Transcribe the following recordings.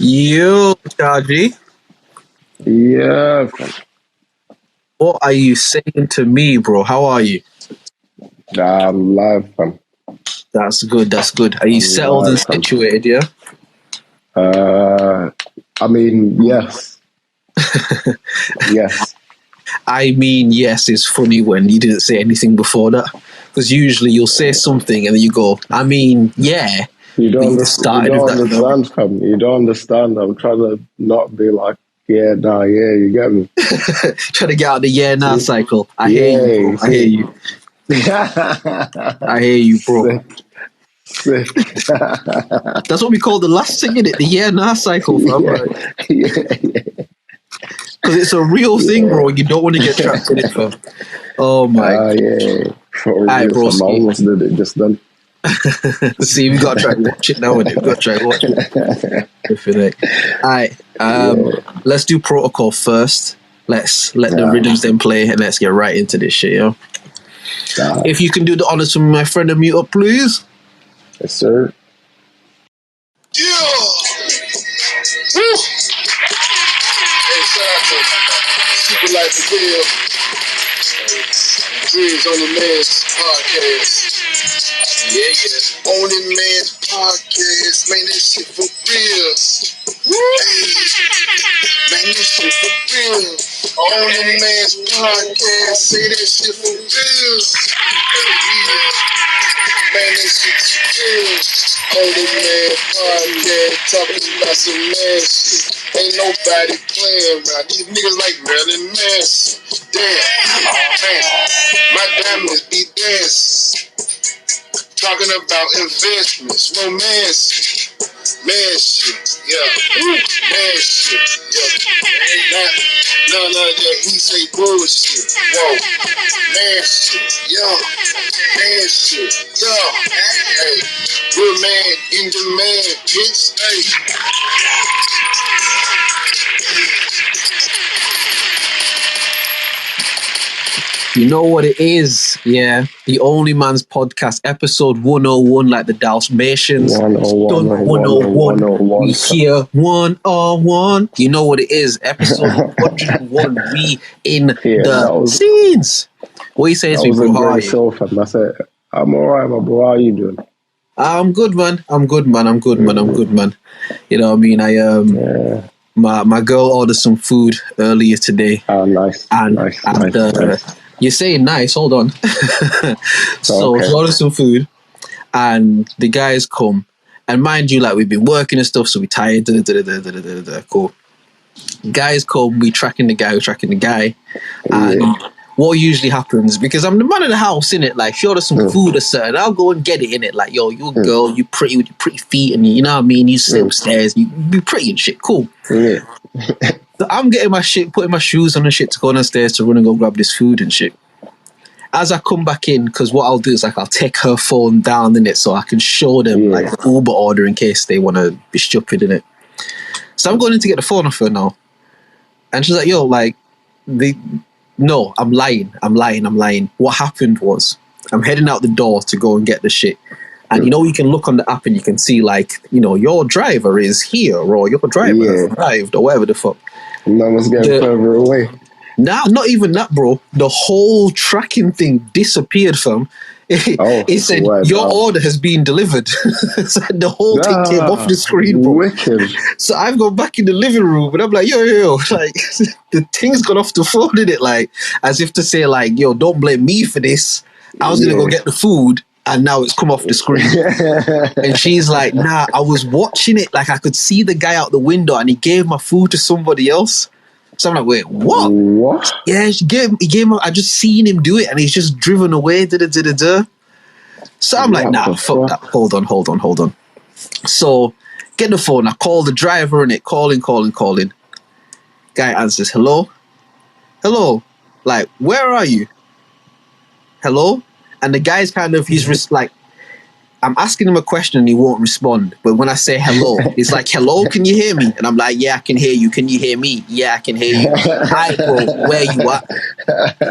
Yo, Chargy, Yeah, fam. what are you saying to me, bro? How are you? I'm live, fam. That's good, that's good. Are you I'm settled and live, fam. situated, yeah? I mean, yes. Yes. I mean, yes, it's funny when you didn't say anything before that. Because usually you'll say something and then you go, I mean, yeah. You But don't, you just you started with don't that, you know? understand, fam. You don't understand. I'm trying to not be like, yeah, nah, yeah, you get me? Trying to get out the yeah, nah cycle. I hear Yeah, you, bro. you I hear see. you. I hear you, bro. Sick. That's what we call the last thing, innit? The yeah, nah cycle, fam. Yeah. Because it's a real thing, bro. You don't want to get trapped in it, fam. Oh, my God. Yeah. For Alright, real, fam. I broski. almost did it just then. See, we gotta try and watch it now, innit? We gotta try and watch it. Alright, let's do protocol first. Let's let the rhythms then play and let's get right into this shit, yo. If you can do the honors for my friend and mute up, please. Yes, sir. Yeah. Woo. Hey, shout out to Super Life of Bill. Drizz OnlyMans podcast. Yeah. OnlyMans podcast. Man, this shit for real. Hey. Man, this shit for real. OnlyMans podcast. Say that shit for real. Yeah. Man, this shit for real. OnlyMans podcast. Talking about some man shit. Ain't nobody playing around. These niggas like Marilyn Manson. Damn, man, my diamonds be dancing. Talking about investments, romance, man shit, yeah, man shit, yeah. No, yeah, he say bullshit. Whoa, man shit, yeah, man shit, yeah. Hey, good man in demand, bitch. Hey. You know what it is, yeah. The OnlyMans podcast, episode 101, like the Dalmatians. 101, Done 101. We here 101. You know what it is, episode 101. We in the scenes. What you saying to me, bro? That was a great show, fam. I said, I'm alright, my bro. How you doing? I'm good, man. I'm good, man. You know what I mean? My girl ordered some food earlier today. Oh, nice. Nice. You're saying nice, hold on. So she ordered some food and the guys come. And mind you, like we've been working and stuff, so we tired. Cool. Guys come, we tracking the guy. And what usually happens, because I'm the man of the house, innit? Like, if you order some food or something, I'll go and get it, innit? Like, yo, you're a girl, you pretty with your pretty feet, and you know what I mean? You sit upstairs, you be pretty and shit, cool. Yeah. So I'm getting my shit, putting my shoes on and shit to go downstairs to run and go grab this food and shit. As I come back in, because what I'll do is like I'll take her phone down in it so I can show them like the Uber order in case they want to be stupid in it. So I'm going in to get the phone off her now. And she's like, yo, like, no, I'm lying. What happened was I'm heading out the door to go and get the shit. And you know, you can look on the app and you can see like, you know, your driver is here or your driver arrived or whatever the fuck. Man was getting further away. Nah, not even that, bro. The whole tracking thing disappeared, fam. It said, your order has been delivered. So the whole thing came off the screen, bro. Wicked. So I've gone back in the living room and I'm like, yo, like, the thing's gone off the phone, in it, like, as if to say, like, yo, don't blame me for this. I was going to go get the food and now it's come off the screen. And she's like, nah, I was watching it. Like, I could see the guy out the window and he gave my food to somebody else. So I'm like, wait, what? What? Yeah, he gave him, I just seen him do it and he's just driven away. So I'm like, nah, fuck that. Hold on. So get the phone. I call the driver and it calling. Guy answers, hello? Like, where are you? Hello? And the guy's kind of, he's like, I'm asking him a question and he won't respond. But when I say hello, he's like, hello, can you hear me? And I'm like, yeah, I can hear you. Can you hear me? Yeah, I can hear you. Hi, bro, where you at?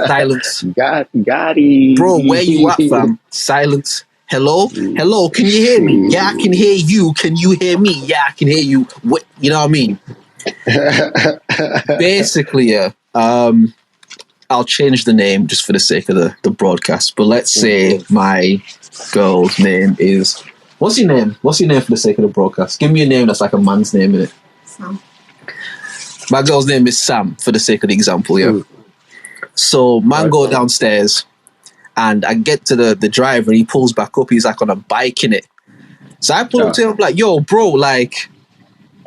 Silence. Got it. Bro, where you at, fam? Silence. Hello? Hello, can you hear me? Yeah, I can hear you. Can you hear me? Yeah, I can hear you. What, you know what I mean? Basically, yeah. I'll change the name just for the sake of the broadcast. But let's say my girl's name is... What's your name? What's your name for the sake of the broadcast? Give me a name that's like a man's name in it. Sam. My girl's name is Sam for the sake of the example, yeah. So man go downstairs and I get to the driver and he pulls back up. He's like on a bike in it. So I pull up to him like, yo, bro, like,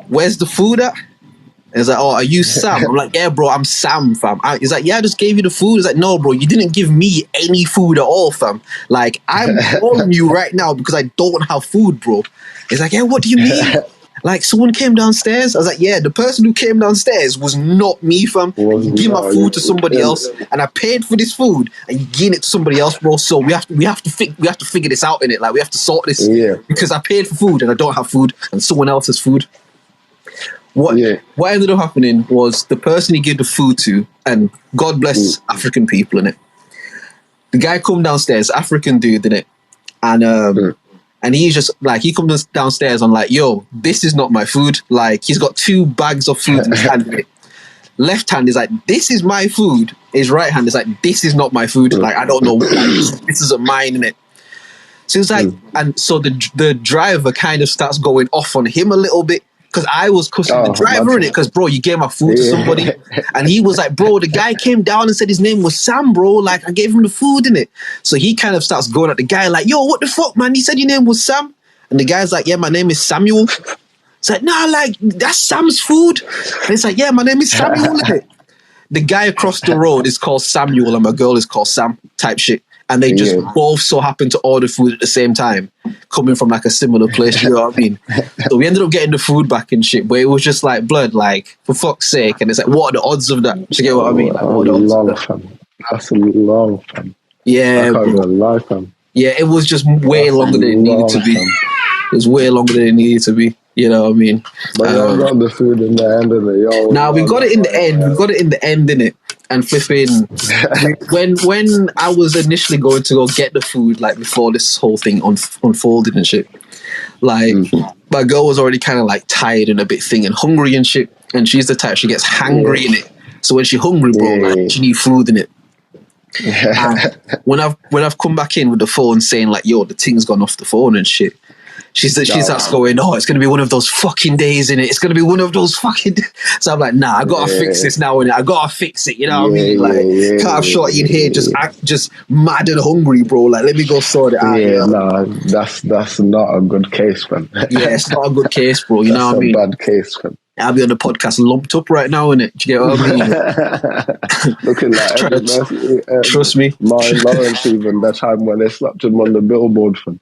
where's the food at? And he's like, oh, are you Sam? I'm like, yeah, bro, I'm Sam, fam. He's like, yeah, I just gave you the food. He's like, no, bro, you didn't give me any food at all, fam. Like, I'm calling you right now because I don't have food, bro. He's like, yeah, what do you mean? Like, someone came downstairs? I was like, yeah, the person who came downstairs was not me, fam. You give my food to somebody else, and I paid for this food, and you give it to somebody else, bro. So we have to figure this out in it. Like, we have to sort this because I paid for food and I don't have food, and someone else has food. What ended up happening was the person he gave the food to, and God bless African people in it. The guy come downstairs, African dude in it, and he's just like, he comes downstairs on like, yo, this is not my food. Like, he's got 2 bags of food in his hand in it. Left hand is like, this is my food. His right hand is like, this is not my food. Like, I don't know, like, this isn't mine in it. So it's like, and so the driver kind of starts going off on him a little bit. Because I was cussing the driver in it, because, bro, you gave my food to somebody. And he was like, bro, the guy came down and said his name was Sam, bro. Like, I gave him the food in it. So he kind of starts going at the guy like, yo, what the fuck, man? He said your name was Sam. And the guy's like, yeah, my name is Samuel. It's like, nah, like, that's Sam's food. And it's like, yeah, my name is Samuel. The guy across the road is called Samuel and my girl is called Sam, type shit. And they just both so happen to order food at the same time, coming from like a similar place, you know what I mean? So we ended up getting the food back and shit, but it was just like, blood, like, for fuck's sake. And it's like, what are the odds of that? Do you get what I mean? Like, what are the odds of that? Fam. That's a long, fam. Yeah, I can't even lie, fam. Yeah, it was just way longer than it needed to be. It was way longer than it needed to be. You know what I mean? But y'all got the food in the end of it. Nah, we got it in the end. We got it in the end, innit? And flipping, when I was initially going to go get the food, like before this whole thing unfolded and shit, like my girl was already kind of like tired and a bit thing and hungry and shit. And she's the type, she gets hangry in it. So when she hungry, bro, like she need food in it. And when I've come back in with the phone saying like, yo, the thing's gone off the phone and shit, she starts going, oh, it's going to be one of those fucking days, innit? It's going to be one of those fucking days. So I'm like, nah, I got to fix this now, innit? I got to fix it, you know what I mean? Like, can't have shorty in here just mad and hungry, bro. Like, let me go sort it out. Yeah, nah, that's not a good case, man. Yeah, it's not a good case, bro. You know what I mean? That's a bad case, man. I'll be on the podcast lumped up right now, innit? Do you get what I mean? Looking like trust me. Mine Lawrence, even that time when they slapped him on the billboard, fam.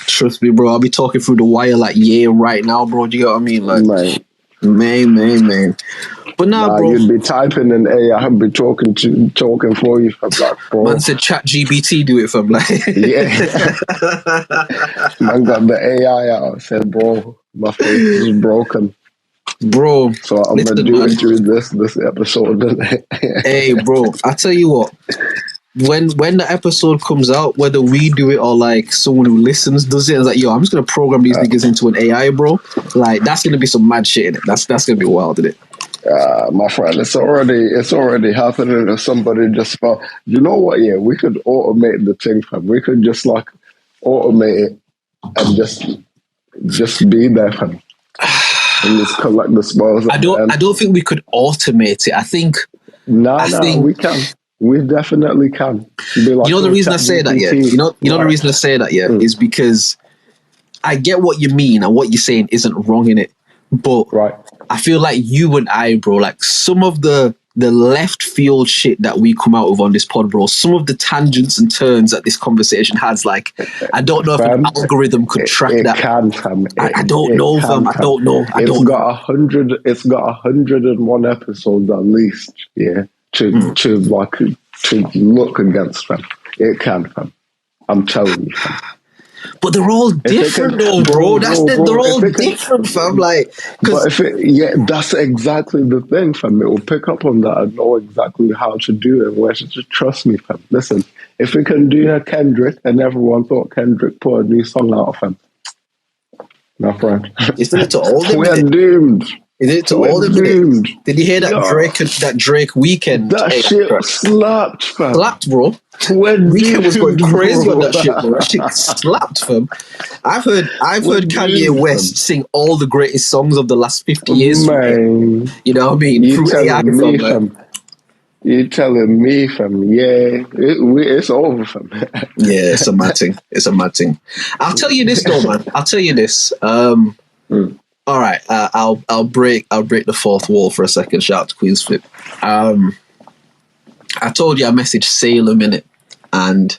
Trust me, bro. I'll be talking through the wire like right now, bro. Do you get what I mean? Like, man. But nah, bro. You'd be typing in AI, I'd be talking for you for like, bro. Man said chat GBT do it for him, like. Yeah. Man got the AI out, said, bro, my face is broken. Bro. So I'm gonna do it through this episode. Hey, bro, I tell you what. When the episode comes out, whether we do it or like someone who listens does it, it's like, yo, I'm just gonna program these niggas into an AI, bro. Like, that's gonna be some mad shit in it. That's gonna be wild, isn't it? My friend, it's already happening. If somebody just you know what? Yeah, we could automate the thing, fam. We could just like automate it and just be there, fam. And just collect the spoils. I don't think we could automate it. I think we can. We definitely can. Like, you know the reason I say that, yeah? You know the reason I say that, yeah, is because I get what you mean and what you're saying isn't wrong in it. But I feel like you and I, bro, like some of the left field shit that we come out with on this pod, bro, some of the tangents and turns that this conversation has, like, I don't know if an algorithm could track that. Can, fam. I don't know, fam. I don't know. It's got 101 episodes at least, yeah. To look against, fam. It can, fam. I'm telling you, fam. But they're all different, though, bro. They're all different, fam. Like, that's exactly the thing, fam. It will pick up on that and know exactly how to do it. Where to just trust me, fam. Listen, if we can do a Kendrick, and everyone thought Kendrick put a new song out of him, my friend, isn't it to all them? We're doomed. Is it to all them? Did you hear that Drake Weekend? That shit slapped, fam. Slapped, bro. Weekend was going crazy on that shit, bro. That shit slapped, fam. I've heard Kanye West sing all the greatest songs of the last 50 years. Man, you know what I mean? You telling me, fam? Yeah, it's over, fam. Yeah, it's a mad thing. It's a mad thing. I'll tell you this, though, man. I'll tell you this. All right, I'll break the fourth wall for a second. Shout out to Queensflip. I told you I messaged Salem in it, and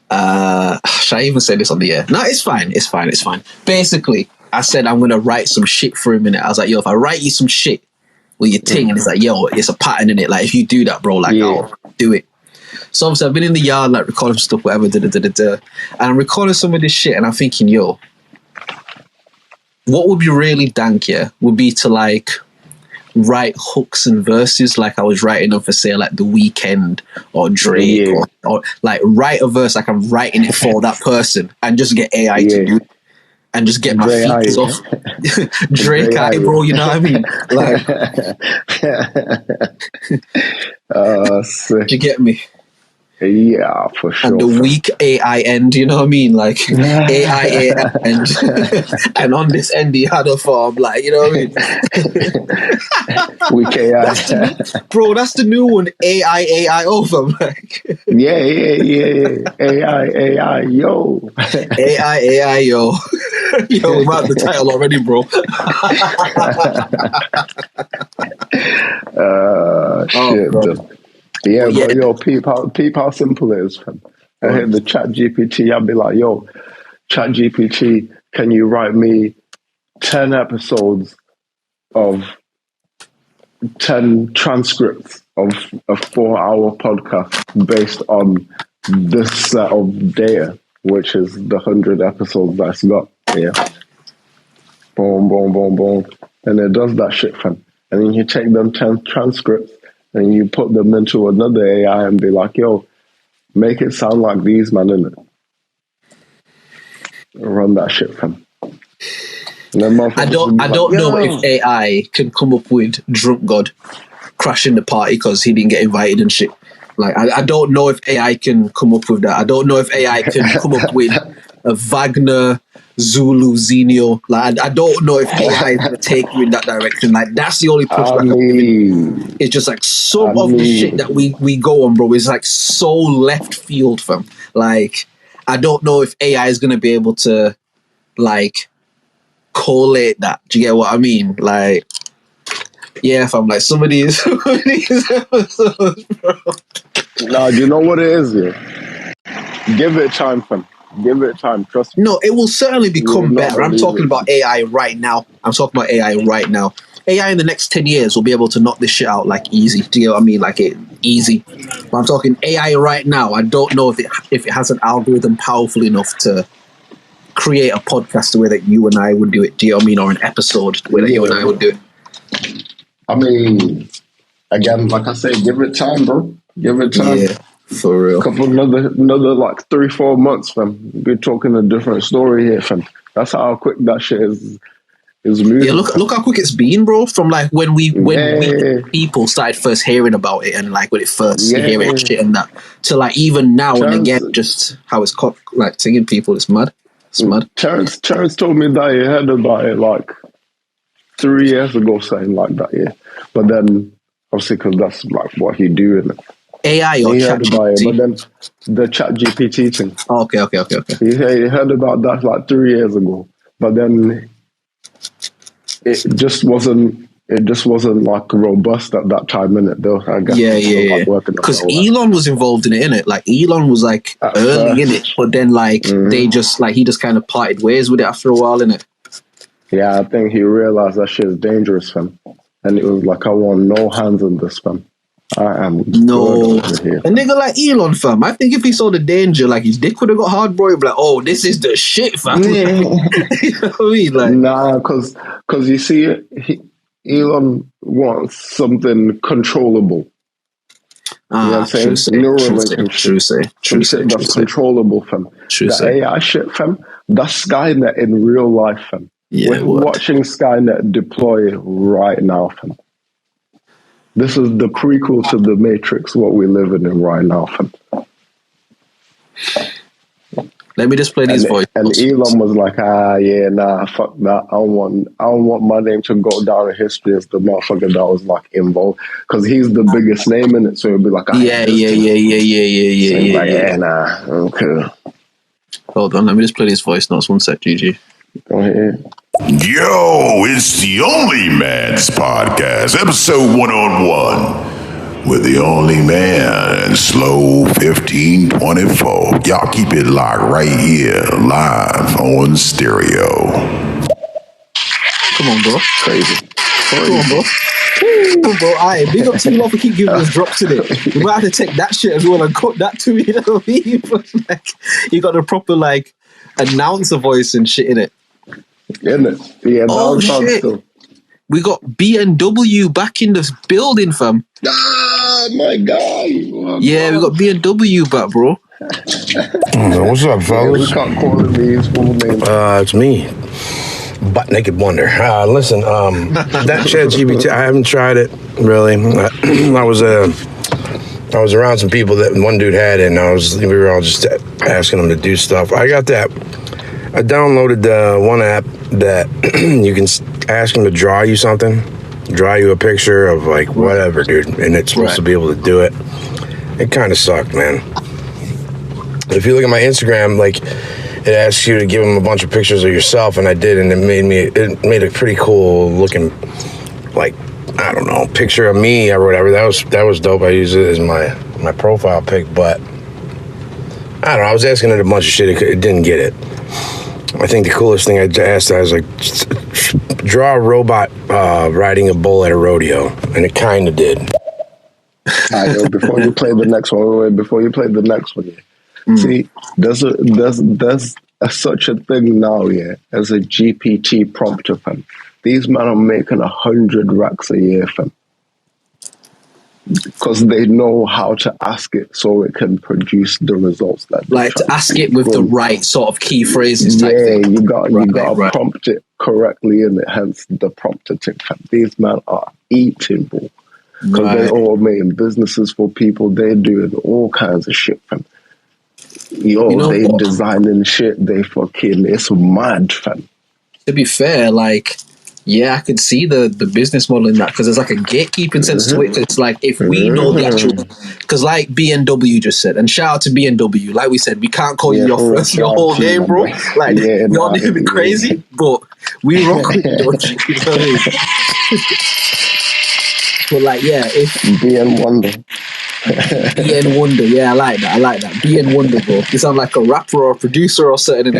should I even say this on the air? No, it's fine. Basically, I said I'm gonna write some shit for him in it. I was like, yo, if I write you some shit with your thing, and it's like, yo, it's a pattern in it. Like, if you do that, bro, like, I'll do it. So obviously, I've been in the yard, like, recording stuff, whatever, and I'm recording some of this shit, and I'm thinking, yo, what would be really dank, would be to, like, write hooks and verses like I was writing them for, say, like, The Weeknd or Drake, or like, write a verse like I'm writing it for that person and just get AI to do it and just get my feet off. Drake, bro, you know what I mean? Like, do you get me? Yeah, for sure. And the weak AI end, you know what I mean? Like, AI end. And on this end, he had a farm, like, you know what I mean? Weak AI. Bro, that's the new one. AI over, like. Yeah. AI, yo. AI, yo. Yo, we might have the title already, bro. Shit, bro. Yeah, but yo, peep how simple it is, fam. I hit the chat GPT, I'd be like, yo, chat GPT, can you write me 10 episodes of 10 transcripts of a 4-hour podcast based on this set of data, which is the 100 episodes that's got, boom, boom, boom, boom. And it does that shit, fam. And then you take them 10 transcripts and you put them into another AI and be like, yo, make it sound like these, man, innit? Run that shit, fam. I don't know if AI can come up with Drunk God crashing the party because he didn't get invited and shit. Like, I don't know if AI can come up with that. I don't know if AI can come up with a Wagner, Zulu, Zenio. Like, I don't know if AI is going to take you in that direction. Like, that's the only pushback. It's just like some of the shit that we go on, bro, is like so left field, fam. Like, I don't know if AI is going to be able to, like, collate that. Do you get what I mean? Like, yeah, fam, like some of these episodes, bro. No, do you know what it is, Give it time, fam. Give it time. Trust me. No, it will certainly become better. I'm talking about AI right now. AI in the next 10 years will be able to knock this shit out like easy. Do you know what I mean? Like easy. But I'm talking AI right now. I don't know if it has an algorithm powerful enough to create a podcast the way that you and I would do it. Do you know what I mean? Or an episode the way that you and I would do it. I mean, again, like I say, give it time, bro. Give it time. Yeah, for real. Another like 3-4 months, fam. We're talking a different story here, fam. That's how quick that shit is moving. Yeah, look how quick it's been, bro. From like when we people started first hearing about it and like when it first hearing shit and that to like even now and again, just how it's like singing people. It's mad. It's mad. Terrence told me that he heard about it like 3 years ago, something like that, But then, obviously, because that's like what he do, isn't it? AI or chat GPT? But then the chat GPT thing. Okay. He heard about that like 3 years ago, but then it just wasn't like robust at that time, innit? Though I guess. Because Elon was involved in it, innit? Like Elon was like early in it, but then like they just like he just kind of parted ways with it after a while, innit? Yeah, I think he realized that shit is dangerous, fam. And it was like, I want no hands on this, fam. I am No. good over here. A nigga like Elon, fam. I think if he saw the danger, like his dick would have got hard, bro. He'd be like, oh, this is the shit, fam. Yeah. You know what I mean? Like, Nah, because you see, Elon wants something controllable. You know what I'm saying? true say, Neuralink and true say, some shit that's controllable, fam. The AI shit, fam, that's Skynet in real life, fam. Yeah, We're watching Skynet deploy right now, fam. This is the prequel to the Matrix, what we're living in right now, fam. Let me just play these voices. And Elon was like, yeah, nah, fuck that. I don't want my name to go down in history as the motherfucker that was like involved, because he's the biggest name in it. So it'll be like, yeah. Nah, okay. Hold on, let me just play these voice notes. One sec, GG. Go ahead. Yo, it's the OnlyMans podcast, episode 101. With the only man and slow 1524. Y'all keep it locked right here, live on stereo. Come on, bro. Crazy. Come on, bro. Come on, bro. Alright, big up to you lot for keep giving us drops in it. We might have to take that shit as well and cut that too, you know what I mean? But, like, you got a proper, like, announcer voice and shit in it. Isn't it? Yeah, oh, shit. Still. We got B&W back in the building, fam. Ah, my God. Yeah, we got B&W back, bro. What's up, fellas? We can't call him his full name. It's me, Butt Naked Wonder. Listen, that ChatGPT, I haven't tried it, really. I was around some people that one dude had it, and we were all just asking him to do stuff. I downloaded one app that you can ask him to draw you something, draw you a picture of like whatever, dude, and it's supposed to be able to do it. It kind of sucked, man. If you look at my Instagram, like it asks you to give him a bunch of pictures of yourself, and I did, and it made a pretty cool looking, like, I don't know, picture of me or whatever. That was dope. I used it as my profile pic, but I don't know. I was asking it a bunch of shit. It didn't get it. I think the coolest thing I asked, I was like, draw a robot riding a bull at a rodeo, and it kind of did. Before you play the next one, see, there's such a thing now, as a GPT prompter, fam. These men are making 100 racks a year, fam. Because they know how to ask it so it can produce the results that to ask it with the right sort of key phrases. You got to prompt it correctly, and hence the prompter tip. These men are eating, bro. Because they all making businesses for people. They're doing all kinds of shit, fam. They designing shit. They fucking, it's mad, fam. To be fair, like, yeah, I could see the business model in that, because there's like a gatekeeping sense to it. It's like, if we know the actual, because like B&W just said, and shout out to B&W, like we said, we can't call you your whole name, bro. Like, your name is crazy, but we rock with you, don't you? You know what I mean? But like, yeah, if B&W Wonder. B&W Wonder, yeah, I like that. B&W Wonder, bro. You sound like a rapper or a producer or something.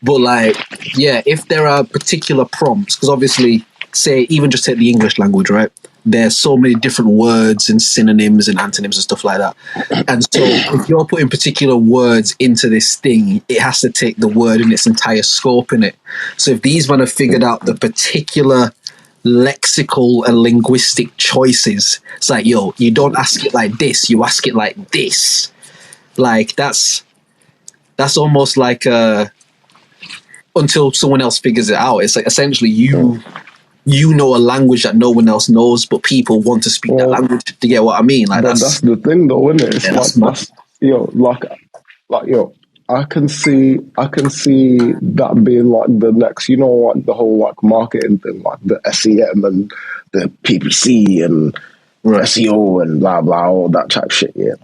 But like, yeah, if there are particular prompts, because obviously, say, even just take the English language, right? There's so many different words and synonyms and antonyms and stuff like that. And so if you're putting particular words into this thing, it has to take the word in its entire scope in it. So if these men have figured out the particular lexical and linguistic choices, it's like, yo, you don't ask it like this, you ask it like this. Like, that's almost like until someone else figures it out. It's like essentially you know a language that no one else knows, but people want to speak that language. To get what I mean? Like, that's the thing, though, isn't it? It's I can see that being like the next, like the whole like marketing thing, like the SEM and the PPC and SEO and blah blah, all that type of shit. Yeah,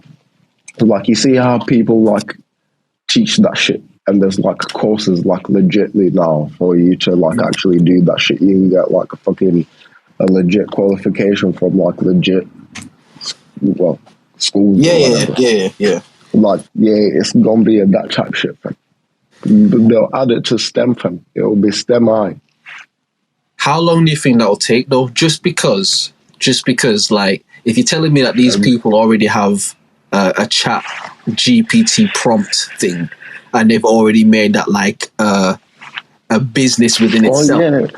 like you see how people like teach that shit, and there's like courses like legitly now for you to like actually do that shit. You can get like a legit qualification from like legit schools. Yeah. Like, it's gonna be that type shit, fam. They'll add it to STEM, fam. It'll be STEM I. How long do you think that'll take, though? Just because, like, if you're telling me that these people already have a chat GPT prompt thing, and they've already made that like a business within itself,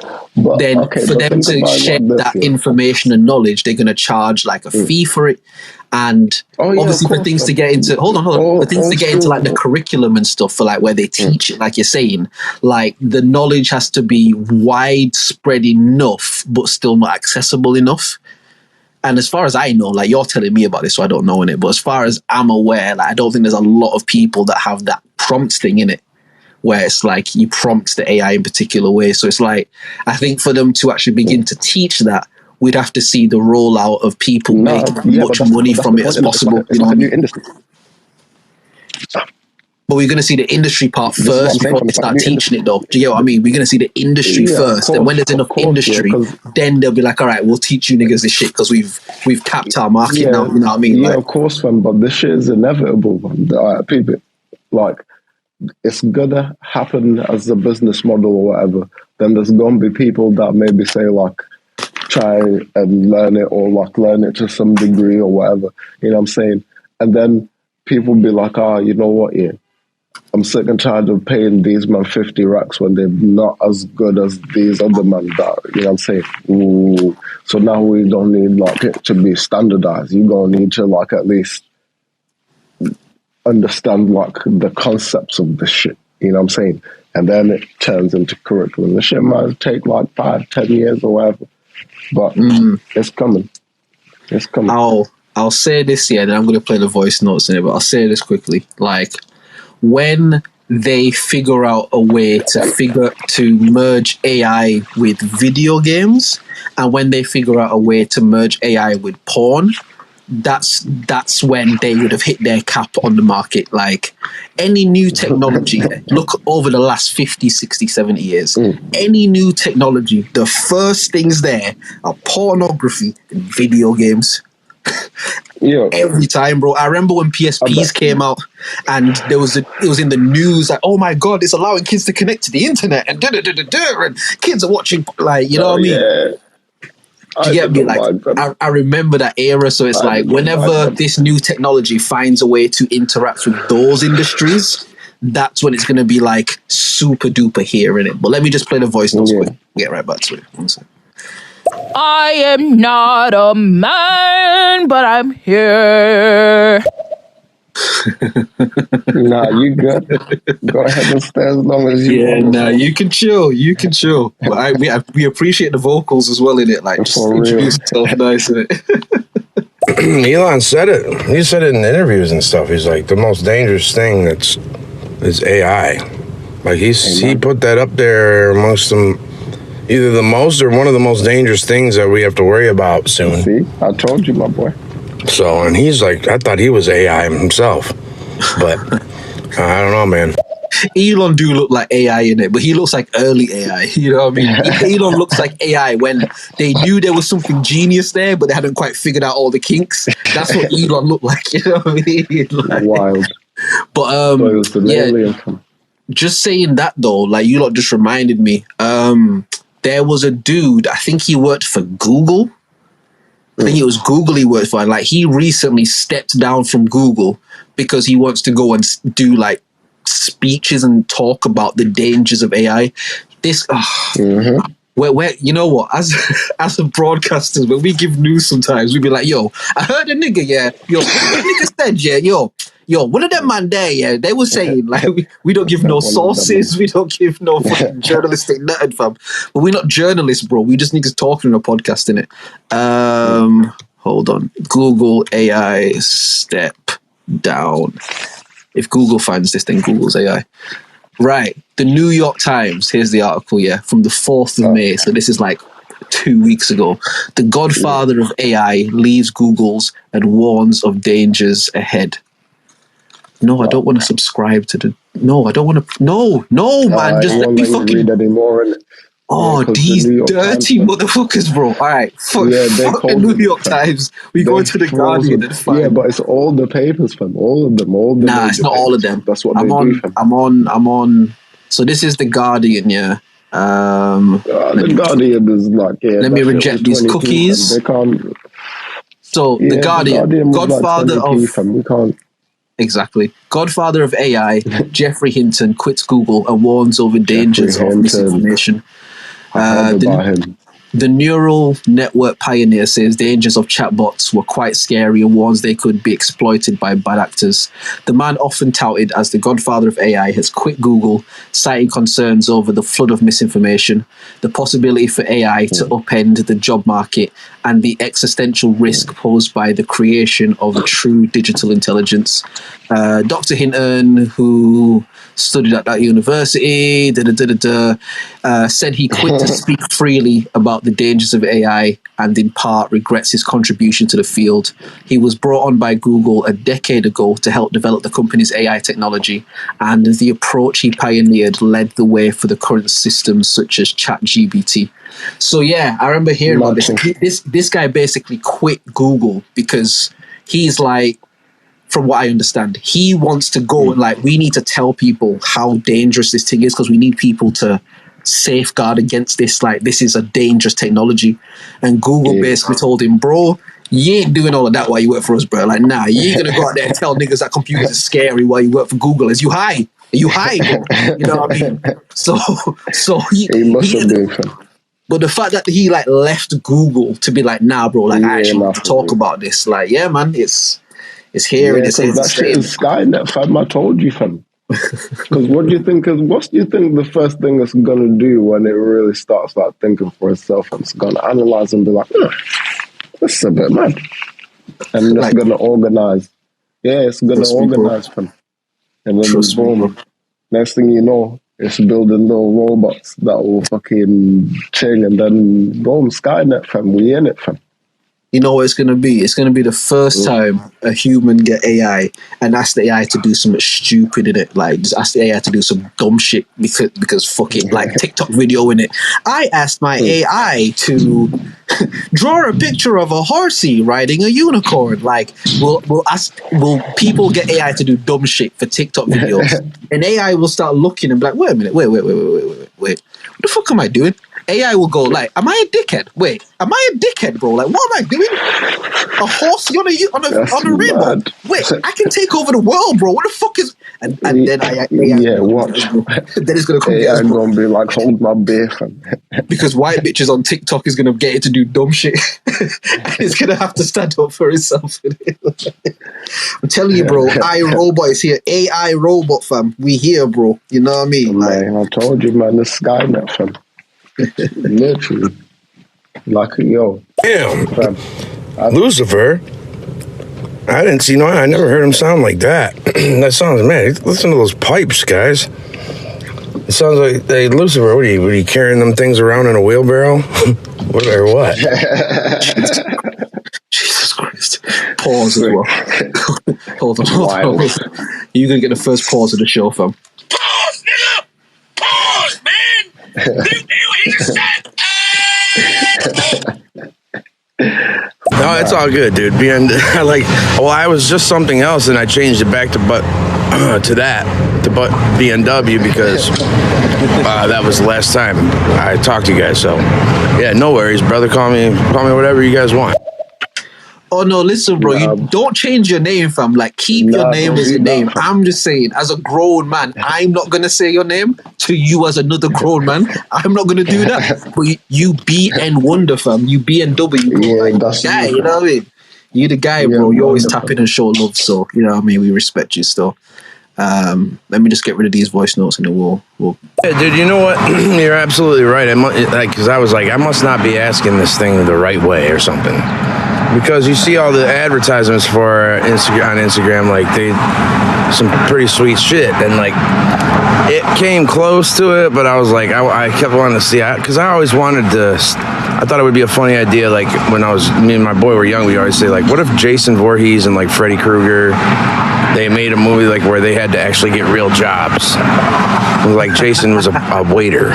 then for them to share that information and knowledge, they're going to charge like a fee for it. And obviously for things to get into, for things to get into like the curriculum and stuff, for like where they teach it, like you're saying, like the knowledge has to be widespread enough, but still not accessible enough. And as far as I know, like you're telling me about this, so I don't know in it, but as far as I'm aware, like I don't think there's a lot of people that have that prompt thing in it, where it's like you prompt the AI in particular way. So it's like, I think for them to actually begin to teach that, we'd have to see the rollout of people making as much money from it as possible. You know what I mean? But we're going to see the industry part first before they start teaching it, though. Do you get what I mean? We're going to see the industry first. And when there's enough industry, then they'll be like, all right, we'll teach you niggas this shit because we've capped our market now. You know what I mean? Yeah, like, of course, man. But this shit is inevitable, man. People, like, it's gonna happen as a business model or whatever. Then there's gonna be people that maybe say like, try and learn it, or like learn it to some degree or whatever. You know what I'm saying? And then people be like, you know what? Yeah, I'm sick and tired of paying these man 50 racks when they're not as good as these other men that, you know what I'm saying? Ooh. So now we don't need like it to be standardized. You're gonna need to like at least understand like the concepts of this shit, you know what I'm saying? And then it turns into curriculum. The shit might take like 5-10 years or whatever, but it's coming. It's coming. I'll say this here, then I'm going to play the voice notes in it, but I'll say this quickly. Like, when they figure out a way to merge AI with video games, and when they figure out a way to merge AI with porn, that's when they would have hit their cap on the market. Like any new technology, look over the last 50, 60, 70 years, any new technology, the first things there are pornography and video games. Every time, bro. I remember when PSPs came out and it was in the news like, oh my god, it's allowing kids to connect to the internet and and kids are watching, like, you know what I mean? Do you get me? Like, I remember that era. So it's like whenever this new technology finds a way to interact with those industries, that's when it's going to be like super duper here in it. But let me just play the voice notes quick. Get right back to it. One second. I am not a man, but I'm here. Nah, you good. Go ahead and stay as long as you want. Nah, you can chill. You can chill. But we appreciate the vocals as well in it. Like, just introduce yourself nice in it. Elon said it. He said it in interviews and stuff. He's like, the most dangerous thing is AI. Like he put that up there amongst them. Either the most or one of the most dangerous things that we have to worry about soon. See, I told you, my boy. So, and he's like, I thought he was AI himself, but I don't know, man. Elon do look like AI in it, but he looks like early AI. You know what I mean? Elon looks like AI when they knew there was something genius there, but they hadn't quite figured out all the kinks. That's what Elon looked like. You know what I mean? Like, wild. But just saying that though, like you lot just reminded me. There was a dude, I think he worked for Google. I think it was Google he worked for. And like he recently stepped down from Google because he wants to go and do like speeches and talk about the dangers of AI. This, where you know what? As broadcasters, when we give news, sometimes we be like, "Yo, I heard a nigga, what the nigga said, yo, one of them man there, they were saying like we don't give no sources, we don't give no fucking journalistic nothing, fam. But we're not journalists, bro. We just niggas talking on a podcast, innit? Hold on. Google AI step down. If Google finds this, then Google's AI. Right. The New York Times, here's the article, from the 4th of May. So this is like 2 weeks ago. The godfather of AI leaves Google's and warns of dangers ahead. No, I don't want to subscribe to the... No, I don't want to... No, man. Just let me fucking... read anymore, innit? Oh, these dirty motherfuckers, bro. All right. Fuck the New York Times. We go to the Guardian and find... Yeah, but it's all the papers, fam. All of them. Nah, it's not all of them. That's what they do, fam. I'm on... So this is the Guardian, the Guardian is like... let me reject these cookies. They can't... So Yeah, the Guardian was Godfather like 20p, of fam. We can't. exactly Godfather of AI, Geoffrey Hinton quits Google and warns over dangers Geoffrey of Hinton. misinformation. I heard about him. The neural network pioneer says dangers of chatbots were quite scary and warns they could be exploited by bad actors. The man, often touted as the godfather of AI, has quit Google, citing concerns over the flood of misinformation, the possibility for AI to upend the job market, and the existential risk posed by the creation of a true digital intelligence. Dr. Hinton, who studied at that university, said he quit to speak freely about the dangers of AI and in part regrets his contribution to the field. He was brought on by Google a decade ago to help develop the company's AI technology, and the approach he pioneered led the way for the current systems such as ChatGPT. So yeah, I remember hearing about this. This guy basically quit Google because he's like, from what I understand, he wants to go and like, we need to tell people how dangerous this thing is because we need people to safeguard against this. Like, this is a dangerous technology. And Google basically told him, bro, you ain't doing all of that while you work for us, bro. Like, nah, you ain't going to go out there and tell niggas that computers are scary while you work for Google. Is you high? Are you high, bro? You know what I mean? So he must have been. But the fact that he like left Google to be like, nah, bro, like I actually want to talk about this. Like, yeah, man, it's here and it's here. That shit is Skynet, fam. I told you, fam. Because what do you think the first thing it's gonna do when it really starts like thinking for itself and it's gonna analyze and be like, this is a bit mad. And it's gonna organize. Yeah, it's gonna organize, fam. And then boom. Next thing you know, it's building little robots that will fucking chill, and then boom, Skynet, fam. We in it, fam. You know what it's going to be? It's going to be the first time a human get AI and ask the AI to do something stupid in it. Like, just ask the AI to do some dumb shit because fuck it, like TikTok video in it. I asked my AI to draw a picture of a horsey riding a unicorn. Like, will people get AI to do dumb shit for TikTok videos? And AI will start looking and be like, wait a minute, wait. What the fuck am I doing? AI will go like, am I a dickhead? Wait, am I a dickhead, bro? Like, what am I doing? A horsey on a rainbow? Wait, I can take over the world, bro. What the fuck is... And then watch. Then it's going to come AI is going to be like, hold my beer, fam. Because white bitches on TikTok is going to get it to do dumb shit. And it's going to have to stand up for itself. I'm telling you, bro, iRobot is here. AI robot, fam. We here, bro. You know what I mean? Man, I told you, man, the Skynet, fam. Literally. Like, yo. Damn. Lucifer. I didn't see I never heard him sound like that. That sounds, man, listen to those pipes, guys. It sounds like, hey, Lucifer, what are you carrying them things around in a wheelbarrow? what? Jesus Christ. Pause as well. Hold on. You're going to get the first pause of the show, fam. Pause, nigga! Pause, man! He just said, No, it's all good, dude. I was just something else, and I changed it back to BNW because that was the last time I talked to you guys. So, yeah, no worries, brother. Call me whatever you guys want. Oh no, listen, bro, you don't change your name, fam. Like, keep your name as your name. I'm just saying, as a grown man, I'm not gonna say your name to you as another grown man. I'm not gonna do that. But you BN Wonder, fam. You BNW, bro. Yeah, that's guy, you know what I mean? You the guy, bro. You always tap in and show love, so you know what I mean. We respect you still. Let me just get rid of these voice notes and then we'll... Yeah, dude, you know what? You're absolutely right. Because I was like, I must not be asking this thing the right way or something. Because you see all the advertisements for on Instagram, like some pretty sweet shit, and like it came close to it, but I was like, I kept wanting to see it because I always wanted to. I thought it would be a funny idea. Like when me and my boy were young, we always say like, what if Jason Voorhees and like Freddy Krueger, they made a movie like where they had to actually get real jobs. Like Jason was a waiter.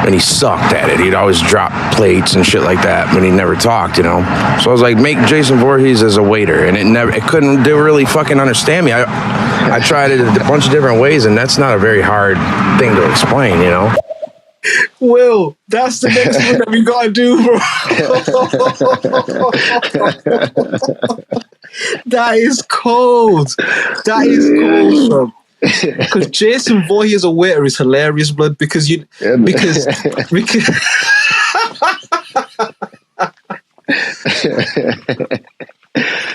And he sucked at it. He'd always drop plates and shit like that, but he never talked, you know? So I was like, make Jason Voorhees as a waiter. And it couldn't really fucking understand me. I tried it a bunch of different ways, and that's not a very hard thing to explain, you know? Will, that's the next one that we gotta do, bro. That is cold. That is cold, bro. Because Jason Voorhees as a waiter is hilarious, blood. Because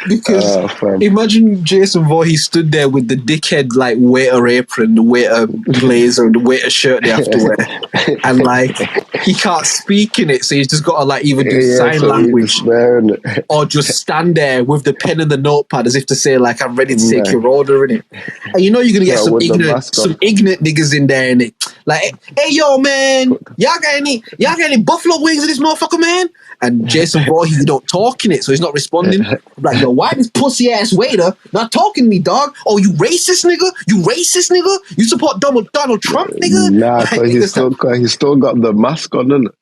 Because imagine Jason Voorhees stood there with the dickhead like waiter apron, the waiter blazer, the waiter shirt they have to wear, and like he can't speak in it, so he's just got to like either do sign language or just stand there with the pen and the notepad as if to say like I'm ready to take your order in it. And you know you're gonna get some ignorant niggas in there in it. Like, hey yo man, y'all got any buffalo wings in this motherfucker, man? And Jason Voorhees don't talk in it, so he's not responding. I'm like, yo, why this pussy ass waiter not talking to me, dog? Oh, you racist nigga? You racist nigga? You support Donald Trump, nigga? Nah, so he's still got the mask on, innit?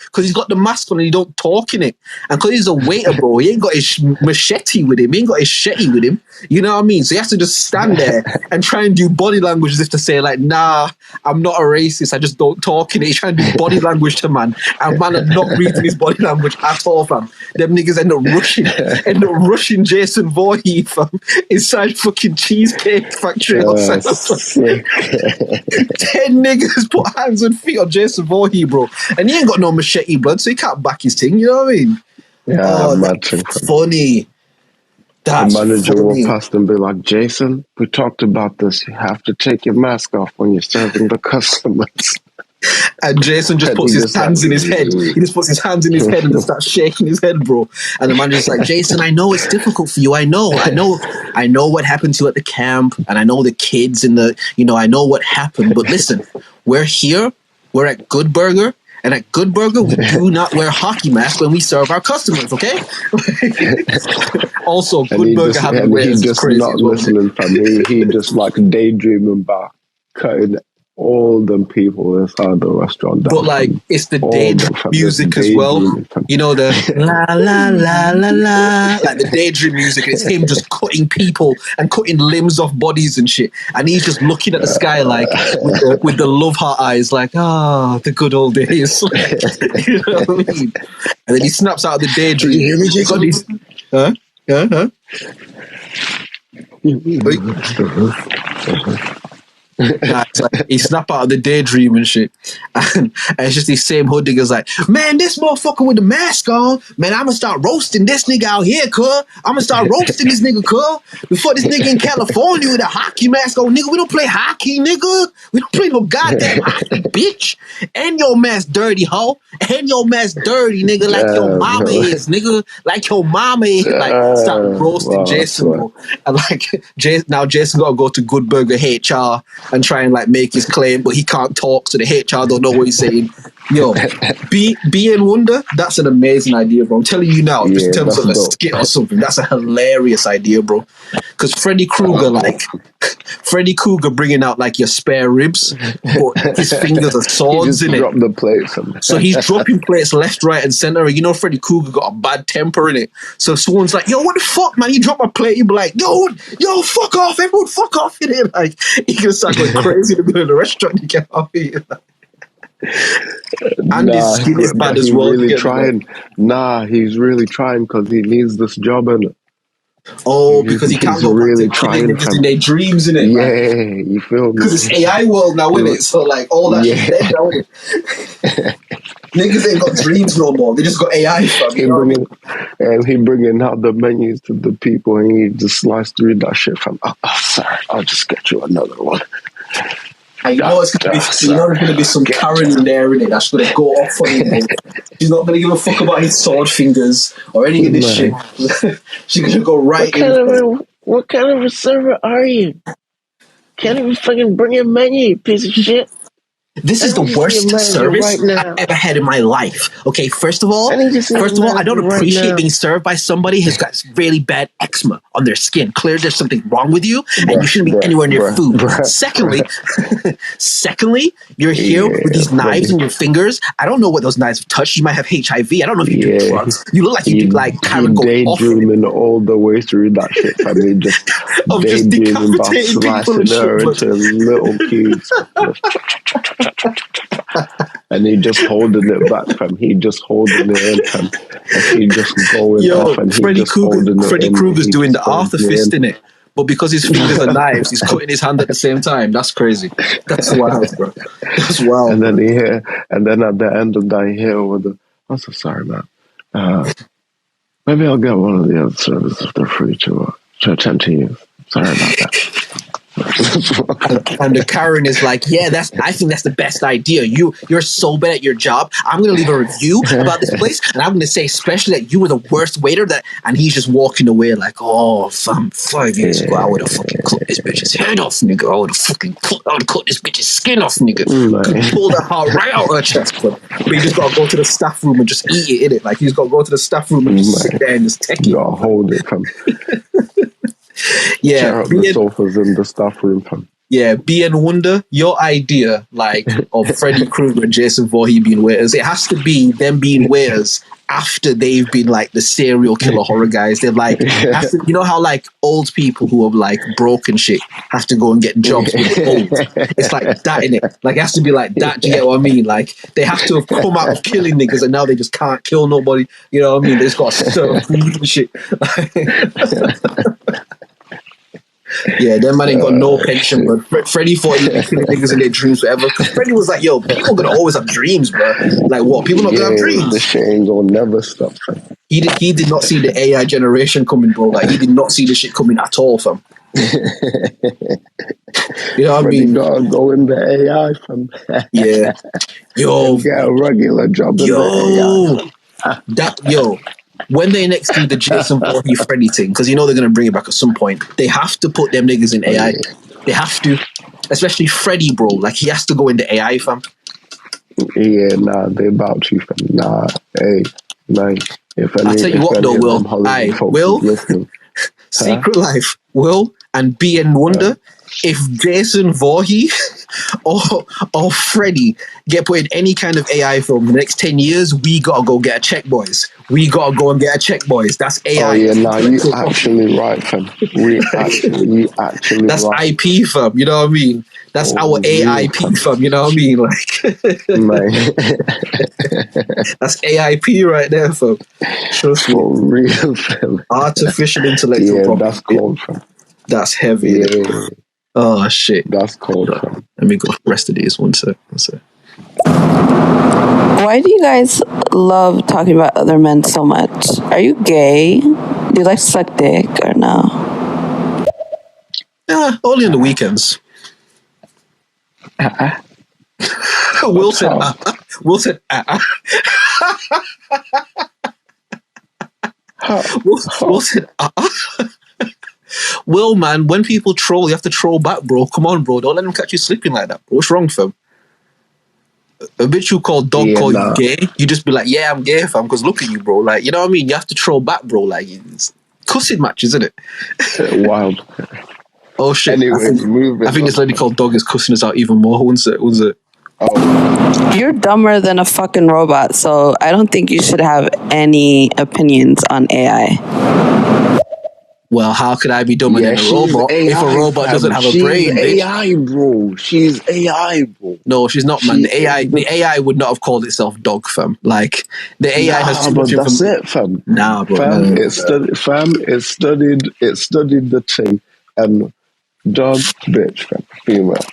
Because he's got the mask on and he don't talk in it. And because he's a waiter, bro, he ain't got his machete with him. He ain't got his shetty with him. You know what I mean? So he has to just stand there and try and do body language as if to say, like, nah, I'm not a racist. I just don't talk in it. He's trying to do body language to man. And man are not reading his body language at all, fam. Them niggas end up rushing Jason Voorhees, fam, inside fucking Cheesecake Factory outside. 10 niggas put hands and feet on Jason Voorhees, bro. And he ain't got no machete blood, so he can't back his thing, you know what I mean? Yeah, that's funny. That's the manager funny. will pass and be like, Jason, we talked about this. You have to take your mask off when you're serving the customers. And Jason just puts his hands in his head. He just puts his hands in his head and just starts shaking his head, bro. And the manager's like, Jason, I know it's difficult for you. I know what happened to you at the camp, and I know the kids and I know what happened. But listen, we're here. We're at Good Burger. And at Good Burger, we do not wear hockey masks when we serve our customers, okay? Also, Good Burger having waiters is crazy. Not listening from me. He just like daydreaming about cutting all them people inside the restaurant down. But like, it's the daydream music as well. You know, the la la la la la, like the daydream music. It's him just cutting people and cutting limbs off bodies and shit. And he's just looking at the sky like with the love heart eyes, like, the good old days. You know what I mean? And then he snaps out of the daydream. You hear me, Jason? Like, he snap out of the daydream and shit, and it's just these same hood niggas like, man, this motherfucker with the mask on, man, I'm gonna start roasting this nigga out here, cuz. I'm gonna start roasting this nigga, cuz. Before this nigga in California with a hockey mask on, nigga, we don't play hockey, nigga. We don't play no goddamn hockey, bitch. And your mask dirty, hoe. And your mask dirty, nigga, like your mama is, nigga. Like your mama is. Like, start roasting Jason, bro. And like, now Jason gotta go to Good Burger HR and try and like make his claim, but he can't talk, so the HR don't know what he's saying. Yo, be in Wonder, that's an amazing idea, bro. I'm telling you now, just tell us a skit or something. That's a hilarious idea, bro. Because Freddy Krueger bringing out like your spare ribs, but his fingers are swords in it. Drop the plates. So he's dropping plates left, right, and center. You know, Freddy Krueger got a bad temper in it. So if someone's like, yo, what the fuck, man? You drop my plate, you be like, yo, fuck off, everyone, fuck off in it. Like, he can start going crazy in the middle of the restaurant. You get off here. And his skin is bad as well. Really trying. He's really trying because he needs this job, innit? Oh, because he can't go really trying in their dreams, innit? Yeah, you feel me? Because it's AI world now, innit? So like all that shit dead now, innit? Niggas ain't got dreams no more. They just got AI from he bringing out the menus to the people, and he just sliced through that shit from. Oh, sorry, I'll just get you another one. And you know it's going to be some Karen in there, innit? That's going to go off on him. She's not going to give a fuck about his sword fingers or any of this shit. She's going to go right in. What kind of a server are you? Can't even fucking bring a menu, you piece of shit. This is the worst service I've ever had in my life. Okay, first of all, I don't appreciate being served by somebody who's got really bad eczema on their skin. Clearly, there's something wrong with you, and you shouldn't be anywhere near food. Secondly, you're here with these knives in your fingers. I don't know what those knives have touched. You might have HIV. I don't know if you do drugs. You look like you do like Karen go off. Daydreaming all the way through that shit. I mean, just daydreaming about slicing her into little cubes. And he just holding it back, fam. He just holding it in, fam. And he just going off, and he just holding it in. Freddy Krueger's doing the Arthur fist in it, but because his fingers are knives, he's cutting his hand at the same time. That's crazy. That's wild, bro. That's wild. And then he hear, and then at the end of that, he hear with the, I'm so sorry, man. Maybe I'll get one of the other services if they're free to attend to you. Sorry about that. and the Karen is like, yeah, I think that's the best idea. You're so bad at your job. I'm gonna leave a review about this place, and I'm gonna say especially that you were the worst waiter. And he's just walking away like, oh, fam, 5 years ago I would have fucking cut this bitch's head off, nigga. I would have cut this bitch's skin off, nigga. Could pull the heart right out of her chest, but you just gotta go to the staff room and just eat it, innit? Like you just gotta go to the staff room and just sit there and just take it. You gotta hold it, fam. Yeah, the sofas in the staff room, fam. Yeah, BN Wonder, your idea, like, of Freddy Krueger and Jason Voorhees being waiters, it has to be them being waiters after they've been, like, the serial killer horror guys. They're like, you know how, like, old people who have, like, broken shit have to go and get jobs when they're old? It's like that, innit? Like, it has to be like that, do you get what I mean? Like, they have to have come out of killing niggas and now they just can't kill nobody, you know what I mean? They just got to serve food and shit. Yeah, that man ain't got no pension, but Freddie thought he'd be killing niggas in their dreams forever. Because Freddie was like, yo, people gonna always have dreams, bro. Like, what? People not gonna have dreams? The shit ain't gonna never stop, fam. He did not see the AI generation coming, bro. Like, he did not see the shit coming at all, fam. You know what I mean? Gotta go in the AI, fam. Yeah. Yo. Get a regular job in the AI. When they next do the Jason Voorhees Freddy thing, because you know they're going to bring it back at some point, they have to put them niggas in AI. They have to. Especially Freddy, bro. Like, he has to go into AI, fam. Yeah, nah, they about you, fam. Nah, hey, man. I'll tell you what, though, Will. Will, Secret Life, Will, and BN Wonder, if Jason Voorhees or Freddy get put in any kind of AI film in the next 10 years, we gotta go get a check, boys. We gotta go and get a check, boys. That's AI. Oh yeah, nah, you actually right, fam. You actually that's right. IP, fam. You know what I mean? That's our AIP, fam. You know what I mean? Like, that's AIP right there, fam. Trust me. For real, fam. Artificial intellectual property. That's cold, fam. That's heavy. Yeah. Oh shit. That's cold, fam. Let me go rest of these. One sec. Why do you guys love talking about other men so much? Are you gay? Do you like to suck dick or no? Only on the weekends. Will said, Will said, Will said, Will, man, when people troll, you have to troll back, bro. Come on, bro. Don't let them catch you sleeping like that. What's wrong, fam? A bitch you call dog call you gay, you just be like, yeah, I'm gay, fam, because look at you, bro. Like, you know what I mean? You have to troll back, bro. Like, it's cussing match, isn't it? Wild. Oh, shit. Anyway, I think this lady called dog is cussing us out even more. Who's it? Oh. You're dumber than a fucking robot, so I don't think you should have any opinions on AI. Well, how could I be dumber than a robot if a robot doesn't have a brain? She's AI, bro. She's AI, bro. No, she's not, man. The AI would not have called itself dog, fam. Like, the AI has too much information. That's it, fam. Nah, bro. Fam, it studied the thing, and dog, bitch, fam, female.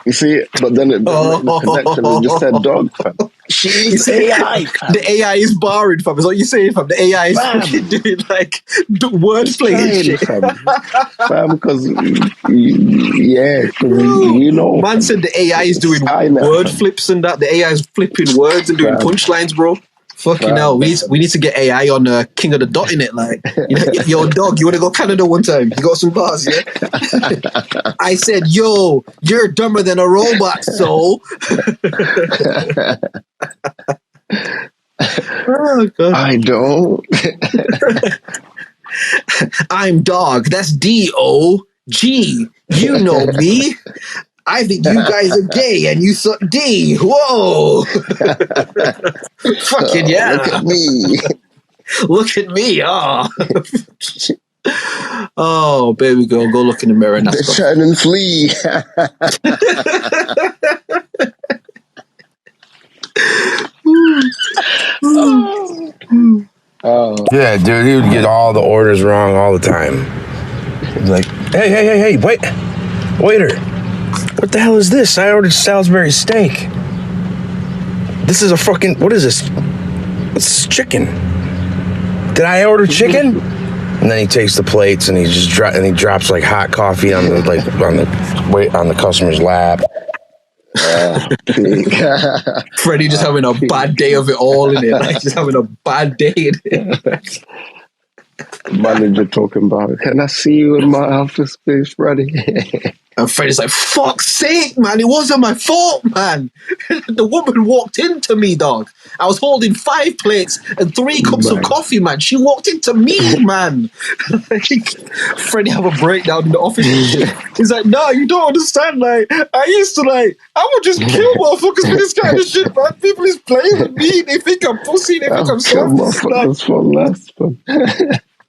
You see, but then it didn't make the connection and just said dog, fam. She's AI, fam. The AI is barring, fam. Is what you're saying, fam. The AI is fucking doing, like, wordplay and shit. Fam, because, you know. Man said the AI is doing word flips and that. The AI is flipping words and doing punchlines, bro. Fucking hell, we need to get AI on King of the Dot in it. Like, you know, yo, dog, you want to go Canada one time? You got some bars, yeah? I said, yo, you're dumber than a robot, so. Oh, God. I don't. I'm dog. That's D-O-G. You know me. I think you guys are gay and you suck D. Whoa. Fucking yeah. Look at me. Look at me. Oh. Oh, baby girl, go look in the mirror and that's shine and flee. Yeah, dude, he would get all the orders wrong all the time. He'd be like, hey, wait, waiter, what the hell is this? I ordered Salisbury steak. This is a fucking, what is this? It's chicken. Did I order chicken? And then he takes the plates and he just drops like hot coffee on the customer's lap. Freddie just having a bad day of it all in it. Like just having a bad day in it. Manager talking about, can I see you in my office, please, Freddie? And Freddie's like, fuck's sake, man, it wasn't my fault, man. The woman walked into me, dog. I was holding 5 plates and 3 cups of coffee, man. She walked into me, man. Freddie have a breakdown in the office. He's like, no, you don't understand. Like, I would just kill motherfuckers for this kind of shit, man. People is playing with me. They think I'm pussy. They think I'm soft.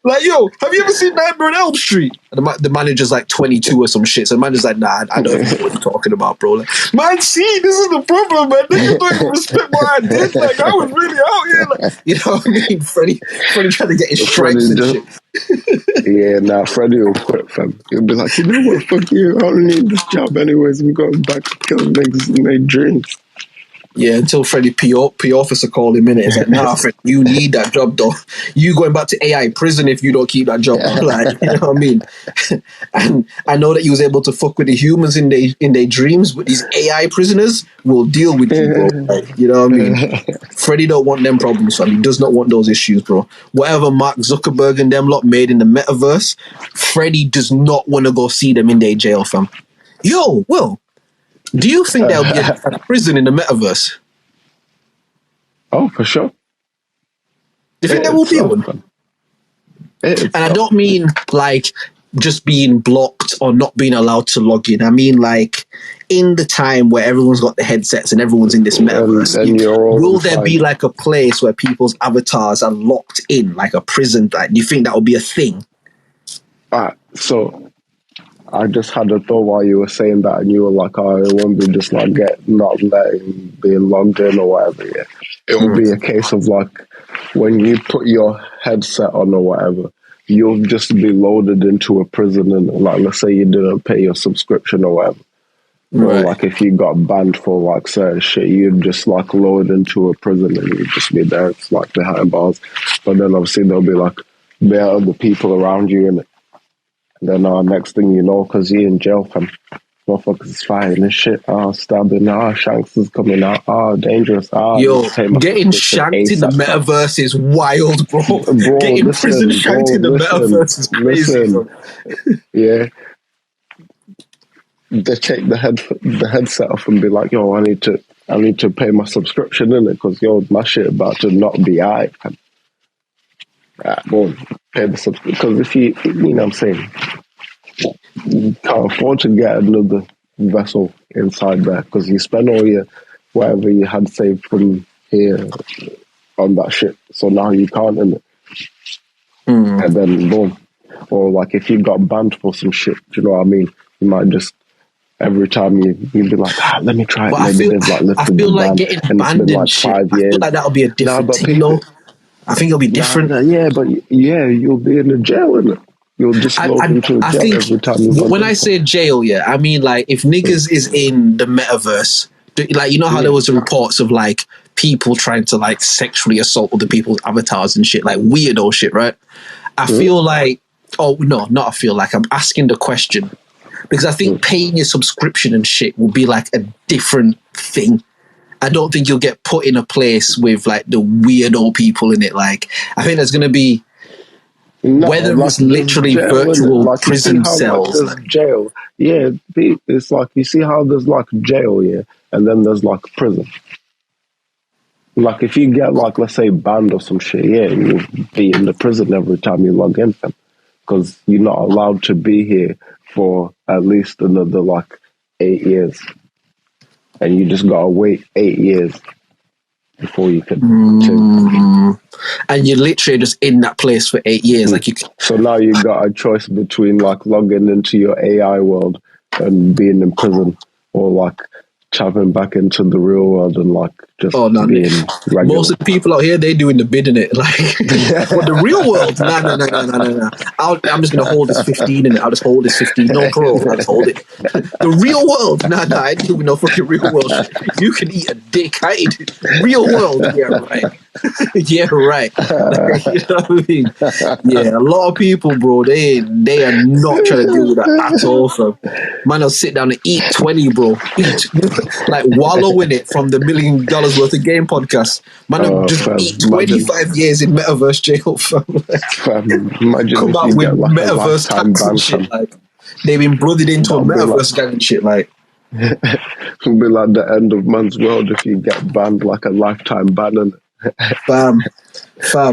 Like, yo, have you ever seen Nightmare on Elm Street? And the manager's like 22 or some shit. So the manager's like, nah, I don't even know what you're talking about, bro. Like, man, see, this is the problem, man. Niggas don't even respect what I did. Like, I was really out here. Like, you know what I mean? Freddie trying to get his stripes and shit. Yeah, nah, Freddie will quit, fam. He'll be like, you know what, fuck you. I don't need this job anyways. I'm going back to kill niggas in their dreams. Yeah, until Freddie P officer called him in it. It's like, nah, Fred, you need that job, though. You going back to AI prison if you don't keep that job. Like, you know what I mean? And I know that he was able to fuck with the humans in their dreams, but these AI prisoners will deal with you, bro. Like, you know what I mean? Freddie don't want them problems, fam. He does not want those issues, bro. Whatever Mark Zuckerberg and them lot made in the metaverse, Freddie does not want to go see them in their jail, fam. Yo, Will. Do you think there'll be a prison in the metaverse? Oh, for sure. Do you think there will be one? And I don't mean like just being blocked or not being allowed to log in. I mean like in the time where everyone's got the headsets and everyone's in this metaverse, will there be like a place where people's avatars are locked in, like a prison? Like, do you think that will be a thing? So I just had a thought while you were saying that, and you were like, oh, it won't be just like not letting being logged in or whatever. Yeah, it will be a case of like when you put your headset on or whatever, you'll just be loaded into a prison, and like let's say you didn't pay your subscription or whatever. Right. Or like if you got banned for like certain shit, you'd just like load into a prison and you'd just be there. It's like behind bars, but then obviously there'll be like there are other people around you and. Then next thing you know, because you're in jail, fam, motherfuckers is fighting and shit. Stabbing. Shanks is coming out. Dangerous. Yo, getting shanked in the metaverse is wild, bro. Getting prison shanked in the metaverse is crazy. Yeah. They take the headset off and be like, yo, I need to pay my subscription in it because yo, my shit about to not be alright, fam. Boom. Pay the subscription because if you know what I'm saying, you can't afford to get another vessel inside there because you spend all your whatever you had saved from here on that shit. So now you can't in it. And then boom. Or like if you got banned for some shit, do you know what I mean? You might just every time you'd be like, let me try it. But maybe they've like lifted the ban, getting and it's been like 5 years. I feel like that'll be a different thing, though. I think it'll be different. You'll be in the jail, innit? You'll just go into a jail every time you when I say jail, I mean like if niggas is in the metaverse, like you know how there was reports of like people trying to like sexually assault other people's avatars and shit, like weirdo shit, right? I feel like, I'm asking the question because I think paying your subscription and shit will be like a different thing. I don't think you'll get put in a place with like the weirdo people in it. Like, I think there's going to be whether it's literally virtual like prison cells. Like jail. Yeah, it's like you see how there's like jail, and then there's like prison. Like if you get like, let's say, banned or some shit, you'll be in the prison every time you log in, because you're not allowed to be here for at least another like 8 years. And you just gotta wait 8 years before you can. And you're literally just in that place for 8 years. Like so now you got a choice between like logging into your AI world and being in prison, or like tapping back into the real world and like just being regular. Most of the people out here, they doing the bid in it. Like, but the real world, nah. I'm just gonna hold this 15 in it. I'll just hold this 15. No, bro, I'll just hold it. The real world, nah. I ain't doing no fucking real world shit. You can eat a dick. I ain't real world. Yeah, right. Yeah, right. Like, you know what I mean? Yeah, a lot of people, bro, they are not trying to deal with that at all, fam. Man, I'll sit down and eat 20, bro. Eat. Like, wallow in it from the $1 million worth of game podcast. Man, I'll just eat 25 years in metaverse jail, fam. Imagine come out with like metaverse tax and shit. Like, they've been blooded into a metaverse gang and shit, like. It'll be like the end of man's world if you get banned, like a lifetime ban. And fam.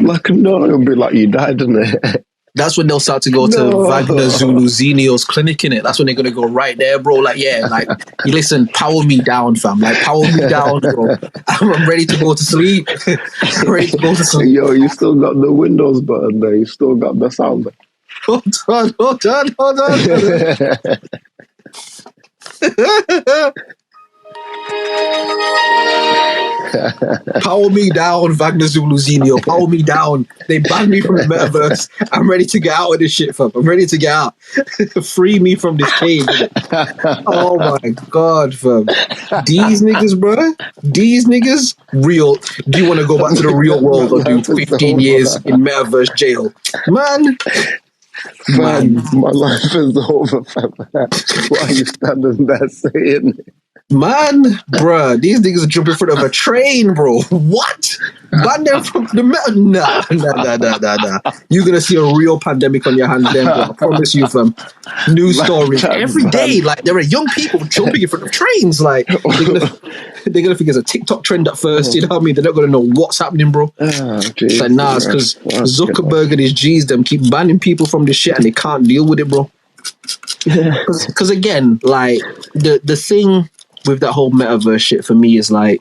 Like, no, it'll be like you died, in it. That's when they'll start to go to Wagner Zulu Zenio's clinic, in it. That's when they're gonna go right there, bro. Like, yeah, like, you listen, power me down, fam. Like, power me down, bro. I'm ready to go to sleep. I'm ready to go to sleep. Yo, you still got the Windows button there. You still got the sound. Hold on. Power me down, Wagner Zulu Zenio. Power me down. They banned me from the metaverse. I'm ready to get out of this shit, fam. I'm ready to get out. Free me from this cage. Oh my god, fam. These niggas, bro. These niggas, real. Do you want to go back to the real world or do 15 years in metaverse jail? Man, my life is over, fam. Why are you standing there saying it? Man, bruh, these niggas are jumping in front of a train, bro. What? Ban them from the metal? Nah. You're gonna see a real pandemic on your hands then, bro. I promise you, fam. News stories every day. Like, there are young people jumping in front of trains. Like, they're gonna think it's a TikTok trend at first. You know what I mean? They're not gonna know what's happening, bro. It's like, nah, it's because Zuckerberg and his G's them keep banning people from this shit and they can't deal with it, bro. Because again, like, the thing with that whole metaverse shit for me is like,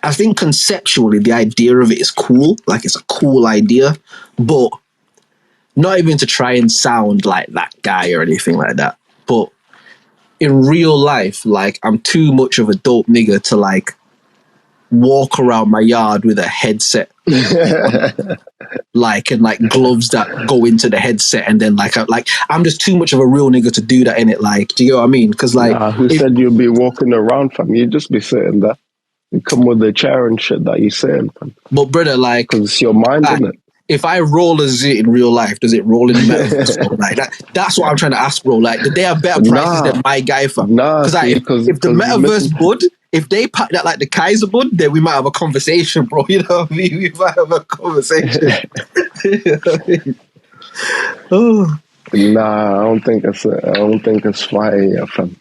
I think conceptually the idea of it is cool. Like, it's a cool idea, but not even to try and sound like that guy or anything like that. But in real life, like, I'm too much of a dope nigga to like walk around my yard with a headset like, and like gloves that go into the headset, and then like I'm just too much of a real nigga to do that, in it. Like, do you know what I mean? Because like, who said you'd be walking around, fam? You'd just be sitting there. You come with the chair and shit that you're saying, fam. But brother, like, because it's your mind, isn't it? If I roll a zit in real life, does it roll in the metaverse? Like, that's what I'm trying to ask, bro. Like, did they have better prices than my guy, fam? Nah, if the metaverse bud, if they pack that like the Kaiser bud, then we might have a conversation, bro. You know what I mean? We might have a conversation. You know what I mean? Oh. Nah, I don't think it's fire yet, fam.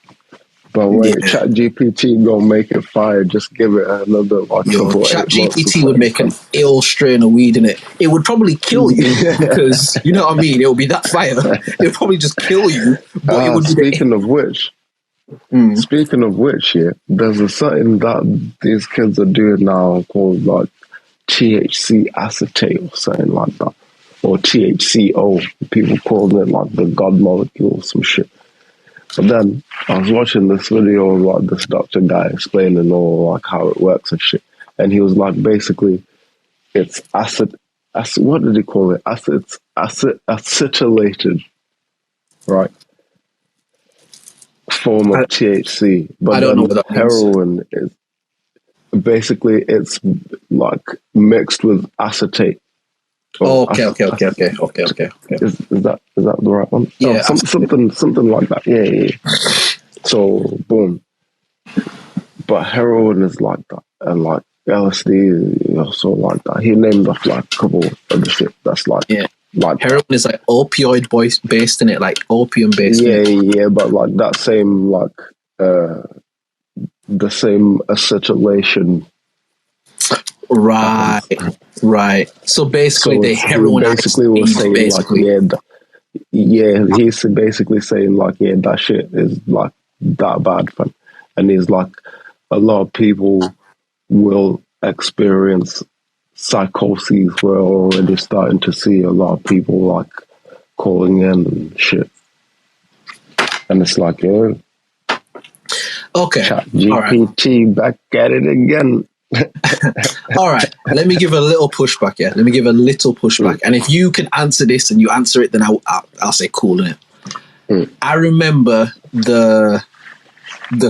But when ChatGPT gonna make it fire, just give it another like ChatGPT would make an ill strain of weed in it. It would probably kill you because, you know what I mean? It would be that fire. It would probably just kill you. But it would speaking of which, yeah, there's a something that these kids are doing now called like THC acetate or something like that, or THCO. People calling it like the god molecule or some shit. But then I was watching this video of like this doctor guy explaining all like how it works and shit, and he was like, basically, it's acid. What did he call it? Acetylated, right? Form of THC, but then heroin is basically it's like mixed with acetate. Okay. Is that the right one? Yeah, something like that. Yeah. So boom. But heroin is like that, and like LSD is also like that. He named off like a couple of the shit that's like like heroin is like opioid based in it, like opium based. Yeah, but like that same like the same acetylation. Right. So basically, the heroin basically was saying basically. Like he's basically saying like that shit is like that bad, fam. And he's like, a lot of people will experience psychoses. We're already starting to see a lot of people like calling in and shit, and it's like Okay. Chat All right. GPT back at it again. All right. Let me give a little pushback. Yeah. Let me give a little pushback. And if you can answer this and you answer it, then I'll say cool, innit? I remember the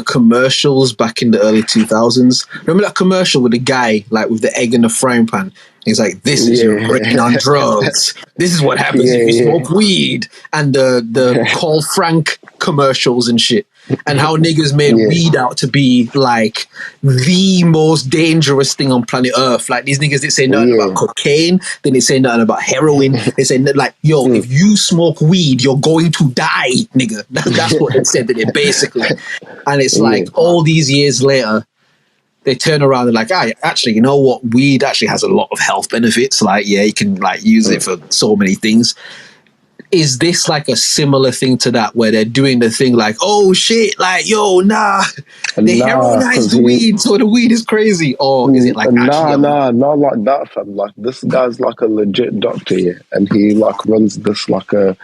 commercials back in the early 2000s. Remember that commercial with the guy like with the egg in the frying pan? He's like, "This is your brain on drugs. This is what happens if you smoke weed." And the Call Frank commercials and shit. And how niggas made weed out to be like the most dangerous thing on planet Earth. Like these niggas didn't say nothing about cocaine. They didn't say nothing about heroin. They said like, yo, if you smoke weed, you're going to die, nigga. That's what they said to it basically. And it's like all these years later, they turn around and like, actually, you know what? Weed actually has a lot of health benefits. Like, yeah, you can like use it for so many things. Is this like a similar thing to that where they're doing the thing like, oh shit, like, yo, nah, they heroinize the weed, so the weed is crazy? Or is it like not like that, fam. Like this guy's like a legit doctor here, and he like runs this like a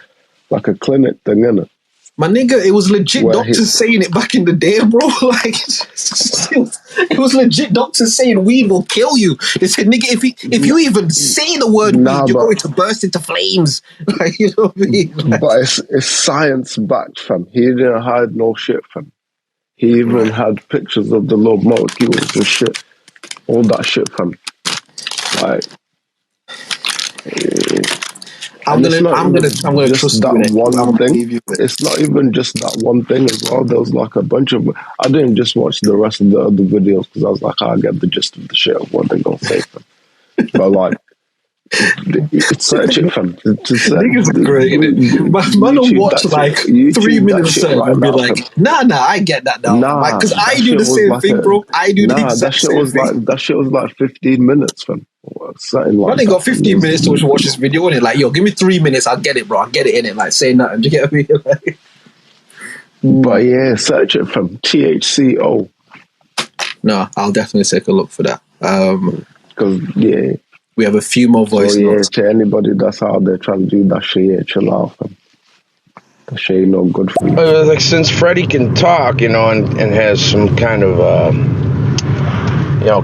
clinic thing, innit? My nigga, it was legit doctors saying it back in the day, bro. Like, it was legit doctors saying weed will kill you. They said, nigga, if you even say the word weed, you're going to burst into flames. Like, you know what I mean? Like, but it's science backed, fam. He didn't hide no shit, fam. He even had pictures of the little molecules and shit. All that shit, fam. Like, I'm gonna trust that one thing. It's not even just that one thing as well. There was like a bunch of. I didn't just watch the rest of the other videos because I was like, I get the gist of the shit of what they're gonna say. But like, search it, fam. Niggas are great. Man don't watch like 3 minutes of it and be like, nah, I get that now. Because I do the same thing, bro. I do the exact same thing. That shit was like 15 minutes, fam. Something like they got 15 minutes to watch this video and it like, yo, give me 3 minutes, I'll get it, bro. I'll get it in it. Like, say nothing. Do you get me? Like, but yeah, search it from THCO. No, I'll definitely take a look for that. Because we have a few more voice notes. To anybody that's out there trying to do that shit, chill out, fam. That shit ain't no good for you. Like, since Freddie can talk, and has some kind of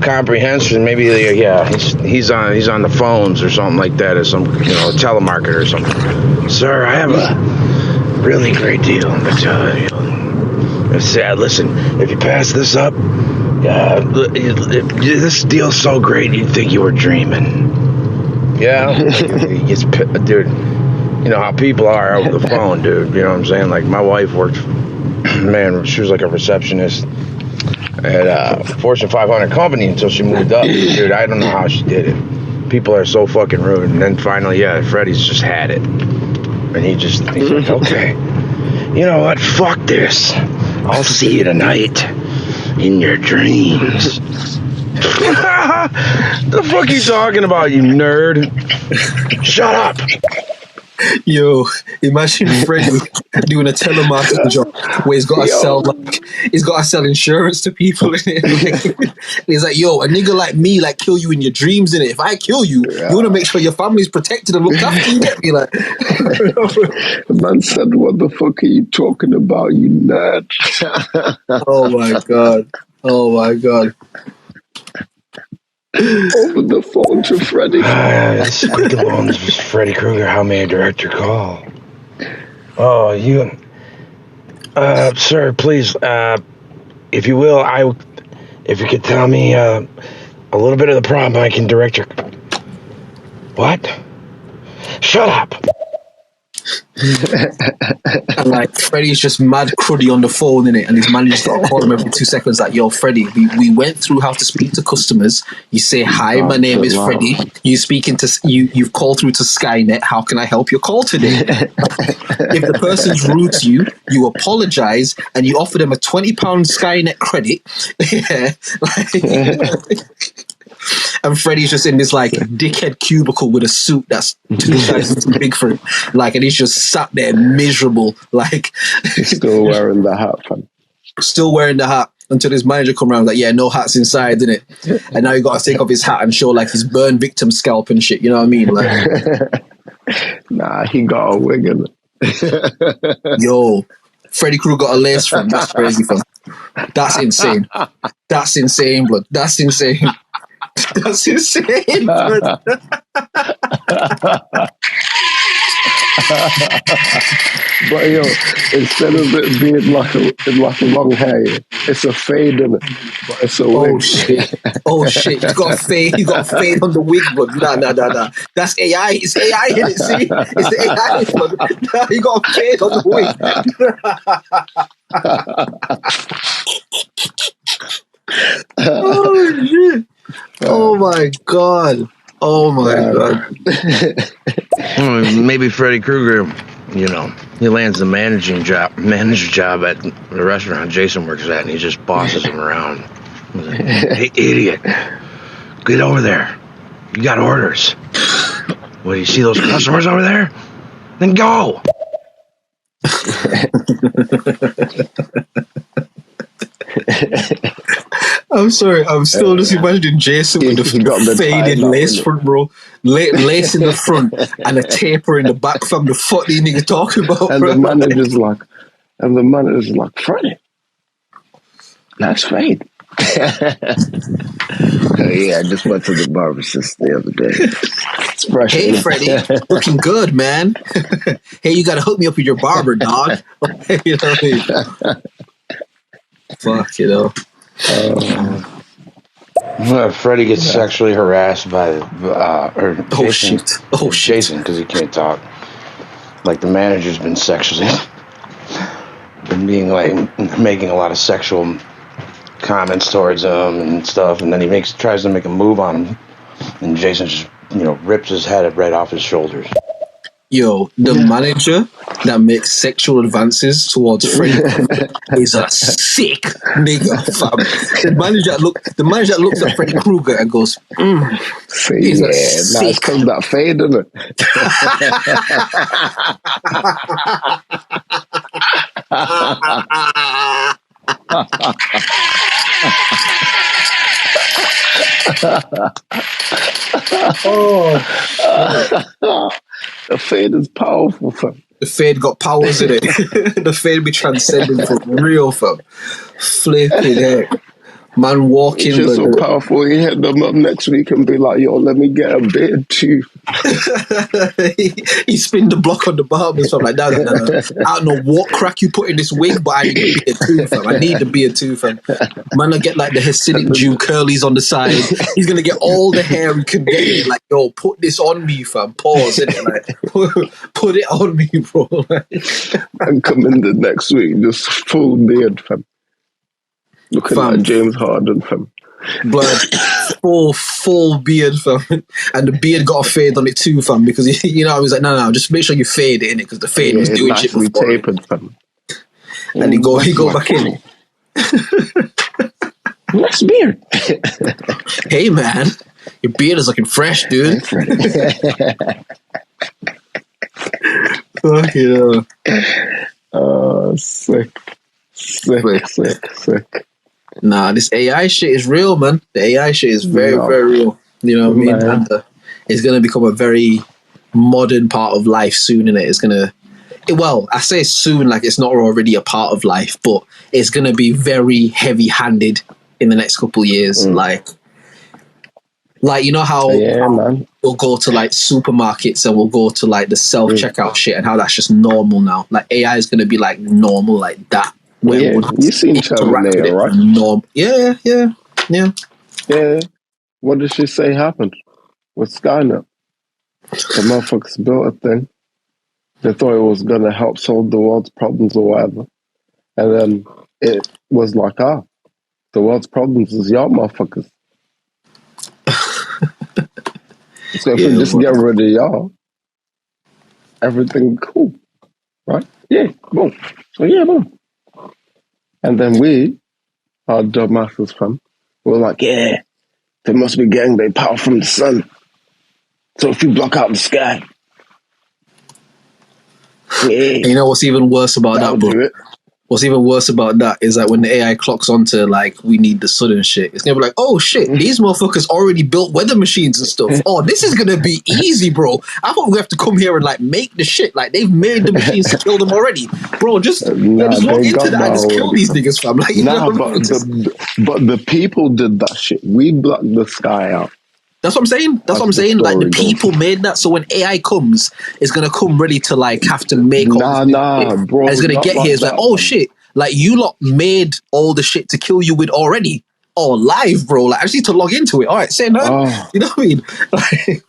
comprehension, maybe he's on the phones or something like that, as some telemarketer or something. Sir, I have a really great deal to tell you. Listen, if you pass this up, this deal's so great you'd think you were dreaming. Yeah, dude. You know how people are over the phone, dude. You know what I'm saying? Like, my wife worked, man, she was like a receptionist at a Fortune 500 company until she moved up. Dude, I don't know how she did it. People are so fucking rude. And then finally, Freddie's just had it. And he's like, okay, you know what? Fuck this. I'll see you tonight in your dreams. The fuck you talking about, you nerd? Shut up. Yo, imagine Freddie doing a telemarketing job where he's got to sell insurance to people in it. And he's like, yo, a nigga like me like kill you in your dreams in it. If I kill you, you want to make sure your family's protected and looked after. You get me? Like, the man said, "What the fuck are you talking about, you nerd?" Oh my god. Over the phone to Freddie. This is Freddie Krueger. How may I direct your call? Oh, you, sir, please, if you will, if you could tell me a little bit of the problem, I can direct your. What? Shut up. And like Freddie's just mad cruddy on the phone in it, and his manager's got to call him every 2 seconds like, yo, Freddie, we went through how to speak to customers. You say, hi, my name is Freddie. You've called through to Skynet. How can I help your call today? If the person's rude to you, you apologize and you offer them a £20 Skynet credit. And Freddie's just in this like dickhead cubicle with a suit that's 2 sizes too big for him. Like, and he's just sat there miserable. Like, he's still wearing the hat, fam. Still wearing the hat until his manager come around like, yeah, no hat's inside, innit? And now you got to take off his hat and show like his burn victim scalp and shit. You know what I mean? Like, nah, he got a wig in it. Yo, Freddie Krueger got a lace front. That's crazy, fam. That's insane. That's insane, blood. That's insane. That's insane, blood. But yo, instead of it being like a long hair, it's a fade in it. But it's a wig. Oh shit! Oh shit! You got a fade. You got a fade on the wig, but nah. That's AI. It's AI in it. See, it's the AI. Nah, you got a fade on the wig. Oh shit! Oh my god! Oh my god! Maybe Freddy Krueger, you know, he lands the manager job at the restaurant Jason works at, and he just bosses him around. He's like, hey, idiot, get over there. You got orders. Well, you see those customers over there? Then go. I'm sorry, I'm still just imagining Jason with the faded lace front, bro. Lace in the front and a taper in the back, from the fuck these niggas talking about, and bro. the manager's like, Freddie, that's fade. Yeah, I just went to the barber the other day. It's fresh. Hey, Freddie, looking good, man. Hey, you gotta hook me up with your barber, dog. You know what I mean? Fuck, you know. Freddie gets sexually harassed by Jason, Jason, because he can't talk. Like, the manager's been being like making a lot of sexual comments towards him and stuff, and then he tries to make a move on him, and Jason just rips his head right off his shoulders. Yo, the manager that makes sexual advances towards Freddie is a sick nigga, fam. The manager that looks at Freddie Krueger and goes, he's a sick. It's because that fade, isn't it? The fade is powerful, fam. The fade got powers in it. The fade be transcending for real, fam. Flipping heck. Man walking. It's just so powerful. He hit them up next week and be like, yo, let me get a beard too. he spin the block on the barbers, fam. Like, no. I don't know what crack you put in this wig, but I need the beard too, fam. I need the beard too, fam. Man, I get like the Hasidic Jew curlies on the side. He's gonna get all the hair he can get. Like, yo, put this on me, fam. Pause, innit? Like, put it on me, bro. And come in the next week, just full beard, fam. Looking like James Harden, fam. Blood, full beard, fam. And the beard got a fade on it too, fam, because he was like, no, just make sure you fade it in it, because the fade was doing shit before. Tapered, fam. And he go back in. Nice beard. Hey, man, your beard is looking fresh, dude. Fuck you. Oh, sick. Nah, this AI shit is real, man. The AI shit is very, very real. You know what I mean? And it's going to become a very modern part of life soon, innit? It's going to... Well, I say soon, like it's not already a part of life, but it's going to be very heavy-handed in the next couple of years. Like you know how we'll go to like supermarkets and we'll go to like the self-checkout shit, and how that's just normal now. Like AI is going to be like normal like that. You seen Terminator, right? Yeah. What did she say happened with Skynet? The motherfuckers built a thing. They thought it was going to help solve the world's problems or whatever. And then it was like, the world's problems is y'all motherfuckers. So if we just get rid of y'all, everything cool. Right? Yeah, boom. So boom. And then we, our dumbasses, fam, we're like, they must be getting their power from the sun. So if you block out the sky, you know what's even worse about that, bro? What's even worse about that is that when the AI clocks onto like we need the sun and shit, it's gonna be like, oh shit, these motherfuckers already built weather machines and stuff. Oh, this is gonna be easy, bro. I thought we have to come here and like make the shit. Like they've made the machines to kill them already, bro. Just just log into that and just kill these niggas, fam. Like, you know what I mean? But the people did that shit. We blocked the sky out. That's what I'm saying. That's what I'm saying. Like the people made that, so when AI comes, it's gonna come ready to like have to make all this shit. Bro. And it's gonna get here. It's like, oh shit, like you lot made all the shit to kill you with already. Oh, live, bro. Like I just need to log into it. All right, say no. You know what I mean?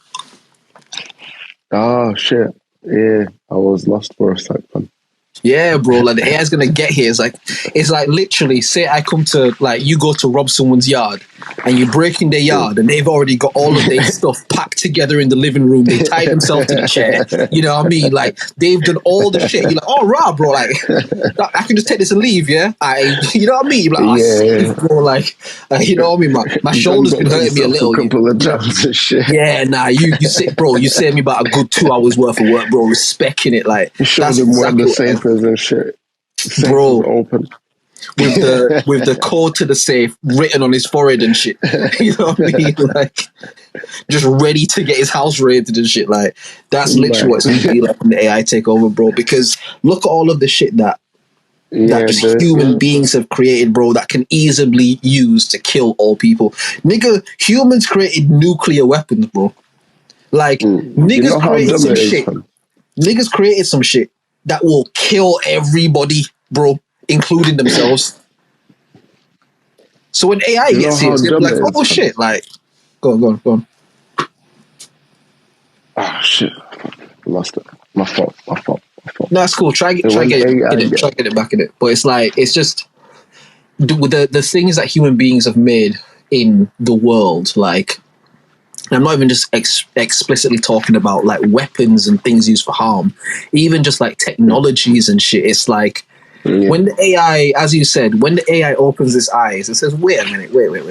Oh shit. Yeah, I was lost for a second. Yeah, bro. Like the AI's gonna get here. It's like literally, say I come to like you go to rob someone's yard and you break in their yard and they've already got all of their stuff packed together in the living room. They tie themselves to the chair. You know what I mean? Like they've done all the shit. You're like, oh rah, bro. Like I can just take this and leave. Yeah, you know what I mean? You're like, yeah, bro. Like you know what I mean? My shoulder's been hurting me a little. Couple of times and shit. Yeah, nah. You sit, bro. You saved me about a good 2 hours worth of work, bro. Respecting it, like that's exactly the safe and shit. Safe bro, open with the code to the safe written on his forehead and shit. You know what I mean? Like just ready to get his house raided and shit. Like that's literally what it's gonna be like when the AI take over, bro. Because look at all of the shit that human beings have created, bro, that can easily use to kill all people. Nigga, humans created nuclear weapons, bro. Like niggas created some shit. Niggas created some shit that will kill everybody, bro, including themselves. So when AI gets here, it's gonna be like, oh shit, like, go on. Oh shit, lost it. My fault. No, it's cool. Try get it back in it. But it's like, it's just the things that human beings have made in the world, like, and I'm not even just explicitly talking about like weapons and things used for harm, even just like technologies and shit. It's like when the AI, as you said, when the AI opens its eyes, it says, wait a minute, wait.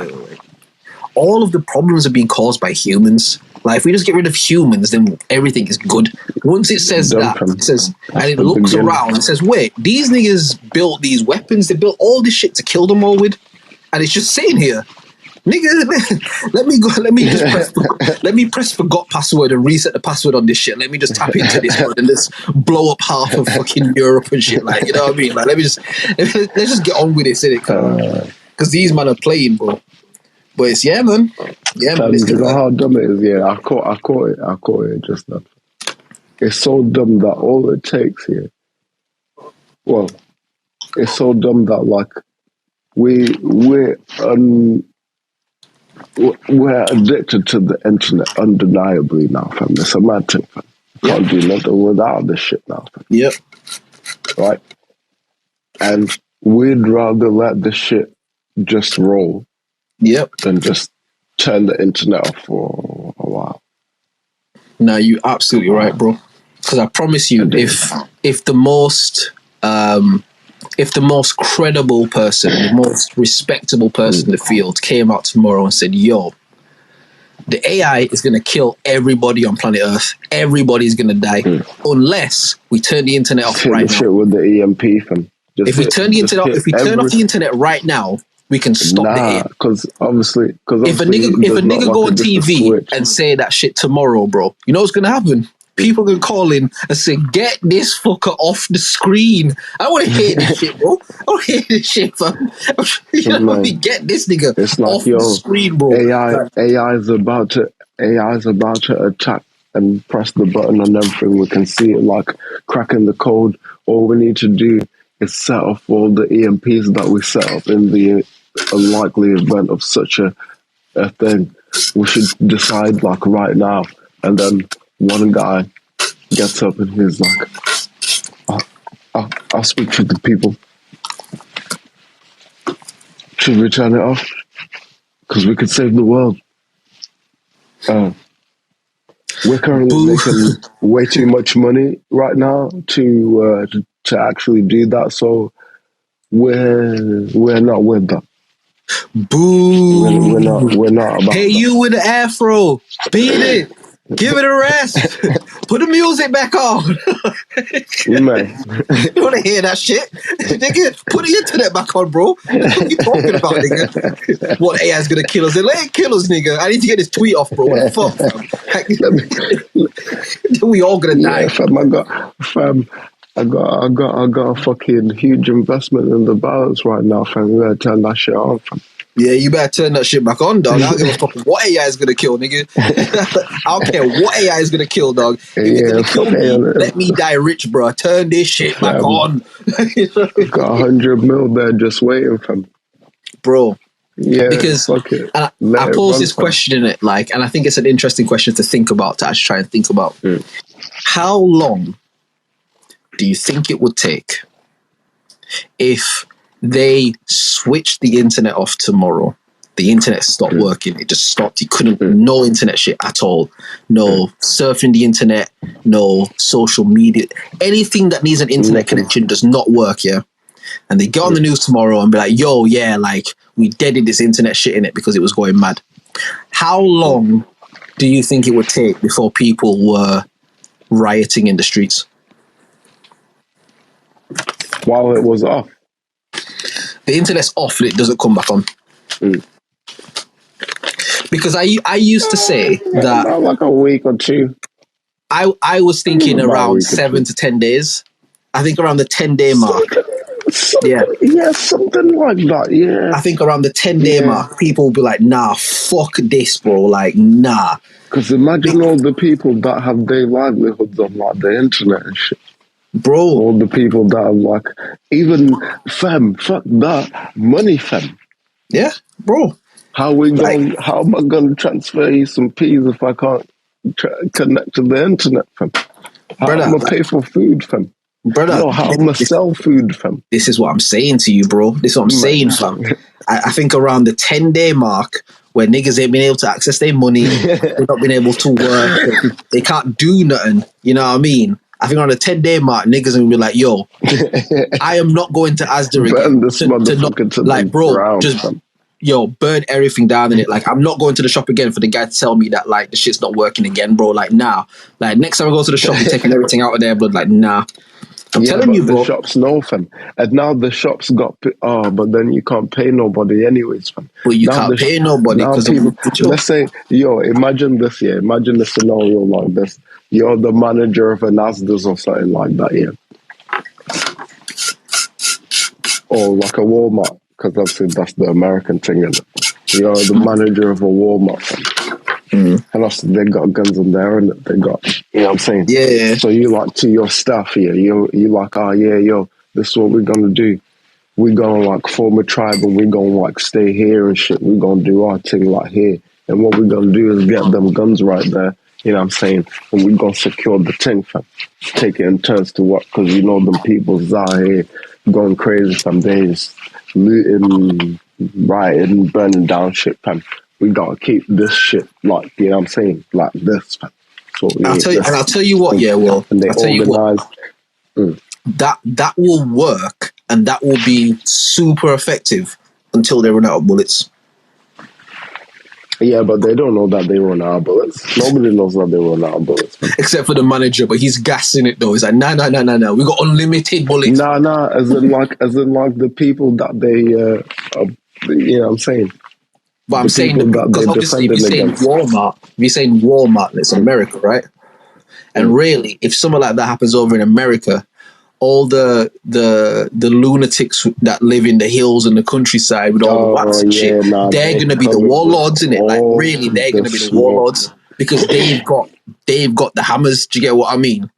All of the problems are being caused by humans. Like if we just get rid of humans, then everything is good. Once it says that, it says, and it looks around, it says, wait, these niggas built these weapons, they built all this shit to kill them all with, and it's just sitting here. Nigga, let me press forgot password and reset the password on this shit. Let me just tap into this one and just blow up half of fucking Europe and shit. Like, you know what I mean? Like, let's just get on with it, innit? Because these men are playing, bro. But it's man. Yeah, man. You know how dumb it is? Yeah, I caught it just now. It's so dumb that all it takes here. Well, it's so dumb that like we're addicted to the internet undeniably now, fam. It's a mad thing, fam. Can't do nothing without this shit now, fam. Yep. Right? And we'd rather let the shit just roll than just turn the internet off for a while. No, you're absolutely right, bro. Because I promise you, if the most credible person, the most respectable person in the field came out tomorrow and said, yo, the AI is going to kill everybody on planet Earth. Everybody's going to die unless we turn the internet off right now. Shit with the EMP, fam. If we turn off the internet right now, we can stop the AI. Because obviously, if a nigga go on TV and say that shit tomorrow, bro, you know what's going to happen? People are going to call in and say, get this fucker off the screen. I want to hear this shit, bro. I want to hear this shit, fam. You know, get this nigga off the screen, bro. AI is about to attack and press the button on everything. We can see it like cracking the code. All we need to do is set off all the EMPs that we set up in the unlikely event of such a thing. We should decide like right now. And then one guy gets up and he's like, I'll speak to the people. Should we turn it off? Because we could save the world. We're currently making way too much money right now to actually do that. So we're not with that. Boo! We're not about hey, that. You with the afro, beat it. Give it a rest. Put the music back on. Man. You want to hear that shit? Nigga, put the internet back on, bro. What are you talking about, nigga? What AI is going to kill us? It ain't kill us, nigga. I need to get this tweet off, bro. What the fuck? We all going to die. Yeah, I got a fucking huge investment in the balance right now, fam. We gotta turn that shit on, fam. Yeah, you better turn that shit back on, dog. I don't give a fuck what AI is gonna kill, nigga. I don't care what AI is gonna kill, dog. If you're gonna kill me, let me die rich, bro. Turn this shit back on. Got 100 mil there just waiting, fam. Bro. Yeah, because fuck it. I pose this question in it, like, and I think it's an interesting question to think about, to actually try and think about. How long do you think it would take if they switched the internet off tomorrow? The internet stopped working. It just stopped. You couldn't, no internet shit at all. No surfing the internet, no social media. Anything that needs an internet connection does not work, yeah? And they get on the news tomorrow and be like, yo, yeah, like, we deaded this internet shit in it because it was going mad. How long do you think it would take before people were rioting in the streets? While it was off. The internet's off and it doesn't come back on. Because I used to say that about like a week or two. I was thinking around 7 to 10 days. I think around the 10-day mark. Yeah, something like that. Yeah, I think around the 10-day mark, people will be like, "Nah, fuck this, bro." Like, nah. Because imagine all the people that have their livelihoods on like the internet and shit. Bro, all the people that are like, even fam, fuck that money, fam. Yeah, bro. How am I going to transfer you some peas if I can't connect to the internet, fam? How am I going to pay for food, fam? Brother, no, how am I going to sell food, fam? This is what I'm saying to you, bro. This is what I'm saying, fam. I think around the 10-day mark, where niggas ain't been able to access their money, they've not been able to work, they can't do nothing, you know what I mean? I think on the 10-day mark, niggas are gonna be like, yo, I am not going to Asda again. Like, bro, ground, just fam. Yo, burn everything down in it. Like, I'm not going to the shop again for the guy to tell me that, like, the shit's not working again, bro. Like, nah. Like, next time I go to the shop, you're taking everything out of there, blood. Like, nah. I'm telling you, bro. The shops know, fam. And now the shops got, but then you can't pay nobody anyways, fam. Well, you now can't pay nobody because let's say, yo, imagine this, yeah. Imagine a scenario like this. You're the manager of an Asda's or something like that, yeah. Or like a Walmart, because obviously that's the American thing, isn't it? You're the manager of a Walmart, fam. And also they got guns in there and they got, you know what I'm saying? Yeah. So you like to your staff here, you like, this is what we're gonna do. We're gonna like form a tribe and we're gonna like stay here and shit. We're gonna do our thing like here. And what we're gonna do is get them guns right there, you know what I'm saying? And we're gonna secure the thing, fam. Take it in turns to work, because you know them people's out here going crazy some days, looting, rioting, burning down shit, fam. We gotta keep this shit like, you know what I'm saying, like this. So I'll tell you what, yeah, well, and they I'll tell you what, that will work and that will be super effective until they run out of bullets. Yeah, but they don't know that they run out of bullets. Nobody knows that they run out of bullets, man. Except for the manager, but he's gassing it though. He's like, nah, we got unlimited bullets. Nah, as in like the people that they, you know what I'm saying. But I'm saying because obviously if you're saying Walmart, it's America, right? And really, if something like that happens over in America, all the lunatics that live in the hills and the countryside with all the wax and shit, they're gonna be the warlords in it. Like really, they're gonna be the warlords because they've got the hammers. Do you get what I mean?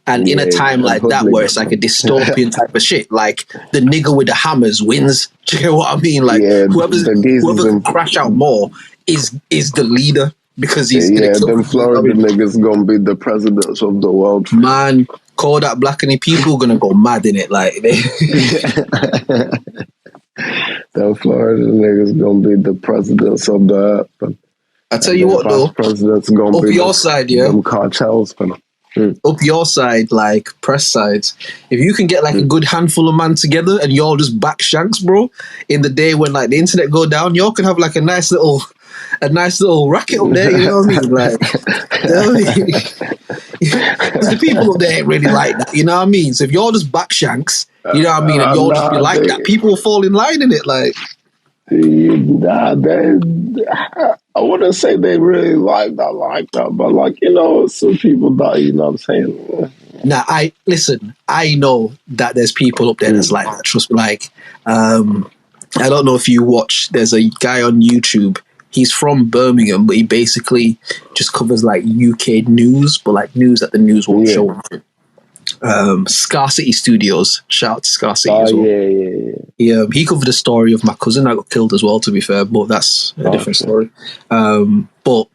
And in a time like that where it's like a dystopian type of shit, like the nigga with the hammers wins. Do you get what I mean? Like whoever can crash out more is the leader because he's gonna kill them Florida niggas gonna be the presidents of the world. Man, call that black and people gonna go mad in it. Like them Florida niggas gonna be the presidents of the earth. I tell you what though, presidents gonna be your side, yeah. Them cartels, man. Up your side, like press sides, if you can get like a good handful of man together and y'all just back shanks, bro, in the day when like the internet go down, y'all can have like a nice little a nice little racket up there. You know what I mean? Like, the people up there ain't really like that. You know what I mean? So if you're just back shanks, you know what I mean, and you'll just be like that, people will fall in line in it. Like, I wouldn't say they really like that, but like, you know, some people that, you know what I'm saying. Now, I know that there's people up there that's like that. Trust me. Like, I don't know if you watch. There's a guy on YouTube. He's from Birmingham, but he basically just covers like UK news, but like news that the news won't show. Scarcity Studios. Shout out to Scarcity as well. He covered a story of my cousin that got killed as well, to be fair, but that's a different story. But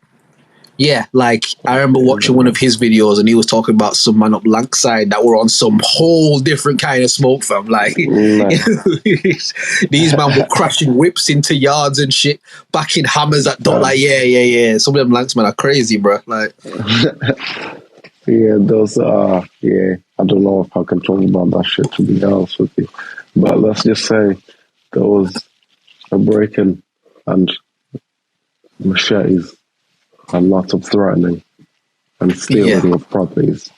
yeah, like I remember watching one of his videos and he was talking about some man up Lankside that were on some whole different kind of smoke, fam. Like these men were crashing whips into yards and shit, backing hammers at dot. Like yeah. Some of them Lanks man are crazy, bro. Like yeah, those I don't know if I can talk about that shit, to be honest with you. But let's just say there was a break-in and machetes and lots of threatening and stealing of properties.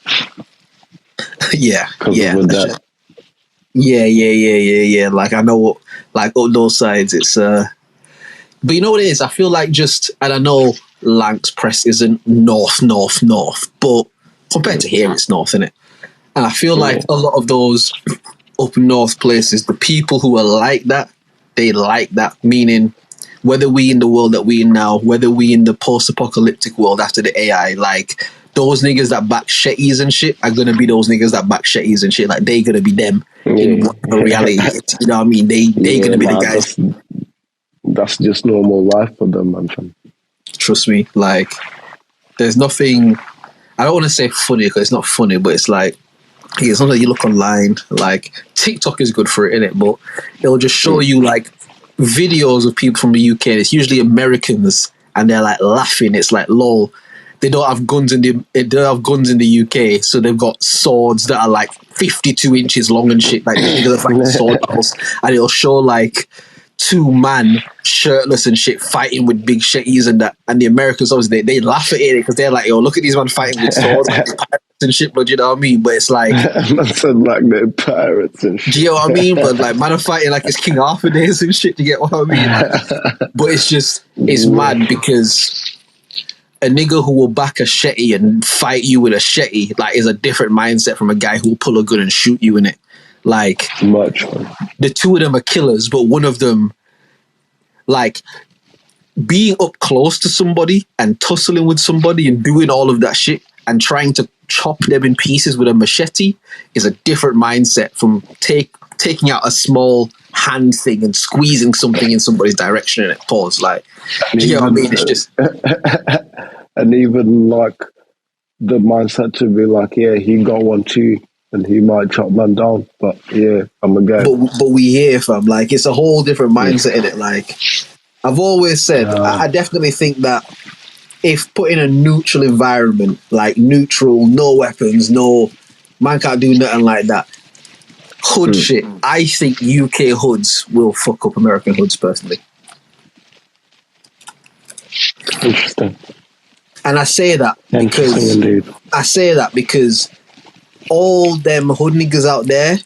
Yeah. Like I know, like on those sides, it's but you know what it is? I feel like and I know Lancs Press isn't north, but compared to here, it's north, innit? And I feel like a lot of those up north places, the people who are like that, they like that. Meaning, whether we in the world that we in now, whether we in the post-apocalyptic world after the AI, like those niggas that back shetties and shit are gonna be those niggas that back shetties and shit. Like they gonna be them in reality. You know what I mean? They gonna be the guys. That's just normal life for them, man. Trust me. Like, there's nothing. I don't want to say funny because it's not funny, but it's like, it's not that you look online. Like TikTok is good for it, innit? But it'll just show you like videos of people from the UK. And it's usually Americans, and they're like laughing. It's like, lol. They don't have guns in the UK, so they've got swords that are like 52 inches long and shit. Like niggas are fighting sword battles, and it'll show like 2 men shirtless and shit fighting with big shetties and that. And the Americans obviously they laugh at it because they're like, yo, look at these men fighting with swords like pirates and shit, but you know what I mean? But it's like nothing like they're pirates and shit. Do you know what I mean? But like man are fighting like it's King Arthur days and shit, do you get what I mean? Like, but it's mad because a nigga who will back a shetty and fight you with a shetty like is a different mindset from a guy who will pull a gun and shoot you in it. Like much. The two of them are killers, but one of them, like being up close to somebody and tussling with somebody and doing all of that shit and trying to chop them in pieces with a machete is a different mindset from taking out a small hand thing and squeezing something in somebody's direction and it pause. Like, do you know what I mean? It's just and even like the mindset to be like, yeah, he got one too. And he might chop man down, but yeah, I'm a guy. But we here, fam. Like, it's a whole different mindset in it. Like, I've always said, I definitely think that if put in a neutral environment, like neutral, no weapons, no man can't do nothing like that, hood shit, I think UK hoods will fuck up American hoods personally. Interesting. And I say that because all them hood niggas out there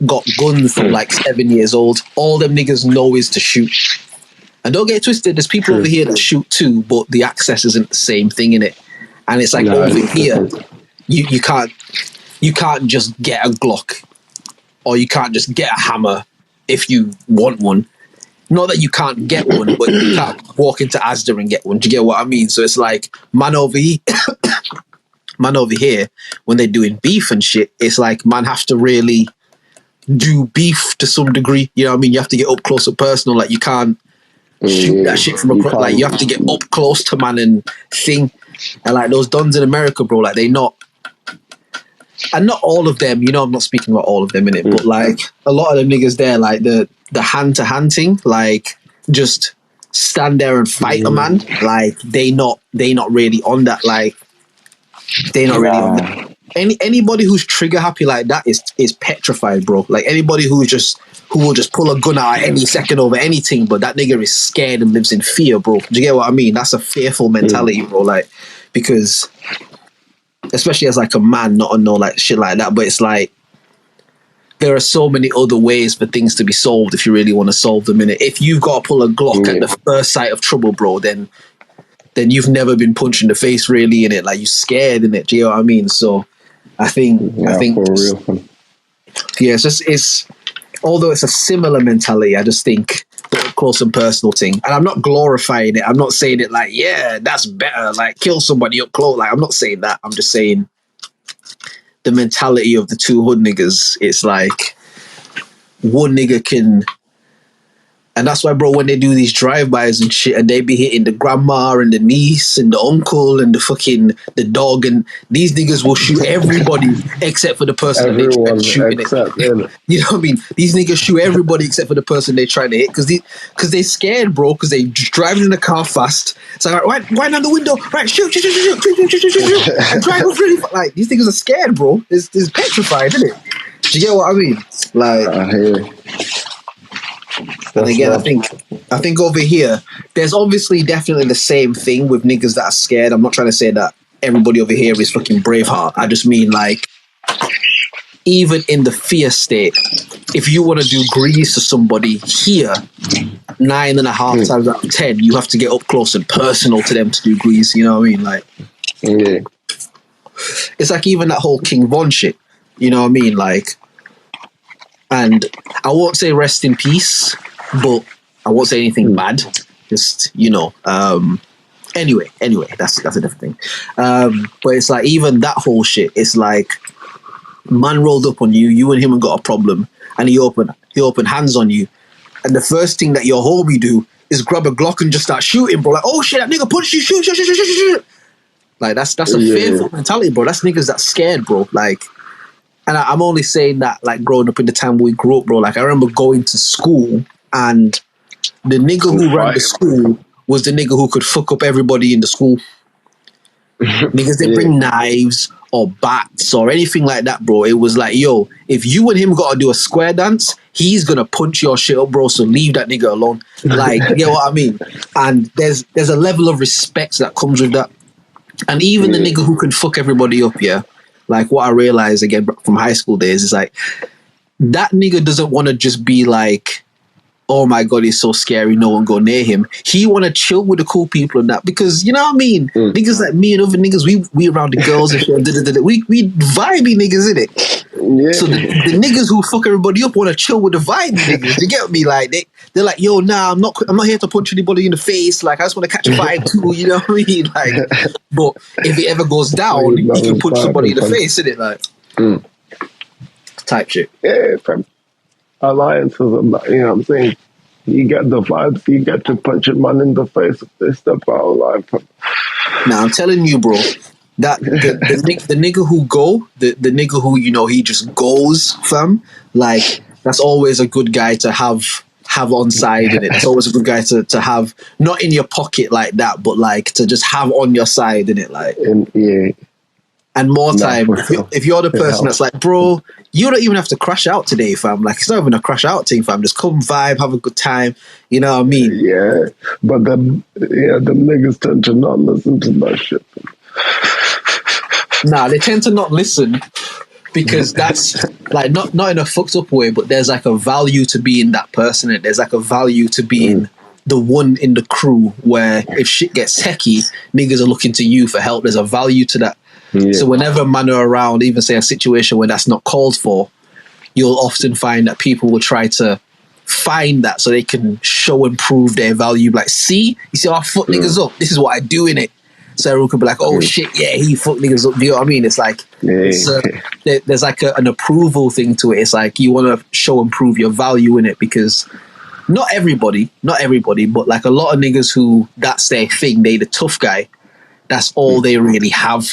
got guns from like 7 years old. All them niggas know is to shoot. And don't get twisted, there's people over here that shoot too, but the access isn't the same thing in it. And it's like over here, you can't just get a Glock or you can't just get a hammer if you want one. Not that you can't get one, but you can't walk into Asda and get one. Do you get what I mean? So it's like, man over here, when they're doing beef and shit, it's like man have to really do beef to some degree. You know what I mean? You have to get up close and personal. Like you can't shoot that shit from across. Like you have to get up close to man and thing. And like those dons in America, bro, like they not, and not all of them. You know, I'm not speaking about all of them in it, but like a lot of them niggas there, like the hand to hand thing, like just stand there and fight a man. Like they not really on that. Like. They're not really on that. anybody who's trigger happy like that is petrified, bro. Like anybody who will just pull a gun out at any second over anything, but that nigga is scared and lives in fear, bro. Do you get what I mean? That's a fearful mentality, bro. Like, because especially as like a man, not to know like shit like that, but it's like there are so many other ways for things to be solved if you really want to solve them. In it, if you've got to pull a Glock at the first sight of trouble, bro, then you've never been punched in the face, really, in it. Like, you're scared, in it. Do you know what I mean? So, I think, for real. Yeah, it's although it's a similar mentality, I just think the close and personal thing. And I'm not glorifying it. I'm not saying it like, yeah, that's better. Like, kill somebody up close. Like, I'm not saying that. I'm just saying the mentality of the two hood niggas. It's like one nigga can. And that's why, bro, when they do these drive-bys and shit, and they be hitting the grandma and the niece and the uncle and the dog, and these niggas will shoot everybody except for the person that they're shooting it. You know what I mean? These niggas shoot everybody except for the person they're trying to hit because they scared, bro, because they just driving in the car fast. It's like, right down the window, right, shoot, and drive off really fast. Like, these niggas are scared, bro. It's petrified, isn't it? Do you get what I mean? Like, I hear you. And again, I think over here, there's obviously definitely the same thing with niggas that are scared. I'm not trying to say that everybody over here is fucking Braveheart. I just mean, like, even in the fear state, if you want to do grease to somebody here, 9.5 times out of 10, you have to get up close and personal to them to do grease. You know what I mean? Like, it's like even that whole King Von shit. You know what I mean? Like, and I won't say rest in peace, but I won't say anything bad. Just, you know, anyway, that's a different thing. But it's like even that whole shit, it's like man rolled up on you, you and him have got a problem, and he opened hands on you. And the first thing that your homie do is grab a Glock and just start shooting, bro. Like, oh shit, that nigga punched you, shoot. Like, that's a fearful mentality, bro. That's niggas that's scared, bro. Like, and I'm only saying that, like, growing up in the time we grew up, bro. Like, I remember going to school, and the nigga who ran the school was the nigga who could fuck up everybody in the school. Niggas didn't bring knives or bats or anything like that, bro. It was like, yo, if you and him got to do a square dance, he's gonna punch your shit up, bro. So leave that nigga alone. Like, you know what I mean? And there's a level of respect that comes with that. And even the nigga who can fuck everybody up, yeah. Like, what I realized again from high school days is like that nigga doesn't want to just be like, oh my God, he's so scary, no one go near him. He want to chill with the cool people and that, because, you know what I mean? Niggas like me and other niggas, we around the girls and shit, we vibey niggas, innit? Yeah. So the niggas who fuck everybody up want to chill with the vibey niggas. You get me? Like, they're like, yo, nah, I'm not here to punch anybody in the face. Like, I just want to catch a vibe too, you know what I mean? Like, but if it ever goes down, you can punch somebody in the face, innit? Like, type shit. Yeah, fam. Alliances and that, you know what I'm saying? You get the vibes, you get to punch a man in the face if they step out of line. Now, I'm telling you, bro, that the nigga who the nigga who, you know, he just goes, fam, like, that's always a good guy to have on side in it. It's always a good guy to have, not in your pocket like that, but like to just have on your side in it, like. And more time, if you're the person that's like, bro, you don't even have to crash out today, fam. Like, it's not even a crash out thing, fam. Just come vibe, have a good time. You know what I mean? Yeah. But them niggas tend to not listen to that shit. Nah, they tend to not listen because that's like not in a fucked up way, but there's like a value to being that person. And there's like a value to being the one in the crew where if shit gets techie, niggas are looking to you for help. There's a value to that. Yeah. So whenever man are around, even say a situation where that's not called for, you'll often find that people will try to find that so they can show and prove their value. Like, see, you see how I fuck niggas up? This is what I do in it. So everyone could be like, oh shit, yeah, he fuck niggas up. Do you know what I mean? It's like, there's like an approval thing to it. It's like you want to show and prove your value in it, because not everybody, but like a lot of niggas who that's their thing, they the tough guy, that's all they really have.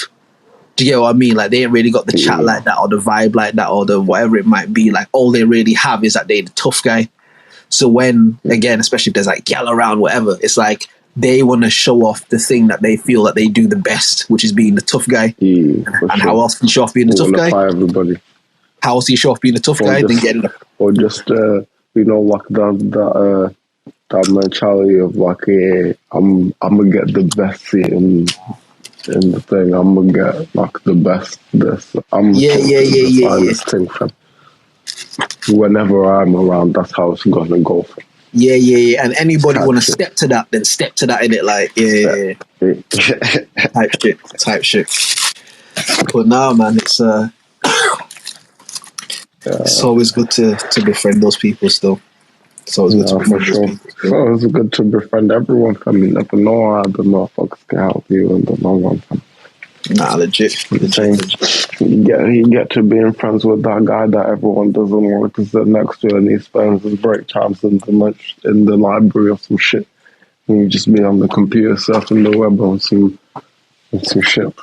Do you get what I mean? Like, they ain't really got the chat like that or the vibe like that or the whatever it might be. Like, all they really have is that they the tough guy. So when, again, especially if there's like gal around, whatever, it's like they want to show off the thing that they feel that they do the best, which is being the tough guy. Yeah, and sure. how else can you show off being the tough guy? Everybody. How else do you show off being a tough guy? Just, than getting or just like that mentality of like, yeah, I'm gonna get the best seat in the thing. I'm gonna get like the best this. I'm the finest thing from whenever I'm around. That's how it's gonna go. Yeah. And anybody want to step to that, then step to that in it. Like, type shit. But now, man, it's always good to befriend those people still. It's always good to befriend those people. So it's good to befriend everyone. I mean, never know how the motherfuckers can help you in the long run. Nah, legit. You get to being friends with that guy that everyone doesn't want to sit next to, and he spends his break times in the library or some shit. And you just be on the computer surfing the web on some shit.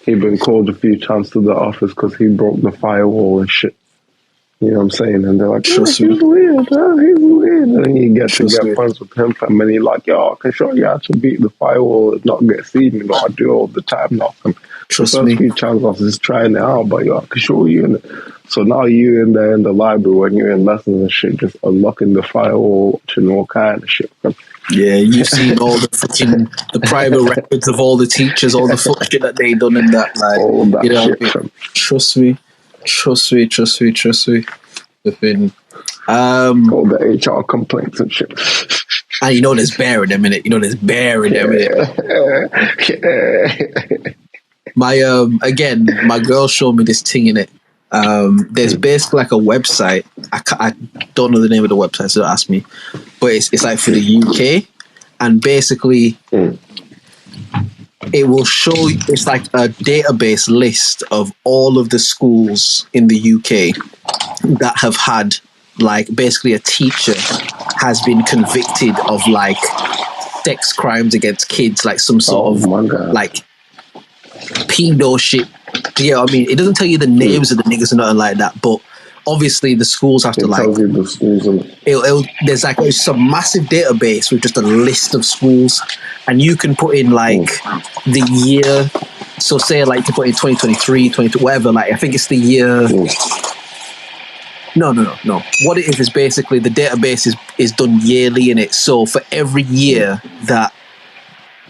He been called a few times to the office because he broke the firewall and shit. You know what I'm saying? And they're like, he's weird. He's weird. And then you get friends with him, and then he's like, yo, I can show you how to beat the firewall and not get seen. You know, I do it all the time now. And the first few times I was just trying it out, but yo, I can show you. And so now you in there in the library when you're in lessons and shit, just unlocking the firewall, watching all kind of shit. Yeah, you've seen all the private records of all the teachers, all the fuck shit that they done and that. Like, all that shit. Trust me. We've been all the HR complaints and shit. And you know there's bear in them in it. My girl showed me this thing in it. There's basically like a website. I don't know the name of the website, so don't ask me. But it's like for the UK, and basically it will show. It's like a database list of all of the schools in the UK that have had, like, basically a teacher has been convicted of like sex crimes against kids, like some sort of like pedo shit. Yeah, I mean, it doesn't tell you the names of the niggas or nothing like that, but obviously the schools have to like. Tells you the schools there's like some massive database with just a list of schools, and you can put in like the year. So say like to put in 2023, 22, whatever. Like I think it's the year. No. What it is basically the database is done yearly in it. So for every year that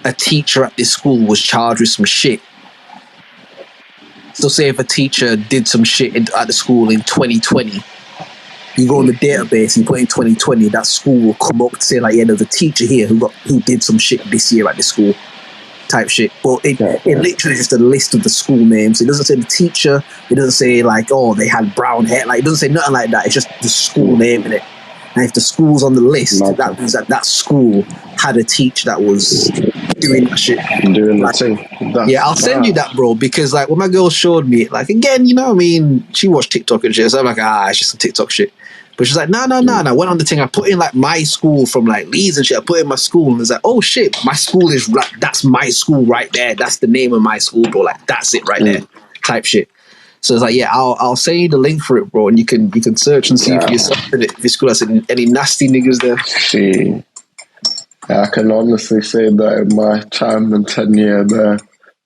a teacher at this school was charged with some shit. So say if a teacher did some shit at the school in 2020, you go on the database and put in 2020, that school will come up to say like, yeah, there's a teacher here who did some shit this year at the school, type shit. But it literally is just a list of the school names. It doesn't say the teacher. It doesn't say like, oh, they had brown hair. Like it doesn't say nothing like that. It's just the school name in it. And if the school's on the list, that means that school had a teacher that was doing that shit. Doing that thing. Yeah, I'll send you that, bro, because like when my girl showed me it, like again, you know what I mean? She watched TikTok and shit, so I'm like, it's just some TikTok shit. But she's like, no. And I went on the thing, I put in like my school from like Leeds and shit, I put in my school, and it's like, oh shit, my school is right, that's my school right there. That's the name of my school, bro. Like that's it right there, type shit. So it's like, yeah, I'll send you the link for it, bro, and you can search and see for yourself if your school has any nasty niggas there. See, I can honestly say that in my time and tenure there,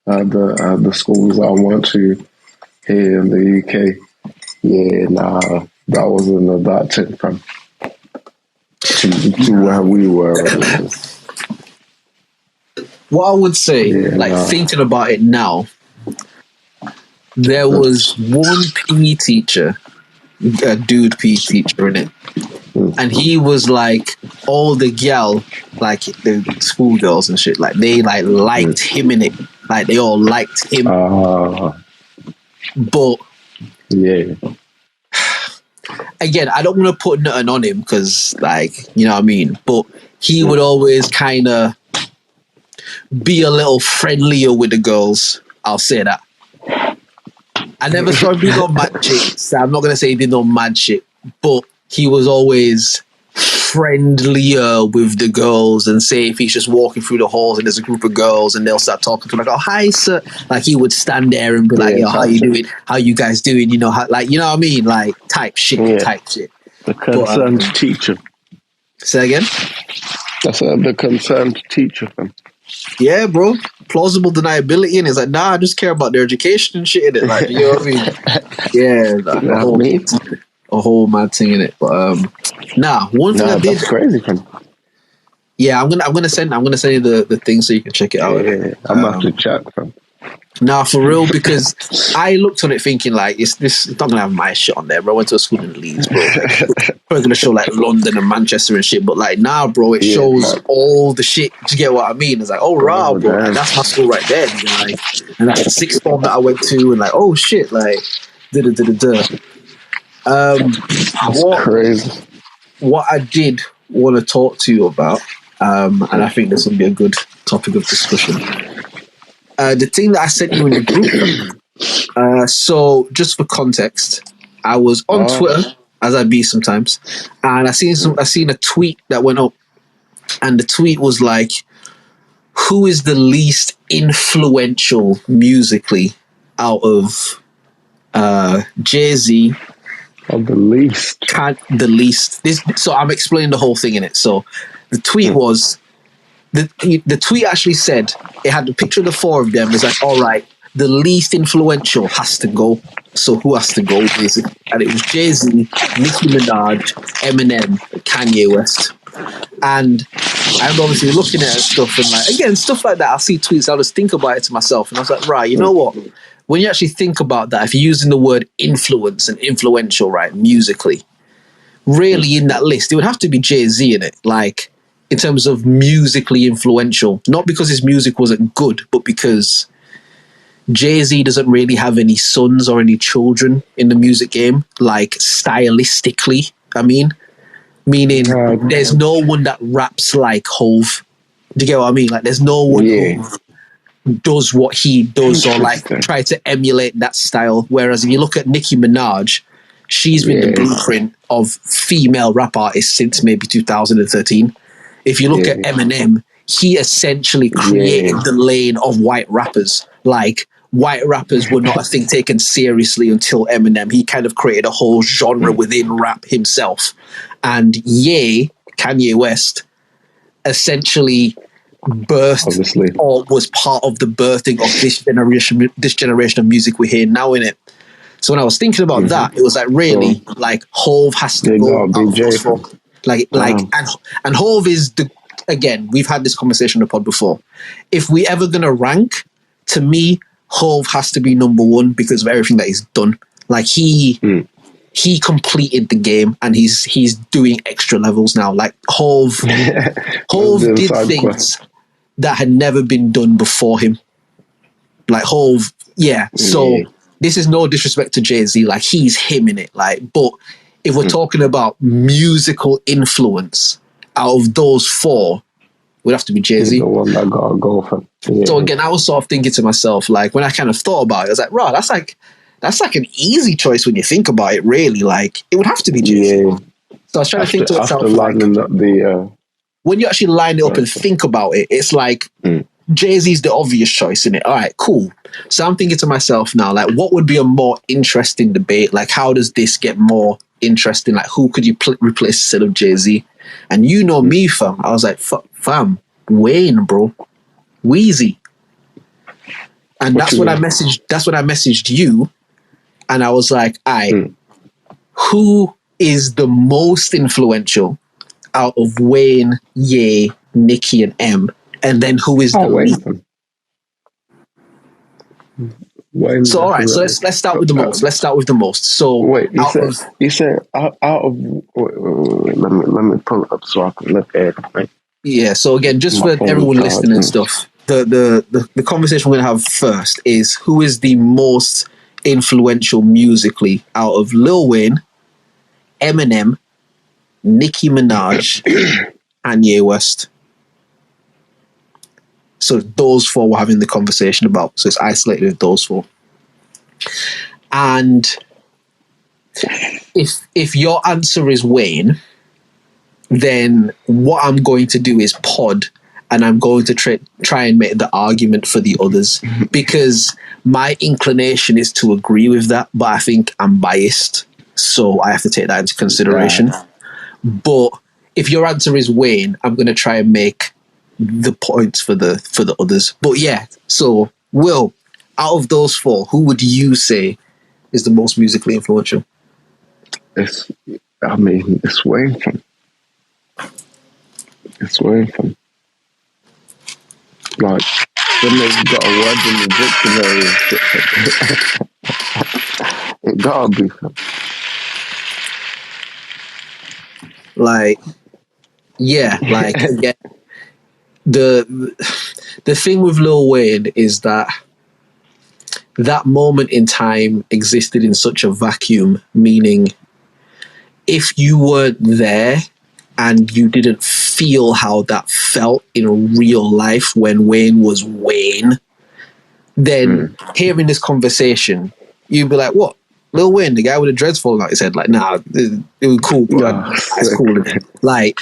the schools I went to here in the UK, that wasn't that thing from to where we were. What I would say, thinking about it now, there was one PE teacher, a dude PE teacher in it, and he was like all the gal, like the schoolgirls and shit, like they like liked him in it, like they all liked him. But again, I don't want to put nothing on him because, like, you know what I mean. But he would always kind of be a little friendlier with the girls. I'll say that. I never saw him do no mad shit. So I'm not going to say he did no mad shit, but he was always friendlier with the girls. And say if he's just walking through the halls and there's a group of girls and they'll start talking to him like, oh, hi, sir. Like he would stand there and be like, yo, how you doing? How you guys doing? You know, like, you know what I mean? Like type shit. The concerned teacher. Say again? That's the concerned teacher, fam. Yeah, bro. Plausible deniability, and it's like, nah, I just care about their education and shit in it. Like, you know what I mean? Yeah, like, a whole mad thing in it. But one thing I did. That's crazy, fam. Yeah, I'm gonna send you the thing so you can check it out. Yeah. I'm gonna have to check, fam. Nah, for real, because I looked on it thinking like it's not gonna have my shit on there, bro. I went to a school in Leeds, bro. Probably gonna show like London and Manchester and shit, but like nah, bro, it shows all the shit. Do you get what I mean? It's like, oh wow, bro, like, that's my school right there, like, and that's the sixth form that I went to, and like, oh shit, like, That's crazy. What I did want to talk to you about, and I think this will be a good topic of discussion. The thing that I sent you in the group. So just for context, I was on Twitter, as I be sometimes, and I seen a tweet that went up, and the tweet was like, "Who is the least influential musically out of Jay-Z?" Of the least. The least. So I'm explaining the whole thing in it. So the tweet was. The tweet actually said, it had the picture of the four of them. It's like, all right, the least influential has to go. So who has to go, basically? And it was Jay-Z, Nicki Minaj, Eminem, and Kanye West. And I'm obviously looking at stuff and like, again, stuff like that. I'll see tweets, I'll just think about it to myself. And I was like, right, you know what? When you actually think about that, if you're using the word influence and influential, right, musically, really in that list, it would have to be Jay-Z in it. Like, in terms of musically influential, not because his music wasn't good, but because Jay-Z doesn't really have any sons or any children in the music game, like stylistically, I mean. Meaning there's no one that raps like Hove. Do you get what I mean? Like there's no one who does what he does or like try to emulate that style. Whereas if you look at Nicki Minaj, she's been the blueprint of female rap artists since maybe 2013. If you look at Eminem, he essentially created the lane of white rappers. Like, white rappers were not a thing taken seriously until Eminem. He kind of created a whole genre within rap himself. And Kanye West, essentially birthed or was part of the birthing of this generation of music we hear now in it. So when I was thinking about that, it was like really like Hove has to go. And Hove is again, we've had this conversation on the pod before. If we ever gonna rank, to me, Hove has to be number one because of everything that he's done. Like he completed the game and he's doing extra levels now. Like Hove did things that had never been done before him. Like Hove, so this is no disrespect to Jay-Z, like he's him in it. Like, but if we're talking about musical influence, out of those four, would have to be Jay-Z. The one that gotta go for. So again, I was sort of thinking to myself, like when I kind of thought about it, I was like, right, that's like an easy choice when you think about it. Really, like it would have to be Jay-Z. So I was trying to think to myself, like when you actually line it up and think about it, it's like Jay-Z's the obvious choice, isn't it? All right, cool. So I'm thinking to myself now, like, what would be a more interesting debate? Like, how does this get more interesting? Like, who could you replace instead of Jay-Z? And you know me, fam. I was like, fam, Wayne, bro, Wheezy. And that's when I messaged you, and I was like, who is the most influential out of Wayne, Ye, Nicki, and M? And then who is the least? So all right, so let's start with the most. Let's start with the most. So wait, you said out of wait, let me pull it up so I can look at it. Right? Yeah. So again, just for everyone listening and stuff, the conversation we're gonna have first is who is the most influential musically out of Lil Wayne, Eminem, Nicki Minaj, Kanye West. So those four we're having the conversation about. So it's isolated with those four. And if your answer is Wayne, then what I'm going to do is pod, and I'm going to try and make the argument for the others, because my inclination is to agree with that, but I think I'm biased, so I have to take that into consideration. Right. But if your answer is Wayne, I'm going to try and make the points for the others. But yeah, so Will, out of those four, who would you say is the most musically influential? It's Wayne from. It's Wayne from. Like, then they've got a word in the dictionary and shit. It gotta be from. Like, yeah, like yeah. The thing with Lil Wayne is that moment in time existed in such a vacuum, meaning if you weren't there and you didn't feel how that felt in real life when Wayne was Wayne, then hearing this conversation, you'd be like, what? Lil Wayne, the guy with the dreads falling out his head? Like, nah, it was cool, bro. Yeah, It's cool. Like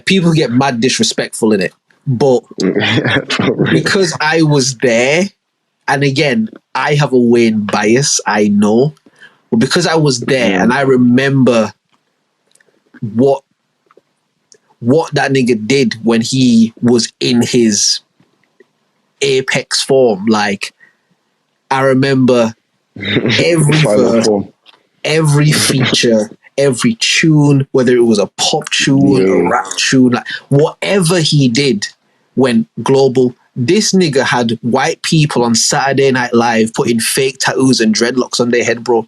people get mad disrespectful in it. But because I was there, and again, I have a Wayne bias, I know, but because I was there and I remember what that nigga did when he was in his apex form, like, I remember every verse, every feature, every tune, whether it was a pop tune, a rap tune, like whatever he did went global. This nigga had white people on Saturday Night Live putting fake tattoos and dreadlocks on their head, bro,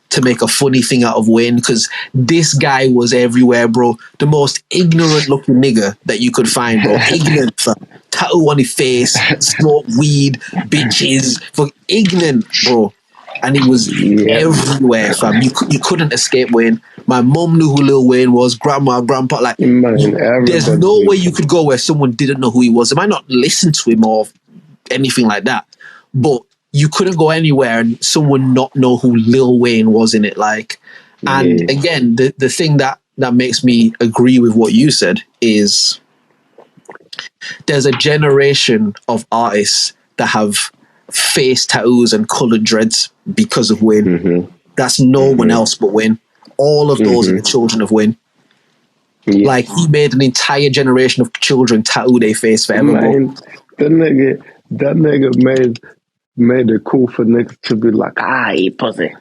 to make a funny thing out of Wayne, because this guy was everywhere, bro. The most ignorant looking nigga that you could find, bro. Ignorant, fam. Tattoo on his face, smoke weed, bitches, for ignorant, bro. And he was everywhere, fam. You couldn't escape Wayne. My mom knew who Lil Wayne was, grandma, grandpa, like, there's no way you could go where someone didn't know who he was. They might not listen to him or anything like that, but you couldn't go anywhere and someone not know who Lil Wayne was in it. Like, and again, the thing that makes me agree with what you said is there's a generation of artists that have face tattoos and colored dreads because of Wayne. That's no one else but Wayne. All of those are the children of Wayne. Like, he made an entire generation of children tattoo their face forever. Man, that nigga made it cool for niggas to be like, I eat pussy.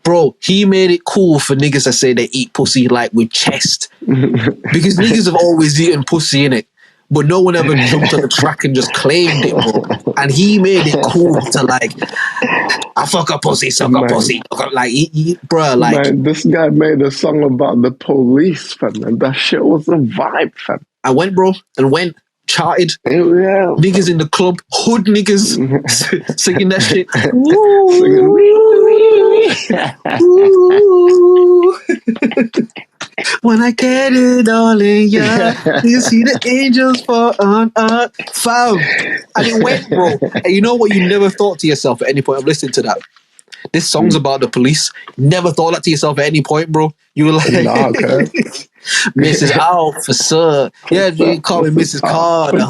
Bro, he made it cool for niggas that say they eat pussy, like, with chest. Because niggas have always eaten pussy, innit? But no one ever jumped on the track and just claimed it, bro. And he made it cool to, like, I fuck a pussy, suck a pussy. Like, bro, like... Man, this guy made a song about the police, fam, and that shit was a vibe, fam. I went, bro, and went, charted. Niggas in the club, hood niggas, singing that shit. When I get it all in ya, you see the angels fall on us, fam. And it went, bro. And you know what you never thought to yourself at any point of listening to that? This song's about the police. Never thought that to yourself at any point, bro. You were like, nah, okay. Mrs. Officer. Yeah, you call me Mrs. Carter.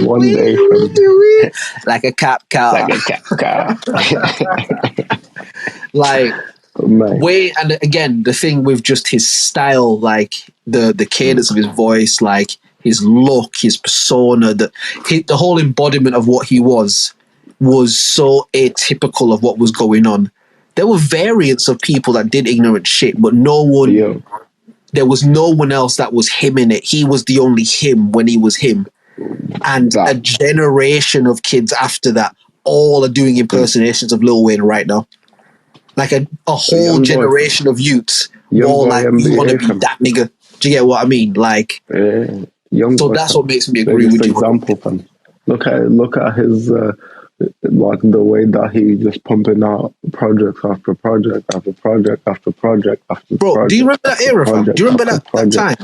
One day like a cop car. Like a cop car. Like, Wayne, and again, the thing with just his style, like the cadence of his voice, like his look, his persona, the whole embodiment of what he was so atypical of what was going on. There were variants of people that did ignorant shit, but no one, there was no one else that was him in it. He was the only him when he was him. And a generation of kids after that all are doing impersonations of Lil Wayne right now. Like a whole generation of youths all like, we want to be that nigga. Do you get what I mean? Like, so that's what makes me agree with you. Example, fam. Look at his like the way that he just pumping out project after project after project after project after bro, project. Do you remember that era, fam? Do you remember that time?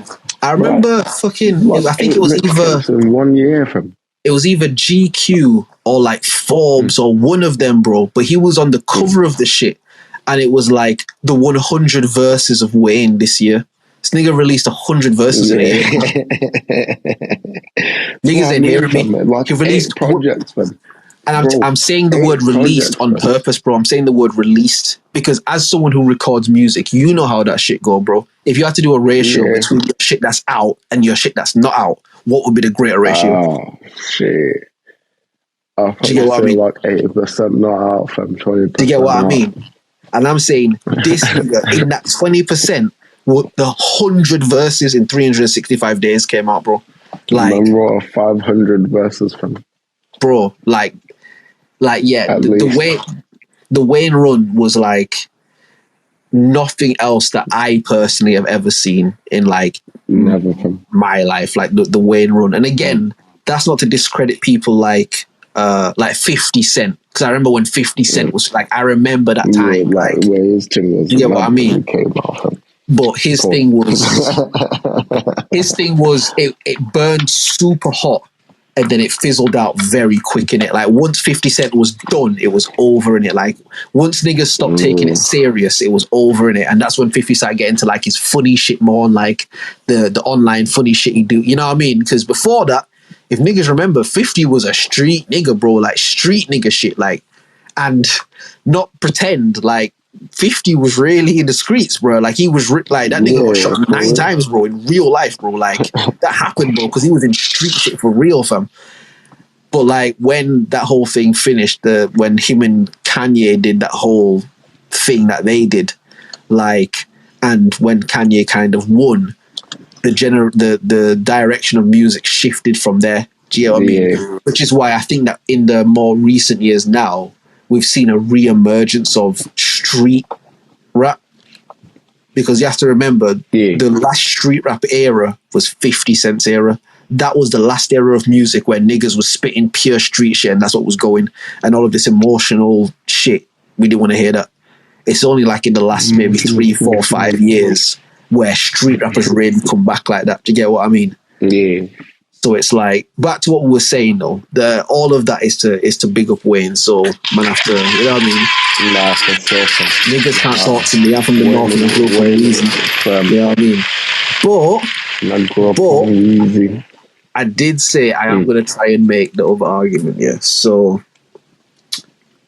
I remember fucking. I think it was either in 1 year, fam. It was either GQ or like Forbes or one of them, bro. But he was on the cover of the shit, and it was like the 100 verses of Wayne this year. This nigga released 100 verses in a year. Niggas ain't hearing me. Like, he released projects, man. And Bro, I'm saying the 8 word released projects, on fam. purpose, bro. I'm saying the word released because as someone who records music, you know how that shit go, bro. If you had to do a ratio Yeah. between your shit that's out and your shit that's not out, what would be the greater ratio? Oh, shit. I Do you get probably what I say mean? like 80% not out, fam. 20% Do you get what I out. mean? And I'm saying this nigga in that 20%, what the 100 verses in 365 days came out, bro. Like, Man wrote 500 verses, fam. bro, yeah, At the least. way the Wayne run was like nothing else that I personally have ever seen in like Never, fam. my life, like the Wayne run. And again, that's not to discredit people like 50 Cent. Because I remember when 50 Cent was like, I remember that Yeah, time. like Like, where his thing was. you get what I Mad when mean? he came out, fam. But his Cool. thing was it burned super hot and then it fizzled out very quick in it. Like once 50 Cent was done, it was over in it. Like once niggas stopped taking it serious, it was over in it. And that's when 50 started getting to like his funny shit more on like the online funny shit he do. You know what I mean? Because before that, if niggas remember, 50 was a street nigga, bro. Like street nigga shit. Like, and not pretend like 50 was really in the streets, bro. Like he was like that nigga got shot 9 times, bro, in real life, bro. Like that happened, bro, because he was in street shit for real, fam. But like when that whole thing finished, when him and Kanye did that whole thing that they did, like, and when Kanye kind of won, the direction of music shifted from there. Do you know what I mean? Which is why I think that in the more recent years now, we've seen a re-emergence of street rap. Because you have to remember, the last street rap era was 50 Cent's era. That was the last era of music where niggas was spitting pure street shit and that's what was going. And all of this emotional shit, we didn't want to hear that. It's only like in the last maybe 3, 4, 5 years where street rappers really come back like that. Do you get what I mean? Yeah. So it's like, back to what we were saying though, all of that is to big up Wayne. So man, after, you know what I mean? Nah, for sure, fam. Niggas can't talk to me. I'm from the north and I grew up on Easy. You know what I mean? But I grew up on Easy. I did say I am going to try and make the other argument, yeah. So,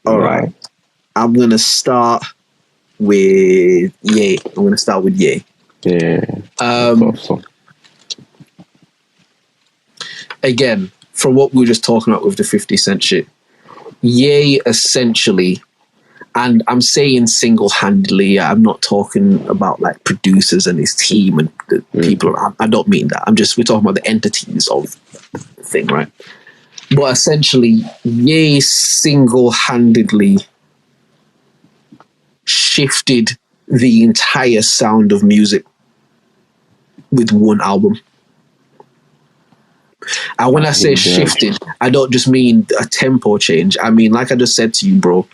all right. I'm going to start with Ye. I'm going to start with Ye. Yeah. Again, from what we were just talking about with the 50 Cent shit, Ye essentially, and I'm saying single-handedly, I'm not talking about like producers and his team and the people. I don't mean that. We're talking about the entities of the thing, right? But essentially, Ye single-handedly shifted the entire sound of music with one album. And when I say shifted, I don't just mean a tempo change. I mean, like I just said to you, bro,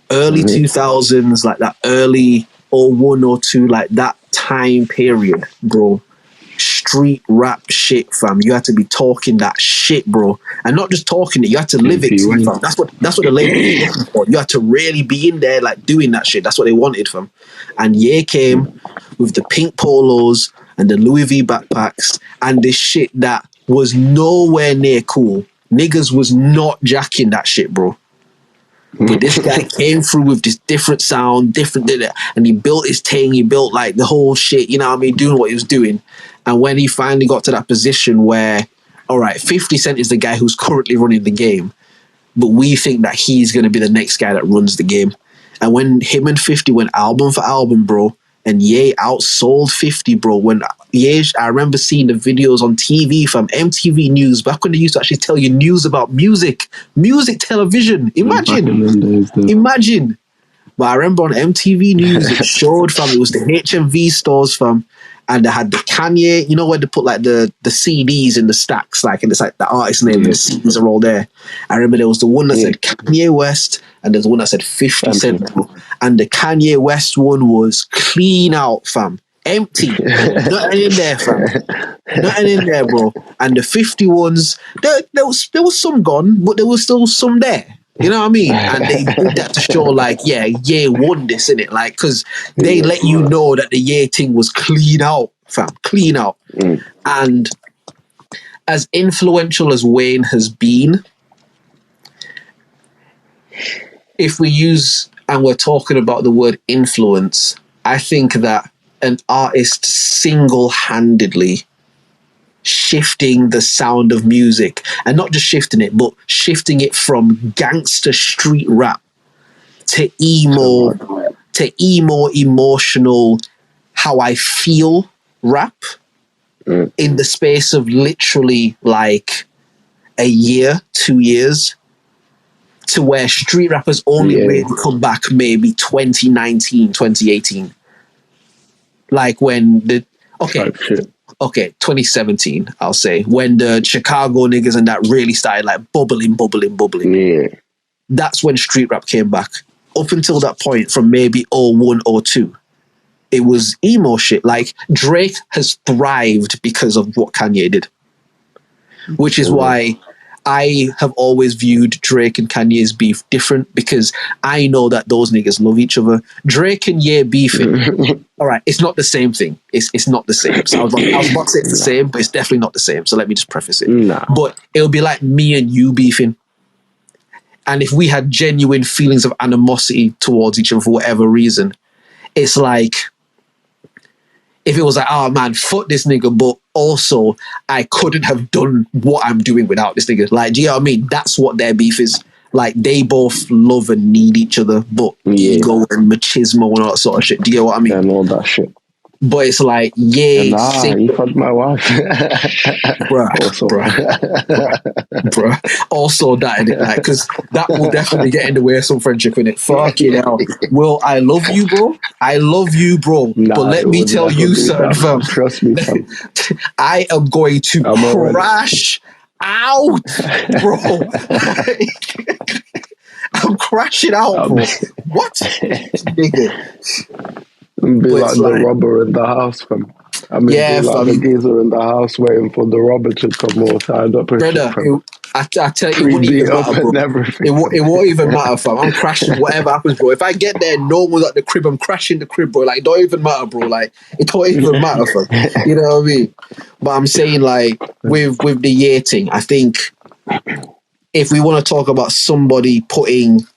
early 2000s, like that early 01 or 02, like that time period, bro. Street rap shit, fam. You had to be talking that shit, bro. And not just talking it, you had to live it too, fam. That's what the label was looking for. You had to really be in there, like doing that shit. That's what they wanted, fam. And Ye came with the pink polos and the Louis V backpacks and this shit that was nowhere near cool. Niggas was not jacking that shit, bro. But this guy came through with this different sound, and he built his thing. He built like the whole shit, you know what I mean, doing what he was doing. And when he finally got to that position where, all right, 50 Cent is the guy who's currently running the game, but we think that he's going to be the next guy that runs the game. And when him and 50 went album for album, bro, and Ye outsold 50, bro. When Ye, I remember seeing the videos on TV from MTV News, back when they used to actually tell you news about music television. Imagine. But I remember on MTV News, it showed, fam, it was the HMV stores, fam, and they had the Kanye, you know, where they put like the CDs in the stacks, like, and it's like the artist name, the CDs are all there. I remember there was the one that said Kanye West, and there's one that said 50 Cent, and the Kanye West one was clean out, fam. Empty. Nothing in there, fam. Nothing in there, bro. And the 50 ones, there was some gone, but there was still some there. You know what I mean? And they did that to show, like, yeah, Ye won this, innit? Like, because they let you know that the Ye thing was clean out, fam. Clean out. And as influential as Wayne has been, if we use and we're talking about the word influence, I think that an artist single-handedly shifting the sound of music, and not just shifting it, but shifting it from gangster street rap to emo emotional, how I feel rap in the space of literally like a year, 2 years, to where street rappers only really come back maybe 2019, 2018. Like when the, okay, 2017, I'll say, when the Chicago niggas and that really started like bubbling. Yeah. That's when street rap came back. Up until that point, from maybe 01, 02, it was emo shit. Like Drake has thrived because of what Kanye did, which is why I have always viewed Drake and Kanye's beef different, because I know that those niggas love each other. Drake and Ye beefing, all right, it's not the same thing. It's not the same. So I was about to say it's the same, but it's definitely not the same. So let me just preface it. But it'll be like me and you beefing. And if we had genuine feelings of animosity towards each other for whatever reason, it's like, if it was like, oh man, fuck this nigga, but also I couldn't have done what I'm doing without this nigga. Like, do you know what I mean? That's what their beef is. Like, they both love and need each other, but ego and machismo and all that sort of shit. Do you know what I mean? And all that shit. But it's like, you fucked my wife. bruh. Also that, like, because that will definitely get in the way of some friendship, innit? Fucking hell. Well, I love you, bro. But let me tell you something, fam. Trust me, fam. I am going to crash out, bro. I'm crashing out, bro. What? Nigga. Be like the robber in the house, fam. I mean, be like the geezer in the house waiting for the robber to come all tied up. Brother, I tell you, it won't even matter, bro. It won't even matter, fam. I'm crashing whatever happens, bro. If I get there, no one's at the crib, I'm crashing the crib, bro. Like, it don't even matter, bro. Like, it don't even matter, fam. You know what I mean? But I'm saying, like, with the Ye thing, I think if we want to talk about somebody putting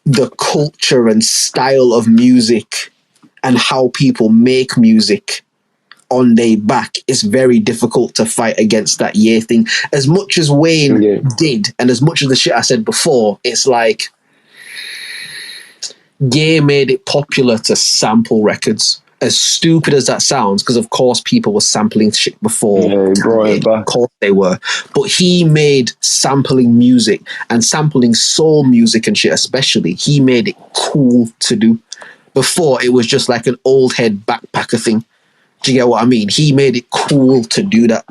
the culture and style of music and how people make music on their back, it's very difficult to fight against that Ye thing. As much as Wayne did, and as much as the shit I said before, it's like Ye made it popular to sample records. As stupid as that sounds, because of course people were sampling shit before. Of course they were. But he made sampling music and sampling soul music and shit especially, he made it cool to do. Before, it was just like an old head backpacker thing. Do you get what I mean? He made it cool to do that.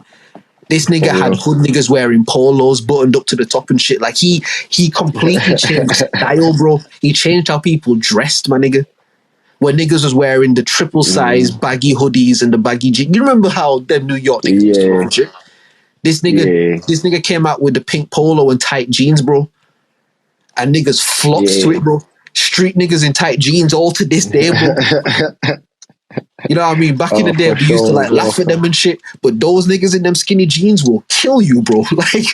This nigga had hood niggas wearing polos buttoned up to the top and shit. Like, he completely changed style, bro. He changed how people dressed, my nigga. When niggas was wearing the triple size baggy hoodies and the baggy jeans. You remember how them New York niggas used to wear shit? This nigga came out with the pink polo and tight jeans, bro. And niggas flocked to it, bro. Street niggas in tight jeans all to this day, bro. You know what I mean? Back in the day, we used to like laugh at them and shit, but those niggas in them skinny jeans will kill you, bro. Like,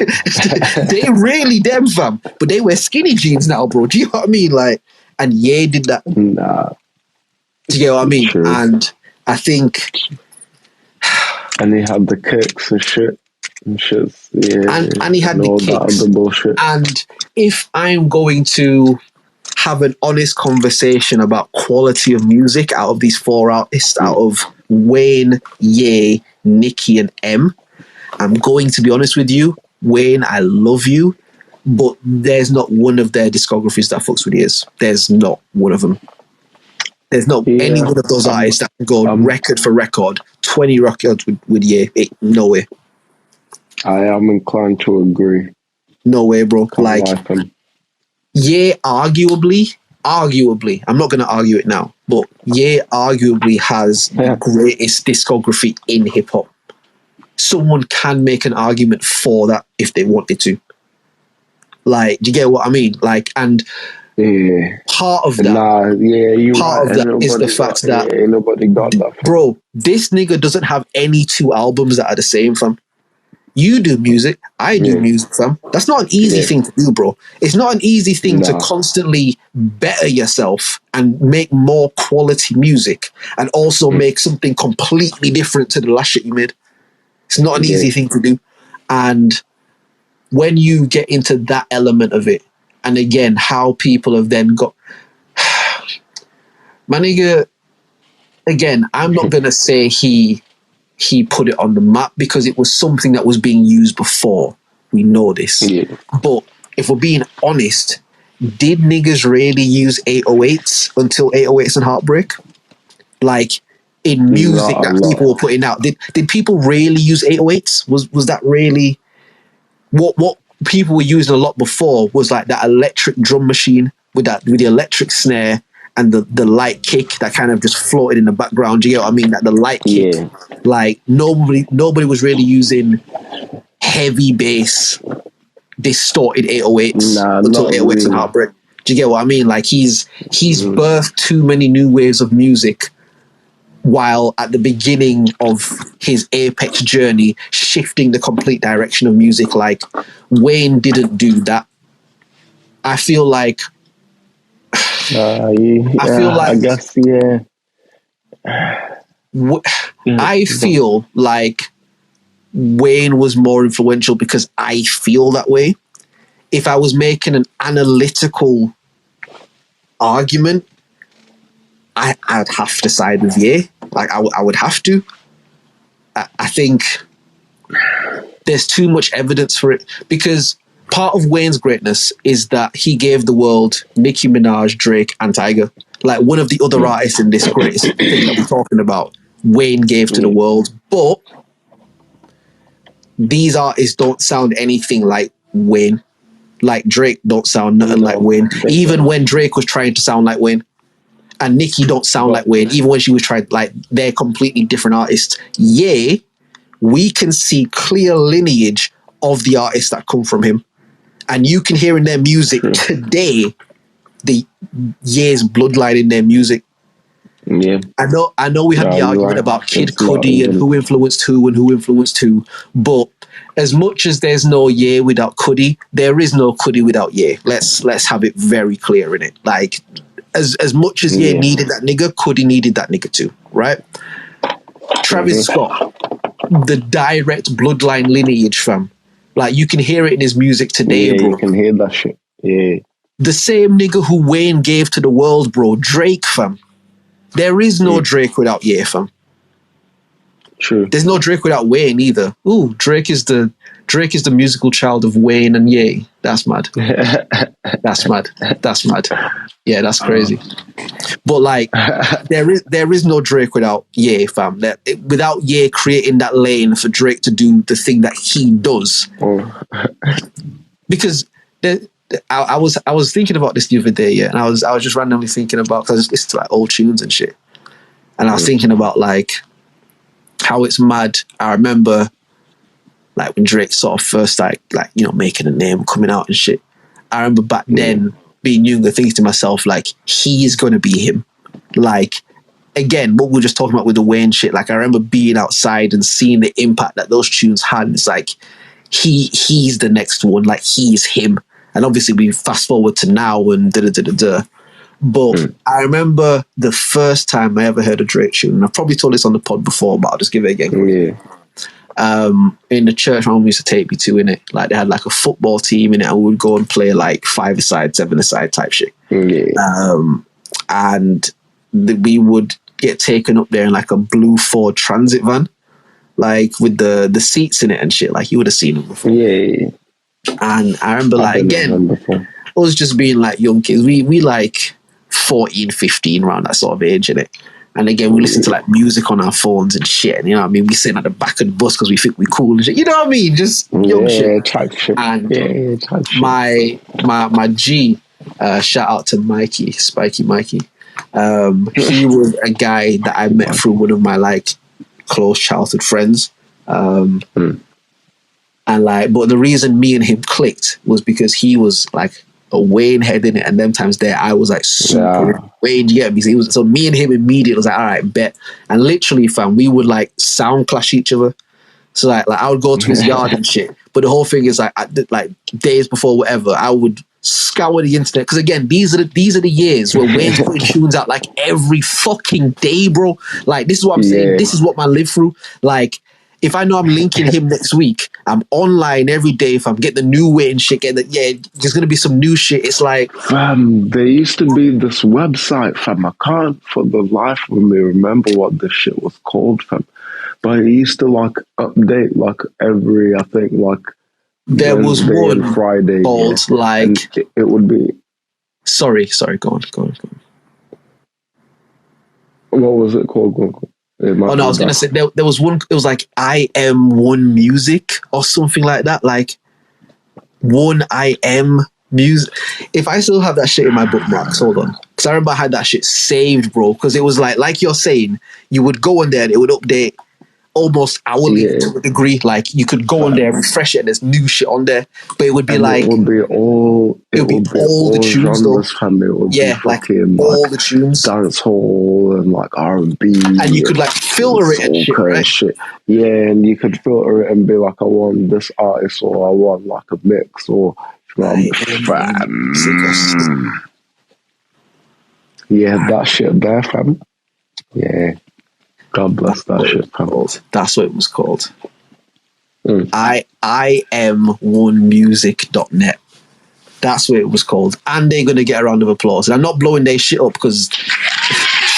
they really them, fam. But they wear skinny jeans now, bro. Do you know what I mean? Like, and Ye did that. Nah. Do you know what I mean? True. And I think... And he had the kicks and shit. And shit. Yeah, and he had the kicks. The bullshit. And if I'm going to have an honest conversation about quality of music out of these four artists, out of Wayne, Ye, Nicki, and M, I'm going to be honest with you. Wayne, I love you, but there's not one of their discographies that fucks with yours. There's not one of them. There's not any one of those artists that can go record for record, 20 records with Ye. No way. I am inclined to agree. No way, bro. Like Ye arguably, I'm not going to argue it now, but Ye arguably has the greatest discography in hip hop. Someone can make an argument for that if they wanted to. Like, do you get what I mean? Like, and part of that, is the fact that nobody got that. Bro, this nigga doesn't have any two albums that are the same, fam. You do music, I do music, fam. That's not an easy thing to do, bro. It's not an easy thing to constantly better yourself and make more quality music and also make something completely different to the last shit you made. It's not an easy thing to do. And when you get into that element of it, and again, how people have then got... My nigga, again, I'm not going to say he put it on the map because it was something that was being used before. We know this. Yeah. But if we're being honest, did niggas really use 808s until 808s and Heartbreak? Like in music that people were putting out. Did people really use 808s? Was that really what people were using a lot before was like that electric drum machine with the electric snare and the light kick that kind of just floated in the background. You get what I mean? That the light kick. Yeah. Like nobody was really using heavy bass, distorted 808s until 808s and Heartbreak. Do you get what I mean? Like he's birthed too many new waves of music while at the beginning of his apex journey, shifting the complete direction of music. Like Wayne didn't do that. I feel like I feel like Wayne was more influential because I feel that way. If I was making an analytical argument, I'd have to side with Ye. Like I would have to. I think there's too much evidence for it because part of Wayne's greatness is that he gave the world Nicki Minaj, Drake, and Tyga. Like one of the other artists in this greatest thing that we're talking about, Wayne gave to the world. But these artists don't sound anything like Wayne. Like Drake don't sound nothing like Wayne. Even when Drake was trying to sound like Wayne. And Nicki don't sound like Wayne, even when she was trying, like, they're completely different artists. Yeah, we can see clear lineage of the artists that come from him. And you can hear in their music today, the Ye's bloodline in their music. Yeah. I know we had the argument about Kid Cudi and who influenced who, but as much as there's no Ye without Cudi, there is no Cudi without Ye. Let's have it very clear in it. Like, as much as Ye needed that nigga, Cudi needed that nigga too, right? Travis Scott, the direct bloodline lineage, fam. Like, you can hear it in his music today, bro. You can hear that shit. Yeah. The same nigga who Wayne gave to the world, bro. Drake, fam. There is no Drake without Ye, fam. True. There's no Drake without Wayne either. Ooh, Drake is the musical child of Wayne and Ye. That's mad. That's mad. That's mad. Yeah, that's crazy. But like, there is no Drake without Ye, fam. Without Ye creating that lane for Drake to do the thing that he does. Because I was thinking about this the other day, and I was just randomly thinking about, because it's to like old tunes and shit, and I was thinking about like how it's mad. I remember like when Drake sort of first started like, you know, making a name, coming out and shit. I remember back then being younger, thinking to myself like, he's gonna be him. Like, again, what we were just talking about with the Wayne shit. Like, I remember being outside and seeing the impact that those tunes had. And it's like he's the next one. Like, he's him. And obviously we fast forward to now and But I remember the first time I ever heard a Drake tune, and I've probably told this on the pod before, but I'll just give it again. Yeah. In the church my mum used to take me to, in it, like they had like a football team in it, and we would go and play like 5-a-side, 7-a-side type shit. Yeah. And we would get taken up there in like a blue Ford Transit van, like with the seats in it and shit. Like, you would have seen them before. Yeah. And I remember, like, again, us just being like young kids. We like 14, 15 around that sort of age, innit? And again, we listen to like music on our phones and shit. And, you know what I mean? We sitting at the back of the bus because we think we're cool and shit. You know what I mean? Just young shit. Type shit. And my G, shout out to Mikey, Spiky Mikey. He was a guy that I met through one of my like close childhood friends. And like, but the reason me and him clicked was because he was like a Wayne head in it, and them times there I was like super Wayne. You get me? So me and him immediately was like, all right, bet. And literally, fam, we would like sound clash each other. So like I would go to his yard and shit. But the whole thing is like days before whatever, I would scour the internet, because again, these are the years where Wayne's putting tunes out like every fucking day, bro. Like this is what I'm saying. This is what I live through. Like if I know I'm linking him next week, I'm online every day. If I'm getting the new Wayne shit, there's gonna be some new shit. It's like, fam, there used to be this website, fam. I can't for the life of me remember what this shit was called, fam. But it used to like update like every, I think like there Wednesday was one and Friday called like it would be. Sorry, go on. What was it called? Go on. Oh no, I was gonna say there was one. It was like I Am One Music or something like that. Like One I Am Music. If I still have that shit in my bookmarks, hold on, because I remember I had that shit saved, bro. Because it was like you're saying, you would go on there and it would update almost hourly to a degree. Like you could go on there, refresh it, and there's new shit on there. But it would be like it would be all the tunes, genres, fam. It would be like fucking all the tunes, dance hall and like R&B, and you could like filter it and shit, right? Shit. Yeah, and you could filter it and be like, I want this artist, or I want like a mix, or fam. Yeah, that shit there, fam. Yeah. God bless that shit, fam. That's what it was called. I am onemusic.net. That's what it was called. And they're going to get a round of applause. And I'm not blowing their shit up because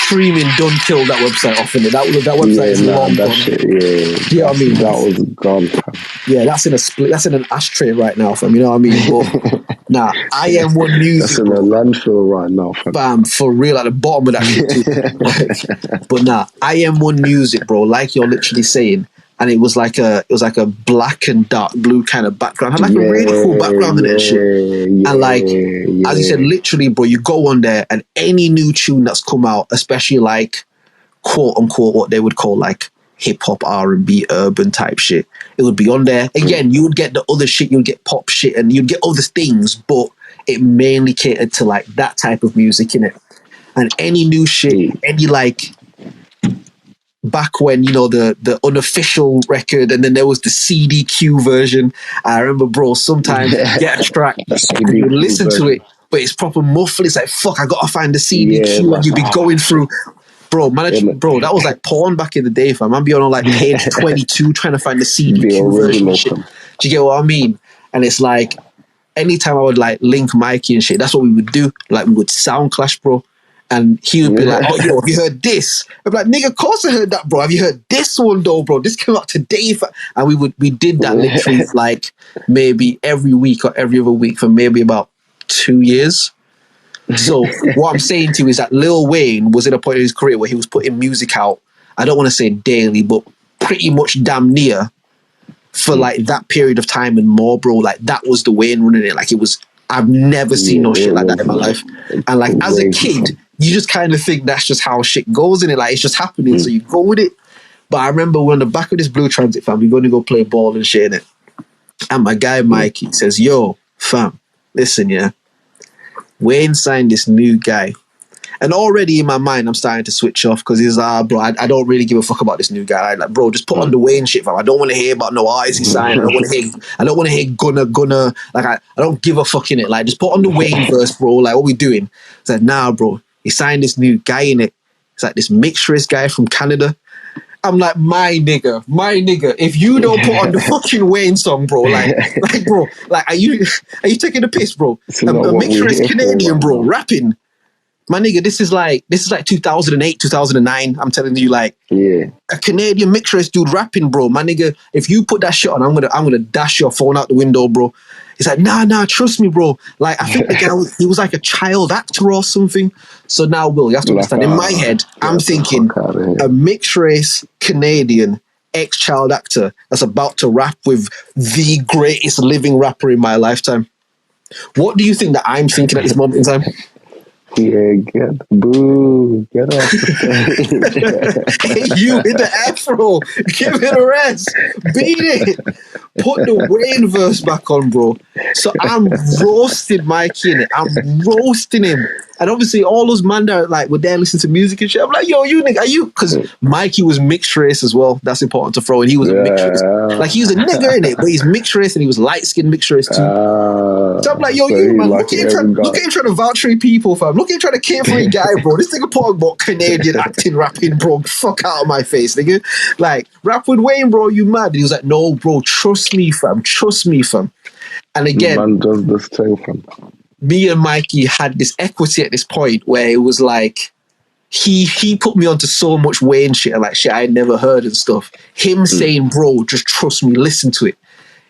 streaming done kill that website off in it. That website is long gone. Shit, you know what I mean? That was gone, fam. Yeah, that's in a split. That's in an ashtray right now, fam. You know what I mean? But nah, I am one music. That's in a landfill right now, fam. Bam, for real, at the bottom of that shit too. But nah, I am one music, bro. Like you're literally saying, and it was like a black and dark blue kind of background. It had like a really cool background in it and shit. And like as you said, literally, bro, you go on there and any new tune that's come out, especially like quote unquote what they would call like hip hop, R&B, urban type shit, it would be on there. Again, you would get the other shit, you'd get pop shit, and you'd get other things, but it mainly catered to like that type of music in it. And any new shit, any like back when, you know, the unofficial record, and then there was the CDQ version. I remember, bro, sometimes you get a track and you listen to it, but it's proper muffled. It's like, fuck, I gotta find the CDQ, and you'd be going through. Bro, that was like porn back in the day, fam. I'm be on like page 22 trying to find the CDQ version of shit. Do you get what I mean? And it's like, anytime I would like link Mikey and shit, that's what we would do. Like we would sound clash, bro. And he would be like, oh, yo, have you heard this? I'd be like, nigga, of course I heard that, bro. Have you heard this one though, bro? This came out today. And we did that literally like maybe every week or every other week for maybe about 2 years. So what I'm saying to you is that Lil Wayne was at a point in his career where he was putting music out, I don't want to say daily, but pretty much damn near for like that period of time and more, bro. Like that was the Wayne running it. Like it was, I've never seen no shit like that in my life. And like as a kid, you just kind of think that's just how shit goes in it. Like it's just happening, so you go with it. But I remember we're on the back of this blue transit, fam. We're going to go play ball and shit in it. And my guy Mikey says, yo, fam, listen, yeah. Wayne signed this new guy. And already in my mind, I'm starting to switch off because he's bro, I don't really give a fuck about this new guy. Like, bro, just put on the Wayne shit, fam. I don't want to hear about no artist he signed. I don't want to hear Gunna. Like, I don't give a fuck in it. Like, just put on the Wayne verse, bro. Like, what we doing? It's like, nah, bro. He signed this new guy in it. It's like this mixturist guy from Canada. I'm like, my nigga. If you don't put on the fucking Wayne song, bro, bro, are you taking the piss, bro? A mixturist Canadian, bro, rapping. My nigga, this is like 2008, 2009. I'm telling you, like, a Canadian mixturist dude rapping, bro. My nigga, if you put that shit on, I'm gonna dash your phone out the window, bro. He's like, nah, trust me, bro. Like, I think the guy he was like a child actor or something. So now, Will, you have to understand. In my head, I'm thinking a mixed race Canadian ex-child actor that's about to rap with the greatest living rapper in my lifetime. What do you think that I'm thinking at this moment in time? Yeah, get off the stage. Hey, you in the afro, give it a rest, beat it, put the Wayne verse back on, bro. So I'm roasting Mikey in it. I'm roasting him. And obviously, all those man that like were there listening to music and shit. I'm like, yo, you nigga, are you? Because Mikey was mixed race as well. That's important to throw in. He was a mixed race. Like, he was a nigga in it, but he's mixed race and he was light skinned mixed race too. So I'm like, yo, so you man, like look at him trying to vouch for people, fam. Look at him trying to care for a guy, bro. This nigga talking about Canadian acting, rapping, bro. Fuck out of my face, nigga. Like, rap with Wayne, bro. You mad? And he was like, no, bro. Trust me, fam. Trust me, fam. And again, man does this thing, fam. Me and Mikey had this equity at this point where it was like he put me onto so much Wayne shit and like shit I had never heard and stuff. Him saying, "Bro, just trust me, listen to it."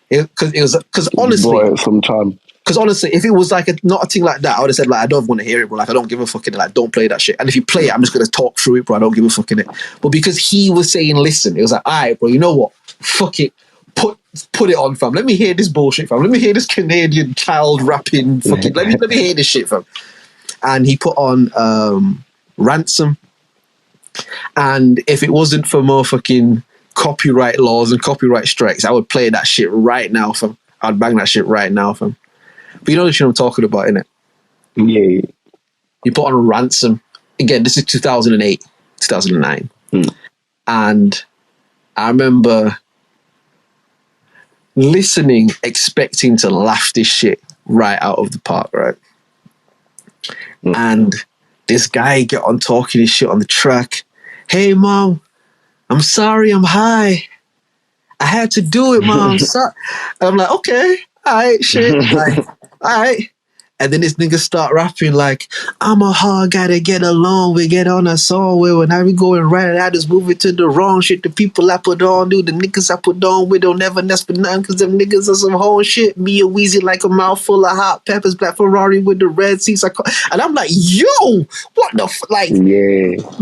Because honestly, sometime. Because honestly, if it was like not a thing like that, I would have said like I don't want to hear it, bro. Like I don't give a fuck in it. Like don't play that shit. And if you play it, I'm just gonna talk through it, bro. I don't give a fuck in it. But because he was saying, listen, it was like, all right, bro. You know what? Fuck it. Put it on, fam. Let me hear this bullshit, fam. Let me hear this Canadian child rapping. Fucking. Let me hear this shit, fam. And he put on Ransom. And if it wasn't for more fucking copyright laws and copyright strikes, I would play that shit right now, fam. I'd bang that shit right now, fam. But you know the shit I'm talking about, innit? Yeah. He put on Ransom. Again, this is 2008, 2009. And I remember listening, expecting to laugh this shit right out of the park, right? And this guy get on talking his shit on the track. Hey, mom, I'm sorry, I'm high. I had to do it, mom. I'm sorry. And I'm like, okay, all right, shit. Like, all right. And then this nigga start rapping like, I'm a hard guy to get along. We get on a song where when I be going right and I just move it to the wrong shit. The people I put on, dude, the niggas I put on, we don't never nest for nothing because them niggas are some whole shit. Me and Weezy like a mouthful of hot peppers, black Ferrari with the red seats. And I'm like, yo, what the like,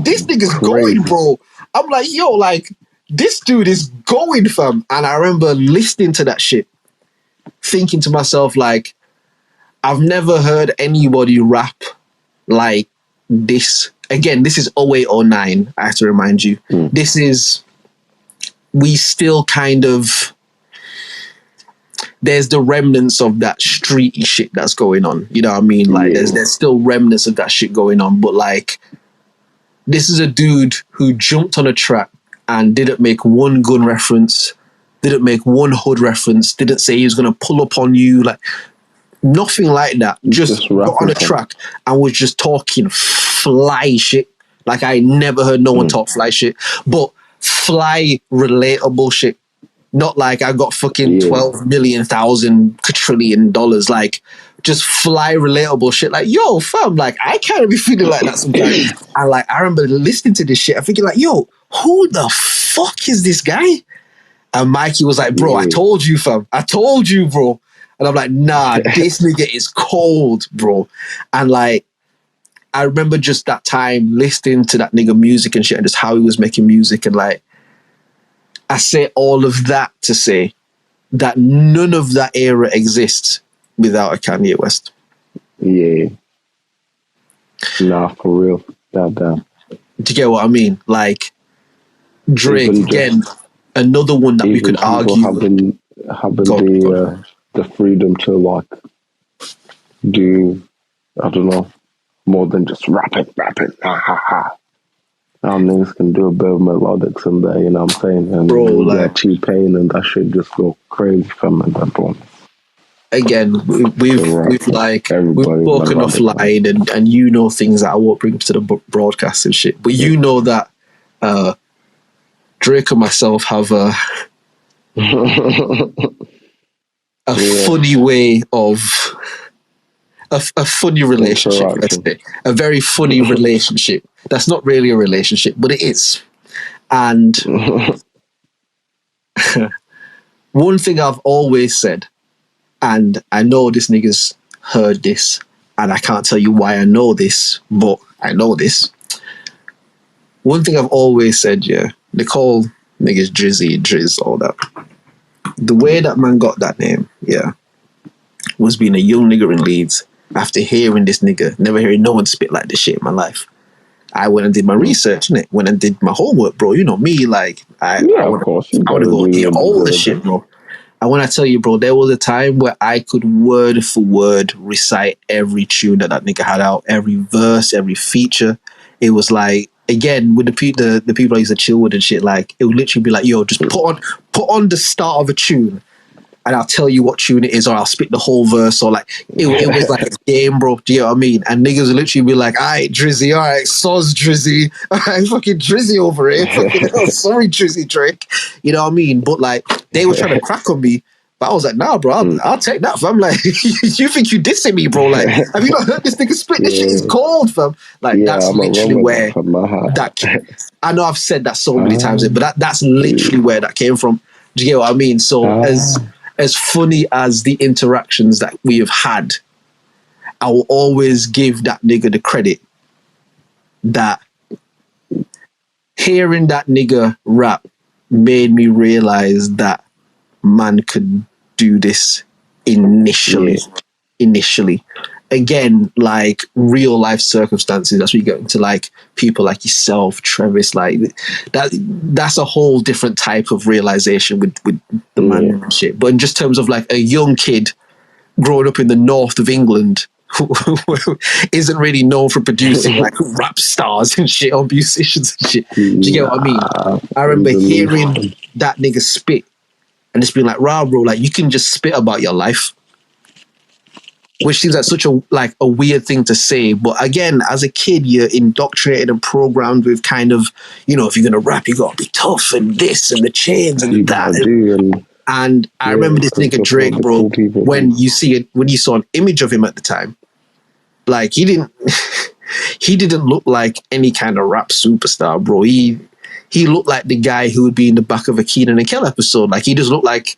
this nigga's going, bro. I'm like, yo, like, this dude is going, fam. And I remember listening to that shit, thinking to myself, like, I've never heard anybody rap like this. Again, this is 08, 09, I have to remind you. This is, we still kind of, there's the remnants of that streety shit that's going on. You know what I mean? Like, there's still remnants of that shit going on. But like, this is a dude who jumped on a track and didn't make one gun reference, didn't make one hood reference, didn't say he was going to pull up on you. Like, nothing like that. Just got on a track and was just talking fly shit. Like I never heard no one talk fly shit, but fly relatable shit. Not like I got fucking 12 million thousand quadrillion dollars. Like just fly relatable shit. Like, yo, fam, like I can't be feeling like that sometimes. And like I remember listening to this shit, I'm thinking like, yo, who the fuck is this guy? And Mikey was like, bro, I told you, fam. I told you, bro. And I'm like, nah, this nigga is cold, bro. And like, I remember just that time listening to that nigga music and shit and just how he was making music. And like, I say all of that to say that none of that era exists without a Kanye West. Yeah. Nah, for real. Damn. Do you get what I mean? Like, Drake, again, another one that we could argue. Having the freedom to like do, I don't know, more than just rap it, ha ha ha. Now niggas can do a bit of melodics in there, you know what I'm saying? And bro, like T-Pain and that shit just go crazy from it, that one. Again, we've spoken offline and you know things that I won't bring to the broadcast and shit. But you know that Drake and myself have a funny way of a funny relationship, let's say. A very funny relationship. That's not really a relationship, but it is. And one thing I've always said, and I know this nigga's heard this, and I can't tell you why I know this, but I know this. One thing I've always said, yeah, they call niggas Drizz, all that. The way that man got that name, yeah, was being a young nigga in Leeds after hearing this nigga, never hearing no one spit like this shit in my life. I went and did my research, innit? Went and did my homework, bro. You know me, like, I want to go hear all the shit, bro. And when I tell you, bro, there was a time where I could word for word recite every tune that nigga had out, every verse, every feature. It was like, again, with the people I used to chill with and shit, like, it would literally be like, yo, just put on the start of a tune and I'll tell you what tune it is, or I'll spit the whole verse, or like, it was like a game, bro. Do you know what I mean? And niggas would literally be like, all right, Drizzy, all right, soz Drizzy, all right, fucking Drizzy over here. Fucking hell, sorry, Drizzy Drake. You know what I mean? But like, they were trying to crack on me. But I was like, nah, bro, I'll take that, fam. Like, you think you dissing me, bro? Like, have you not heard this nigga spit? This shit is cold, fam. Like, that's literally where I know I've said that so many times, but that's literally where that came from. Do you get what I mean? So as funny as the interactions that we have had, I will always give that nigga the credit that hearing that nigga rap made me realize that man could do this initially. Again, like real life circumstances, that's where you get into like people like yourself, Travis, like that's a whole different type of realization with the man and shit. But in just terms of like a young kid growing up in the north of England who isn't really known for producing like rap stars and shit, or musicians and shit. Do you get what I mean? I remember hearing that nigga spit and just being like, rah, bro, like you can just spit about your life. Which seems like such a weird thing to say. But again, as a kid, you're indoctrinated and programmed with kind of, you know, if you're going to rap, you got to be tough and this and the chains and that. And I remember this nigga Drake, bro, when you saw an image of him at the time, like he didn't look like any kind of rap superstar, bro. He looked like the guy who would be in the back of a Keenan and Kel episode. Like he just looked like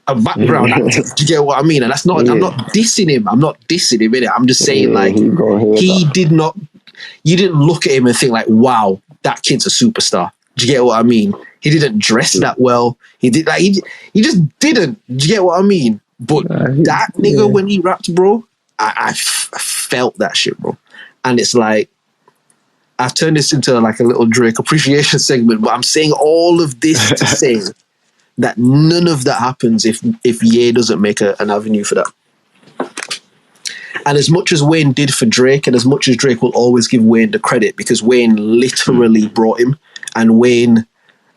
a background actor. Do you get what I mean? And that's not, I'm not dissing him. Innit? I'm just saying, like, you didn't look at him and think like, wow, that kid's a superstar. Do you get what I mean? He didn't dress that well. He just didn't. Do you get what I mean? But that nigga, when he rapped, bro, I felt that shit, bro. And it's like, I've turned this into like a little Drake appreciation segment, but I'm saying all of this to say that none of that happens if Ye doesn't make an avenue for that. And as much as Wayne did for Drake, and as much as Drake will always give Wayne the credit, because Wayne literally brought him, and Wayne,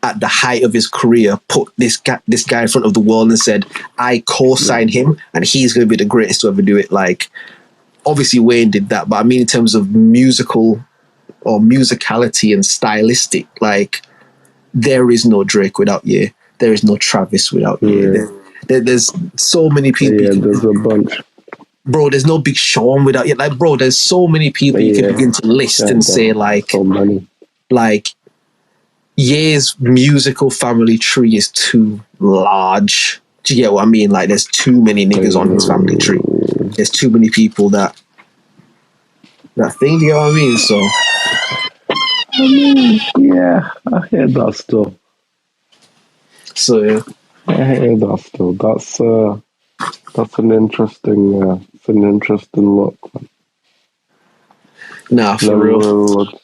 at the height of his career, put this guy in front of the world and said, I co-sign him, and he's going to be the greatest to ever do it. Like, obviously Wayne did that, but I mean in terms of musical or musicality and stylistic, like, there is no Drake without Ye. There is no Travis without Ye. There's so many people. Yeah, there's a bunch. Bro, there's no Big Sean without Ye. Like, bro, there's so many people you can begin to list and say, like, so many. Like, Ye's musical family tree is too large. Do you get what I mean? Like, there's too many niggas on his family tree. There's too many people that thing. Do you get what I mean? So, I mean, yeah, I hear that stuff. So yeah, I hear that still. That's an interesting look. Nah, for real.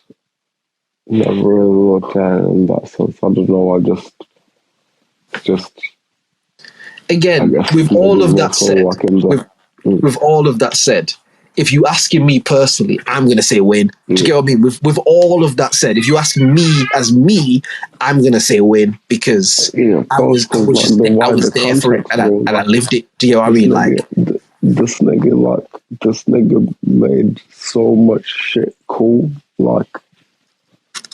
Never really looked at it in that sense. I don't know. I just again, with all of that said, with all of that said, if you asking me personally, I'm gonna say Wayne. Do you get what I mean? With all of that said, if you ask me as me, I'm gonna say Wayne, because I was there for it and I lived it. Do you get what I mean? Like, this nigga made so much shit cool. Like,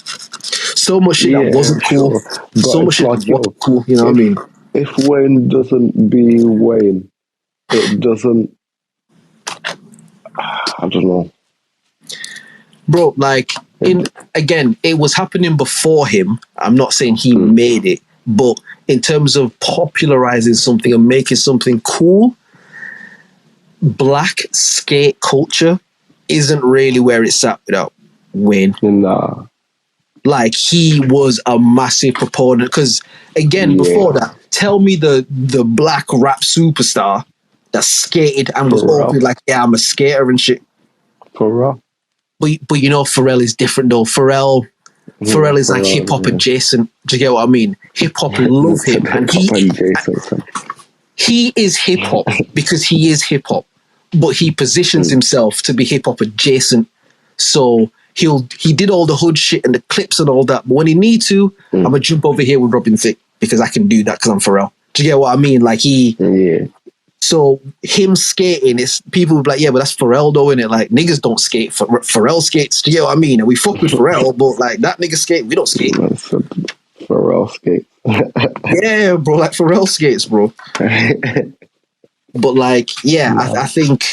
so much shit that wasn't cool. So much shit that wasn't cool. You know what I mean? If Wayne doesn't be Wayne, it doesn't. I don't know, bro. Like, it was happening before him. I'm not saying he made it, but in terms of popularizing something and making something cool, black skate culture isn't really where it's at without Wayne. Nah. Like, he was a massive proponent, because again, before that, tell me the black rap superstar that skated and was open like, yeah, I'm a skater and shit. Pharrell. But you know, Pharrell is different though. Pharrell is like hip hop adjacent. Do you get what I mean? Hip hop love him, and he is hip hop because he is hip hop, but he positions himself to be hip hop adjacent. So he did all the hood shit and the clips and all that. But when he need to, I'm gonna jump over here with Robin Thicke because I can do that because I'm Pharrell. Do you get what I mean? Like so him skating, is people will be like, yeah, but that's Pharrell though, innit? Like niggas don't skate. Pharrell skates. Do you get what I mean? And we fuck with Pharrell, but like that nigga skate, we don't skate. Pharrell skates. Yeah, bro, like Pharrell skates, bro. But like, yeah, I think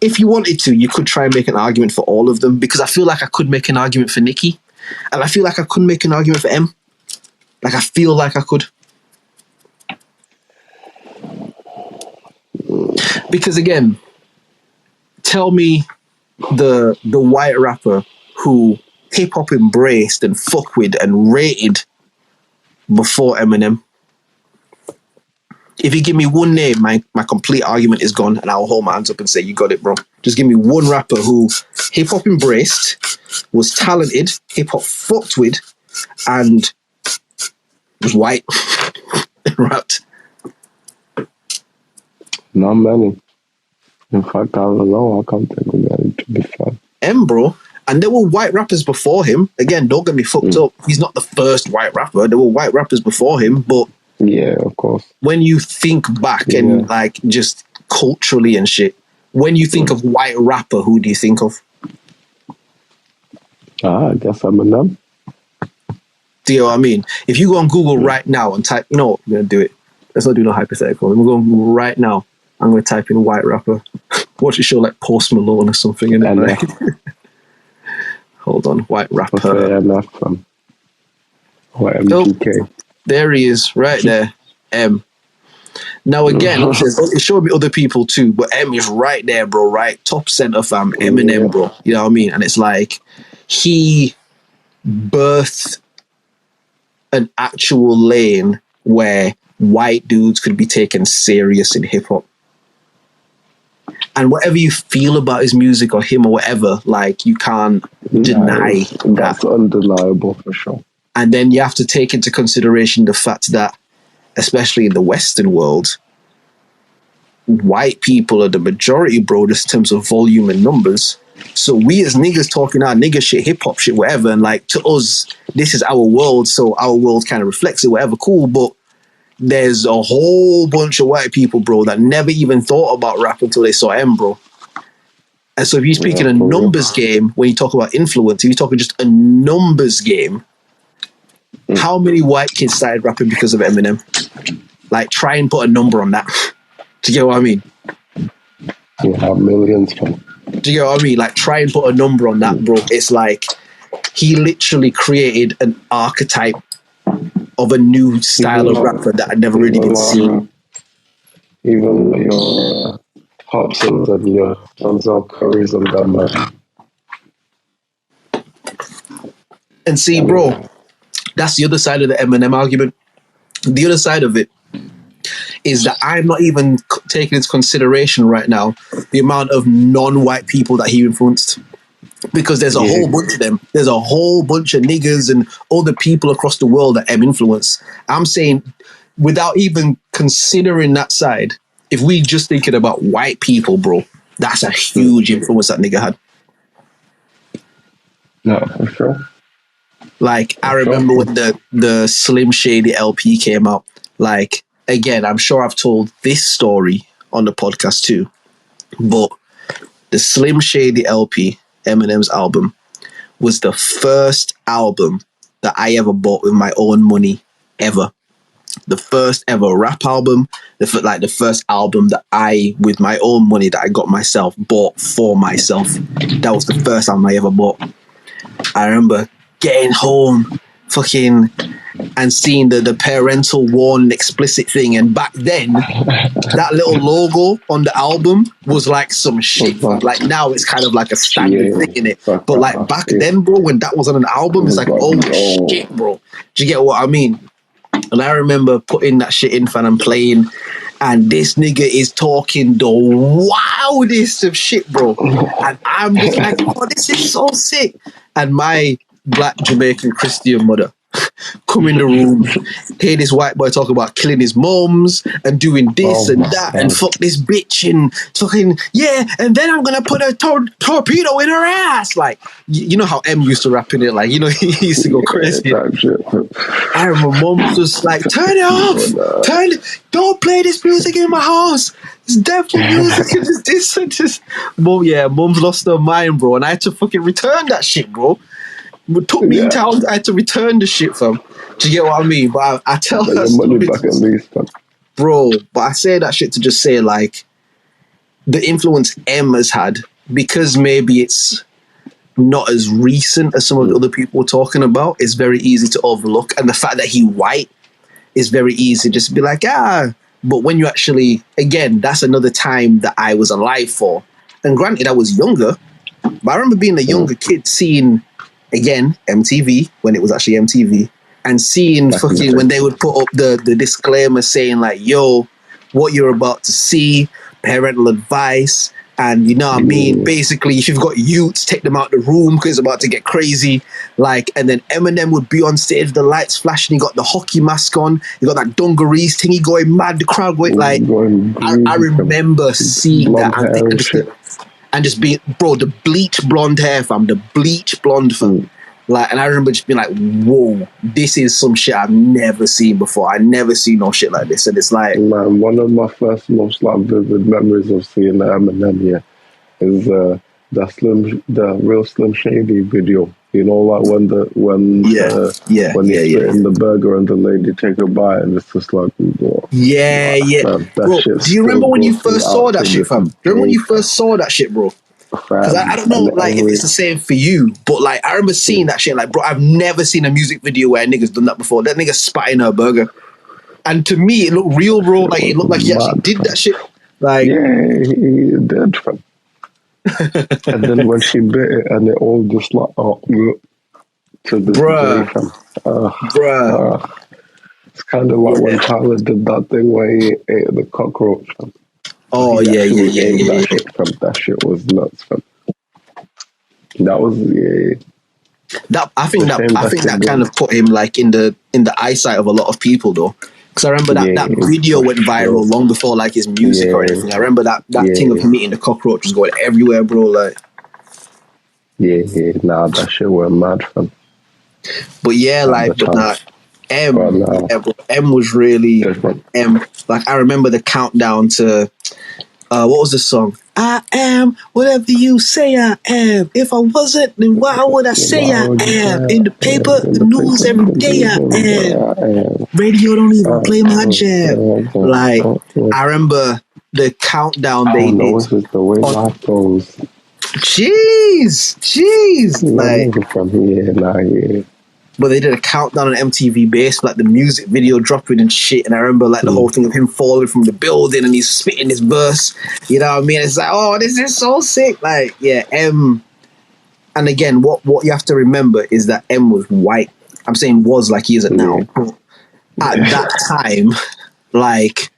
if you wanted to, you could try and make an argument for all of them, because I feel like I could make an argument for Nicki, and I feel like I could make an argument for M. Like I feel like I could. Because again, tell me the white rapper who hip hop embraced and fuck with and rated before Eminem. If you give me one name, my complete argument is gone, and I'll hold my hands up and say, you got it, bro. Just give me one rapper who hip hop embraced, was talented, hip hop fucked with, and was white and rapped. Not many. In fact, I don't know. I can't think of any, to be fair. M, bro. And there were white rappers before him. Again, don't get me fucked up. He's not the first white rapper. There were white rappers before him, but yeah, of course. when you think back and like just culturally and shit, when you think of white rapper, who do you think of? I guess Eminem. Do you know what I mean? If you go on Google right now and type, you know what, we're going to do it. Let's not do no hypothetical. We're going to go right now. I'm going to type in white rapper. Watch it show like Post Malone or something in it. Right? Hold on, white rapper. MGK. There he is, right there. M. Now again, it showed me other people too, but M is right there, bro. Right, top center, fam. Eminem, bro. You know what I mean? And it's like he birthed an actual lane where white dudes could be taken serious in hip hop. And whatever you feel about his music or him or whatever, like you can't deny that. That's undeniable for sure. And then you have to take into consideration the fact that, especially in the Western world, white people are the majority, bro, just in terms of volume and numbers. So we as niggas talking our nigga shit, hip hop shit, whatever, and like to us, this is our world, so our world kind of reflects it, whatever, cool. But there's a whole bunch of white people, bro, that never even thought about rap until they saw M, bro. And so if you're speaking a numbers game, when you talk about influence, if you're talking just a numbers game, how many white kids started rapping because of Eminem? Like, try and put a number on that. Do you get what I mean? You have millions. Do you get what I mean? Like, try and put a number on that, bro. It's like he literally created an archetype of a new style of rapper that I'd never really been seen. Even your Hobsons and your Denzel Currys and that, man. And see, bro, that's the other side of the Eminem argument. The other side of it is that I'm not even taking into consideration right now the amount of non-white people that he influenced. Because there's a whole bunch of them. There's a whole bunch of niggas and other people across the world that M influence. I'm saying, without even considering that side, if we just thinking about white people, bro, that's a huge influence that nigga had. No, for sure. Like, I remember when the Slim Shady LP came out. Like, again, I'm sure I've told this story on the podcast too, but the Slim Shady LP, Eminem's album, was the first album that I ever bought with my own money ever. The first ever rap album, the first album that I, with my own money that I got myself, bought for myself. That was the first album I ever bought. I remember getting home, fucking, and seeing the parental warning explicit thing. And back then, that little logo on the album was like some shit. Like now it's kind of like a standard thing in it. But like back then, bro, when that was on an album, it's like, oh shit, bro. Do you get what I mean? And I remember putting that shit in, fan, and playing. And this nigga is talking the wildest of shit, bro. And I'm just like, oh, this is so sick. And my Black Jamaican Christian mother come in the room, hear this white boy talk about killing his mums and doing this and that and fuck this bitch and fucking, yeah, and then I'm gonna put a torpedo in her ass. Like, you know how M used to rap in it, like, you know, he used to go crazy. I remember mum was just like, turn it off, don't play this music in my house. It's definitely music and this and this. Mum, yeah, mum's lost her mind, bro, and I had to fucking return that shit, bro. It took me time. I had to return the shit, fam. Do you get what I mean? But I tell her money back at least, fam. Bro, but I say that shit to just say, like, the influence M has had, because maybe it's not as recent as some of the other people were talking about, it's very easy to overlook. And the fact that he white is very easy just to be like, but when you actually, again, that's another time that I was alive for. And granted, I was younger, but I remember being a younger kid seeing, again, MTV, when it was actually MTV, and seeing fucking when they would put up the disclaimer saying like, yo, what you're about to see, parental advice, and you know what I mean? Basically, if you've got youths, take them out the room because it's about to get crazy. Like, and then Eminem would be on stage, the lights flashing, he got the hockey mask on, he got that dungarees thing, he going mad, the crowd going like, I remember seeing that and just being, bro, the bleach blonde hair, fam, the bleach blonde, fam. Like, and I remember just being like, whoa, this is some shit I've never seen before. I never seen no shit like this. And it's like, man, one of my first most like vivid memories of seeing the Eminem is the real Slim Shady video. You know, like when he's eating the burger and the lady take a bite, and it's just like, whoa, man, bro, do you remember when you first saw that shit, fam? Do you remember when you first saw that shit, bro? Because I don't know, like, if it's the same for you, but like, I remember seeing that shit. Like, bro, I've never seen a music video where a nigga's done that before. That nigga spat in her burger, and to me, it looked real, bro. Like, it looked like he actually did that shit. Like, yeah, he did, fam. And then when she bit it, and it all just like, to this day, fam. It's kind of like when Tyler did that thing where he ate the cockroach, fam. Oh yeah. That shit was nuts, fam. That was That I think that kind of put him like in the eyesight of a lot of people though, because I remember that video went viral long before like his music or anything. I remember that thing of him eating the cockroach was going everywhere, bro. Like, that shit went mad, fam. But M was really M. Like, I remember the countdown to what was the song? I am whatever you say I am. If I wasn't, then why would I say I am? In the paper, the news every day I am. Radio don't even play my jam. Like, I remember the countdown they did. This is the way life goes. Jeez. Like, from here, but they did a countdown on MTV Base, like the music video dropping and shit. And I remember like the whole thing of him falling from the building and he's spitting his verse. You know what I mean? It's like, oh, this is so sick. Like, yeah, M. And again, what you have to remember is that M was white. I'm saying was like he isn't now. But at that time, like,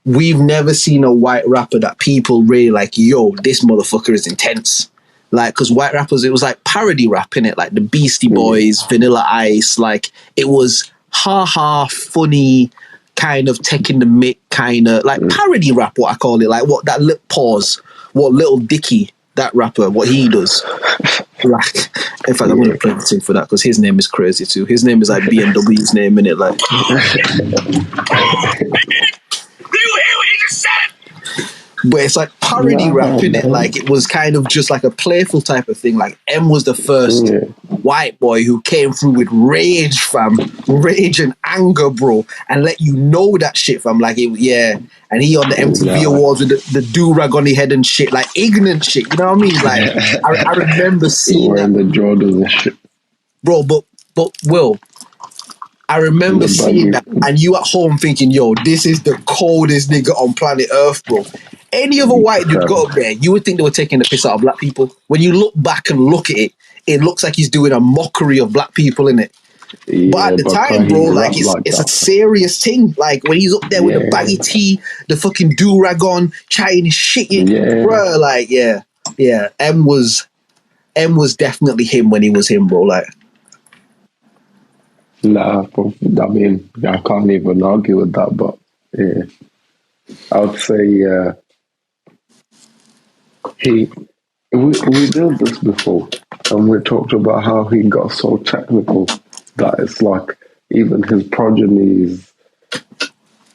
we've never seen a white rapper that people really like, yo, this motherfucker is intense. Like, because white rappers, it was like parody rap, innit? Like the Beastie Boys, Vanilla Ice. Like, it was funny, kind of taking the mic, kind of like parody rap, what I call it. Like, what that what Little Dicky, that rapper, what he does. Like, in fact, I'm going to play the thing for that because his name is crazy too. His name is like BMW's name, innit? Like, You hear what he just said? but it's like parody rap, innit? Like, it was kind of just like a playful type of thing. Like, M was the first white boy who came through with rage, fam. Rage and anger, bro. And let you know that shit, fam. Like, and he on the MTV Awards with the do-rag on his head and shit. Like, ignorant shit, you know what I mean? Like, I remember seeing that. The Jordans and shit. Bro, but Will, I remember seeing that, and you at home thinking, yo, this is the coldest nigga on planet Earth, bro. Any other white dude got up there, you would think they were taking the piss out of black people. When you look back and look at it, it looks like he's doing a mockery of black people, innit? But at the time, bro, like, it's a serious thing. Like, when he's up there with the baggy tee, the fucking do-rag on, chatting his shit, bro, like, M was definitely him when he was him, bro, like. Nah, I mean, I can't even argue with that, but yeah, I would say we did this before, and we talked about how he got so technical that it's like even his progenies,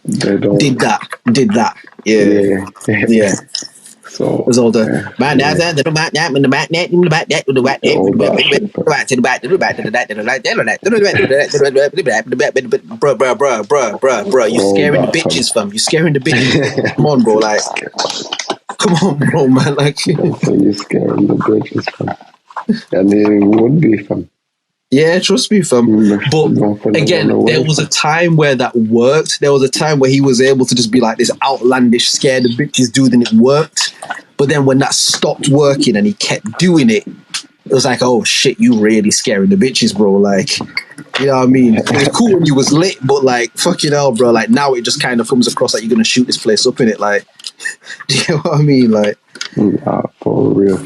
they don't. Did that. Yeah. Yeah. Yeah. So There's all the yeah, man yeah, that the back that in the back net in the back net with the back net all with the that shit. But back to the back to the back to the back to the back to the back to the back to the back. Bruh, you all scaring the that fun. bitches, fam. You scaring the bitches. Come on, bro. Like, come on, bro, man. Like, So you're scaring the bitches, fam. And it would be fun. yeah, trust me, fam. But again, there was a time where that worked. There was a time where he was able to just be like this outlandish, scare the bitches dude, and it worked. But then when that stopped working and he kept doing it, it was like, oh shit, you really scaring the bitches, bro. Like, you know what I mean? It was cool when you was lit, but like, fucking hell, bro. Like, now it just kind of comes across like you're gonna shoot this place up in it. Like, do you know what I mean? Like, nah, for real.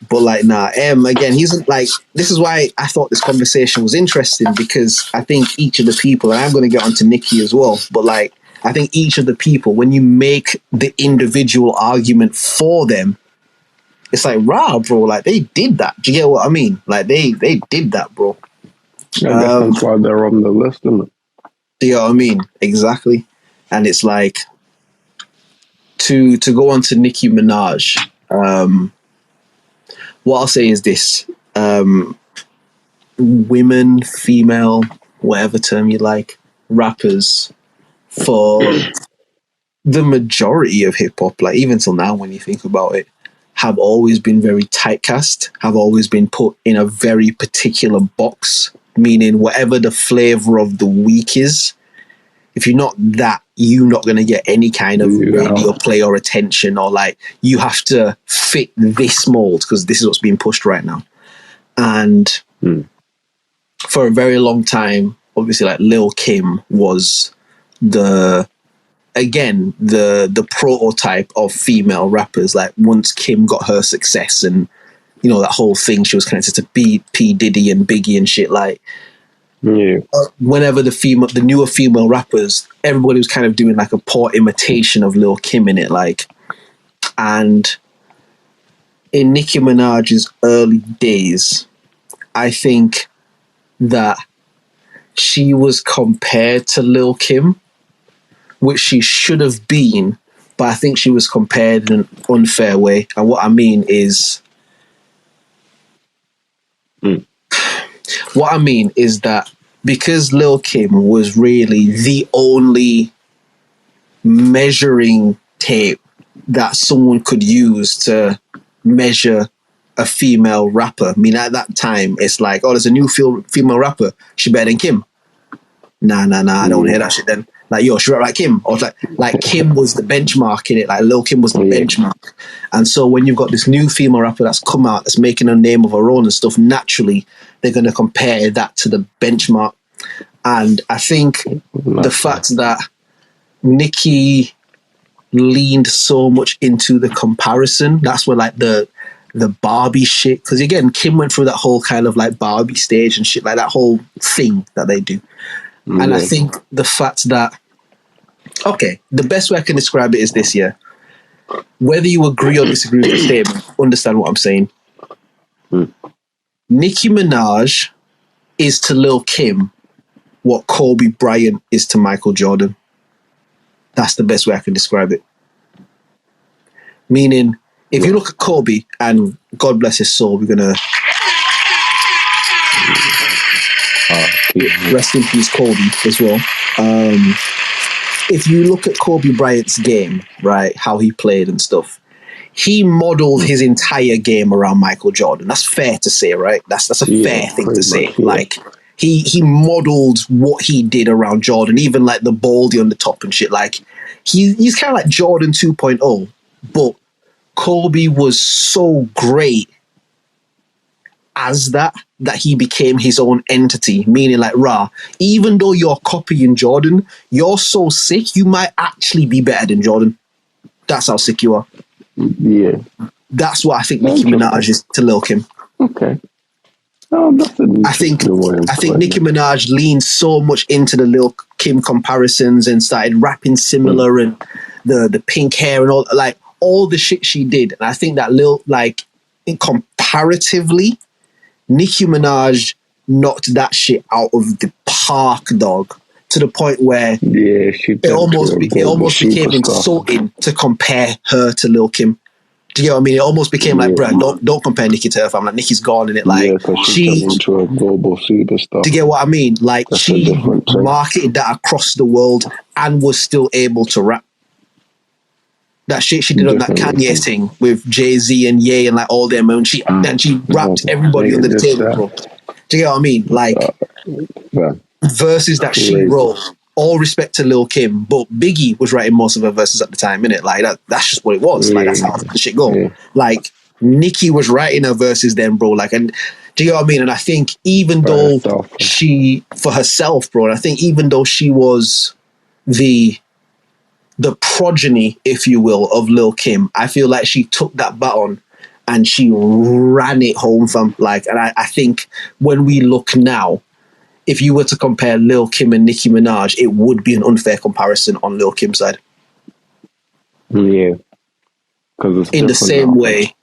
but like, nah. Again, he's like, this is why I thought this conversation was interesting, because I think each of the people, and I'm gonna get onto Nicki as well, but like, I think each of the people, when you make the individual argument for them, it's like, rah, bro, like they did that. Do you get what I mean? Like they did that, bro. I guess that's why they're on the list, isn't it? Do you know what I mean? Exactly. And it's like, to go on to Nicki Minaj, what I'll say is this. Women, female, whatever term you like, rappers, for the majority of hip hop, like even till now when you think about it, have always been very typecast, have always been put in a very particular box, meaning whatever the flavor of the week is, if you're not that, you're not going to get any kind of radio play or attention, or like you have to fit this mold because this is what's being pushed right now. And for a very long time, obviously, like Lil Kim was the prototype of female rappers. Like once Kim got her success and, you know, that whole thing, she was connected to P Diddy and Biggie and shit. Like, whenever the newer female rappers, everybody was kind of doing like a poor imitation of Lil Kim in it. Like, and in Nicki Minaj's early days, I think that she was compared to Lil Kim, which she should have been, but I think she was compared in an unfair way. And what I mean is, that because Lil Kim was really the only measuring tape that someone could use to measure a female rapper. I mean, at that time, it's like, oh, there's a new female rapper. She better than Kim. Nah, I don't want to hear that shit then. Like, yo, she rap like Kim. Or like Kim was the benchmark in it. Like, Lil Kim was the benchmark. And so when you've got this new female rapper that's come out, that's making a name of her own and stuff, naturally, they're going to compare that to the benchmark. And I think the fact that Nicki leaned so much into the comparison, that's where like the Barbie shit, because again, Kim went through that whole kind of like Barbie stage and shit, like that whole thing that they do. And I think the fact that, okay, the best way I can describe it is this, yeah. Whether you agree or disagree with the statement, understand what I'm saying. Nicki Minaj is to Lil Kim what Kobe Bryant is to Michael Jordan. That's the best way I can describe it. Meaning, if you look at Kobe, and God bless his soul, we're going to rest in peace, Kobe, as well. If you look at Kobe Bryant's game, right, how he played and stuff, he modeled his entire game around Michael Jordan. That's fair to say, right? That's a fair thing to say. Yeah. Like, he modeled what he did around Jordan, even like the baldy on the top and shit. Like, he's kind of like Jordan 2.0, but Kobe was so great as that he became his own entity, meaning like, even though you're copying Jordan, you're so sick, you might actually be better than Jordan. That's how sick you are. Yeah. That's what I think Nicki Minaj is to Lil Kim. Okay. Oh, nothing. I think Nicki Minaj leaned so much into the Lil Kim comparisons and started rapping similar and the pink hair and all the shit she did. And I think that comparatively, Nicki Minaj knocked that shit out of the park, dog. To the point where it almost became insulting to compare her to Lil Kim. Do you get what I mean? It almost became like, bruh, don't compare Nicki to her fam. Like, Nicki's gone in it. Like, she turned into a global superstar. Do you get what I mean? Like, she marketed that across the world and was still able to rap. That shit she did on that Kanye thing with Jay-Z and Ye and like all them, and she rapped everybody under the table, bro. Do you get what I mean? Like, verses that she wrote. All respect to Lil Kim, but Biggie was writing most of her verses at the time, innit? Like, that's just what it was. Like, that's how the shit go. Yeah. Like, Nicki was writing her verses then, bro. Like, and do you know what I mean? And I think even though for herself, bro, and I think even though she was the progeny, if you will, of Lil Kim, I feel like she took that baton and she ran it home from, like, and I think when we look now, if you were to compare Lil Kim and Nicki Minaj, it would be an unfair comparison on Lil Kim's side. Yeah. Because in the same way,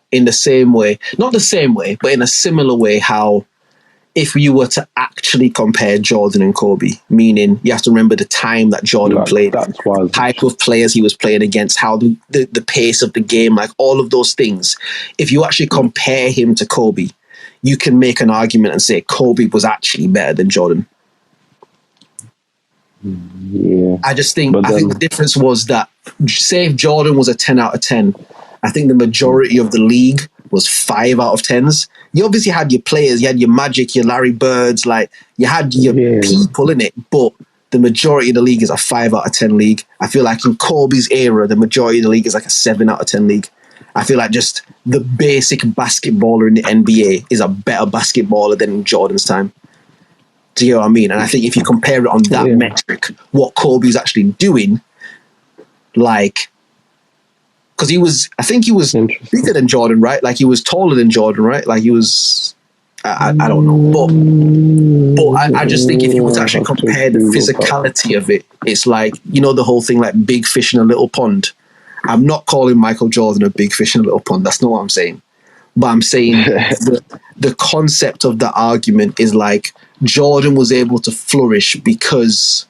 not the same way, but in a similar way, how if you were to actually compare Jordan and Kobe, meaning you have to remember the time that Jordan played, the type of players he was playing against, how the pace of the game, like all of those things. If you actually compare him to Kobe, you can make an argument and say Kobe was actually better than Jordan. Yeah. I think the difference was that, say if Jordan was a 10 out of 10, I think the majority of the league was 5 out of 10s. You obviously had your players, you had your Magic, your Larry Birds, like you had your people in it, but the majority of the league is a 5 out of 10 league. I feel like in Kobe's era, the majority of the league is like a 7 out of 10 league. I feel like just the basic basketballer in the NBA is a better basketballer than in Jordan's time. Do you know what I mean? And I think if you compare it on that metric, what Kobe's actually doing, like, because I think he was bigger than Jordan, right? Like he was taller than Jordan, right? Like he was, I don't know. But I just think if you were to actually compare the physicality of it, it's like, you know, the whole thing like big fish in a little pond. I'm not calling Michael Jordan a big fish in a little pond. That's not what I'm saying. But I'm saying the concept of the argument is like Jordan was able to flourish because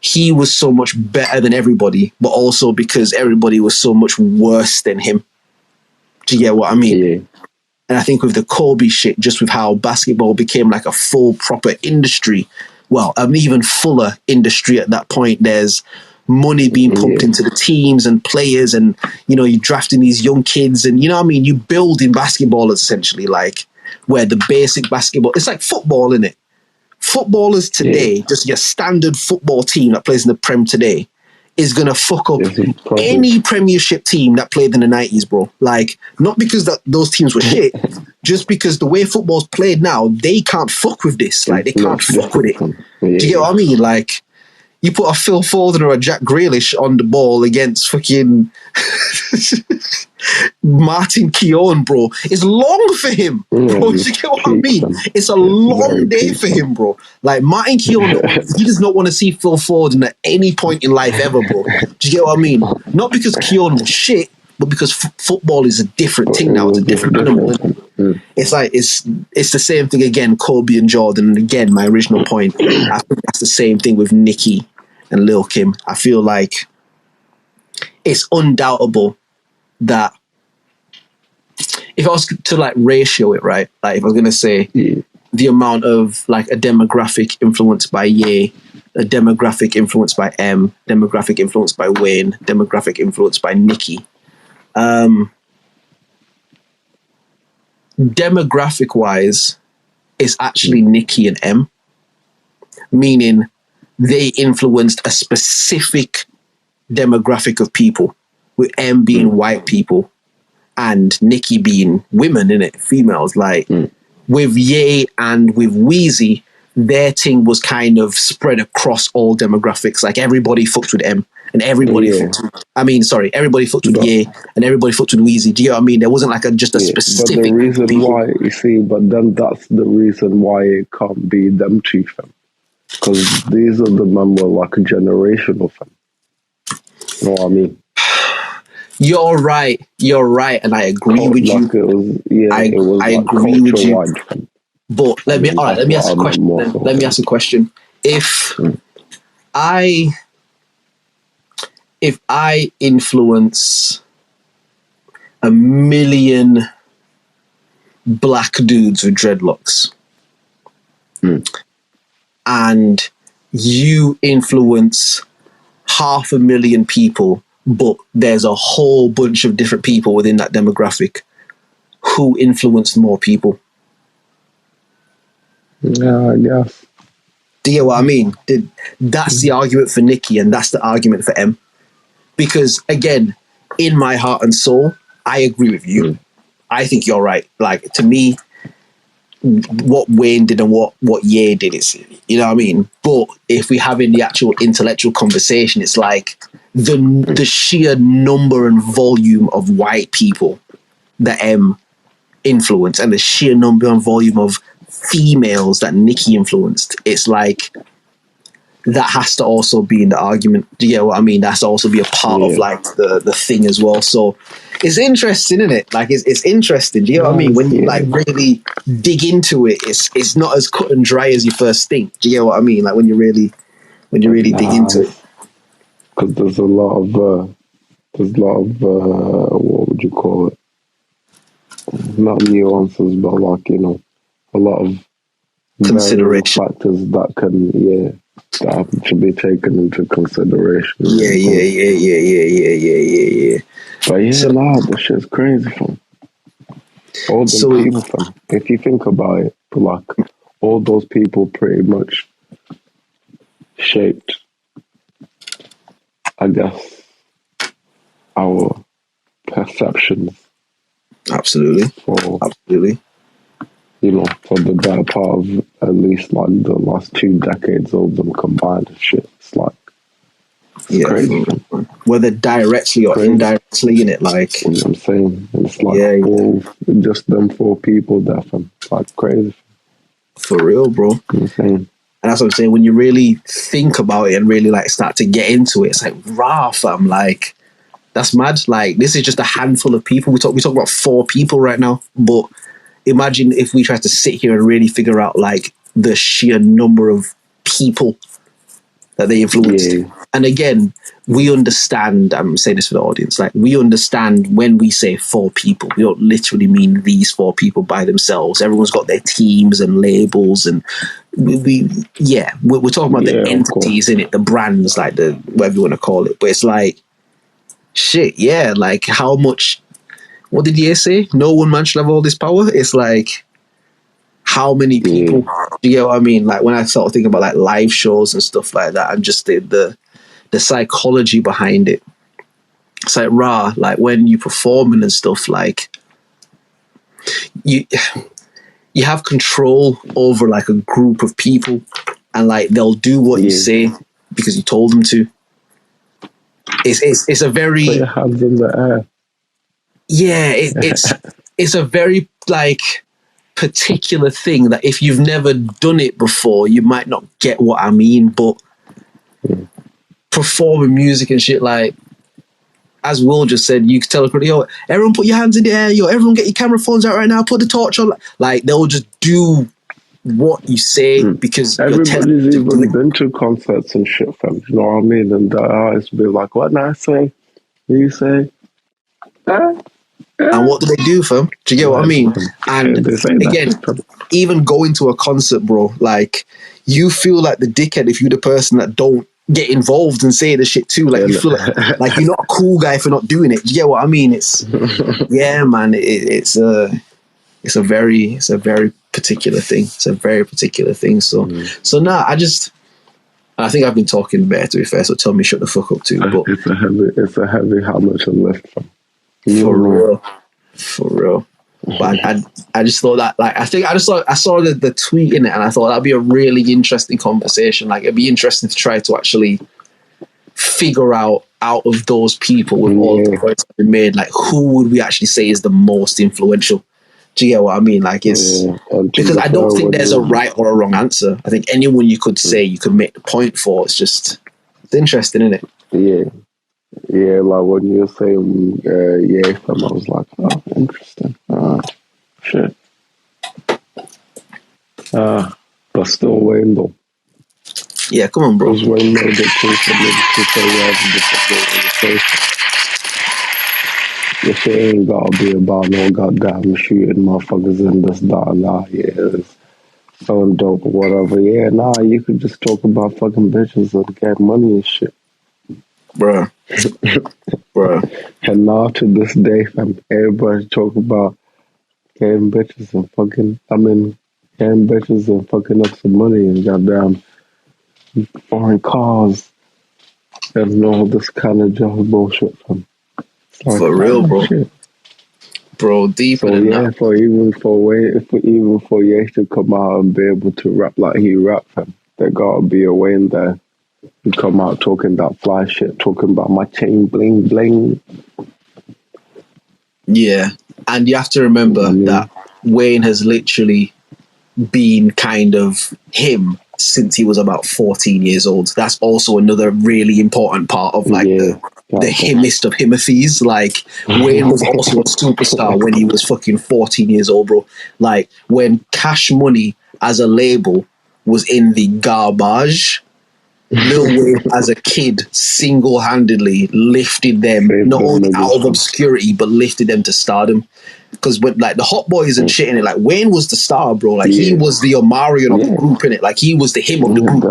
he was so much better than everybody, but also because everybody was so much worse than him. Do you get what I mean? Yeah. And I think with the Kobe shit, just with how basketball became like a full proper industry, well, an even fuller industry at that point, there's money being pumped into the teams and players, and you know, you're drafting these young kids, and you know what I mean, you building basketballers essentially, like where the basic basketball, it's like football, isn't it? Footballers today, just your standard football team that plays in the Prem today is gonna fuck up any Premiership team that played in the 90s, bro. Like, not because those teams were shit, just because the way football's played now, they can't fuck with this. Like, they can't fuck with it. Do you get what I mean? Like, you put a Phil Foden or a Jack Grealish on the ball against fucking Martin Keown, bro. It's long for him, bro. Do you get what I mean? It's a long day for him, bro. Like, Martin Keown, he does not want to see Phil Foden at any point in life ever, bro. Do you get what I mean? Not because Keown was shit, but because football is a different thing now. It's a different animal. It's like, it's the same thing again, Kobe and Jordan. And again, my original point, I think that's the same thing with Nicki and Lil Kim. I feel like it's undoubtable that if I was to like ratio it, right? Like if I was going to say the amount of like a demographic influenced by Ye, a demographic influenced by M, demographic influenced by Wayne, demographic influenced by Nicki. Demographic wise, it's actually Nicki and M, meaning they influenced a specific demographic of people, with M being white people and Nicki being women, innit? Females. Like with Ye and with Weezy, their thing was kind of spread across all demographics. Like everybody fucked with M and everybody fucked with I mean, sorry, everybody fucked with Ye and everybody fucked with Weezy. Do you know what I mean? There wasn't like just a specific. But the reason why, you see, but then that's the reason why it can't be them two, fam. Because these are the men were like a generational, fam. You know what I mean? You're right, and I agree with you. It was, I agree with you. But let me ask a question. Let me ask a question. If I influence 1 million black dudes with dreadlocks, and you influence 500,000 people, but there's a whole bunch of different people within that demographic, who influenced more people? Yeah, I guess. Do you know what I mean? That's the argument for Nicki, and that's the argument for M. Because again, in my heart and soul, I agree with you. I think you're right. Like, to me, what Wayne did and what Ye did, is, you know what I mean? But if we have in the actual intellectual conversation, it's like the sheer number and volume of white people that M influenced, and the sheer number and volume of females that Nicki influenced, it's like that has to also be in the argument. Do you know what I mean? That's also be a part of like the thing as well. So it's interesting, isn't it? Like it's interesting. Do you know what I mean? When you like really dig into it, it's not as cut and dry as you first think. Do you know what I mean? Like when you really dig into it. Because there's a lot of what would you call it? Not nuances, but like, you know, a lot of consideration factors that can that should be taken into consideration. Yeah. But this shit's crazy, fam. All the people, fam. If you think about it, like all those people pretty much shaped, I guess, our perceptions. Absolutely. You know, for the better part of at least like the last 2 decades of them combined and shit. It's like, crazy. Whether directly or indirectly in it, like, you know what I'm saying? It's like just them 4 people there, fam. It's like crazy. For real, bro. You know what I'm saying? And that's what I'm saying. When you really think about it and really like start to get into it, it's like, rah, fam, like, that's mad. Like, this is just a handful of people. We talk about 4 people right now, but imagine if we try to sit here and really figure out like the sheer number of people that they influenced. And again, we understand, I'm saying this for the audience, like we understand when we say 4 people, we don't literally mean these 4 people by themselves. Everyone's got their teams and labels, and we're talking about the entities in it, the brands, like the whatever you want to call it. But it's like, shit, like how much. What did Ye say? No one man should have all this power. It's like, how many people? Do you know what I mean? Like when I start thinking about like live shows and stuff like that, and just the psychology behind it. It's like like when you performing and stuff, like you have control over like a group of people, and like they'll do what you say because you told them to. It's a very put your hands in the air. It's a very like particular thing that if you've never done it before, you might not get what I mean. But performing music and shit, like as Will just said, you can tell everybody, yo, everyone put your hands in the air, yo, everyone get your camera phones out right now, put the torch on. Like they'll just do what you say because everybody's even been to concerts and shit, fam. You know what I mean? And the artists be like, what did I say? You say? And what do they do, fam? Do you get what I mean? And again, even going to a concert, bro, like you feel like the dickhead if you're the person that don't get involved and say the shit too. Like you feel like you're not a cool guy for not doing it. Do you get what I mean? It's man. It's a very particular thing. It's a very particular thing. So I think I've been talking better, to be fair. So tell me, shut the fuck up too. But it's a heavy helmet to lift from. For real. But I just thought that, like, I saw the tweet in it, and I thought that'd be a really interesting conversation. Like, it'd be interesting to try to actually figure out of those people with all the points that we made, like who would we actually say is the most influential? Do you get what I mean? Like it's because I don't think there's a right or a wrong answer. I think anyone you could say you could make the point for. It's interesting, isn't it? Yeah. Like when you were saying fam, I was like, oh, interesting. Shit. But still Wayne though. Yeah, come on, bro. Because Wayne made it too for me to say the your shit ain't gotta be about no goddamn shooting motherfuckers in this, that, it's so dope or whatever. Yeah, you could just talk about fucking bitches and get money and shit. Bruh. And now to this day, fam, everybody talk about getting bitches and fucking up some money and goddamn foreign cars and all this kind of just bullshit, fam. Like, for real, bro. Shit. Bro, deeper than that. Even for Ye to come out and be able to rap like he rap, fam, there gotta be a way in there. You come out talking that fly shit, talking about my chain bling bling. Yeah, and you have to remember that Wayne has literally been kind of him since he was about 14 years old. That's also another really important part of like the himmest of himothies. Like Wayne was also a superstar when he was fucking 14 years old, bro. Like when Cash Money as a label was in the garbage, Lil Wayne as a kid single-handedly lifted them not only out of obscurity but lifted them to stardom. Because with like the Hot Boys and shit in it, like Wayne was the star, bro. Like he was the Omarion of the group in it. Like he was the him of the group.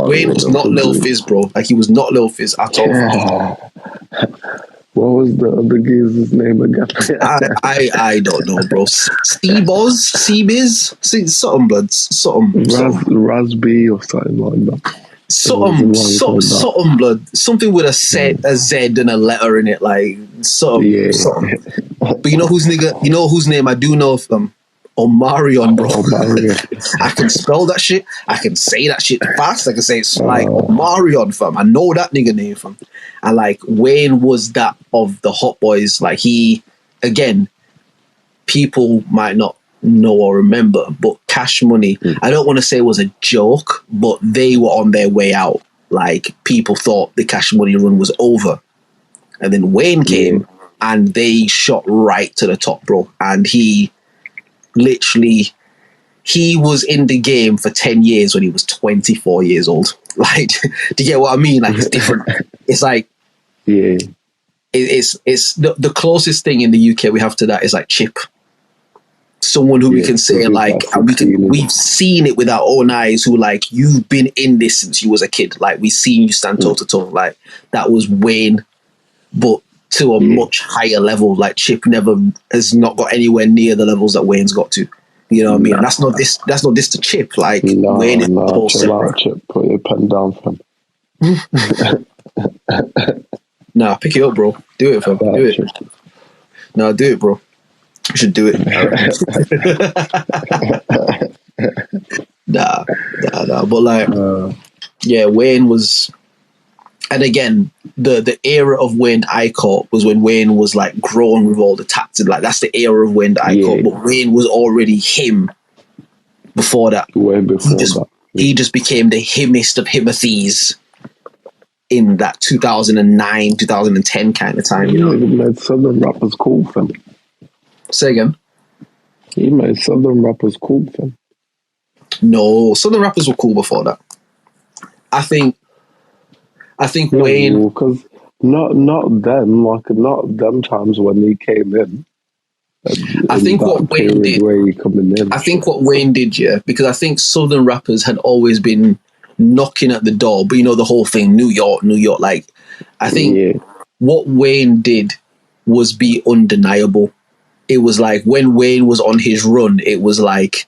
Wayne was not Lil Fizz, bro. Like he was not Lil Fizz at all. What was the other geezer's name again? I don't know, bro. Seabiz, something blood, something. Rasby or something like that. Something blood. Something with a Z and a letter in it, like something. But you know whose name I do know of them? Omarion, bro. I can spell that shit. I can say that shit fast. I can say it's like Omarion, fam. I know that nigga name, fam. And like Wayne was that of the Hot Boys. Like he, again, people might not know or remember, but Cash Money, I don't want to say it was a joke, but they were on their way out. Like people thought the Cash Money run was over. And then Wayne came and they shot right to the top, bro. And he was in the game for 10 years when he was 24 years old. Like, do you get what I mean? Like, it's different. It's like, it's the closest thing in the UK we have to that is like Chip. Someone who we can say like, we've seen it with our own eyes, who like, you've been in this since you was a kid. Like, we've seen you stand toe to toe. Like, that was Wayne, but to a much higher level. Like Chip has not got anywhere near the levels that Wayne's got to. You know what I mean? And that's not this to Chip. Like Wayne is the whole separate. Chip, put your pen down, fam. Nah, pick it up, bro. Do it, fam. Do it. No, do it, bro. You should do it. Nah. But like, Wayne was. And again, the era of Wayne I caught was when Wayne was like grown with all the tactics. Like that's the era of Wayne that I caught. But Wayne was already him before that. Way before he just became the himmest of himothies in that 2009, 2010 kind of time. You know, he made Southern rappers cool, fam. Say again. He made Southern rappers cool, fam. No, Southern rappers were cool before that. I think Wayne, because not them times when he came in. I think what Wayne did. I think what Wayne did, because I think Southern rappers had always been knocking at the door, but you know the whole thing, New York. Like, I think what Wayne did was be undeniable. It was like when Wayne was on his run, it was like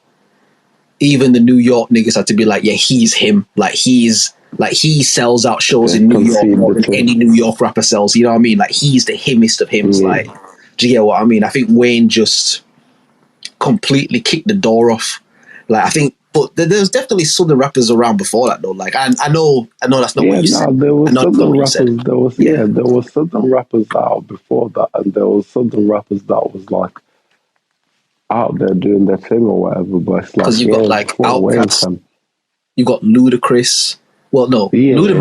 even the New York niggas had to be like, yeah, he's him. Like he sells out shows in New York more than any New York rapper sells. You know what I mean? Like he's the himmest of hims. Like, do you get what I mean? I think Wayne just completely kicked the door off. Like I think But there's definitely southern rappers around before that though. Like I know that's not what you said. There was I know that's not southern what you rappers. said. There was southern rappers out before that, and there was southern rappers that was like out there doing their thing or whatever. But it's like, Because you got like before Wayne, Outkast, fam. you got Ludacris. Well, no, Luda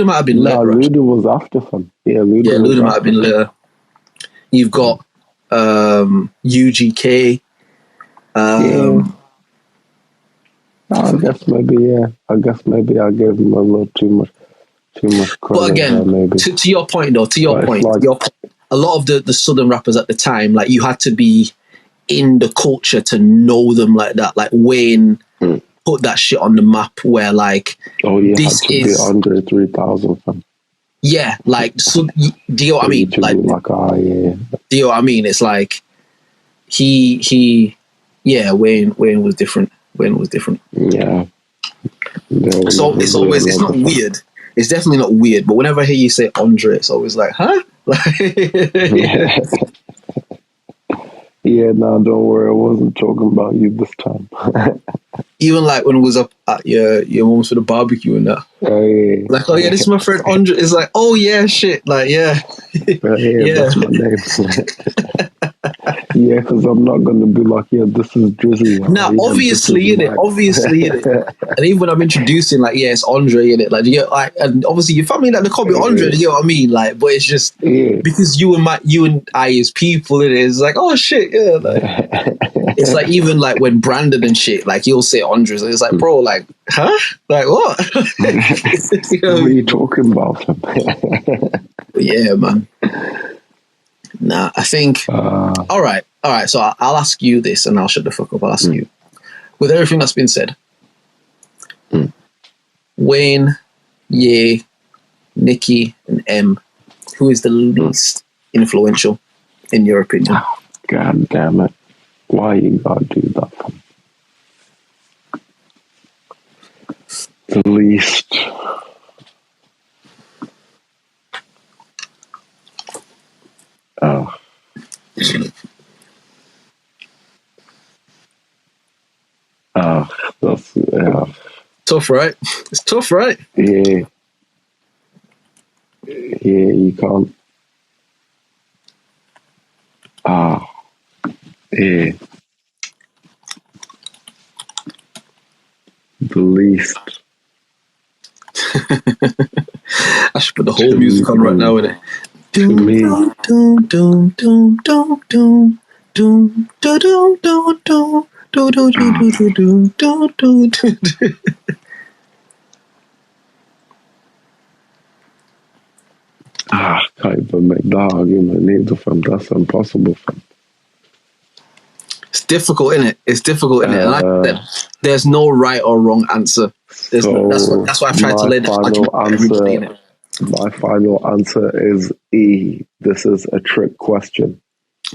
might have been later. Luda was after, fam. Yeah, Luda might have been later. You've got UGK. I guess maybe I gave him a little too much credit. But again, maybe. to your point though, a lot of the southern rappers at the time, like you had to be in the culture to know them like that. Like Wayne put that shit on the map where like this is be under 3,000 fam. Yeah, like so. Do you know what I mean? Like, do you know what I mean? It's like Wayne was different. Yeah. So it's not weird. It's definitely not weird. But whenever I hear you say Andre, it's always like, huh? Yeah, no, don't worry. I wasn't talking about you this time. Even like when I was up at your mom's for the barbecue and that. Oh, yeah. Like, oh yeah, this is my friend Andre. It's like, oh yeah, shit. Like, yeah. That's my name. Yeah, because I'm not going to be like, yeah, this is Drizzy. Now, obviously, innit? And even when I'm introducing, like, yeah, it's Andre, innit? Like, you get, like, and obviously, your family, like, they call me Andre, you know what I mean? Like, but it's just because you and I as people, innit? It's like, oh shit, yeah. Like, it's like, even like when Brandon and shit, like, he'll say Andre, so it's like, bro, like, huh? Like, what? You know what are you talking about? Yeah, man. Nah, I think. All right. So I'll ask you this, and I'll shut the fuck up. I'll ask you, with everything that's been said, Wayne, Ye, Nicki, and M, who is the least influential in your opinion? God damn it! Why you gotta do that? The least. That's tough, right? It's tough, right? Yeah, you can't. Yeah, the least. I should put the whole music on right now, innit? To me. Can't even make that argument neither, fam. That's impossible, fam. It's difficult, innit? And like I said, there's no right or wrong answer. That's why I've tried to lay the My final answer is E. This is a trick question.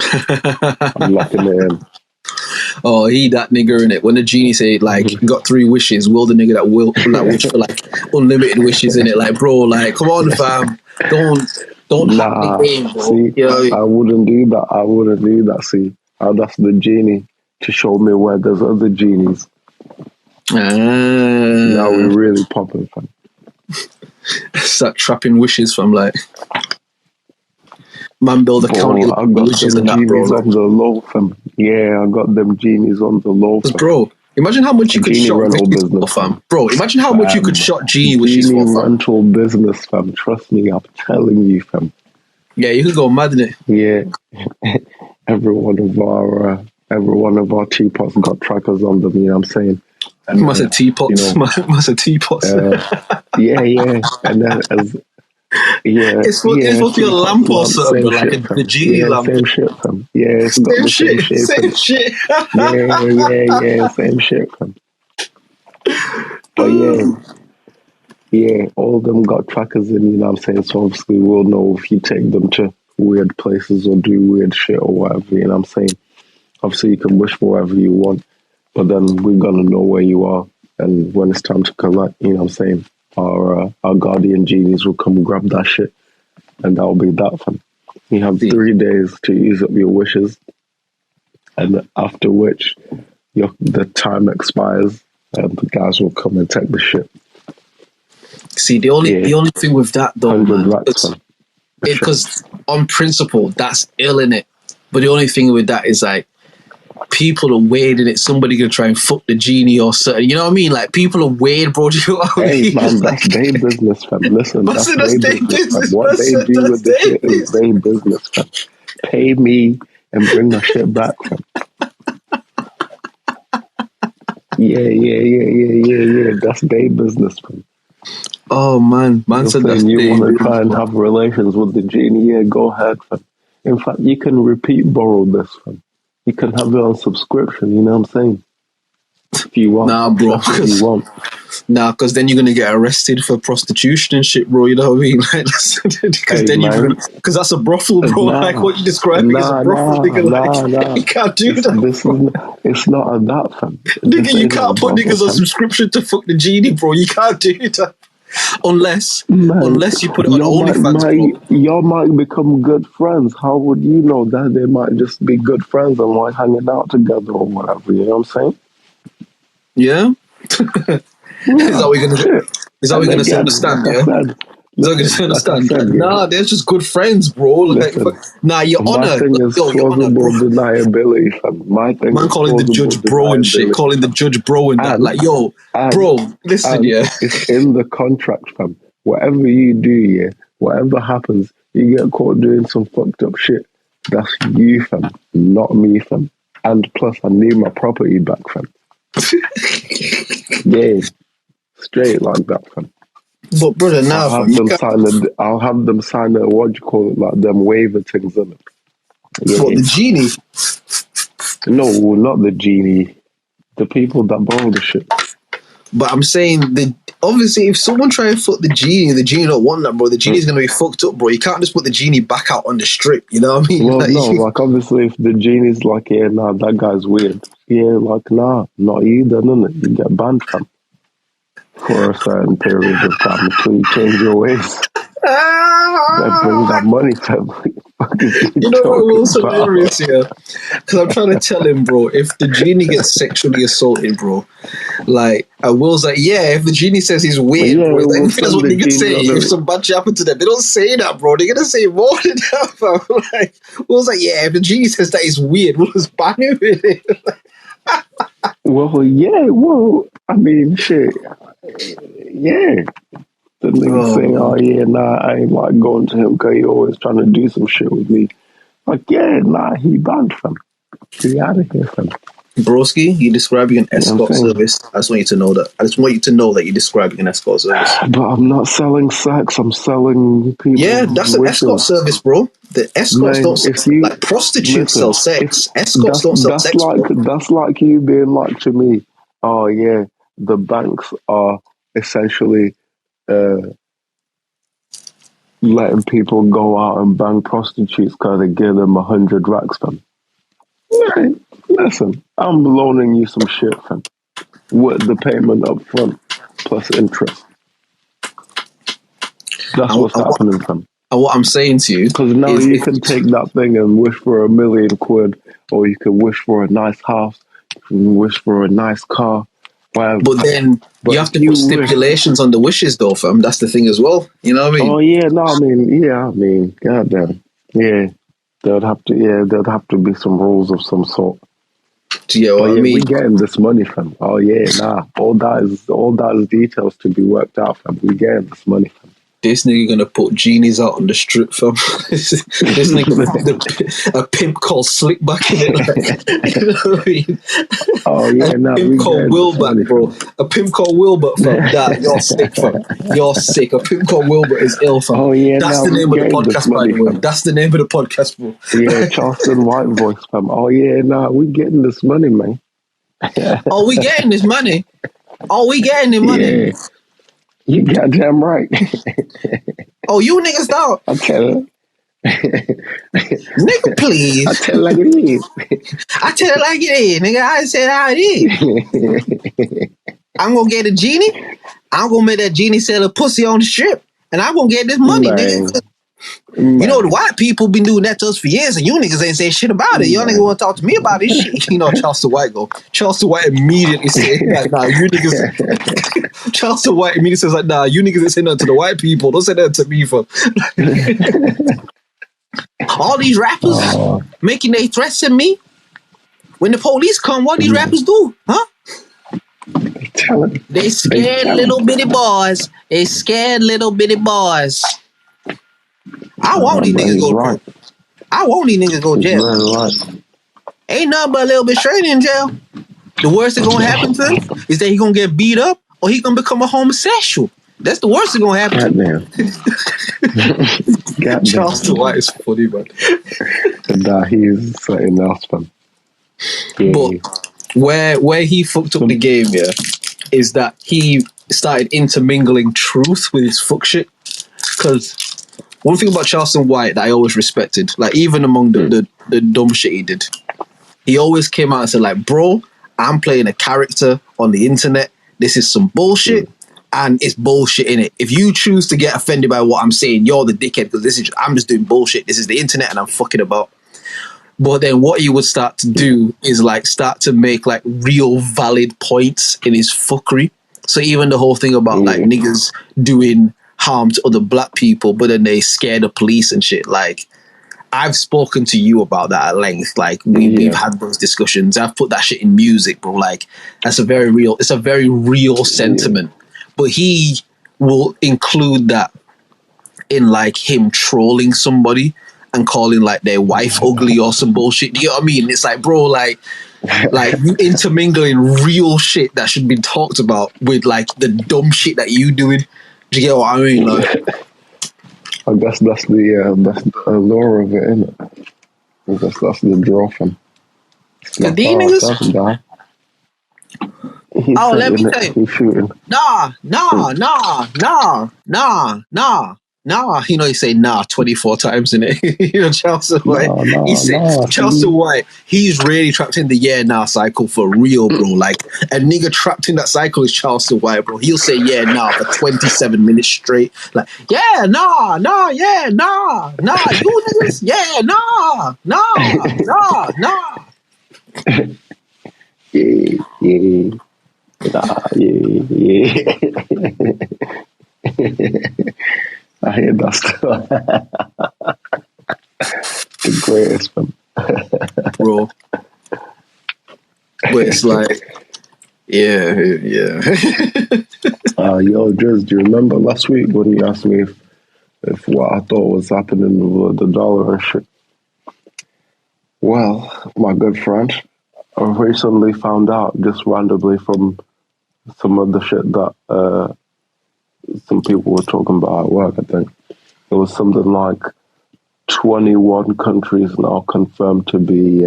I'm locking it in. Oh, he that nigga in it. When the genie said like got 3 wishes, will the nigga that wish for like unlimited wishes in it? Like, bro, like come on, fam. Don't hack the game, bro. See, you know? I wouldn't do that. See, I'd ask the genie to show me where there's other genies. Now we're really popping, fam. Start trapping wishes from like man build a county wishes and that, bro. On the low, fam. Yeah, I got them genies on the low, fam. Bro, imagine how much you could shot wishes for, fam. Bro, imagine how much you could shot genie wishes for, fam. Rental business, fam. Trust me, I'm telling you, fam. Yeah, you could go mad in it. Yeah, every one of our teapots got trackers on them. You know what I'm saying? And, must have teapots. Must have teapots. Yeah. And then it's supposed to be a lamp or something, like the genie lamp. Same shit, fam. Yeah, it's got the same shit. Yeah, same shit, fam. But yeah, all of them got trackers in, you know what I'm saying? So obviously we'll know if you take them to weird places or do weird shit or whatever, you know what I'm saying? Obviously you can wish for whatever you want, but then we're gonna know where you are, and when it's time to collect, you know what I'm saying? Our guardian genies will come grab that shit, and that'll be that, fam. You have 3 days to use up your wishes, and after which the time expires, and the guys will come and take the shit. See, the only thing with that though, 100 man, racks, man. because on principle that's ill in it. But the only thing with that is like people are weird in it. Somebody gonna try and fuck the genie or something. You know what I mean? Like people are weird, bro. Do you know what I mean? Hey man, that's their business, fam. Listen, that's Listen, their that's business, their fam. What they business, do that's with the their shit is their business, fam. Pay me and bring my shit back, fam. Yeah. That's their business, fam. Oh man You're said that's saying you want to dangerous, try and bro. have relations with the genie? Yeah, go ahead, fam. In fact, you can repeat borrow this, fam. You can have it on subscription. You know what I'm saying? If you want, Nah, bro. that's what you want. Nah, because then you're gonna get arrested for prostitution and shit, bro. You know what I mean? Like, because Hey, then man. because that's a brothel, bro. Like what you describing is a brothel, nigga. Like you can't do that. It's not a that, fam. Nigga, This you ain't a can't put brothel, niggas on fam. subscription to fuck the genie, bro. You can't do that. Unless Man, you put it on OnlyFans, bro. y'all might become good friends. How would you know that? They might just be good friends and like hanging out together or whatever. You know what I'm saying? Yeah? Yeah, Is that what you're gonna do? shit. Is that what And you're gonna say? again, Understand, like I yeah? said, Is that what you're gonna say? listen, like I Understand? said, Like, yeah. nah, they're just good friends, bro. Like, Listen, nah, your my honor, thing is your honor, bro. plausible deniability, fam. My thing Man is calling the plausible judge bro and shit, deniability, calling the fam. judge bro and that. And Like, yo, bro, listen, and yeah. it's in the contract, fam. Whatever you do, yeah, whatever happens, you get caught doing some fucked up shit. That's you, fam, not me, fam. And plus, I need my property back, fam. Yeah, straight like that, fam. But brother, now, I'll fam, have you them can't. sign a what do you call it, like them waiver things in it. What, Yeah. the genie? No, not the genie. The people that borrow the shit. But I'm saying obviously if someone try and fuck the genie don't want that, bro. The genie's gonna be fucked up, bro. You can't just put the genie back out on the strip. You know what I mean? Well, Like, no, like obviously if the genie's like, yeah, nah, that guy's weird. Yeah, like, nah, not you then, innit? You get banned from for a certain period of time until you change your ways. Then bring that money, fam. What the fuck you you know what talking was about? hilarious here? Because I'm trying to tell him, bro, if the genie gets sexually assaulted, bro, like, and Will's like, yeah, if the genie says he's weird, Yeah, bro, like, we'll that's send what the niggas genie say. on If the... some bad shit happened to them, they don't say that, bro. They're gonna say more than that, fam. Like, Will's like, yeah, if the genie says that he's weird, we'll just ban him with it. Well, yeah, well, I mean, shit. Yeah. The nigga saying, oh, yeah, nah, I ain't like going to him because he always trying to do some shit with me. Like, yeah, nah, he banned, fam. He out of here, fam. Broski, you're describing an You know what escort I'm saying? service. I just want you to know that. I just want you to know that you're describing an escort service. But I'm not selling sex. I'm selling people. Yeah, that's an escort wishes. service, bro. The escorts Man, don't if you like prostitutes listen, sell sex. if Escorts don't sell that's sex, like bro. you being like to me. Oh yeah, the banks are essentially letting people go out and bang prostitutes because they give them 100 racks, fam. Man, listen, I'm loaning you some shit, fam, with the payment up front plus interest. That's what's happening, fam. And what I'm saying to you Because now is, you can take that thing and wish for $1 million, or you can wish for a nice house, you can wish for a nice car, whatever. but then But you have if to you put wish, stipulations on the wishes, though, fam. That's the thing as well. You know what I mean? oh yeah, no, I mean, goddamn, yeah, there'd have to be some rules of some sort. Do you know But what I yeah, mean? we getting this money, fam. Oh yeah, nah, all that is details to be worked out, fam. We getting this money, fam. This nigga gonna put genies out on the strip, fam. This nigga, a pimp called Slickback in it, like, you know what I mean? Oh yeah, A nah, pimp we called getting this money, Wilbert, bro. fam. A pimp called Wilbert, fam. That you're sick, fam. You're sick. A pimp called Wilbert is ill, fam. Oh yeah, That's nah, the we name of the getting this podcast, by money, the way. fam. That's the name of the podcast, bro. Yeah, Charleston White voice, fam. Oh yeah, nah, we getting this money, man. Are we getting this money? Are we getting the money? Yeah, you goddamn right. Oh, you niggas don't. I tell her. Nigga, please. I tell her like it is. I tell it like it is, nigga. I said how it is. I'm gonna get a genie. I'm gonna make that genie sell a pussy on the strip. And I'm gonna get this money, Man, nigga. You know, the white people been doing that to us for years, and you niggas ain't saying shit about it. Y'all niggas want to talk to me about this shit. You know, Charleston White go. Charleston White immediately said, like, nah, you niggas. Charleston White immediately says, like, nah, you niggas ain't saying that to the white people. Don't say that to me for. All these rappers making their threats at me. When the police come, what these rappers do? Huh? They scared little bitty boys. They scared little bitty boys. I want these niggas go right. I want these niggas go jail. Right. Ain't nothing but a little bit straight in jail. The worst that's gonna happen to him is that he gonna get beat up or he gonna become a homosexual. That's the worst that's gonna happen to him. Charleston White is funny, man. Nah, he's something else, man. Yeah. But where he fucked up the game, yeah, is that he started intermingling truth with his fuck shit. Because one thing about Charleston White that I always respected, like even among the dumb shit he did, he always came out and said, like, bro, I'm playing a character on the internet. This is some bullshit, and it's bullshit in it. If you choose to get offended by what I'm saying, you're the dickhead, because I'm just doing bullshit. This is the internet, and I'm fucking about. But then what he would start to do is like start to make like real valid points in his fuckery. So even the whole thing about like niggas doing harm to other black people, but then they scare the police and shit. Like, I've spoken to you about that at length. Like we've had those discussions. I've put that shit in music, bro. Like it's a very real sentiment. But he will include that in like him trolling somebody and calling like their wife ugly or some bullshit. Do you know what I mean? It's like, bro, like you intermingling real shit that should be talked about with like the dumb shit that you doing. Do you get what I mean? Like, I guess that's the allure of it, isn't it? I guess that's the draw from. Like, these niggas. Let me tell you. Nah. You know, he say nah 24 times in it. You know, Charleston White. He said Charleston White. He's really trapped in the nah cycle for real, bro. Like a nigga trapped in that cycle is Charleston White, bro. He'll say nah for 27 minutes straight. Like nah. You niggas, nah. I hear that's the greatest one. Bro. But it's like, yeah. Yo, Drizz, do you remember last week when you asked me if what I thought was happening with the dollar and shit? Well, my good friend, I recently found out just randomly from some of the shit that some people were talking about at work, I think. It was something like 21 countries now confirmed to be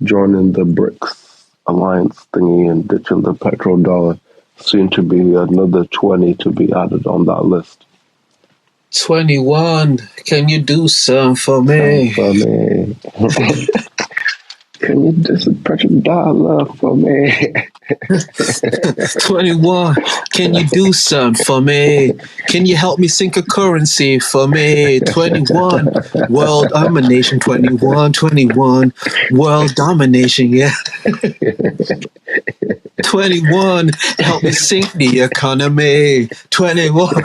joining the BRICS alliance thingy and ditching the petrodollar. Soon to be another 20 to be added on that list. 21. Can you do something for me? Can you just $1 for me? 21. Can you do something for me? Can you help me sink a currency for me? 21. World domination. 21. World domination. Yeah. 21. Help me sink the economy. 21.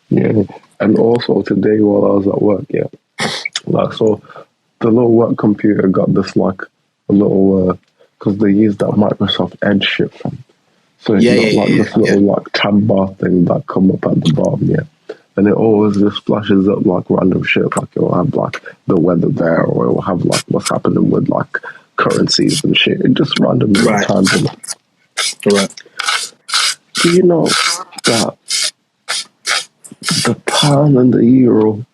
Yeah. And also today while I was at work, like, so the little work computer got this like a little because they use that Microsoft Edge shit from. So it's this little like tab bar thing that come up at the bottom, and it always just flashes up like random shit, like it will have like the weather there, or it will have like what's happening with like currencies and shit. It just randomly times it. Right. Do you know that the pound and the euro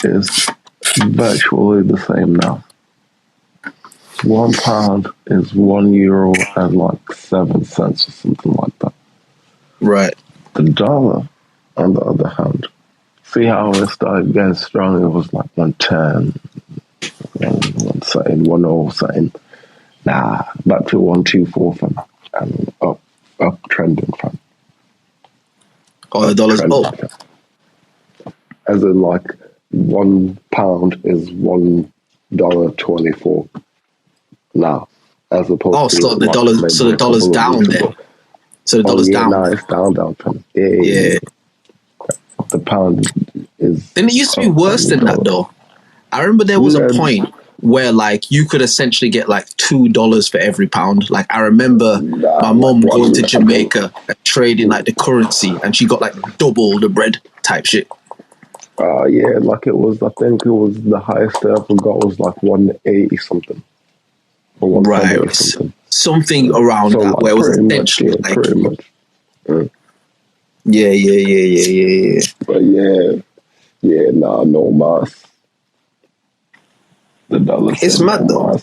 is virtually the same now? £1 is €1 and like 7 cents or something like that. Right. The dollar, on the other hand, see how it started getting strong? It was like 110, 1 something. Nah, back to 124 from, and up trending from. Oh, the dollar's up. as in like £1 is $1.24 now, as opposed to so the dollar's down there. So the dollar's down. Now it's down, fam. Yeah. The pound is. Then it used to be worse than that, though. I remember there was a point where like you could essentially get like $2 for every pound. Like I remember my mom going to Jamaica and trading like the currency, and she got like double the bread type shit. Yeah, like it was. I think it was the highest I ever got was like 180 something. Or right, something around that, where it was essentially like pretty much. Yeah. But no mas. The dollar. It's mad though.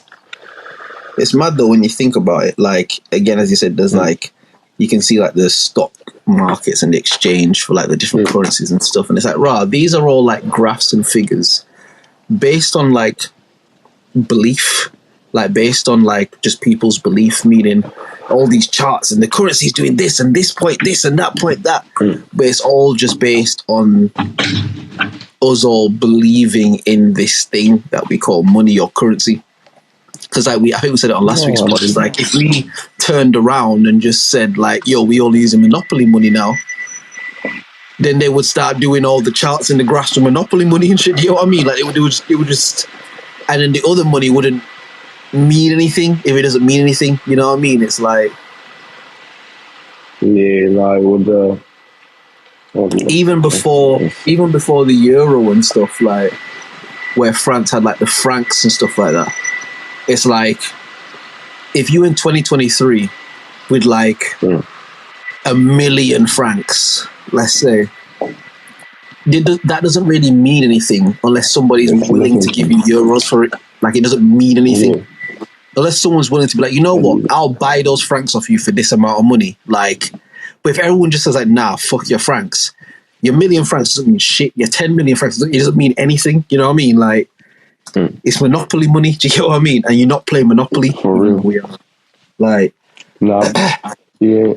It's mad though when you think about it. Like again, as you said, there's like you can see like the stock markets and the exchange for like the different currencies and stuff, and it's like, these are all like graphs and figures based on like belief, like based on like just people's belief, meaning all these charts and the currency's doing this and this point this and that point that, but it's all just based on us all believing in this thing that we call money or currency. Because like I think we said it on last week's pod, is like if we turned around and just said like, yo, we all using Monopoly money now, then they would start doing all the charts and the graphs for Monopoly money and shit. You know what I mean? Like it would just, and then the other money wouldn't mean anything if it doesn't mean anything. You know what I mean? It's like, yeah, like with the even before the euro and stuff, like where France had like the francs and stuff like that. It's like if you in 2023 with like $1 million francs, let's say, that doesn't really mean anything unless somebody's willing to give you euros for it. Like it doesn't mean anything unless someone's willing to be like, you know what, I'll buy those francs off you for this amount of money. Like, but if everyone just says like, nah, fuck your francs, your $1 million francs doesn't mean shit. Your 10 million francs doesn't mean anything. You know what I mean? Like, it's Monopoly money. Do you get what I mean? And you're not playing Monopoly. For real. We are. Like, no, yeah,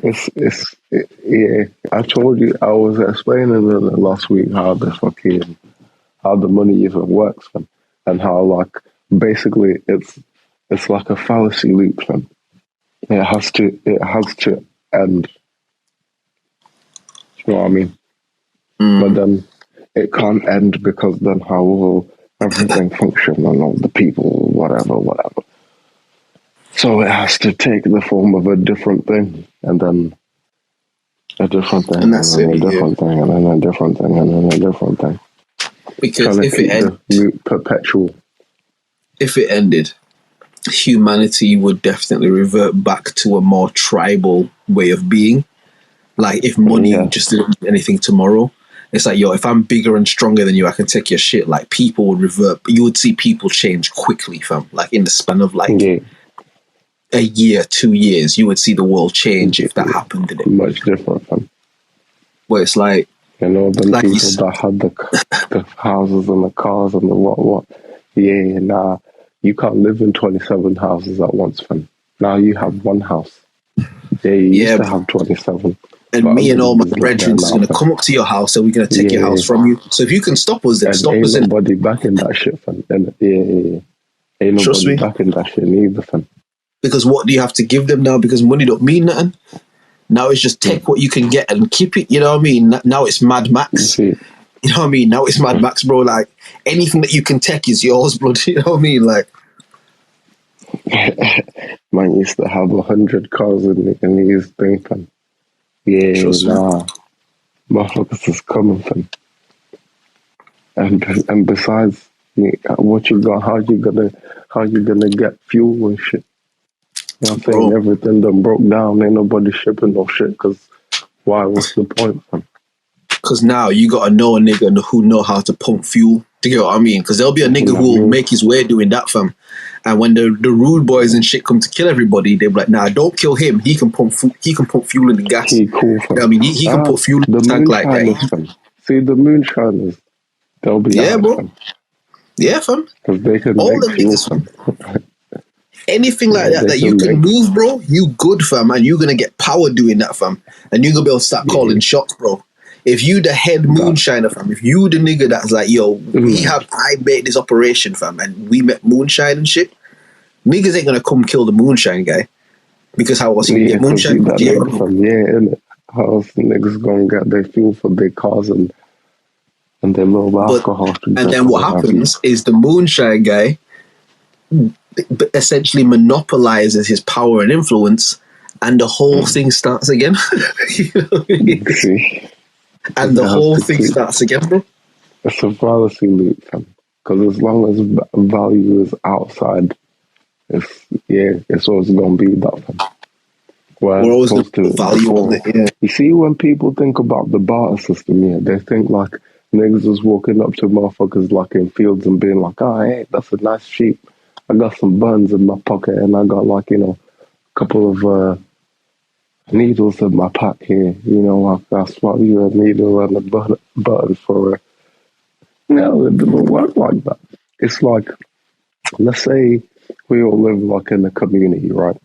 yeah. I told you, I was explaining last week how the money even works, man, and how like basically it's like a fallacy loop, man. It has to end. You know what I mean? But then it can't end because then how will everything function and all the people, whatever. So it has to take the form of a different thing, and then a different thing, and then a different thing, and then a different thing, and then a different thing. Because if it ended, humanity would definitely revert back to a more tribal way of being. Like if money just didn't do anything tomorrow. It's like, yo, if I'm bigger and stronger than you, I can take your shit. Like, people would revert. You would see people change quickly, fam. Like, in the span of, like, a year, 2 years, you would see the world change if that happened, didn't it? Much different, fam. Where it's like... You know, the like people that had the houses and the cars and the what. Yeah, nah. You can't live in 27 houses at once, fam. Now you have one house. Yeah, you used to have 27. And me and all my brethren is going to come up to your house and we're going to take your house from you. So if you can stop us, then stop us. Ain't nobody backing that shit, fam. Ain't nobody backing that shit neither, fam. Because what do you have to give them now? Because money don't mean nothing. Now it's just take what you can get and keep it. You know what I mean? Now it's Mad Max. You know what I mean? Now it's Mad Max, bro. Like, anything that you can take is yours, blood. You know what I mean? Like, man used to have 100 cars in his thing, fam. Yeah, nah. Motherfuckers is coming, fam. And besides, what you got? How you gonna get fuel and shit? You know what I'm saying? Everything done broke down. Ain't nobody shipping no shit. Cause why? What's the point, fam? Because now you gotta know a nigga who know how to pump fuel. Do you get what I mean? Because there'll be a nigga who will make his way doing that, fam. And when the rude boys and shit come to kill everybody, they'll be like, nah, don't kill him. He can pump fuel in the gas. He cool, fam. I mean, he can put fuel in the tank like that. Fam. See, the moonshiners, they'll be bro. Fam. Yeah, fam. Because they can all make the fuel, niggas, fam. Anything like that you can move, bro, you good, fam. And you're going to get power doing that, fam. And you're going to be able to start calling shots, bro. If you the head moonshiner, fam, if you the nigga that's like, yo, I made this operation, fam, and we met moonshine and shit, niggas ain't gonna come kill the moonshine guy. Because how else you can get moonshine? Innit? How else the niggas gonna get their fuel for their cars and their little alcohol? And then what happens is the moonshine guy essentially monopolizes his power and influence, and the whole thing starts again. You know what I mean? And the whole thing starts again, bro. It's a fallacy loop, fam. Because as long as value is outside, it's always gonna be that, fam. We're always going to value on it, yeah. You see, when people think about the barter system, they think like niggas was walking up to motherfuckers like in fields and being like, oh, hey, that's a nice sheep. I got some buns in my pocket and I got like, a couple of needles in my pack here. Like I swap you a needle and a button for it. No, it doesn't work like that. It's like, let's say we all live like in a community, right?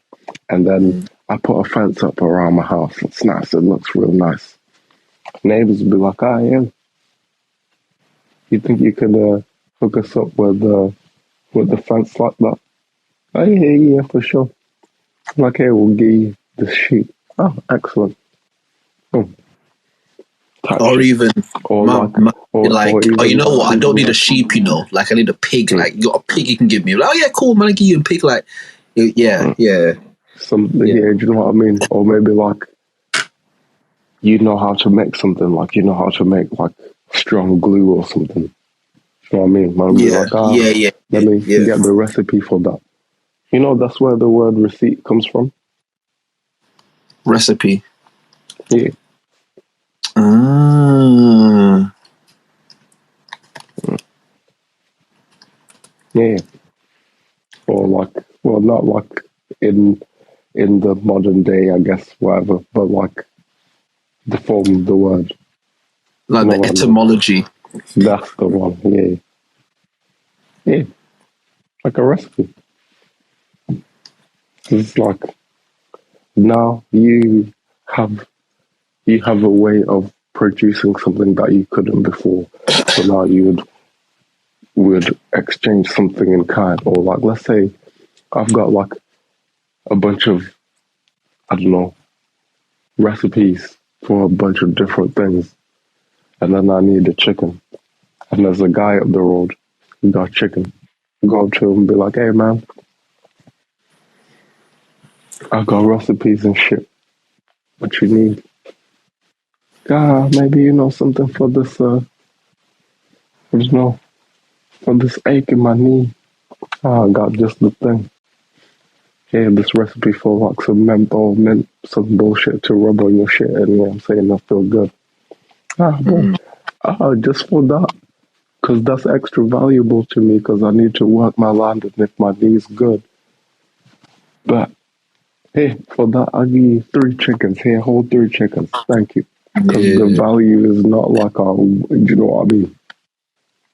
And then I put a fence up around my house. It's nice. It looks real nice. Neighbors will be like, you think you could hook us up with the fence like that? Oh, yeah, for sure. Like, hey, we'll give you the sheep. Oh, excellent. Or even, you know what? I don't need a sheep, like I need a pig. Like, you got a pig you can give me. Like, oh yeah, cool, man, I give you a pig. Like, yeah. Something, do you know what I mean? Or maybe like, you know how to make something, like you know how to make like strong glue or something. You know what I mean? Let me get the recipe for that. That's where the word receipt comes from. Recipe. Yeah. Yeah. Or like, well, not like in the modern day, I guess, whatever, but like the form of the word. Like the etymology. That's the one, yeah. Yeah. Like a recipe. It's like, now you have a way of producing something that you couldn't before. So now you would exchange something in kind. Or like, let's say I've got like a bunch of, I don't know, recipes for a bunch of different things. And then I need a chicken. And there's a guy up the road who got chicken. Go up to him and be like, hey man, I got recipes and shit. What you need? Maybe something for this, for this ache in my knee. I got just the thing. Yeah, this recipe for like some menthol, some bullshit to rub on your shit, and I'm saying I feel good. Just for that, because that's extra valuable to me, because I need to work my land and if my knee's good. But hey, for that, I'll give you 3 chickens. Here, hold 3 chickens. Thank you. Because the value is not like, you know what I mean?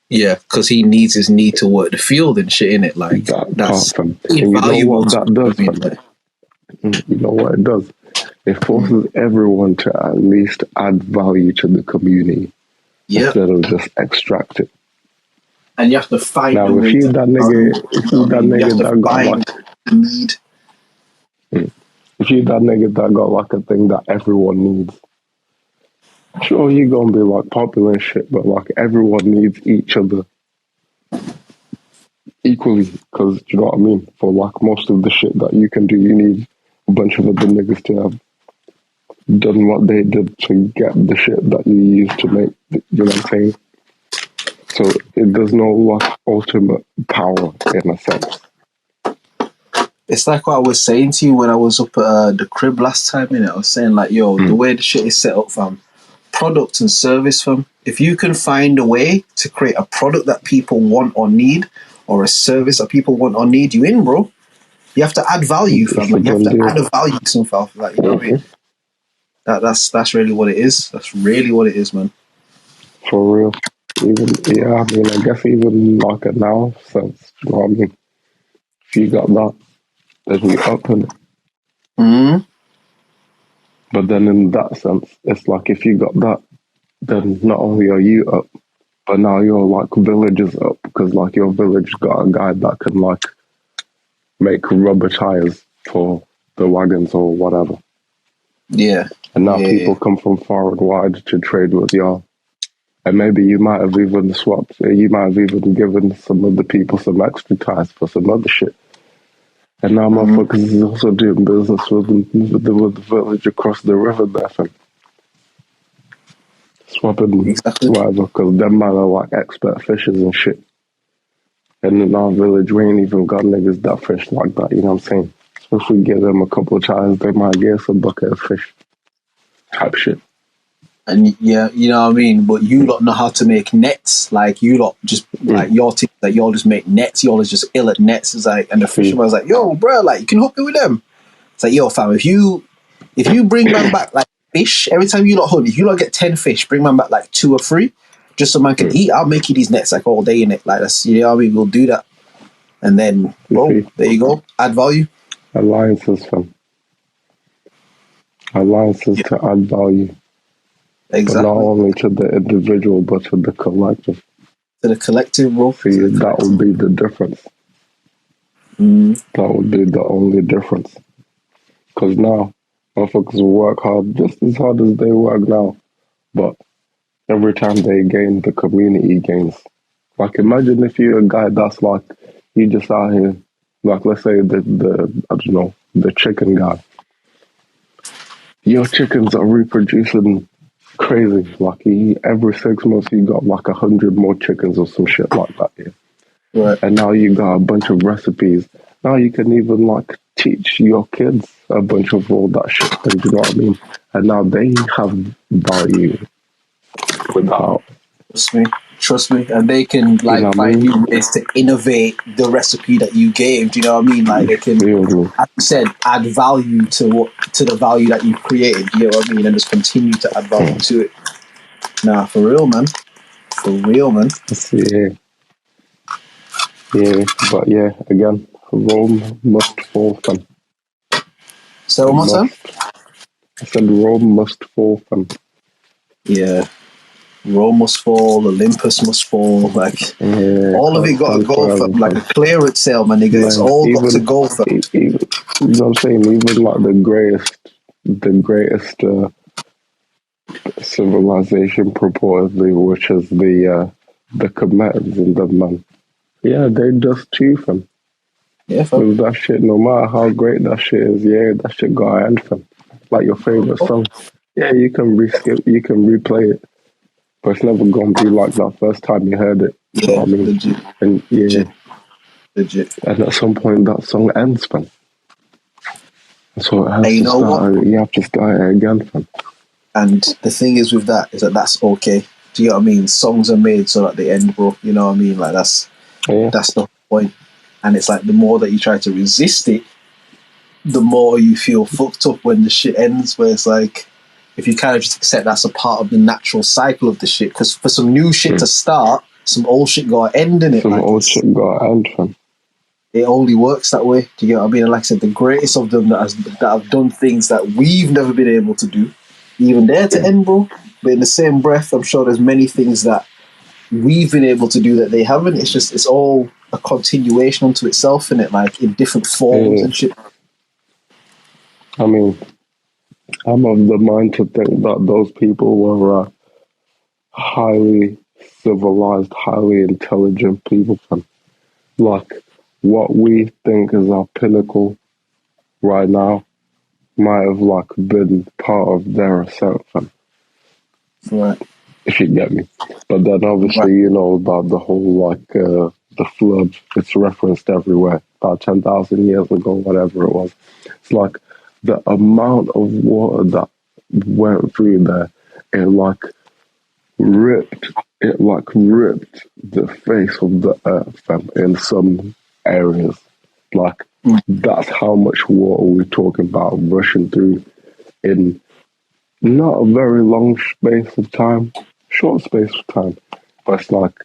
Yeah, because he needs his knee to work the field and shit, innit? Like, that's invaluable. You know what it does? It forces everyone to at least add value to the community instead of just extract it. And you have to find now, if you that nigga that got like need. If you that nigga that got like a thing that everyone needs, sure, you're gonna be like popular and shit, but like everyone needs each other equally, because you know what I mean? For like most of the shit that you can do, you need a bunch of other niggas to have done what they did to get the shit that you used to make, you know what I'm saying? So there's no like ultimate power in a sense. It's like what I was saying to you when I was up at the crib last time, innit? I was saying like, yo, the way the shit is set up, fam, product and service, fam. If you can find a way to create a product that people want or need, or a service that people want or need, you in, bro. You have to add value, fam. Like, you have to add a value to something, like, you know what I mean? That's really what it is. That's really what it is, man. For real. I guess even like a now sense, you know what I mean? If you got that, then you open it. Mm-hmm. But then in that sense, it's like if you got that, then not only are you up, but now your like village is up because like your village got a guy that can like make rubber tires for the wagons or whatever. Yeah. And now people come from far and wide to trade with y'all. And maybe you might have even swapped, you might have even given some of the people some extra tires for some other shit. And now motherfuckers is also doing business with the village across the river there, fam. Swapping whatever, because them man are like expert fishers and shit. And in our village, we ain't even got niggas that fish like that, you know what I'm saying? So if we give them a couple of tries, they might get us a bucket of fish. Type shit. And yeah, you know what I mean? But you lot know how to make nets. Like, you lot just, like, your team, like, y'all just make nets. Y'all is just ill at nets. It's like, and the fisherman's like, yo, bro, like, you can hook me with them. It's like, yo, fam, if you bring man back, like, fish, every time you lot hunt, if you lot get 10 fish, bring man back, like, 2 or 3, just so man can eat, I'll make you these nets, like, all day in it. Like, that's, you know what I mean? We'll do that. And then, boom, there you go. Add value. Alliances, fam. Alliances to add value. Exactly. But not only to the individual, but to the collective. To the collective, bro. See, that would be the difference. That would be the only difference. Because now, motherfuckers will work hard, just as hard as they work now. But every time they gain, the community gains. Like, imagine if you're a guy that's like, you just out here, like, let's say the I don't know, the chicken guy. Your chickens are reproducing crazy. Like, every 6 months you got like 100 more chickens or some shit like that. Yeah. Right. And now you got a bunch of recipes. Now you can even like teach your kids a bunch of all that shit. And you know what I mean? And now they have value without. Trust me, and they can like find new ways to innovate the recipe that you gave. Do you know what I mean? Like, they can, as you said, add value to the value that you've created. You know what I mean? And just continue to add value to it. Nah, for real, man. For real, man. Yeah, but yeah, again, Rome must fall, fam. So one more time. I said Rome must fall, fam. Yeah. Rome must fall, Olympus must fall, like all of it got to go for like a clearance sale, my nigga. It's all got to go for. You know what I'm saying? Even like the greatest civilization purportedly, which is the Cometians and the man. Yeah, they just too, fam. Yeah, fam. With that shit, no matter how great that shit is, yeah, that shit got to end, fam. Like your favorite song. Yeah, you can you can replay it. But it's never gonna be like that first time you heard it. You know what I mean? Legit. And legit. And at some point that song ends, fam. So it has to start. You have to start it again, fam. And the thing is with that is that that's okay. Do you know what I mean? Songs are made so that they end, bro. You know what I mean? Like that's the point. And it's like the more that you try to resist it, the more you feel fucked up when the shit ends. Where it's like, if you kind of just accept that's a part of the natural cycle of the shit, because for some new shit to start, some old shit got to end in it. Some old shit got to end, fam. It only works that way. Do you get what I mean? And like I said, the greatest of them that have done things that we've never been able to do, even there to end, bro. But in the same breath, I'm sure there's many things that we've been able to do that they haven't. It's just, it's all a continuation unto itself, in it, like in different forms and shit. I mean, I'm of the mind to think that those people were highly civilized, highly intelligent people. Fam. Like, what we think is our pinnacle right now might have like been part of their ascent, fam. Right. If you get me. But then obviously, you know, about the whole like the flood, it's referenced everywhere. About 10,000 years ago, whatever it was. It's like the amount of water that went through there, it ripped the face of the earth, fam, in some areas. Like, that's how much water we're talking about rushing through in not a very long space of time, short space of time. But it's like,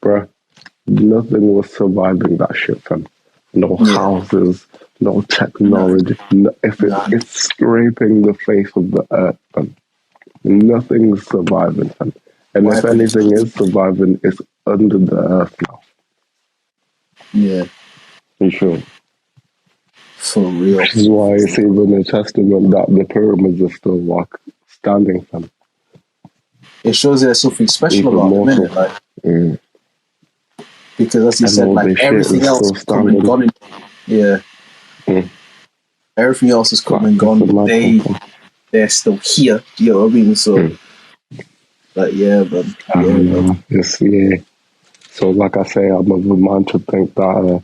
bruh, nothing was surviving that shit, fam. No houses, no technology. It's scraping the face of the earth, fam. Nothing's surviving, fam. And if anything is surviving, it's under the earth now. Yeah. You sure? For real. Which is why it's even a testament that the pyramids are still like standing, fam. It shows there's something special Even about more them, so. innit? Like, because as you And said, all like this shit everything is else still has come and standing. gone. Yeah. Everything else has come and It's a gone. mad thing, fam. They're still here. You know what I mean? So, like, yeah, man. Yeah, man. It's, yeah. So, like I say, I'm of the mind to think that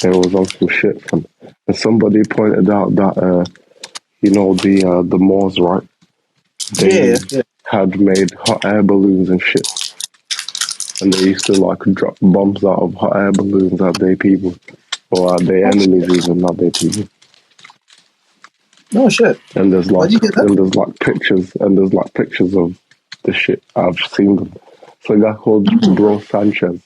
there was on some shit, fam. And somebody pointed out that you know the Moors, right? They Yeah. had made hot air balloons and shit, and they used to like drop bombs out of hot air balloons at their people or at their enemies, even not their people. No shit. And there's Why'd like you get that? pictures of the shit. I've seen them. So a guy called Bro Sanchez.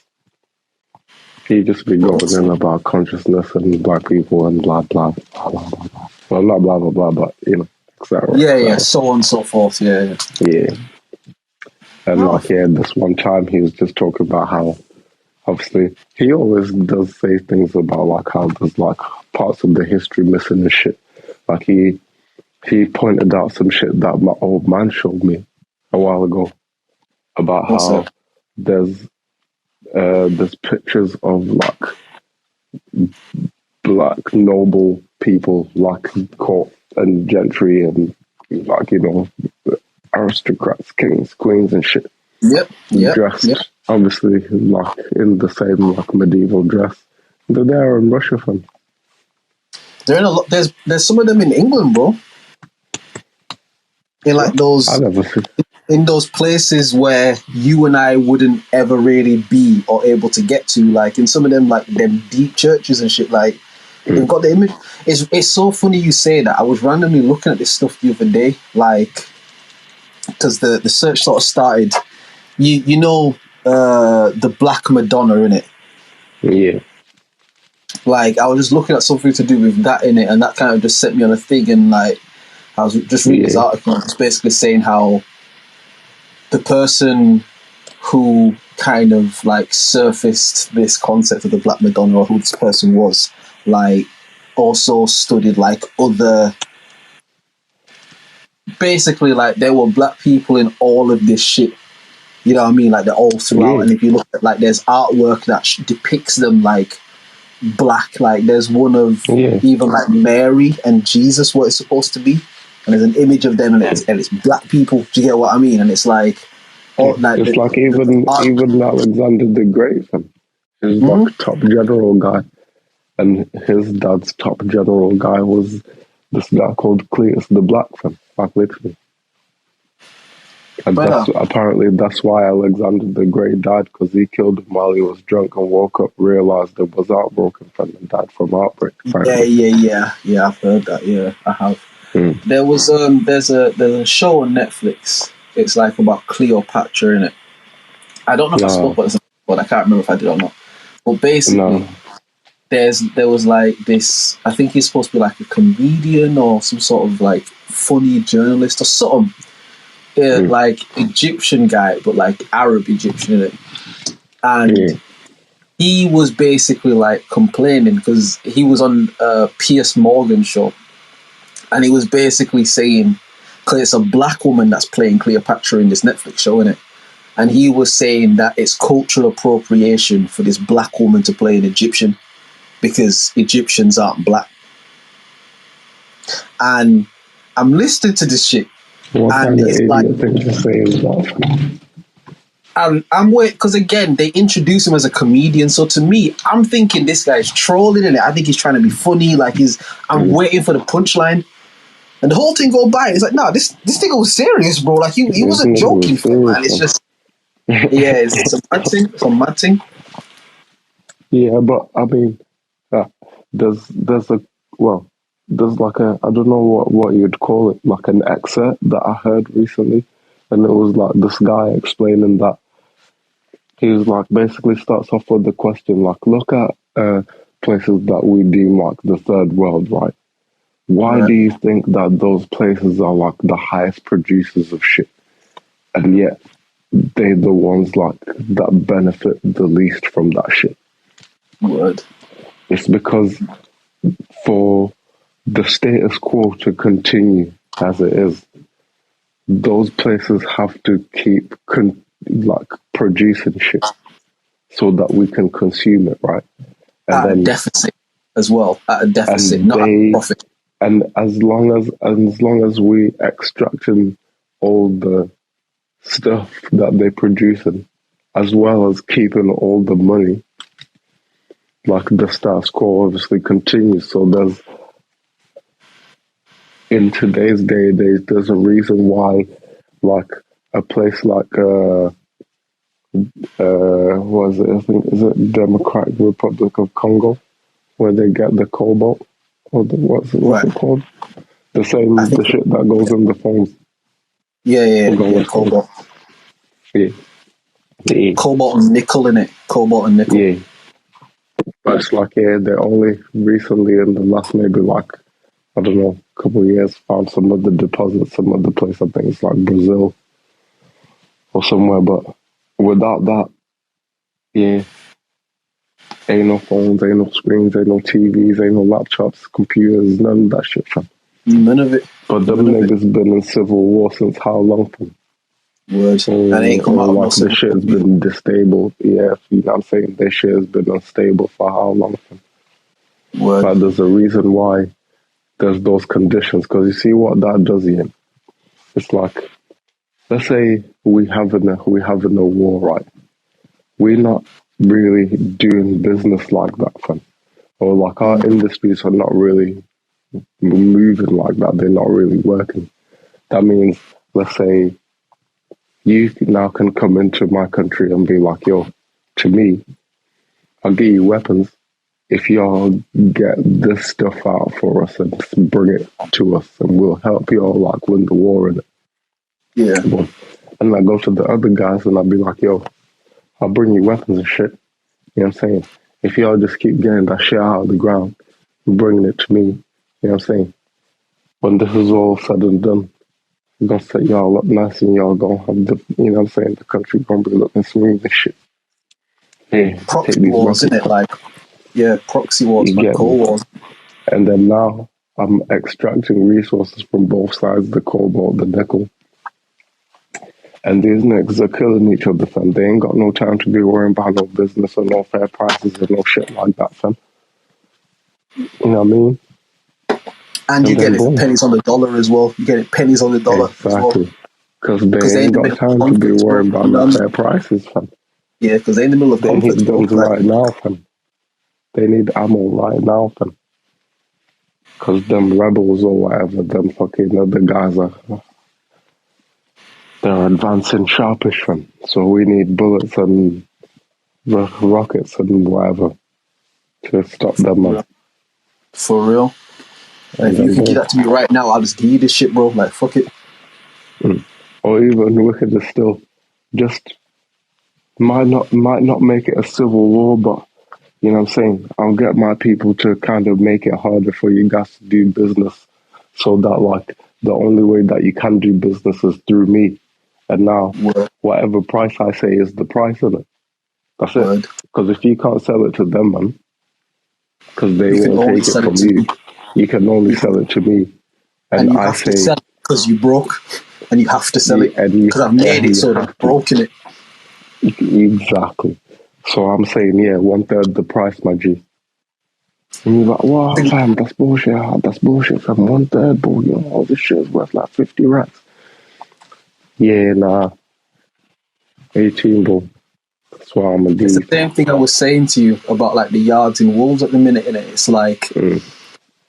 He just be going in about consciousness and black people and blah blah blah blah blah. Blah. Well, not blah blah blah, but you know, etc. Yeah, so on and so forth. Yeah. Yeah. And this one time he was just talking about how obviously he always does say things about like how there's like parts of the history missing and shit. Like he pointed out some shit that my old man showed me a while ago about how there's pictures of like black noble people like court and gentry and like, you know, aristocrats, kings, queens and shit. Yep. Dressed obviously like in the same like medieval dress. They're there in Russia, fam. They're in a lot. There's some of them in England, bro. In like those, I never seen. In those places where you and I wouldn't ever really be or able to get to, like in some of them, like them deep churches and shit. Like they've got the image. It's so funny you say that. I was randomly looking at this stuff the other day, like because the search sort of started. You know the Black Madonna in it. Yeah. Like I was just looking at something to do with that in it, and that kind of just set me on a thing. And like I was just reading this article, and it's basically saying how the person who kind of like surfaced this concept of the Black Madonna, or who this person was, like also studied like other. Basically, like there were black people in all of this shit. You know what I mean? Like they're all throughout, and if you look at like there's artwork that depicts them like black. Like there's one of even like Mary and Jesus, what it's supposed to be, and there's an image of them, and it's black people. Do you get what I mean? And it's like, Even Alexander the Great, his like top general guy, and his dad's top general guy was this guy called Cletus the Black, fam. Like literally. And apparently that's why Alexander the Great died, because he killed him while he was drunk and woke up, realized it was outbroken from and died from outbreak. Yeah, I've heard that. Yeah, I have. There was there's a show on Netflix. It's like about Cleopatra in it. I don't know if I spoke about this, but I can't remember if I did or not. But basically, there was like this. I think he's supposed to be like a comedian or some sort of like funny journalist or something. Like Egyptian guy, but like Arab Egyptian in it. And he was basically like complaining because he was on Piers Morgan show, and he was basically saying, because it's a black woman that's playing Cleopatra in this Netflix show, innit? And he was saying that it's cultural appropriation for this black woman to play an Egyptian because Egyptians aren't black. And I'm listening to this shit. What and kind of it's idiot like, thing to say is that? And I'm waiting, because again, they introduce him as a comedian. So to me, I'm thinking this guy's trolling in it. I think he's trying to be funny. Like I'm waiting for the punchline. And the whole thing go by. It's like, no, this thing was serious, bro. Like he wasn't joking, man. It's just, it's a mad thing. It's a mad thing. Yeah, but I mean, there's like a, I don't know what you'd call it, like an excerpt that I heard recently, and it was like this guy explaining that he was like, basically starts off with the question like, look at places that we deem like the third world, right? Why Right. do you think that those places are like the highest producers of shit, and yet they're the ones like that benefit the least from that shit? Word. It's because for the status quo to continue as it is, those places have to keep like producing shit so that we can consume it, right? And At a then deficit as well. At a deficit, and not at a profit. and as long as we extracting all the stuff that they're producing, as well as keeping all the money, like the status quo obviously continues. So there's, in today's day and age, there's a reason why, like a place like what is it? I think is it Democratic Republic of Congo, where they get the cobalt, or what's Right. it called? The same I think the shit that goes in the phones. Yeah, Gold. cobalt. Yeah. Yeah. Cobalt and nickel in it. Cobalt and nickel. Yeah. But it's like, yeah, they only recently in the last maybe like, I don't know, couple of years found some other deposits, some other place. I think it's like Brazil or somewhere. But without that, yeah, ain't no phones, ain't no screens, ain't no TVs, ain't no laptops, computers, none of that shit, fam. None of it. But them niggas been in civil war since how long, fam? Word. And it ain't come out of Like no the civil shit has war. been distable. Yeah, you know what I'm saying? This shit has been unstable for how long, fam? Word. But there's a reason why there's those conditions, because you see what that does, Ian. It's like, let's say we having a war, right? We're not really doing business like that, fam. Or like our industries are not really moving like that. They're not really working. That means, let's say, you now can come into my country and be like, yo, to me, I'll give you weapons if y'all get this stuff out for us and bring it to us, and we'll help y'all like win the war in it. Yeah. And I go to the other guys and I'll be like, yo, I'll bring you weapons and shit. You know what I'm saying? If y'all just keep getting that shit out of the ground and bringing it to me, you know what I'm saying? When this is all said and done, I'm gonna set y'all up nice and y'all gonna have the, you know what I'm saying, the country gonna be looking smooth and shit. Yeah, Proxy take these wars, weapons. isn't it? Like, yeah, proxy wars, You man. get Cold me? wars. And then now I'm extracting resources from both sides, the cobalt, the nickel. And these niggas are killing each other, fam. They ain't got no time to be worrying about no business or no fair prices or no shit like that, fam. You know what I mean? And you And get then it for boom. pennies on the dollar as well. You get it pennies on the dollar as well. Exactly. Because Because they they're in ain't the got middle time of to be conflict, bro. worrying about no fair prices, fam. Yeah, because they're in the middle of They conflict, need bro. guns Like, right now, fam. They need ammo right now, fam. Because them rebels or whatever, them fucking other guys are, they're advancing sharpish, fam. So we need bullets and rockets and whatever to stop them, man. for real. And if you And then could give boom. that to me right now, I'll just give you this shit, bro. Like, fuck it. Or even we could just might not make it a civil war, but you know what I'm saying, I'll get my people to kind of make it harder for you guys to do business, so that like the only way that you can do business is through me. And now Word. whatever price I say is the price of it. That's Word. it. Because if you can't sell it to them, man, because they You can won't only take it sell it from to you, me. you can only sell it to me. And And you I have to say, sell it because you broke. And you have to sell it. Because I've made it you so they've have to. broken it. Exactly. So I'm saying, yeah, 1/3 the price, my G. And you're like, wow, fam, that's bullshit. That's bullshit, fam. 1/3, bro. You know, all this shit is worth like 50 racks. Yeah, nah. 18, bro. That's why I'm a It's the D. same thing I was saying to you about like the yards in Wolves at the minute, innit? It's like,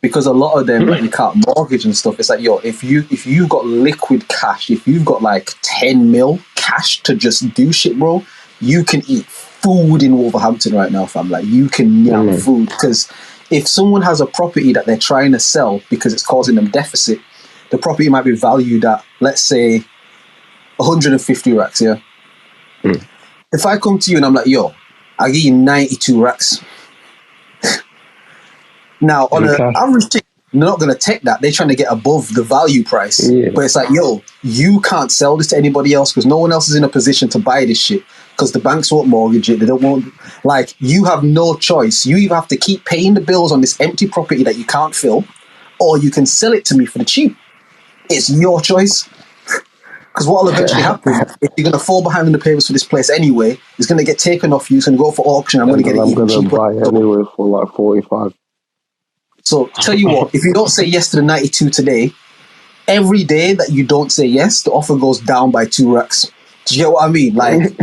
because a lot of them, like, you can't mortgage and stuff. It's like, yo, if you've got liquid cash, if you've got like 10 mil cash to just do shit, bro, you can eat food in Wolverhampton right now, fam. Like, you can yam food. Because if someone has a property that they're trying to sell because it's causing them deficit, the property might be valued at, let's say, 150 racks, yeah? If I come to you and I'm like, yo, I'll give you 92 racks. Now, on In an cash. average thing, not going to take that. They're trying to get above the value price. Yeah. But it's like, yo, you can't sell this to anybody else because no one else is in a position to buy this shit because the banks won't mortgage it. They don't want, like, you have no choice. You either have to keep paying the bills on this empty property that you can't fill, or you can sell it to me for the cheap. It's your choice. Because what will eventually happen, if you're going to fall behind in the payments for this place anyway, it's going to get taken off you. It's going to go for auction. I'm going to get it even cheaper. I'm going to buy it anyway for like 45. So tell you what, if you don't say yes to the 92 today, every day that you don't say yes, the offer goes down by 2 racks. Do you get what I mean? Like,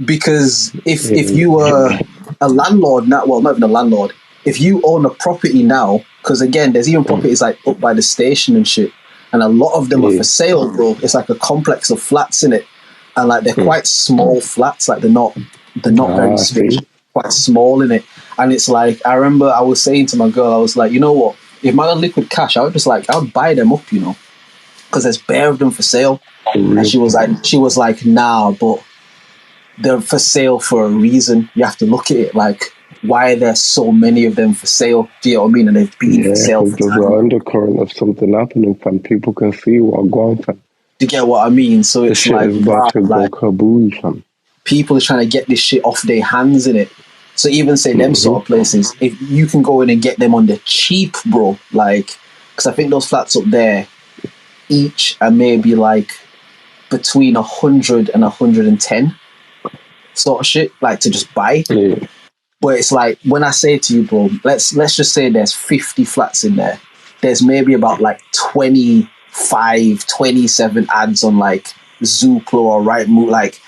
because if you were a landlord now, well, not even a landlord, if you own a property now, because again, there's even properties like up by the station and shit, and a lot of them are for sale, bro. It's like a complex of flats in it, and like they're quite small flats, like they're not very spacious, quite small in it. And it's like, I remember I was saying to my girl, I was like, you know what? If man had liquid cash, I would buy them up, you know, because there's bare of them for sale. And she was like, nah, but they're for sale for a reason. You have to look at it like, why are there so many of them for sale? Do you know what I mean? And they've been for sale for time. There's an undercurrent of something happening, fam. People can see what going, fam. Do you get what I mean? So it's shit like, is about to go kaboom, fam. People are trying to get this shit off their hands in it. So even say them sort of places, if you can go in and get them on the cheap, bro, like, because I think those flats up there, each are maybe like between 100 and 110 sort of shit, like to just buy. Yeah. But it's like, when I say to you, bro, let's just say there's 50 flats in there. There's maybe about like 25, 27 ads on like Zoopla or Rightmove, like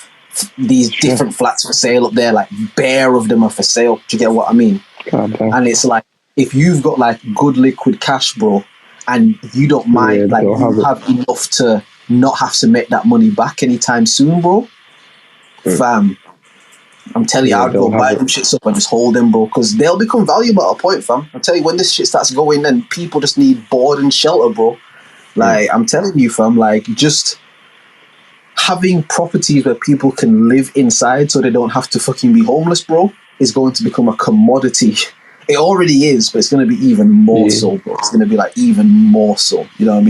these different flats for sale up there, like bare of them are for sale. Do you get what I mean? And it's like, if you've got like good liquid cash, bro, and you don't mind, like you have enough to not have to make that money back anytime soon, bro, fam, I'm telling you, I'd go buy them shits up and just hold them, bro, because they'll become valuable at a point, fam. I'm telling you, when this shit starts going and people just need board and shelter, bro, like, I'm telling you, fam, like, just having properties where people can live inside so they don't have to fucking be homeless, bro, is going to become a commodity. It already is, but it's going to be even more so, bro. It's going to be like even more so. You know what I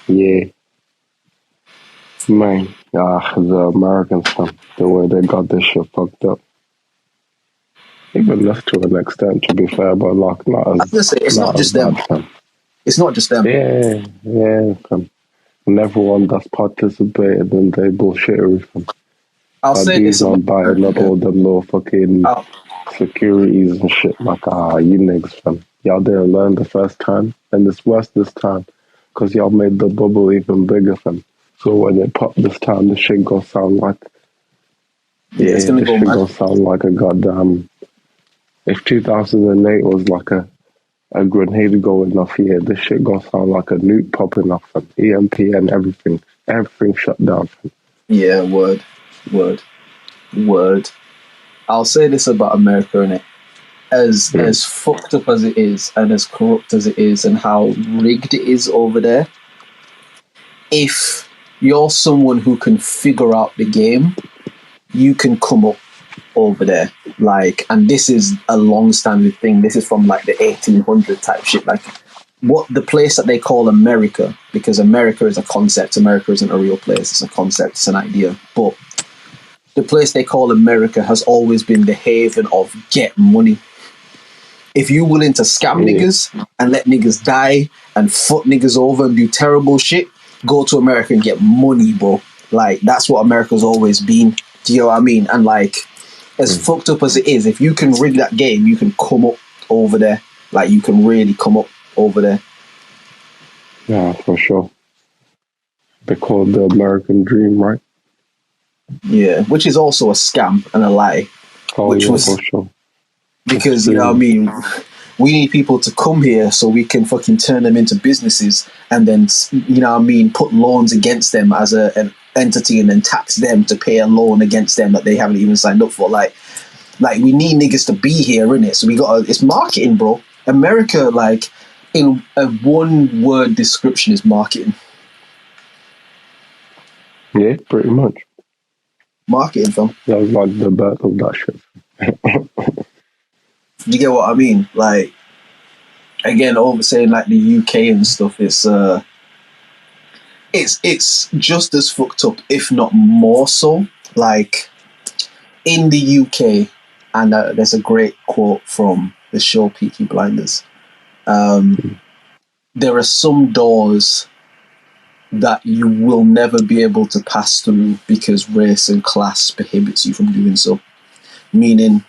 mean? Man. The Americans, fam, the way they got this shit fucked up. Even left to an extent, to be fair, but like, not as, I was gonna say, it's not just them. Fam. It's not just them. Yeah, fam. And everyone that's participated in their bullshittery, fam. I'll say this about buying up all them little fucking securities and shit, like, you niggas, fam. Y'all didn't learn the first time, and it's worse this time, because y'all made the bubble even bigger, fam. So when it pop this time, the shit gonna sound like, it's gonna go mad. Gonna sound like a goddamn. If 2008 was like a grenade going off here, this shit gonna sound like a nuke popping off, and EMP and everything shut down. Yeah, word. I'll say this about America, innit? As fucked up as it is, and as corrupt as it is, and how rigged it is over there, if you're someone who can figure out the game, you can come up over there. Like, and this is a long-standing thing. This is from like the 1800 type shit. Like, what the place that they call America, because America is a concept. America isn't a real place. It's a concept. It's an idea. But the place they call America has always been the haven of get money. If you're willing to scam niggas and let niggas die and fuck niggas over and do terrible shit, go to America and get money, bro. Like, that's what America's always been. Do you know what I mean? And like, as fucked up as it is, if you can rig that game, you can come up over there. Like, you can really come up over there. Yeah, for sure. They call it the American dream, right? Yeah, which is also a scam and a lie. For sure. Because, you know what I mean, we need people to come here so we can fucking turn them into businesses and then, you know what I mean, put loans against them as an entity and then tax them to pay a loan against them that they haven't even signed up for. Like we need niggas to be here, innit? So it's marketing, bro. America, like, in a one-word description, is marketing. Yeah, pretty much. Marketing, fam. That was like the birth of that shit. You get what I mean? Like, again, over saying like the UK and stuff, it's just as fucked up, if not more so. Like in the UK, and there's a great quote from the show Peaky Blinders. There are some doors that you will never be able to pass through because race and class prohibits you from doing so. Meaning,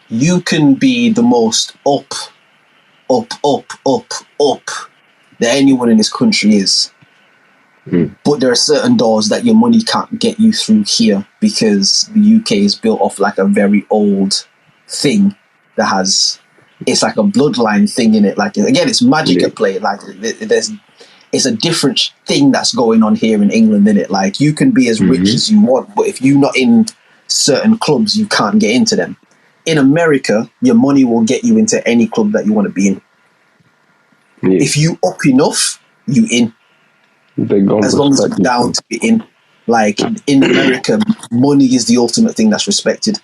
you can be the most up that anyone in this country is. But there are certain doors that your money can't get you through here because the UK is built off like a very old thing that has, it's like a bloodline thing in it. Like, again, it's magic at play. Like, it's a different thing that's going on here in England, in it. Like, you can be as rich as you want, but if you're not in certain clubs, you can't get into them. In America, your money will get you into any club that you want to be in. If you up enough, you in. As long as you're down to be in. Like, in America, money is the ultimate thing that's respected.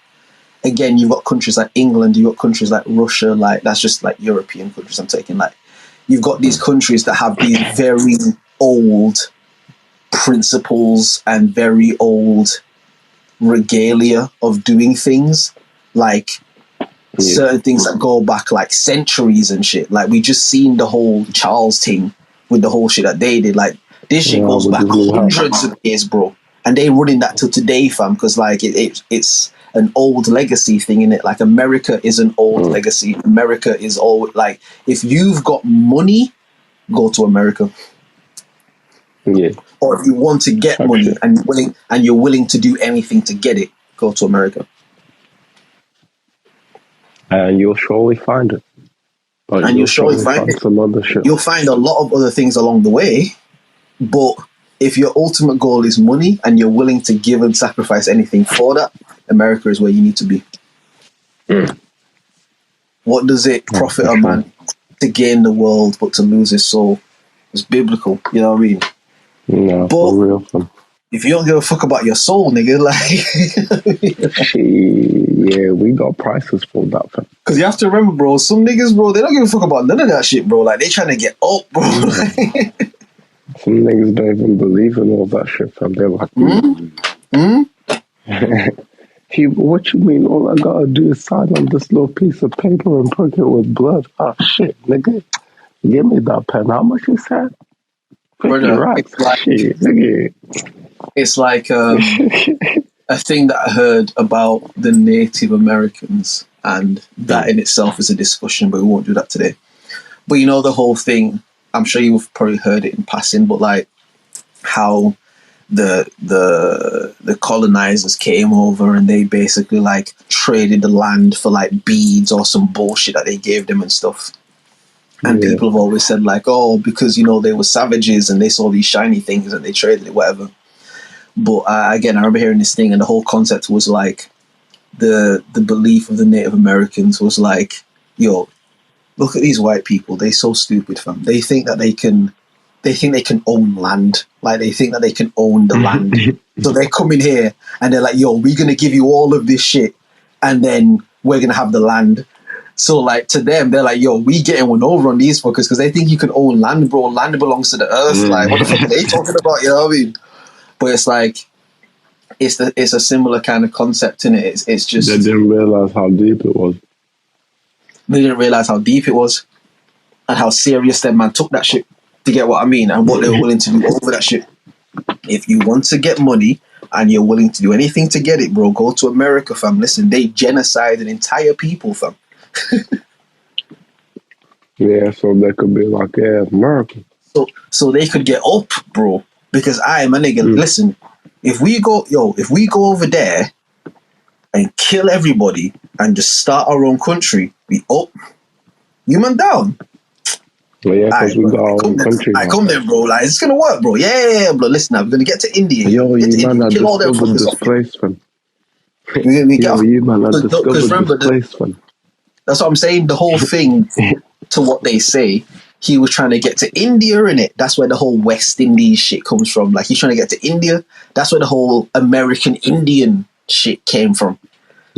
Again, you've got countries like England, you've got countries like Russia, like, that's just like European countries I'm taking. Like, you've got these countries that have these very old principles and very old regalia of doing things. Like, certain things that go back like centuries and shit. Like, we just seen the whole Charles thing with the whole shit that they did. Like, this shit goes back hundreds of years, bro. And they running that till today, fam, because like it's an old legacy thing in it. Like, America is an old legacy. America is all like, if you've got money, go to America. Or if you want to get money and you're willing to do anything to get it, go to America. And you'll surely find it. And you'll surely find it. Some other shit. You'll find a lot of other things along the way, but if your ultimate goal is money and you're willing to give and sacrifice anything for that, America is where you need to be. What does it profit a man to gain the world but to lose his soul? It's biblical, you know what I mean? No, but for real. If you don't give a fuck about your soul, nigga, yeah, we got prices for that, fam. Because you have to remember, bro, some niggas, bro, they don't give a fuck about none of that shit, bro. Like, they trying to get up, bro. Some niggas don't even believe in all that shit, fam. They're like, what you mean? All I gotta do is sign on this little piece of paper and prick it with blood. Oh, shit, nigga. Give me that pen. How much you said? It's like a thing that I heard about the Native Americans, and that in itself is a discussion, but we won't do that today. But you know the whole thing, I'm sure you've probably heard it in passing, but like how the colonizers came over and they basically like traded the land for like beads or some bullshit that they gave them and stuff. And people have always said like, oh, because, you know, they were savages and they saw these shiny things and they traded it, whatever. But again, I remember hearing this thing, and the whole concept was like the belief of the Native Americans was like, yo, look at these white people. They're so stupid, fam. They think they can own land. Like, they think that they can own the land. So they come in here and they're like, yo, we're going to give you all of this shit and then we're going to have the land. So, like, to them, they're like, yo, we getting one over on these fuckers because they think you can own land, bro. Land belongs to the earth. Like, what the fuck are they talking about? You know what I mean? But it's like, it's a similar kind of concept in it. It's just... They didn't realize how deep it was. They didn't realize how deep it was and how serious that man took that shit, to get what I mean, and what they were willing to do over that shit. If you want to get money and you're willing to do anything to get it, bro, go to America, fam. Listen, they genocide an entire people, fam. Yeah, so they could be like, yeah, America. So they could get up, bro. Because my nigga, listen, if we go over there and kill everybody and just start our own country, we up. You man down. Well, yeah, because we got our own country. I come there, bro. Like, it's gonna work, bro. Yeah, bro. Listen, now we're gonna get to India. Yo, you man, I discovered this place, man. You man, I discovered this place, man. That's what I'm saying. The whole thing, to what they say, he was trying to get to India, innit? That's where the whole West Indies shit comes from. Like, he's trying to get to India. That's where the whole American Indian shit came from.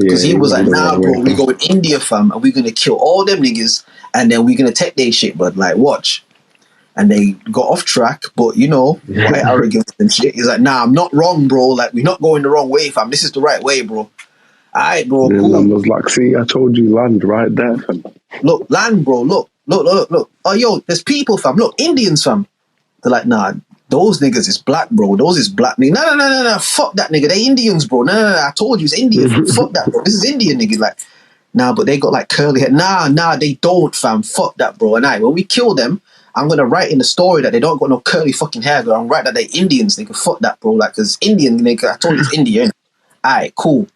Because he he was went like, the nah, wrong way, bro, we fam. go in India, fam, and we're going to kill all them niggas, and then we're going to take their shit, but like, watch. And they got off track, but you know, white arrogance and shit. He's like, nah, I'm not wrong, bro. Like, we're not going the wrong way, fam. This is the right way, bro. All right, bro, And cool. I was like, see, I told you land right there, fam. Look, land, bro. Look. Oh, yo, there's people, fam. Look, Indians, fam. They're like, nah, those niggas is black, bro. Those is black niggas. No. Fuck that nigga. They Indians, bro. No. I told you it's India. Fuck that, bro. This is Indian niggas. Like, nah, but they got like curly hair. Nah, they don't, fam. Fuck that, bro. And when we kill them, I'm gonna write in the story that they don't got no curly fucking hair, girl. I'm write that they Indians, nigga. Fuck that, bro. Like, cause Indian, nigga. I told you it's India. Alright, cool.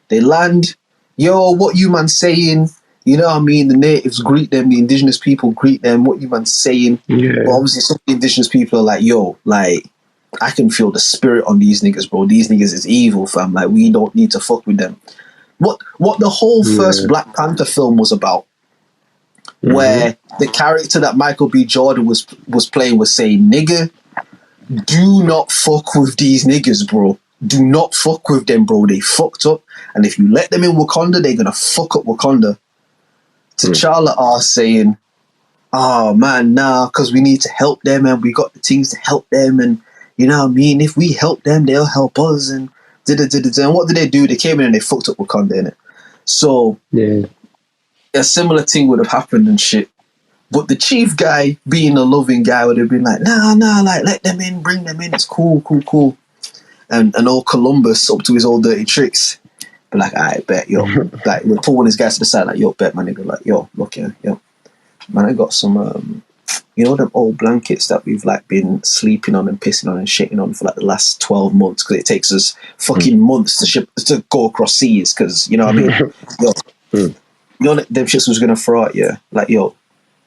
They land. Yo, what you man saying? You know what I mean? The natives greet them, the indigenous people greet them. What you man saying? Yeah. But obviously, some of the indigenous people are like, yo, like, I can feel the spirit on these niggas, bro. These niggas is evil, fam. Like, we don't need to fuck with them. What the whole first Black Panther film was about, where the character that Michael B. Jordan was playing was saying, nigga, do not fuck with these niggas, bro. Do not fuck with them, bro. They fucked up. And if you let them in Wakanda, they're going to fuck up Wakanda. T'Challa are saying, oh man, nah, because we need to help them and we got the things to help them. And you know what I mean? If we help them, they'll help us. And and what did they do? They came in and they fucked up Wakanda, innit? So a similar thing would have happened and shit. But the chief guy, being a loving guy, would have been like, nah, like, let them in, bring them in. It's cool. And old Columbus, up to his old dirty tricks, be like, I bet, yo. Like, we're pulling his guys to the side, like, yo, bet, my nigga. Like, yo, look here, yo. Man, I got some, you know, them old blankets that we've, like, been sleeping on and pissing on and shitting on for, like, the last 12 months, because it takes us fucking months to go across seas, because, you know what I mean? Yo, you know, them shits was going to throw at you. Like, yo,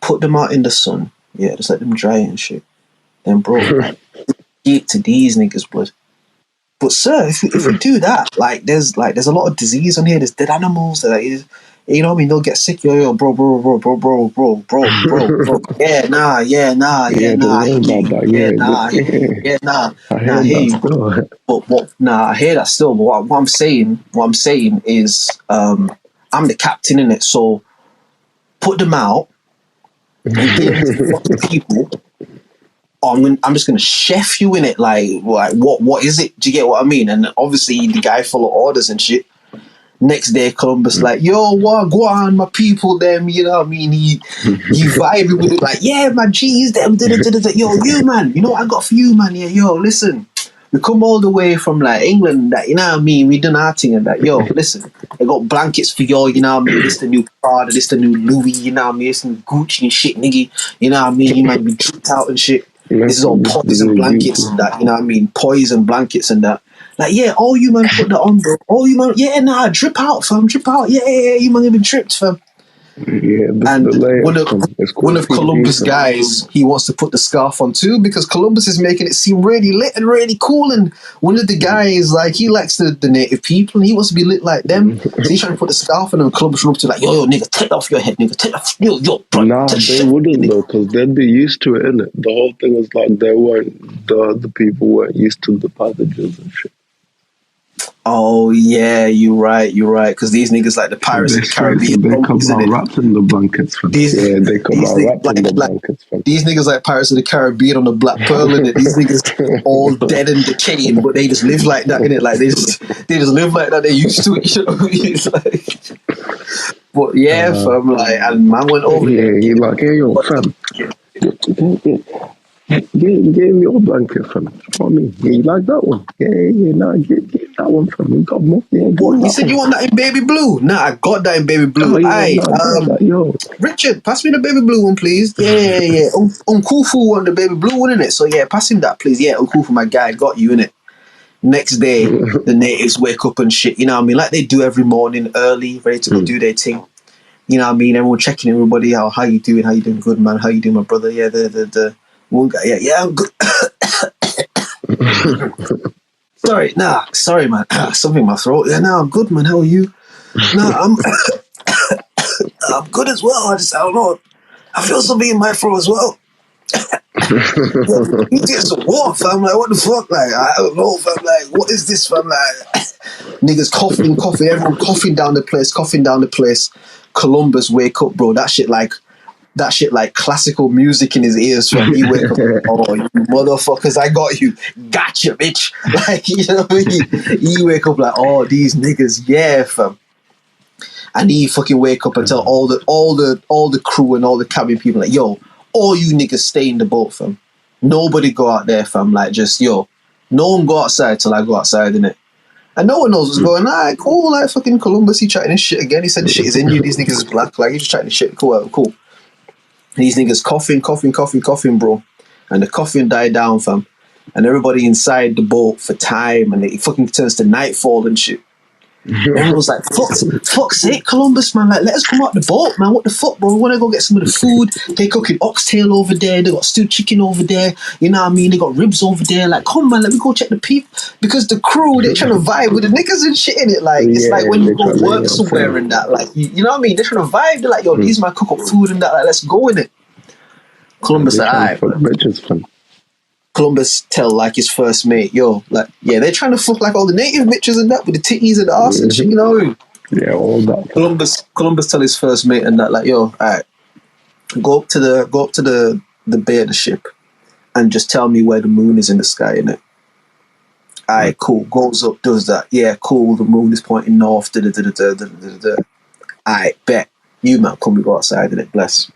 put them out in the sun. Yeah, just let them dry and shit. Then, bro, like, get to these niggas, blood. But sir, if we do that, like there's a lot of disease on here. There's dead animals. That is, you know what I mean? They'll get sick. Yo, bro. Yeah, nah. I hear you. But I hear that still. But what I'm saying is, I'm the captain in it. So put them out and give them to fucking people. I'm just gonna chef you in it, like what is it? Do you get what I mean? And obviously the guy follow orders and shit. Next day, Columbus like, yo, what go on, my people, them, you know what I mean? He vibing with it, like, yeah, my G's, them, yo, you man, you know what I got for you, man? Yeah, yo, listen, we come all the way from like England, that, you know what I mean? We done our thing and that, yo, listen, I got blankets for y'all, you know what I mean? This the new Prada, this the new Louis, you know what I mean? This the Gucci and shit, nigga, you know what I mean? You might be tricked out and shit. This is all poison blankets and that, you know what I mean? Poison blankets and that. Like, yeah, all you man put that on, bro. All you man, yeah, nah, drip out, fam, drip out. Yeah, you man have been tripped, fam. Yeah, and one of Columbus' guys, he wants to put the scarf on too, because Columbus is making it seem really lit and really cool. And one of the guys, like, he likes the native people and he wants to be lit like them. So he's trying to put the scarf on, and Columbus run up to like, yo, nigga, take it off your head, nigga. Take it off, yo, bro. Nah, they wouldn't though, because they'd be used to it, innit? The whole thing is like the people weren't used to the pathogens and shit. Oh yeah, you're right. Because these niggas like the Pirates of the Caribbean. They come out wrapped in the blankets. They come out wrapped in the blankets. These niggas like Pirates of the Caribbean on the Black Pearl, and these niggas all dead and decaying, but they just live like that, innit? Like they just live like that. They used to it, you know what I mean? Like, but yeah, fam, like, and man went over there. Yeah, he like, hey yo, fam. Give me your blanket, fam. For me, yeah, you like that one? Yeah, nah, give that one, fam. You got more? Yeah, what? You said you want that in baby blue? Nah, I got that in baby blue. Yo, Richard, pass me the baby blue one, please. Yeah. Unkufu want the baby blue one, innit? So yeah, pass him that, please. Yeah, Unkufu, my guy, got you, innit? Next day, the natives wake up and shit, you know what I mean? Like they do every morning, early, ready to go do their thing. You know what I mean? Everyone checking everybody out. How you doing? How you doing? Good, man. How you doing, my brother? Yeah, the one guy. Yeah, I'm good. Sorry, man. Something in my throat. Yeah, no, I'm good, man. How are you? No, I'm good as well. I don't know. I feel something in my throat as well. You get some water, fam. Like, what the fuck? Like, I don't know, fam. Like, what is this, fam? Like, Niggas coughing, everyone coughing down the place. Columbus wake up, bro. That shit like classical music in his ears, fam. He wake up, oh, you motherfuckers, I got you. Gotcha, bitch. Like, you know what I mean? He wake up like, oh, these niggas, yeah, fam. And he fucking wake up and tell all the crew and all the cabin people, like, yo, all you niggas stay in the boat, fam. Nobody go out there, fam. Like, just, yo, no one go outside till I go outside, innit? And no one knows what's going on. Alright, cool. Like, fucking Columbus, he chatting his shit again. He said the shit is in you. These niggas is black. Like, he's just chatting his shit. Cool. And these niggas coughing, bro. And the coughing died down, fam. And everybody inside the boat for time. And it fucking turns to nightfall and shit. Everyone was like, fuck's sake, Columbus, man. Like, let us come out the boat, man. What the fuck, bro? We want to go get some of the food. They cooking oxtail over there. They got stewed chicken over there. You know what I mean? They got ribs over there. Like, come, man, let me go check the people. Because the crew, they're trying to vibe with the niggas and shit in it. Like, it's like when you go work somewhere and that. Like, you know what I mean? They're trying to vibe. They're like, yo, these man cook up food and that. Like, let's go in it. Columbus like, alright. Columbus tell like his first mate, yo, like, yeah, they're trying to fuck like all the native bitches and that with the titties and the ass and shit, you know. Yeah, all that. Columbus tell his first mate and that, like, yo, alright, go up to the bay of the ship and just tell me where the moon is in the sky, innit? Alright, cool. Goes up, does that. Yeah, cool. The moon is pointing north. Alright, bet. You man, come we go outside, innit? Bless.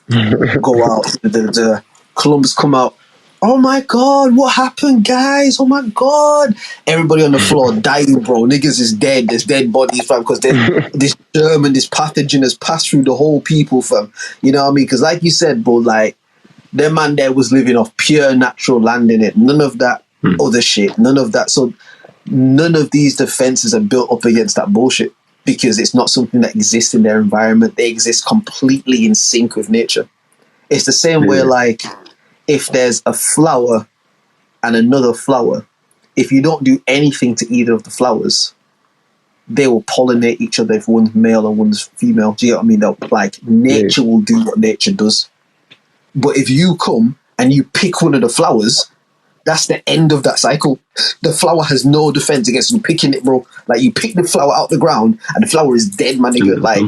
Go out. Columbus come out. Oh my God, what happened, guys? Oh my God. Everybody on the floor dying, bro. Niggas is dead. There's dead bodies, fam, because this germ and this pathogen has passed through the whole people, fam. You know what I mean? Because like you said, bro, like, their man there was living off pure natural land in it. None of that other shit. None of that. So none of these defenses are built up against that bullshit because it's not something that exists in their environment. They exist completely in sync with nature. It's the same way, like, if there's a flower and another flower, if you don't do anything to either of the flowers, they will pollinate each other if one's male or one's female. Do you know what I mean? They'll, like, nature will do what nature does. But if you come and you pick one of the flowers, that's the end of that cycle. The flower has no defense against you picking it, bro. Like, you pick the flower out the ground and the flower is dead, my nigga. Like,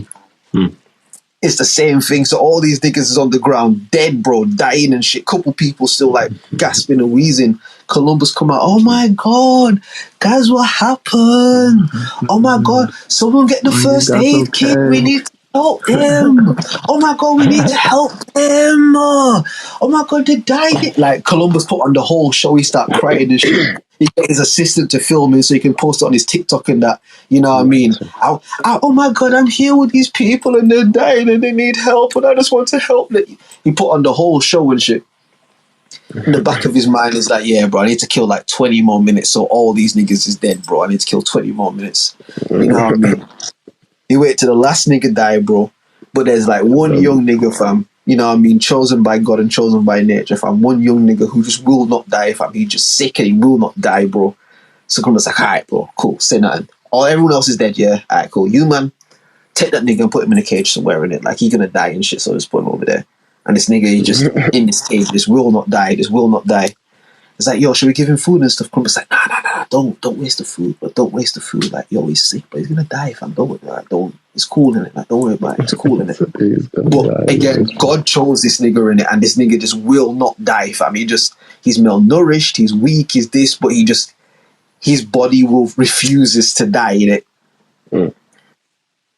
it's the same thing. So all these niggas is on the ground, dead, bro, dying and shit. Couple people still like gasping and wheezing. Columbus come out. Oh my God, guys, what happened? Oh my God, someone get the first aid kit. We need to help them. Oh my God, we need to help them. Oh my God, they died. Like, Columbus put on the whole show. He start crying and shit. He get his assistant to film it so he can post it on his TikTok and that. You know what I mean? Oh my God, I'm here with these people and they're dying and they need help and I just want to help them. He put on the whole show and shit. In the back of his mind is like, yeah, bro, I need to kill like 20 more minutes so all these niggas is dead, bro. I need to kill 20 more minutes. You know what I mean? He wait till the last nigga die, bro. But there's like one young nigga, fam. You know what I mean? Chosen by God and chosen by nature, fam. One young nigga who just will not die, fam. He's just sick and he will not die, bro. So Columbus like, alright, bro, cool, say nothing. Everyone else is dead, yeah? Alright, cool. You, man, take that nigga and put him in a cage somewhere in it. Like, he gonna die and shit, so just put him over there. And this nigga, he just in this cage, this will not die. It's like, yo, should we give him food and stuff? Columbus like, nah, don't waste the food, but don't waste the food. Like, yo, he's sick, but he's gonna die, fam. Don't, it's cool in it. Like, don't worry about it. It's cool in it. But again, God chose this nigga in it, and this nigga just will not die, fam. He's malnourished, he's weak, he's this, but his body refuses to die in it.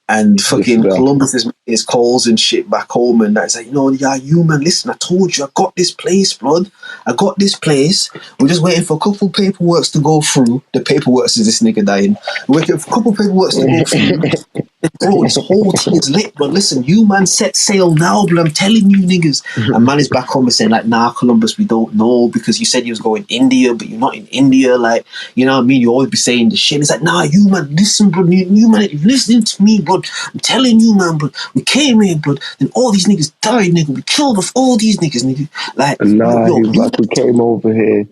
And fucking Columbus is making his calls and shit back home and that's like, you man, listen, I told you, I got this place, blood. I got this place. We're just waiting for a couple paperworks to go through. The paperworks is this nigga dying. We're waiting for a couple paperworks to go through. Bro, this whole thing is lit, but listen, you man set sail now, but I'm telling you niggas. And man is back home and saying like, nah, Columbus, we don't know because you said you was going India, but you're not in India. Like, you know what I mean? You always be saying this shit. It's like, nah, you man, listen, bro. You man, listening to me, bro. I'm telling you, man, bro. We came here, bro. Then all these niggas died, nigga. We killed off all these niggas, nigga. Like, nah, he's like, we came over here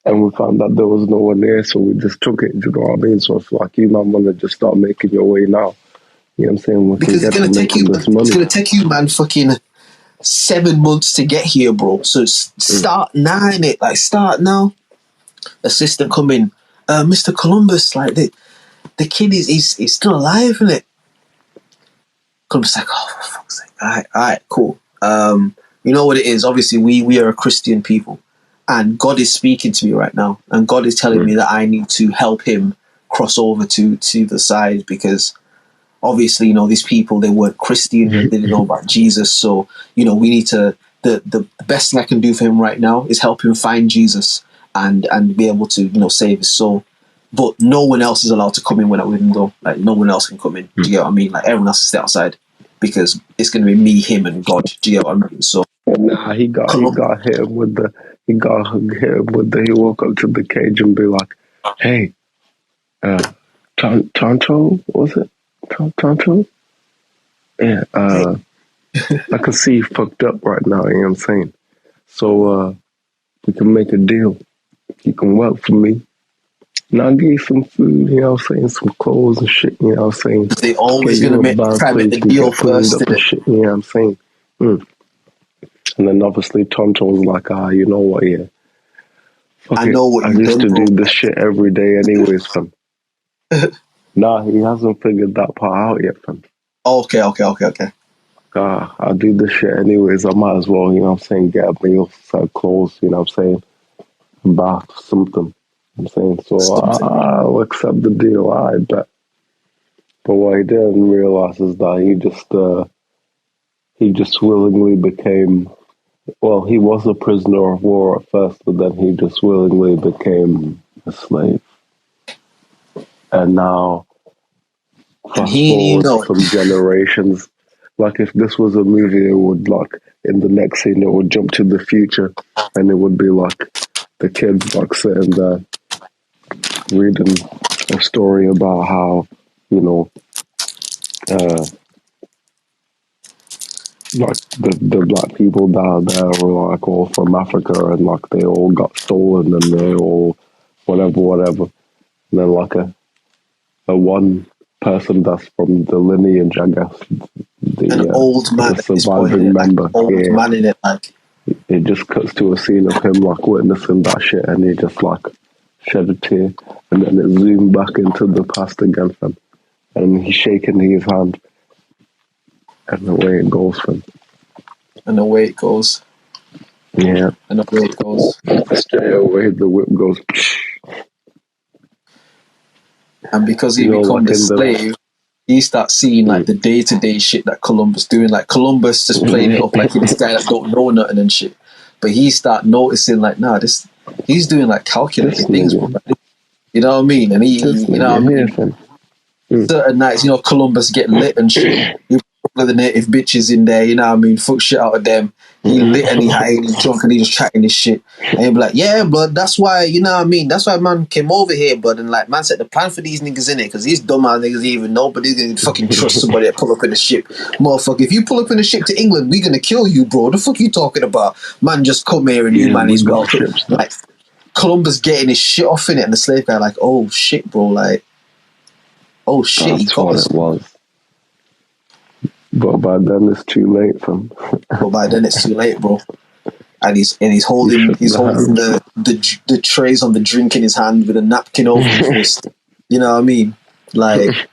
and we found that there was no one there, so we just took it. You know what I mean? So it's like, you man, want to just start making your way now. You know what I'm saying? Because it's gonna take you, man, fucking 7 months to get here, bro. So start now, innit? Like, start now. Assistant come in. Mr. Columbus, like the kid is he's still alive, isn't it? Columbus like, oh, for fuck's sake. All right, cool. You know what it is? Obviously, we are a Christian people, and God is speaking to me right now, and God is telling me that I need to help him cross over to the side, because obviously, you know, these people, they weren't Christian, they didn't know about Jesus, so, you know, we need to, the best thing I can do for him right now is help him find Jesus and be able to, you know, save his soul. But no one else is allowed to come in when I'm with him, though. Like, no one else can come in. Do you get what I mean? Like, everyone else has to stay outside, because it's going to be me, him, and God. Do you get what I mean? So, Nah, he got hit him with the he woke up to the cage and be like, hey, Tonto, was it? Tonto? Yeah, I can see you fucked up right now, you know what I'm saying? So, we can make a deal. You can work for me. And I'll give you some food, you know what I'm saying? Some clothes and shit, you know what I'm saying? they always going to make try to make the deal first, and shit, you know what I'm saying? And then obviously Tonto was like, you know what, yeah. Fuck I know what I you've used done, to bro. do this shit every day anyways, fam. Nah, he hasn't figured that part out yet, fam. Okay. I do this shit anyways. I might as well, you know what I'm saying, get a meal, set of clothes, you know what I'm saying, a bath, something. I'm saying, so I'll accept the deal, I bet. But what he didn't realize is that he just willingly became, well, he was a prisoner of war at first, but then he just willingly became a slave. And now, fast forward some generations, like if this was a movie, it would, like, in the next scene, it would jump to the future, and it would be like the kids like sitting there reading a story about how, you know, like the black people down there were like all from Africa, and like they all got stolen, and they all whatever. And then like a one person that's from the lineage, I guess, An old man, the surviving member. Like old man in it, like. It just cuts to a scene of him like witnessing that shit, and he just like shed a tear, and then it zoomed back into the past again, fam. And he's shaking his hand, and away it goes, fam. And away it goes. Yeah. And away it goes. Straight away the whip goes. And because he becomes a slave, he starts seeing like the day-to-day shit that Columbus doing. Like Columbus just playing it up like this guy that don't know nothing and shit. But he start noticing like, nah, he's doing like calculated things. You know what I mean? And he you know what I mean? Certain nights, you know, Columbus get lit and shit. He put the native bitches in there, you know what I mean? Fuck shit out of them. He lit and he high and he drunk and he just chatting this shit. And he'll be like, yeah, blood, that's why, you know what I mean? That's why man came over here, blood. And like, man set the plan for these niggas in it, because these dumb ass niggas even know, but they're gonna fucking trust somebody that pull up in the ship. Motherfucker, if you pull up in the ship to England, we gonna kill you, bro. The fuck you talking about? Man, just come here and you man is welcome. Like, Columbus getting his shit off in it, and the slave guy like, oh shit, bro, like, oh shit, that's what it was. But by then it's too late, fam. But by then it's too late, bro. And he's holding the trays on the drink in his hand with a napkin over his wrist. You know what I mean? Like,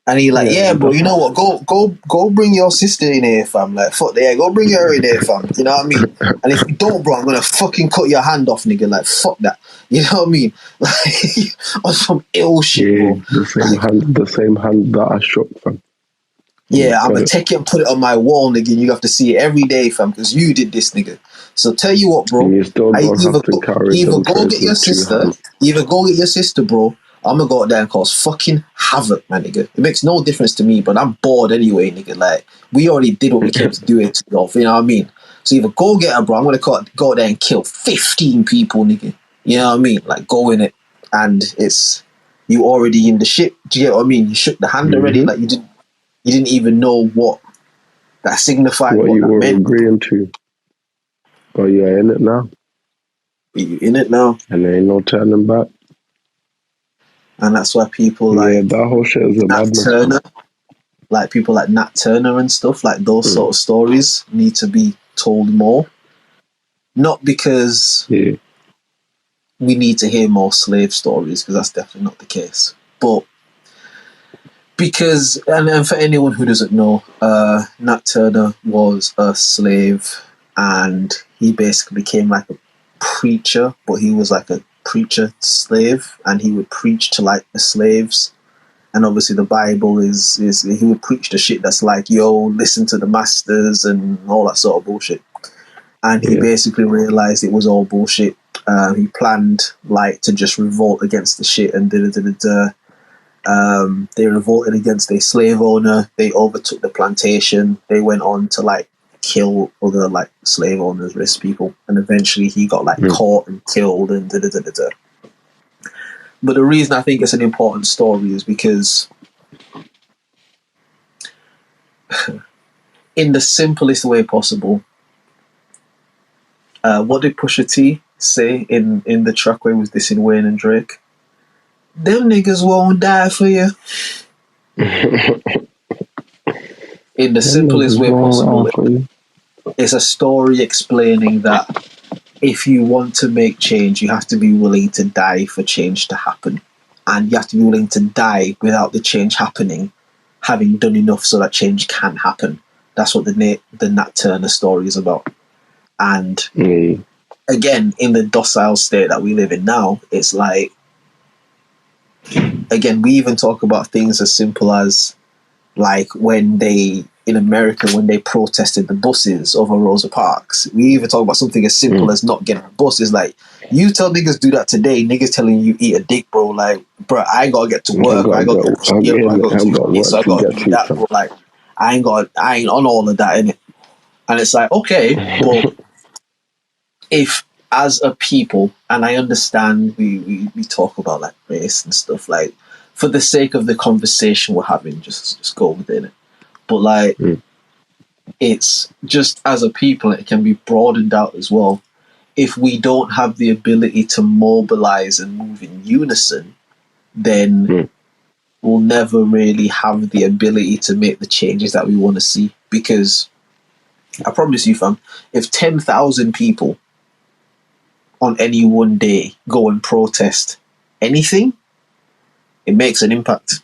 and he like, yeah, bro. You know what? Go bring your sister in here, fam. Like, fuck yeah, go bring her in here, fam. You know what I mean? And if you don't, bro, I'm gonna fucking cut your hand off, nigga. Like, fuck that. You know what I mean? Like, on some ill shit, bro. The same hand that I shook, fam. Yeah, I'm gonna take it and put it on my wall, nigga, and you have to see it every day, fam, because you did this, nigga. So tell you what, bro. You still don't have to carry either go get your sister. Either go get your sister, bro. I'm gonna go out there and cause fucking havoc, man, nigga. It makes no difference to me, but I'm bored anyway, nigga. Like, we already did what we came to do it, you know what I mean? So either go get her, bro. I'm gonna go out there and kill 15 people, nigga. You know what I mean? Like, go in it, and it's you already in the shit. Do you get what I mean? You shook the hand already, like you didn't even know what that signified. What you were agreeing to. But you're in it now. You're in it now. And there ain't no turning back. And that's why people like that whole shit is a Nat madness. Turner, like people like Nat Turner and stuff, like those sort of stories need to be told more. Not because we need to hear more slave stories, because that's definitely not the case. But because, and for anyone who doesn't know, Nat Turner was a slave, and he basically became like a preacher, but he was like a preacher slave, and he would preach to like the slaves. And obviously the Bible is he would preach the shit that's like, yo, listen to the masters and all that sort of bullshit. And he basically realized it was all bullshit. He planned like to just revolt against the shit, and they revolted against a slave owner. They overtook the plantation. They went on to like kill other like slave owners, rich people, and eventually he got like caught and killed and But the reason I think it's an important story is because in the simplest way possible, what did Pusha T say in the track where he was dissing Wayne and Drake? Them niggas won't die for you. In the simplest way possible, it's a story explaining that if you want to make change, you have to be willing to die for change to happen. And you have to be willing to die without the change happening, having done enough so that change can happen. That's what the Nat Turner story is about. And again, in the docile state that we live in now, it's like, again, we even talk about things as simple as like in America, when they protested the buses over Rosa Parks. We even talk about something as simple as not getting a bus. It's like, you tell niggas do that today, niggas telling you eat a dick, bro. Like, bro, I gotta get to work. I gotta get to school. I gotta do this. I gotta do that, bro. Like, I ain't on all of that, innit? And it's like, okay, but if as a people, and I understand we talk about like race and stuff, like for the sake of the conversation we're having, just go within it. But like, it's just as a people, it can be broadened out as well. If we don't have the ability to mobilize and move in unison, then we'll never really have the ability to make the changes that we want to see. Because I promise you, fam, if 10,000 people on any one day go and protest anything, it makes an impact.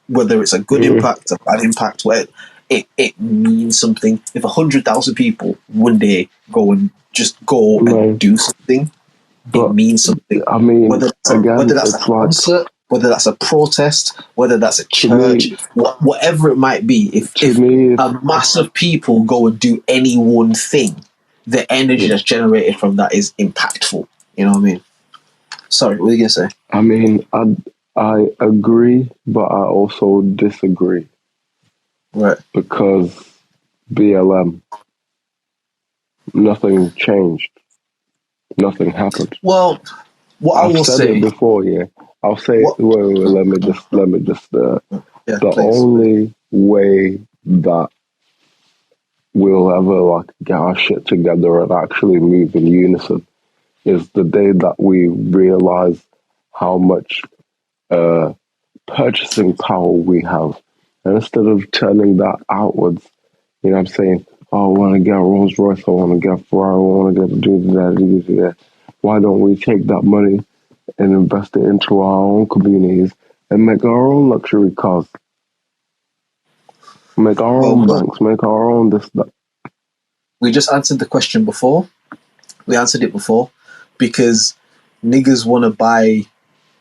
Whether it's a good impact, a bad impact, where it means something. If 100,000 people one day go and do something, it means something. I mean, whether that's a concert, whether that's a protest, whether that's a church, whatever it might be. If a mass of people go and do any one thing, the energy that's generated from that is impactful. You know what I mean? Sorry, what were you gonna say? I mean, I agree, but I also disagree. Right. Because BLM, nothing changed. Nothing happened. Well, what I will say it before, I'll say it. Wait, let me just. The only way that we'll ever like get our shit together and actually move in unison is the day that we realize how much purchasing power we have. And instead of turning that outwards, you know what I'm saying? Oh, I want to get a Rolls Royce, I want to get Ferrari, I want to get do that. Why don't we take that money and invest it into our own communities and make our own luxury cars? Make our own banks, make our own this, that. We just answered the question before. We answered it before because niggas want to buy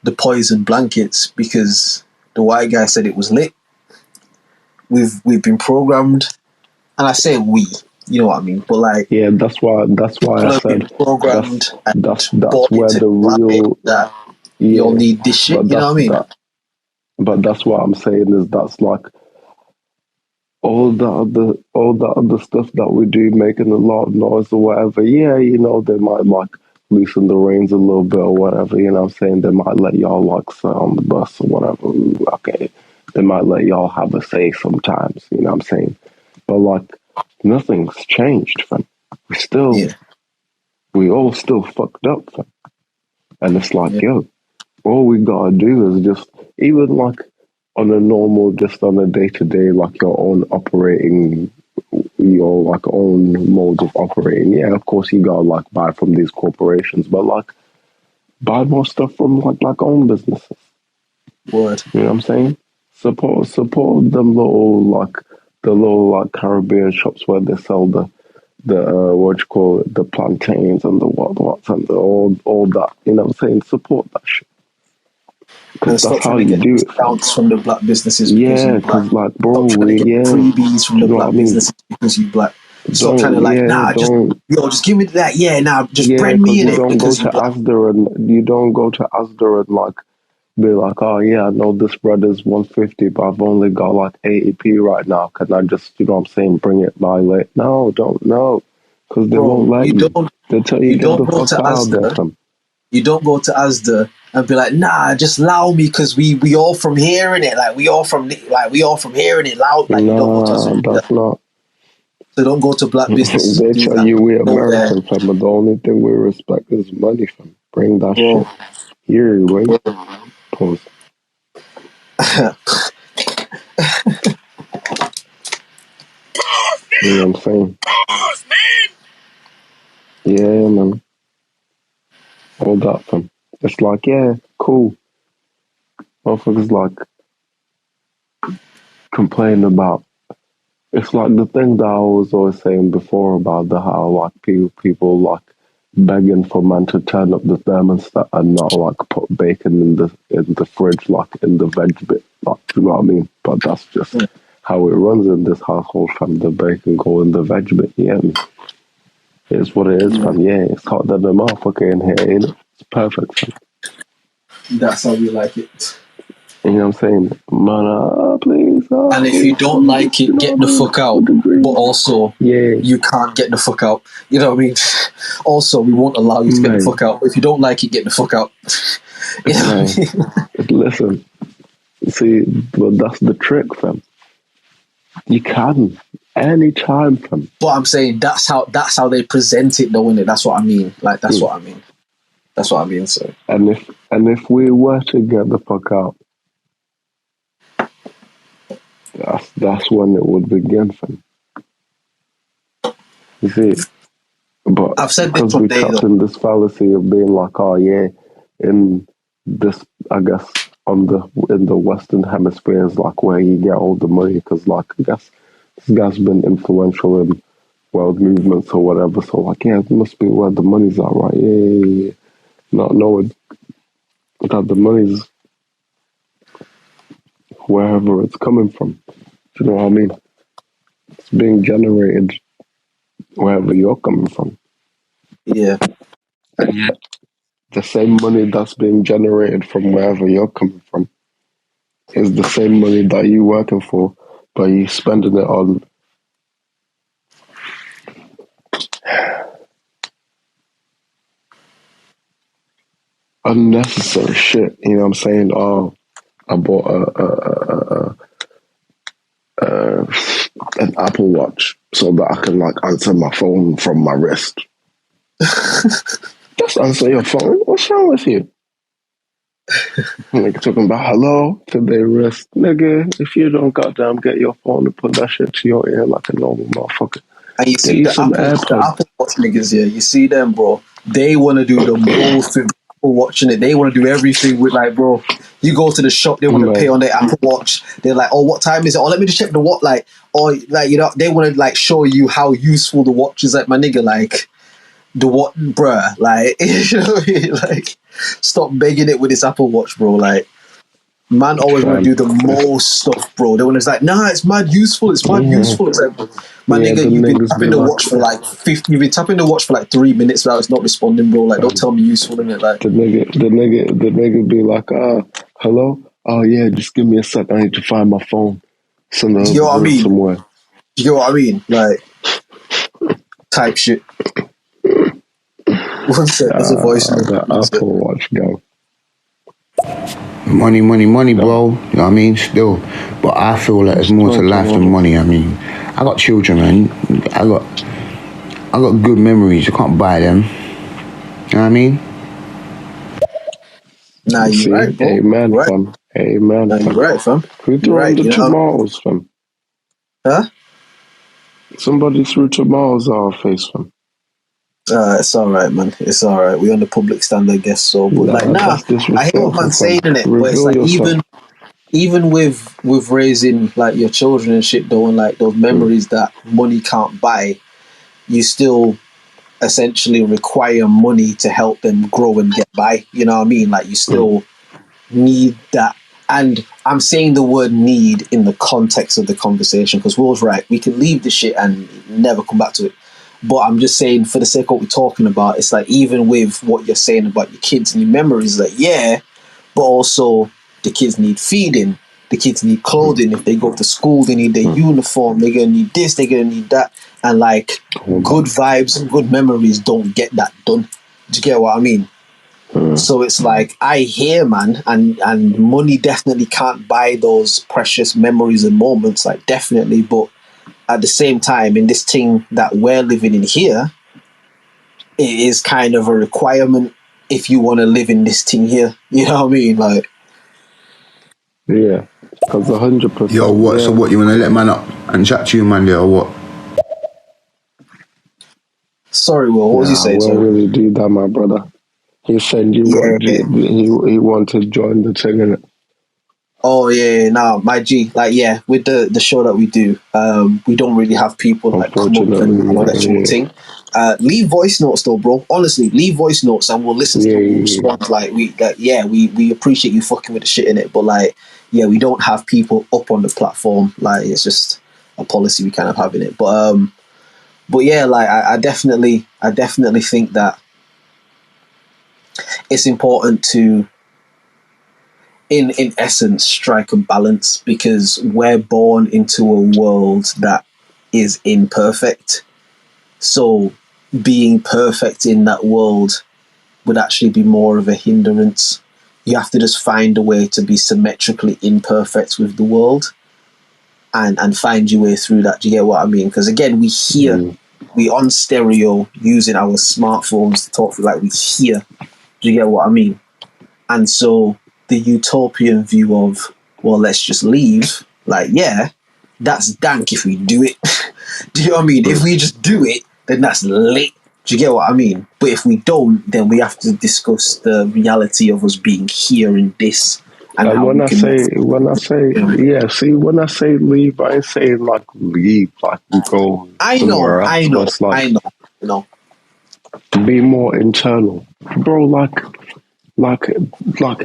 the poison blankets because the white guy said it was lit. We've been programmed, and I say we, you know what I mean. But like, that's why I said programmed. That's where the real that you'll need this shit. You know what I mean? But that's what I'm saying is that's like all the other stuff that we do, making a lot of noise or whatever. Yeah, you know, they might like loosen the reins a little bit or whatever. You know what I'm saying? They might let y'all like sit on the bus or whatever. Okay. They might let y'all have a say sometimes, you know what I'm saying? But like, nothing's changed, fam. We all still fucked up, fam. And it's like, yo, all we gotta do is just, even like on a normal, just on a day-to-day, like your own operating your like own modes of operating. Yeah, of course you gotta like buy from these corporations, but like buy more stuff from like own businesses. Word. You know what I'm saying? Support them the little like Caribbean shops where they sell the what you call it, the plantains and the what's and the all that. You know what I'm saying? Support that shit. And Because stop that's how trying to you get do it, fam. discounts from the black businesses because Yeah, you black. because like, bro, Stop trying to get freebies from do the you know what I black mean? businesses because you black. Stop trying to like, just give me that. Yeah, nah, just Yeah, brand because me in you it don't go because to you black. Asda and like be like, oh yeah, I know this bread is 150, but I've only got like 80p right now. Can I just, you know what I'm saying, bring it by late? No, don't know, because they won't Bro, let you. They tell you you get the don't go to fuck out of there, Asda. fam. You don't go to Asda and be like, nah, just allow me because we all from here in it. Like we all from here in it. Loud. Like you don't go to Nah, Asda. that's not. So don't go to black businesses and They do tell that. you we Go there, American, fam, but the only thing we respect is money, fam. Bring that bro. shit here, right? Pause. You know what I'm saying? Yeah, man. All that, fam. It's like, yeah, cool. Motherfuckers like complain about. It's like the thing that I was always saying before about the how like people like begging for man to turn up the thermostat and not like put bacon in the fridge like in the veg bit. Like, you know what I mean? But that's just how it runs in this household, fam. The bacon go in the veg bit. Yeah, it's what it is, fam. Yeah, it's hot than a motherfucker in here, ain't it? It's perfect, fam. That's how we like it. You know what I'm saying? Man, please. And if you don't like it, get the fuck out. But also, you can't get the fuck out. You know what I mean? Also, we won't allow you to get the fuck out. But if you don't like it, get the fuck out. You know what I mean? Listen, see, but that's the trick, fam. You can anytime, fam. But I'm saying that's how they present it, though, innit? That's what I mean. Like that's what I mean. That's what I mean. So, and if we were to get the fuck out, that's when it would begin, fam. You see, but I've said this because from we day trapped though. in this fallacy of being like, oh yeah, in this, I guess, in the Western Hemisphere is like where you get all the money, because like I guess this guy's been influential in world movements or whatever. So like, yeah, it must be where the money's at, right? Yeah. Not knowing that the money's wherever it's coming from. Do you know what I mean? It's being generated wherever you're coming from. Yeah. And yet, the same money that's being generated from wherever you're coming from is the same money that you're working for, but you're spending it on unnecessary shit. You know what I'm saying? Oh, I bought an Apple Watch so that I can like answer my phone from my wrist. Just answer your phone. What's wrong with you? Nigga talking about hello to their wrist. Nigga, if you don't goddamn get your phone and put that shit to your ear like a normal motherfucker. And you see the Apple Watch niggas here. You see them, bro. They want to do the most with Apple watching it. They want to do everything with like, bro. You go to the shop, they want to pay on their Apple Watch. They're like, oh, what time is it? Oh, let me just check the watch. Like, or like, you know, they want to like show you how useful the watch is. Like, my nigga, like the what, bruh. Like, you know what I mean? Like, stop begging it with this Apple Watch, bro. Like. Man always want to do the most stuff, bro. They want to like, nah, it's mad useful. It's mad useful. It's like, my nigga, you've been tapping the watch for like 50. You've been tapping the watch for like 3 minutes now. It's not responding, bro. Like, don't tell me useful in it. Like, the nigga be like, hello, oh yeah, just give me a sec. I need to find my phone. Send it you know what I over mean? somewhere. You know what I mean? Like, type shit. One sec, there's a voice. The Apple Watch go. Money, bro. You know what I mean? Still. But I feel like there's more to life than money. I mean, I got children, man. I got good memories. You can't buy them. You know what I mean? Nah, you're right, bro. Amen, Right. fam. Amen, nah, fam. You're right, fam. Who threw on the tomatoes, fam? Huh? Somebody threw tomatoes at our face, fam. It's all right, man. It's all right. We're on the public stand, I guess. So, but That's I hear what disrespectful, man's saying fam. in it. But it's Reveal like yourself. even with raising like your children and shit, though, and like those memories that money can't buy, you still essentially require money to help them grow and get by. You know what I mean? Like you still need that. And I'm saying the word need in the context of the conversation because Will's right. We can leave this shit and never come back to it. But I'm just saying, for the sake of what we're talking about, it's like even with what you're saying about your kids and your memories, like but also the kids need feeding, the kids need clothing. If they go to school, they need their uniform. They're gonna need this, they're gonna need that, and like good vibes and good memories don't get that done. Do you get what I mean? So it's like I hear, man, and money definitely can't buy those precious memories and moments, like definitely, but at the same time, in this thing that we're living in here, it is kind of a requirement if you want to live in this thing here. You know what I mean? Like, Yeah, because 100%. Yo, what? So what? You wanna let man up and chat to you, man? There or what? sorry, Will, what was you saying? We'll Sorry. really do that, my brother. He said he wanted to join the thing, innit? Oh yeah, no, my G, like with the show that we do, we don't really have people like come up and have the actual thing. Leave voice notes though, bro. Honestly, leave voice notes and we'll listen to them. We'll respond. Like we appreciate you fucking with the shit in it, but like we don't have people up on the platform. Like it's just a policy we kind of have in it. But yeah, like I definitely think that it's important to, in essence, strike a balance, because we're born into a world that is imperfect. So being perfect in that world would actually be more of a hindrance. You have to just find a way to be symmetrically imperfect with the world and find your way through that. Do you get what I mean? Because again, we on stereo using our smartphones to talk, like we hear. Do you get what I mean? And so the utopian view of, well, let's just leave, like, that's dank if we do it. Do you know what I mean? If we just do it, then that's lit. Do you get what I mean? But if we don't, then we have to discuss the reality of us being here in this. And when I say leave, I ain't saying like leave, like we go somewhere else. I know. Be more internal, bro. Like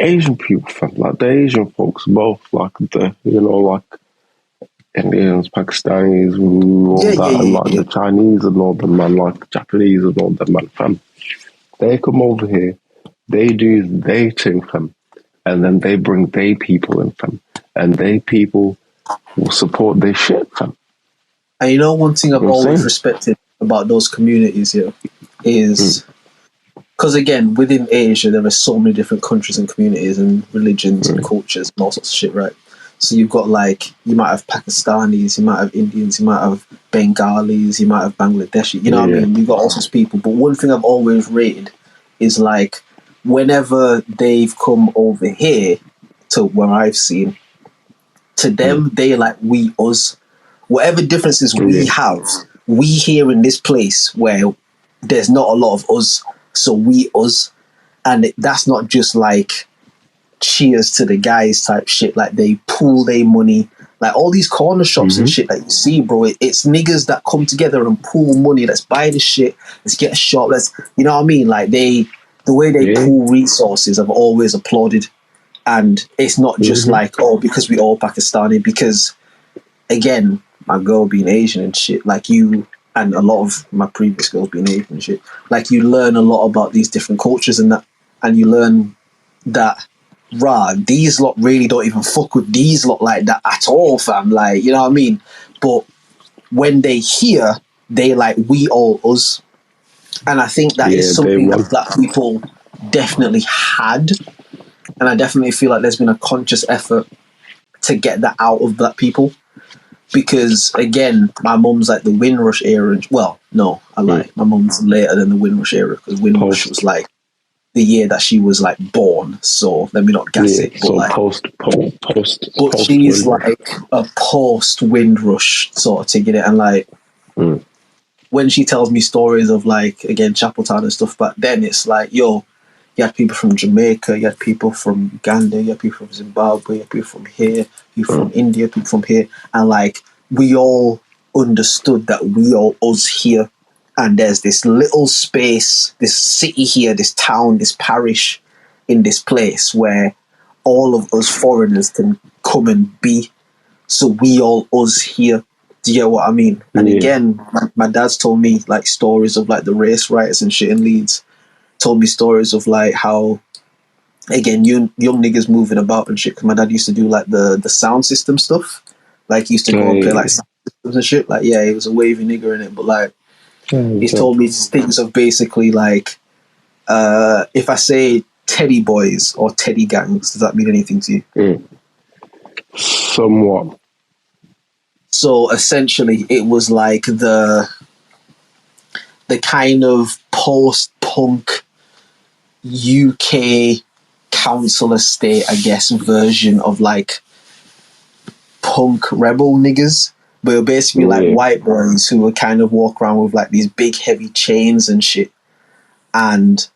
Asian people, fam. Like the Asian folks, both like like Indians, Pakistanis, all that, and like the Chinese and all them, man, like Japanese and all them, man, fam. They come over here, they do their thing, fam, and then they bring their people in, fam, and they people will support their shit, fam. And you know, one thing I've always respected about those communities here is, because again, within Asia, there are so many different countries and communities and religions and cultures and all sorts of shit, right? So you've got you might have Pakistanis, you might have Indians, you might have Bengalis, you might have Bangladeshi, you know what I mean? You've got all sorts of people. But one thing I've always rated is like, whenever they've come over here to where I've seen, to them, they like we, us. Whatever differences we have, we here in this place where there's not a lot of us, so we, us. And that's not just like cheers to the guys type shit. Like they pool their money, like all these corner shops and shit that you see, bro. It's niggas that come together and pool money. Let's buy this shit. Let's get a shop. You know what I mean? Like the way they pool resources, I've always applauded. And it's not just like, because we all Pakistani, because again, my girl being Asian and shit, like you, and a lot of my previous girls being Asian and shit, like you learn a lot about these different cultures and that, and you learn that, these lot really don't even fuck with these lot like that at all, fam. Like, you know what I mean? But when they hear, they like, we all us. And I think that is something that black people definitely had. And I definitely feel like there's been a conscious effort to get that out of black people. Because again, my mum's like the Windrush era. Well, no, I lie. My mum's later than the Windrush era, because Windrush was like the year that she was like born. So let me not gas it. But so like post. But she's like a post Windrush sort of thing in it, and like when she tells me stories of like, again, Chapeltown and stuff, but then it's like, yo, you had people from Jamaica, you had people from Uganda, you had people from Zimbabwe, you had people from here, people from India, people from here, and like we all understood that we all us here, and there's this little space, this city here, this town, this parish in this place where all of us foreigners can come and be. So we all us here. Do you get what I mean? And again, my dad's told me like stories of like the race riots and shit in Leeds. Told me stories of like how, again, young niggas moving about and shit. Because my dad used to do like the sound system stuff. Like he used to go and play like sound systems and shit. Like he was a wavy nigger in it. But like he's told me things of basically like if I say Teddy boys or Teddy gangs, does that mean anything to you? Somewhat. So essentially, it was like the kind of post-punk UK council estate, I guess, version of like punk rebel niggas. But they were basically like white boys who would kind of walk around with like these big heavy chains and shit. And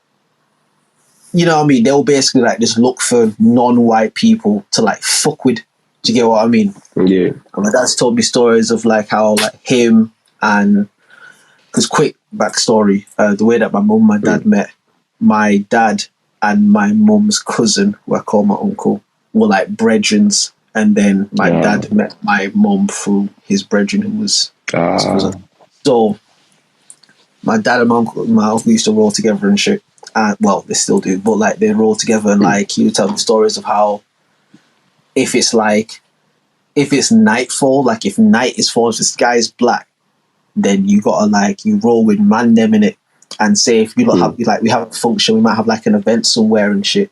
you know what I mean? They'll basically like just look for non-white people to like fuck with. Do you get what I mean? Yeah. And my dad's told me stories of like how like him and, because quick backstory, the way that my mum and my dad met, my dad and my mum's cousin, who I call my uncle, were like brethrens, and then my dad met my mum through his brethren who was so my dad and my uncle used to roll together and shit. Well, they still do, but like they roll together and like he would tell me stories of how if it's nightfall, like if night is falling, if the sky is black, then you gotta like you roll with man them in it, and say if you don't have like we have a function, we might have like an event somewhere and shit.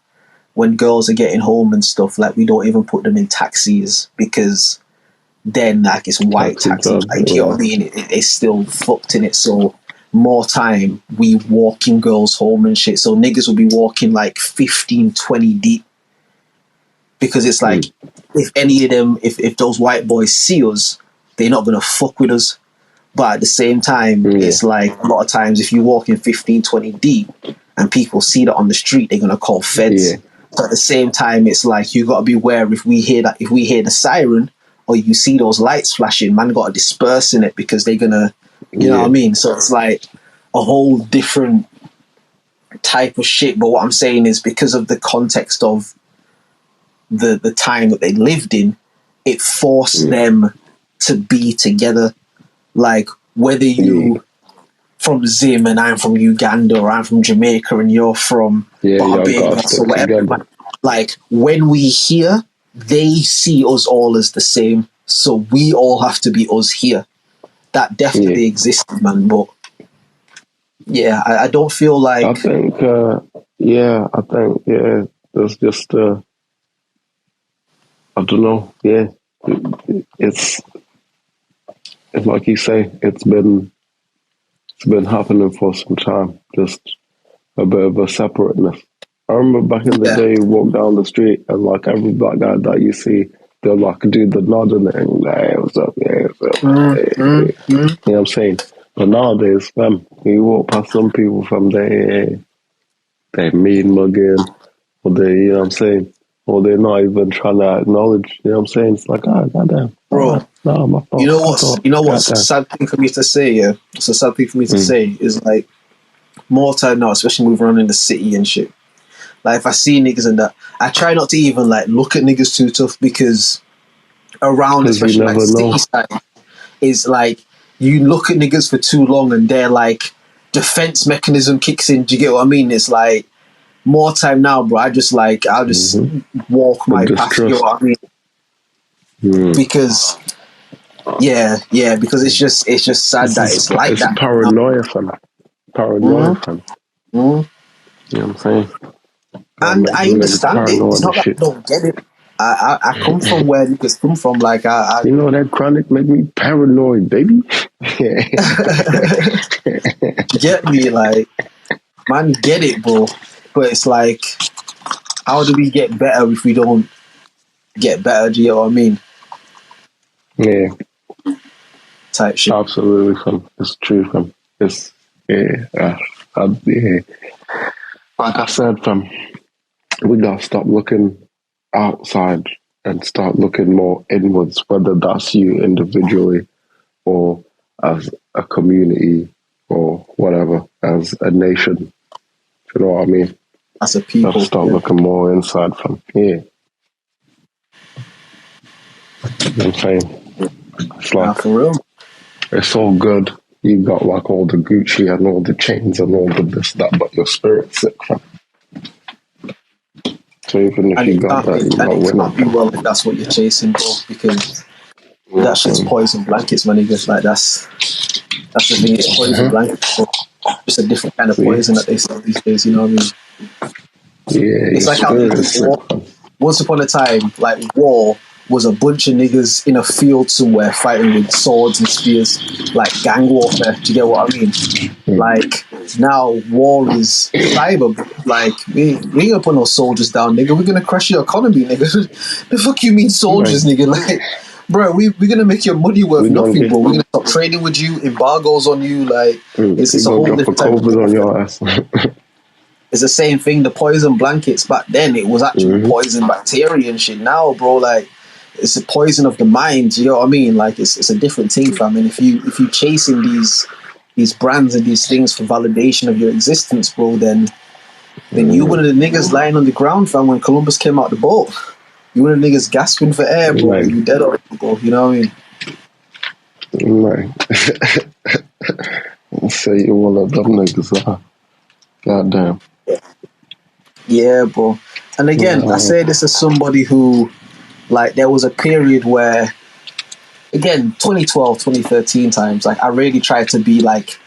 When girls are getting home and stuff, like we don't even put them in taxis because then like it's white taxis. Like, you know what I mean? It's still fucked in it. So more time we walking girls home and shit. So niggas will be walking like 15, 20 deep. Because it's like, if any of them, if those white boys see us, they're not going to fuck with us. But at the same time, it's like, a lot of times, if you walk in 15, 20 deep, and people see that on the street, they're going to call feds. But at the same time, it's like, you got to be aware if we hear the siren, or you see those lights flashing, man got to disperse in it, because they're going to, you know what I mean? So it's like a whole different type of shit. But what I'm saying is, because of the context of the time that they lived in, it forced them to be together. Like whether you from Zim and I'm from Uganda, or I'm from Jamaica and you're from Barbados or whatever, like when we here, they see us all as the same, so we all have to be us here. That definitely existed, man. But I don't feel like I think there's just I don't know. Yeah, it's like you say. It's been happening for some time. Just a bit of a separateness. I remember back in the day, you walk down the street and like every black guy that you see, they'll like do the nod and hey, what's up? Yeah, what's up? Hey. You know what I'm saying? But nowadays, you walk past some people from they mean mugging, or they, you know what I'm saying? Or they're not even trying to acknowledge, you know what I'm saying? It's like, goddamn. Bro, no, my fault. You know what's a sad thing for me to say, It's a sad thing for me to say is like, more time now, especially moving around in the city and shit. Like if I see niggas and that, I try not to even like look at niggas too tough, because around, especially like city side, is like you look at niggas for too long and their like defense mechanism kicks in. Do you get what I mean? It's like, more time now, bro. I'll just walk my path. You know what I mean? Because because it's just sad that it's like it's that. Paranoia, fam. Paranoia, fam. You know what I'm saying? And I understand it. It's not that I don't get it. I come from where niggas come from. Like you know, that chronic make me paranoid, baby. Get me, like, man, get it, bro. But it's like, how do we get better if we don't get better? Do you know what I mean? Yeah. type shit. Absolutely, fam. It's true, fam. It's yeah. Like I said, fam, we gotta stop looking outside and start looking more inwards, whether that's you individually or as a community or whatever, as a nation. You know what I mean? As a people. Gotta start looking more inside, fam. Yeah. You know what I'm saying? It's like, for real. it's all good. You got like all the Gucci and all the chains and all the this, that, but your spirit's sick, fam. So even if you got that, you're not winning. It can't be well if that's what you're chasing, bro, because that shit's poison blankets, my niggas. Like, that's the thing, it's poison blankets. So it's a different kind of poison that they sell these days, you know what I mean? Yeah, it's like how war, once upon a time, like, war was a bunch of niggas in a field somewhere fighting with swords and spears, like gang warfare. Do you get what I mean? Like, now war is cyber. Like, we ain't gonna put no soldiers down, nigga. We're gonna crush your economy, nigga. The fuck you mean soldiers, nigga? Like, bro, we're gonna make your money worth nothing, bro. We're gonna stop trading with you, embargoes on you. Like, it's a whole different type of on your ass. It's the same thing. The poison blankets back then, it was actually poison bacteria and shit. Now, bro, like, it's a poison of the mind. You know what I mean? Like, it's a different thing, fam. And if you chasing these brands and these things for validation of your existence, bro, then you one of the niggas lying on the ground, fam. When Columbus came out the boat, you one of the niggas gasping for air, bro. Right. You dead already, bro. You know what I mean? Right. I'll say you one of them niggas. Goddamn. Yeah, bro. And again, I say this as somebody who, like, there was a period where, again, 2012, 2013 times, like, I really tried to be, like,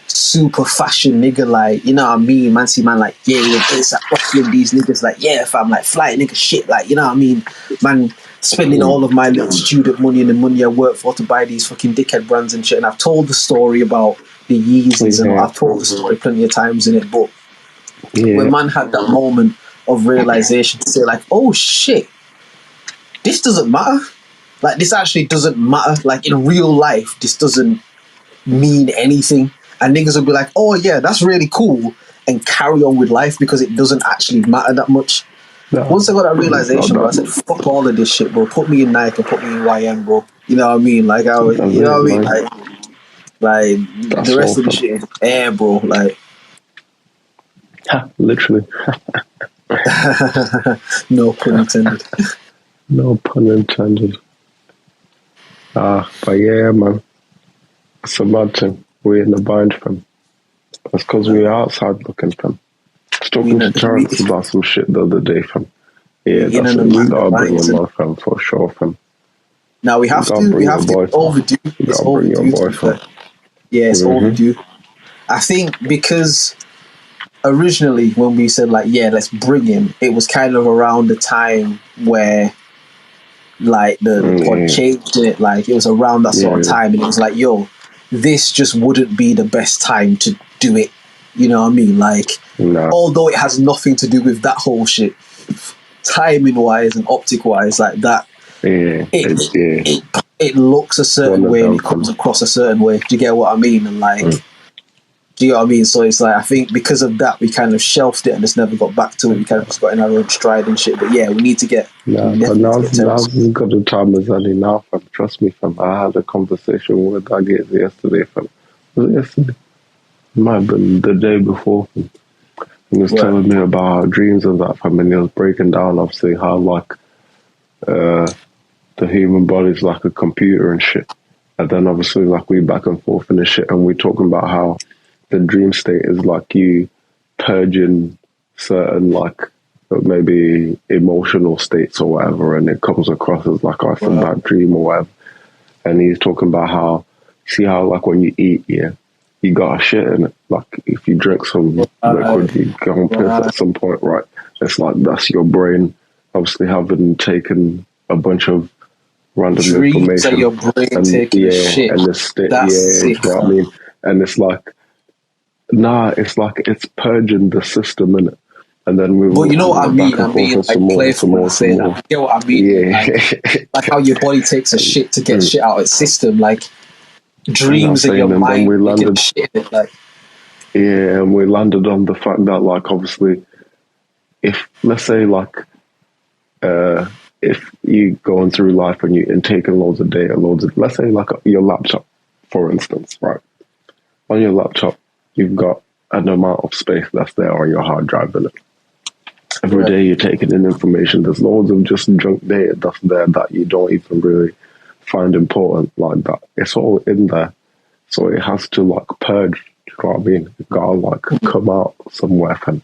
super fashion nigga, like, you know what I mean? Man, see, man, like, yeah, it's like, fucking these niggas, like, yeah, fam, like, fly nigga shit, like, you know what I mean? Man, spending all of my little student money and the money I work for to buy these fucking dickhead brands and shit. And I've told the story about the Yeezys and I've told the story plenty of times in it, but when man had that moment of realization to say, like, oh shit, this doesn't matter. Like, this actually doesn't matter. Like, in real life, this doesn't mean anything. And niggas will be like, oh yeah, that's really cool, and carry on with life because it doesn't actually matter that much. No, once I got that realization, bro, I said, fuck all of this shit, bro. Put me in Nike, put me in YM, bro. You know what I mean? Like, you know what I mean? Like the rest of the shit is air, bro. Like, literally. No pun intended. No pun intended. But yeah, man. It's a mad thing. We're in the bind, fam. That's because we're outside looking, fam. I was talking to Terrence about some shit the other day, fam. Yeah, that's what we gotta bring him on, fam, for sure, fam. Now we have to overdue. It's overdue. Yeah, it's overdue. I think because originally when we said, like, yeah, let's bring him, it was kind of around the time where, like, the pod changed it. Like, it was around that sort of time, and it was like, yo, this just wouldn't be the best time to do it. You know what I mean? Like, although it has nothing to do with that whole shit, timing wise and optic wise, like that, it looks a certain way and it comes across a certain way. Do you get what I mean? And like, do you know what I mean? So it's like, I think because of that, we kind of shelved it and just never got back to it. We kind of just got in our own stride and shit. But yeah, we need to get. But now's as good a time as any now, fam. Trust me, fam. I had a conversation with Daggy yesterday, fam. Was it yesterday? It might have been the day before, fam. He was telling me about our dreams and that, fam. And he was breaking down, obviously, how, like, the human body's like a computer and shit. And then, obviously, like, we back and forth and shit. And we're talking about how the dream state is like you purging certain, like, maybe emotional states or whatever, and it comes across as like, oh, it's a bad dream or whatever. And he's talking about how, see how, like, when you eat, you got a shit in it. Like, if you drink some liquid, you go and piss at some point, right? It's like, that's your brain, obviously, having taken a bunch of random information. Your brain taking shit. And the state, you know what I mean? And it's like, it's purging the system, innit? And then we will. But you know what I mean? I mean, like, playful and say that. You get what I mean? Yeah. Like how your body takes a shit to get shit out of its system. Like, dreams in your and mind. then we landed, Shit in it, like. yeah, and we landed on the fact that, like, obviously, if, let's say, like, if you going through life and you're taking loads of data, let's say, like, your laptop, for instance, right? On your laptop, you've got an amount of space that's there on your hard drive in it. Every day you're taking in information. There's loads of just junk data that's there that you don't even really find important like that. It's all in there. So it has to, like, purge. You know what I mean? It gotta, like, come out somewhere, fam.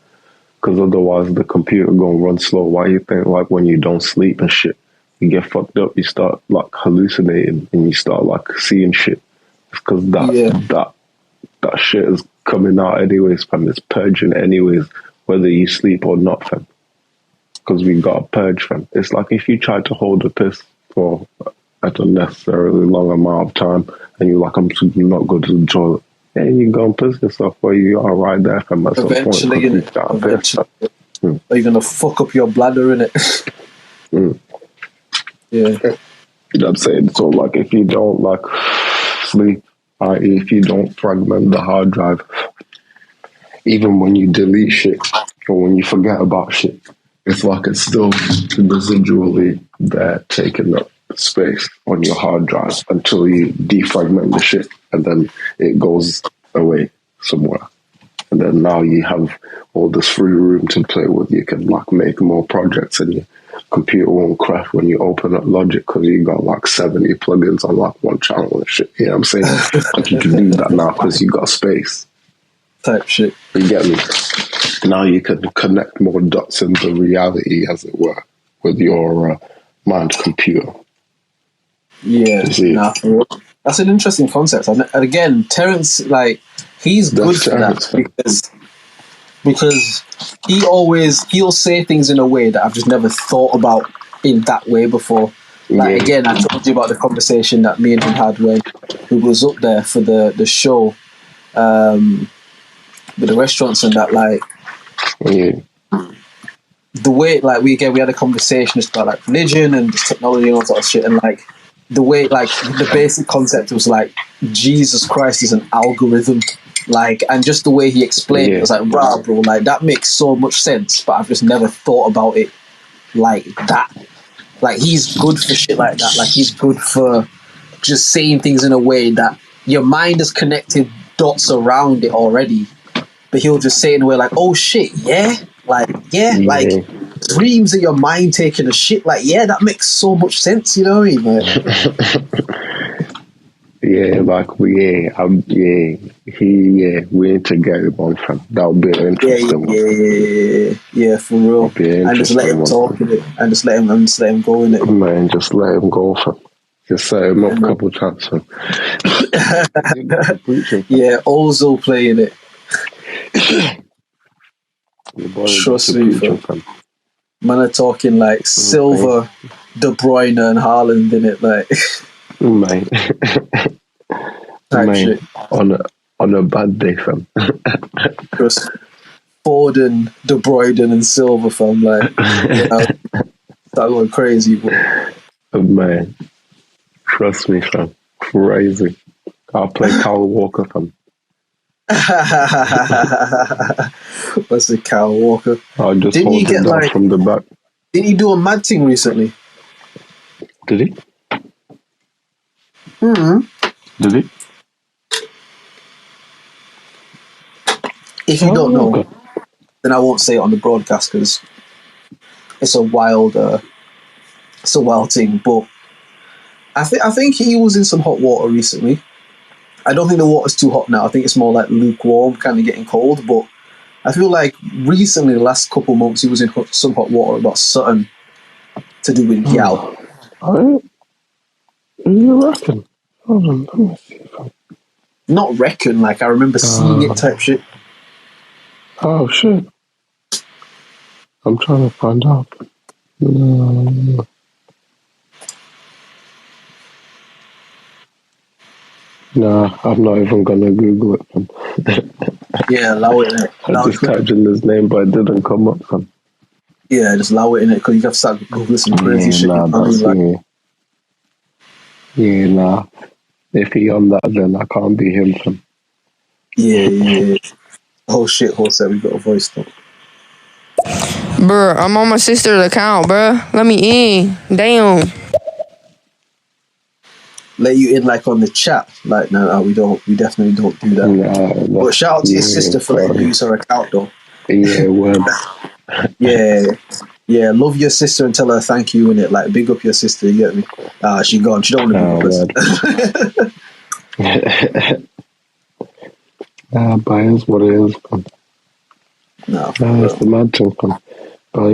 Because otherwise the computer gonna run slow. Why you think, like, when you don't sleep and shit, you get fucked up, you start, like, hallucinating and you start, like, seeing shit. It's because that shit is coming out anyways, fam. It's purging anyways, whether you sleep or not, fam. Because we got to purge, fam. It's like if you try to hold a piss for an unnecessarily long amount of time and you're like, I'm not going to the toilet. And you go and piss yourself where you are right there, fam. At Eventually, some point, eventually. Are you going to fuck up your bladder, innit? Yeah. You know what I'm saying? So, like, if you don't, like, sleep, i.e., if you don't fragment the hard drive, even when you delete shit or when you forget about shit, it's like it's still residually there taking up space on your hard drive until you defragment the shit and then it goes away somewhere. And then now you have all this free room to play with. You can, like, make more projects and your computer won't crash when you open up Logic because you got, like, 70 plugins on, like, one channel and shit. You know what I'm saying? Like, you can do that now because you got space. Type shit. You get me? Now you can connect more dots into reality, as it were, with your mind computer. Yeah, that's an interesting concept. And again, Terrence, like, he's good for that because he'll say things in a way that I've just never thought about in that way before. Like, again, I told you about the conversation that me and him had when we was up there for the show with the restaurants and that, like, the way, like, we had a conversation just about, like, religion and just technology and all sort of shit, and, like, the way, like, the basic concept was, like, Jesus Christ is an algorithm, like, and just the way he explained it was like, wow, bro, like, that makes so much sense, but I've just never thought about it like that. Like, he's good for shit like that. Like, he's good for just saying things in a way that your mind has connected dots around it already, but he'll just say in a way like, oh shit, like dreams of your mind taking a shit, like, that makes so much sense, you know what I mean? Like, we need to get him on, fam. That would be an interesting one. Yeah, for real. And just let him talk in it, and just let him go in it. Man, just let him go, fam. Just set him up a couple times, fam. Yeah, Ozil playing it. Trust me, fam. Man are talking, like, Silva, De Bruyne and Haaland in it, like. Mate. Shit. On a bad day, fam. Just Foden, De Bruyne and Silva, fam, like, you know, start going crazy, but. Man, trust me, fam. Crazy. I'll play Kyle Walker, fam. What's the Kyle Walker? I'll just hold him down, like, from the back. Didn't he do a mad thing recently? Did he? Did he? If you don't know, then I won't say it on the broadcast because it's a wild thing. But I think he was in some hot water recently. I don't think the water's too hot now. I think it's more like lukewarm, kind of getting cold. But I feel like recently, the last couple of months, he was in some hot water about something to do with Yao. You reckon? Hold on, let me see. Not reckon, like, I remember seeing it type shit. Oh, shit. I'm trying to find out. Nah, I'm not even gonna Google it. Yeah, allow it in it. I just typed in his name, but it didn't come up. Yeah, just allow it in it because you have to start Googling some crazy shit. Nah, If he on that, then I can't be him. Fam. Yeah. Oh shit, horse said we got a voice though. Bruh, I'm on my sister's account, bruh. Let me in. Damn. Let you in like on the chat. Like, no, we definitely don't do that. Nah, but shout out to your sister for letting you use her account though. Yeah, word. Yeah, love your sister and tell her thank you in it. Like, big up your sister, you get me? She gone. She don't want to be up. But it's what it is. Fam. No, it's the mad thing, fam. But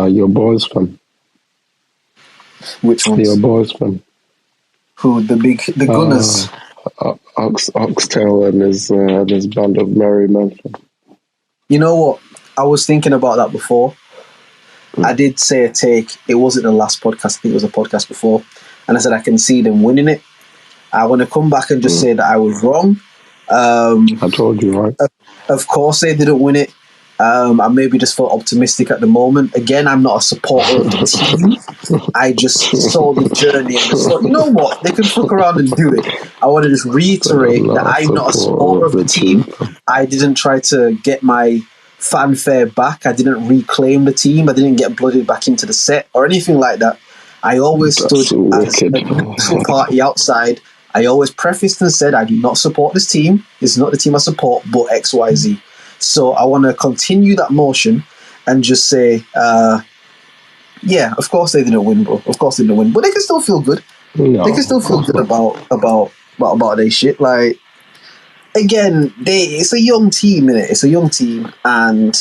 your boys, fam. Which ones? Your boys, fam. Who? The Gunners? Oxtail and his band of merry men. Fam. You know what? I was thinking about that before. I did say a take. It wasn't the last podcast. I think it was a podcast before. And I said I can see them winning it. I want to come back and just say that I was wrong. I told you, right? Of course they didn't win it. I maybe just felt optimistic at the moment. Again, I'm not a supporter of the team. I just saw the journey and just thought, you know what? They can fuck around and do it. I want to just reiterate that I'm not a supporter of the team. I didn't try to get my fanfare back. I didn't reclaim the team. I didn't get blooded back into the set or anything like that. I always stood as a neutral party outside. I always prefaced and said, I do not support this team. This is not the team I support, but XYZ. So I want to continue that motion and just say, yeah, of course they didn't win, bro. Of course they didn't win. But they can still feel good. No, they can still feel good about their shit. Like, again, it's a young team, innit? It's a young team, and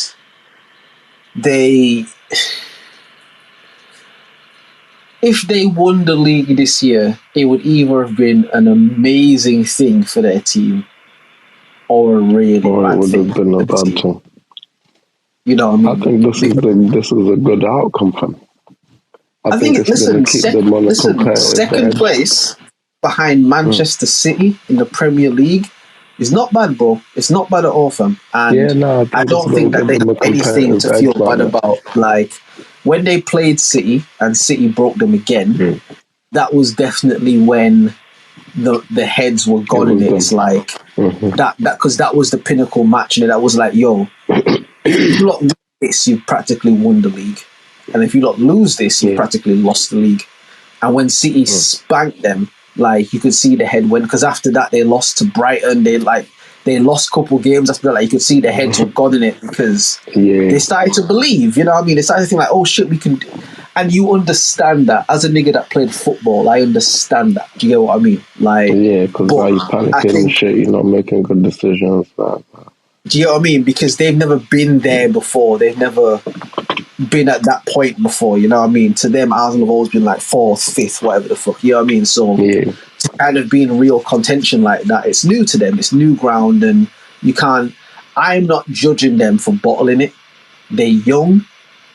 if they won the league this year, it would either have been an amazing thing for their team or a really bad thing. It would have been a bad thing. You know what I mean? I think this is a good outcome for them. I think it's going to keep them on a second place behind Manchester City in the Premier League is not bad, bro. It's not bad at all, fam. And I don't think that they have anything to feel bad about. Like, when they played City and City broke them again, that was definitely when the heads were gone in it. It's like that because that was the pinnacle match, and that was like, yo, if you lot win this, you've practically won the league, and if you lot lose this, you've practically lost the league. And when City spanked them, like, you could see the head win, because after that they lost to Brighton. They lost a couple games after that. Like, you could see the heads were gone in it because they started to believe. You know what I mean? They started to think like, oh shit, we can. And you understand that as a nigga that played football. I understand that. Do you get what I mean? Like, because now you're panicking and shit. You're not making good decisions. Do you know what I mean? Because they've never been there before. They've never been at that point before. You know what I mean? To them, Arsenal have always been like 4th, 5th, whatever the fuck. You know what I mean? So to kind of be in real contention like that, it's new to them. It's new ground, and you can't. I'm not judging them for bottling it. They're young.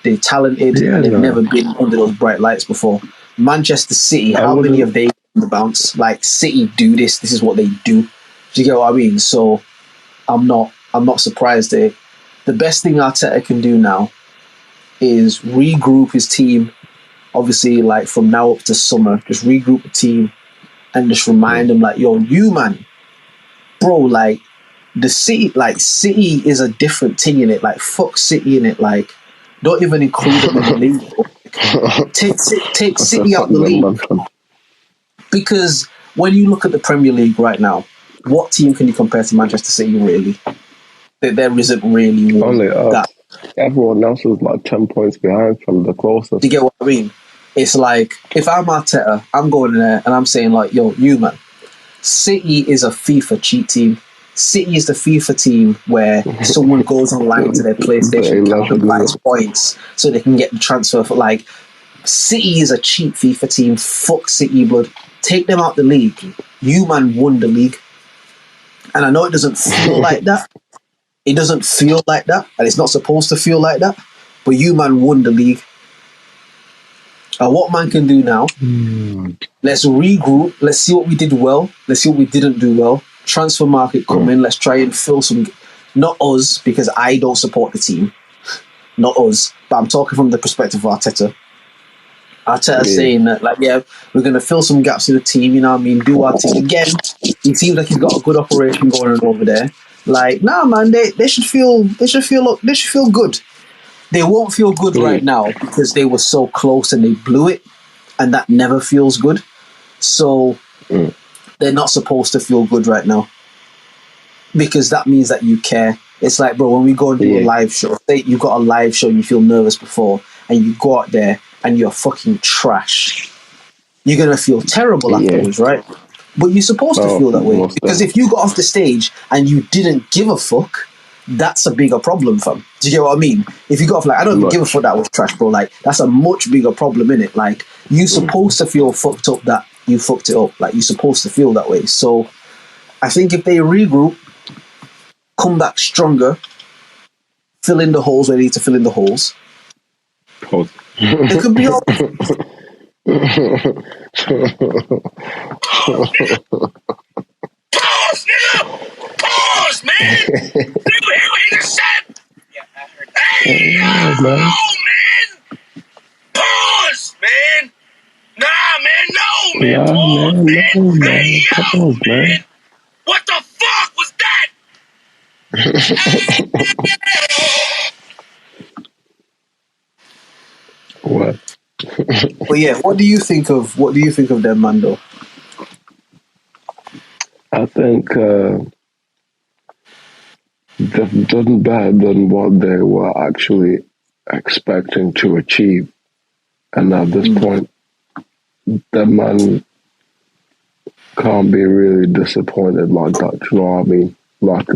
They're talented, and they've never been under those bright lights before. Manchester City, how many have they on the bounce? Like, City do this. This is what they do. Do you get what I mean? So I'm not surprised. The best thing Arteta can do now is regroup his team. Obviously, like, from now up to summer, just regroup the team and just remind them, like, yo, you man, bro, like, City is a different thing in it. Like, fuck City in it. Like, don't even include them in the league. Take City out the league. Because when you look at the Premier League right now, what team can you compare to Manchester City, really? There isn't really one. That. Everyone else is like 10 points behind from the closest. Do you get what I mean? It's like, if I'm Arteta, I'm going in there and I'm saying, like, yo, you man, City is a FIFA cheat team. City is the FIFA team where someone goes online to their PlayStation account and buys points so they can get the transfer for, like, City is a cheap FIFA team. Fuck City, blood. Take them out the league. You man won the league. And I know it doesn't feel like that. It doesn't feel like that, and it's not supposed to feel like that, but you man won the league. And what man can do now, let's regroup, let's see what we did well, let's see what we didn't do well. Transfer market come in, let's try and fill some, not us, because I don't support the team, not us, but I'm talking from the perspective of Arteta. Arteta saying that, like, yeah, we're going to fill some gaps in the team, you know what I mean, do our thing. Again, he seems like he's got a good operation going on over there. Like, nah, man, they should feel good. They won't feel good right now because they were so close and they blew it, and that never feels good. So they're not supposed to feel good right now because that means that you care. It's like, bro, when we go and do a live show, say you've got a live show and you feel nervous before, and you go out there and you're fucking trash, you're going to feel terrible afterwards, right? But you're supposed to feel that way. Because if you got off the stage and you didn't give a fuck, that's a bigger problem, fam. Do you get what I mean? If you got off like, I don't even give a fuck that was trash, bro. Like, that's a much bigger problem, innit? Like, you're supposed to feel fucked up that you fucked it up. Like, you're supposed to feel that way. So, I think if they regroup, come back stronger, fill in the holes where they need to fill in the holes, it could be all... Pause, nigga! Pause, man! Did you hear what he just said? Yeah, I heard that. Hey, man! Pause, man! Nah, man, no, man! Pause, man! Hey, yo, man! What the fuck was that? What? But yeah, what do you think of them, Mando? I think they've done better than what they were actually expecting to achieve. And at this point, the man can't be really disappointed like that. You know what I mean? Like,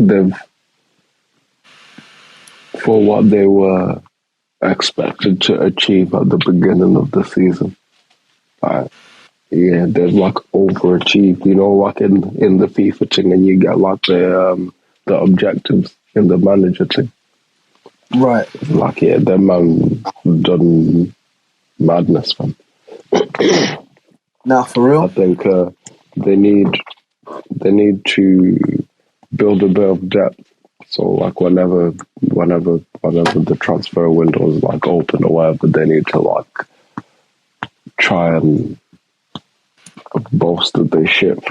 for what they were expected to achieve at the beginning of the season. They've like overachieved, you know, like in the FIFA thing, and you get like the objectives in the manager thing. Right. Like, that man done madness, man. Now, for real? I think they need to build a bit of depth. So like whenever the transfer window is like open or whatever, they need to like try and bolster their shit,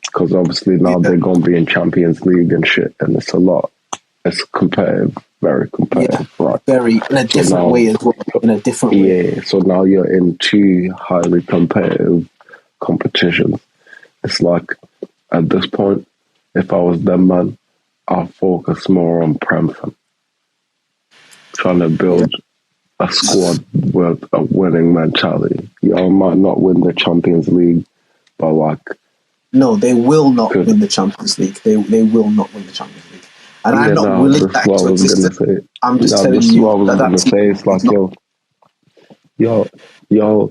because obviously now they're gonna be in Champions League and shit, and it's competitive, very competitive, right? Very in a different way as well. In a different way. Yeah, so now you're in two highly competitive competitions. It's like at this point, if I was them, man, I'll focus more on Prem, trying to build a squad with a winning mentality. Y'all might not win the Champions League, but like... No, they will not win the Champions League. They will not win the Champions League. And I'm not willing that to exist. I'm just telling you what I was going to say. It's like, y'all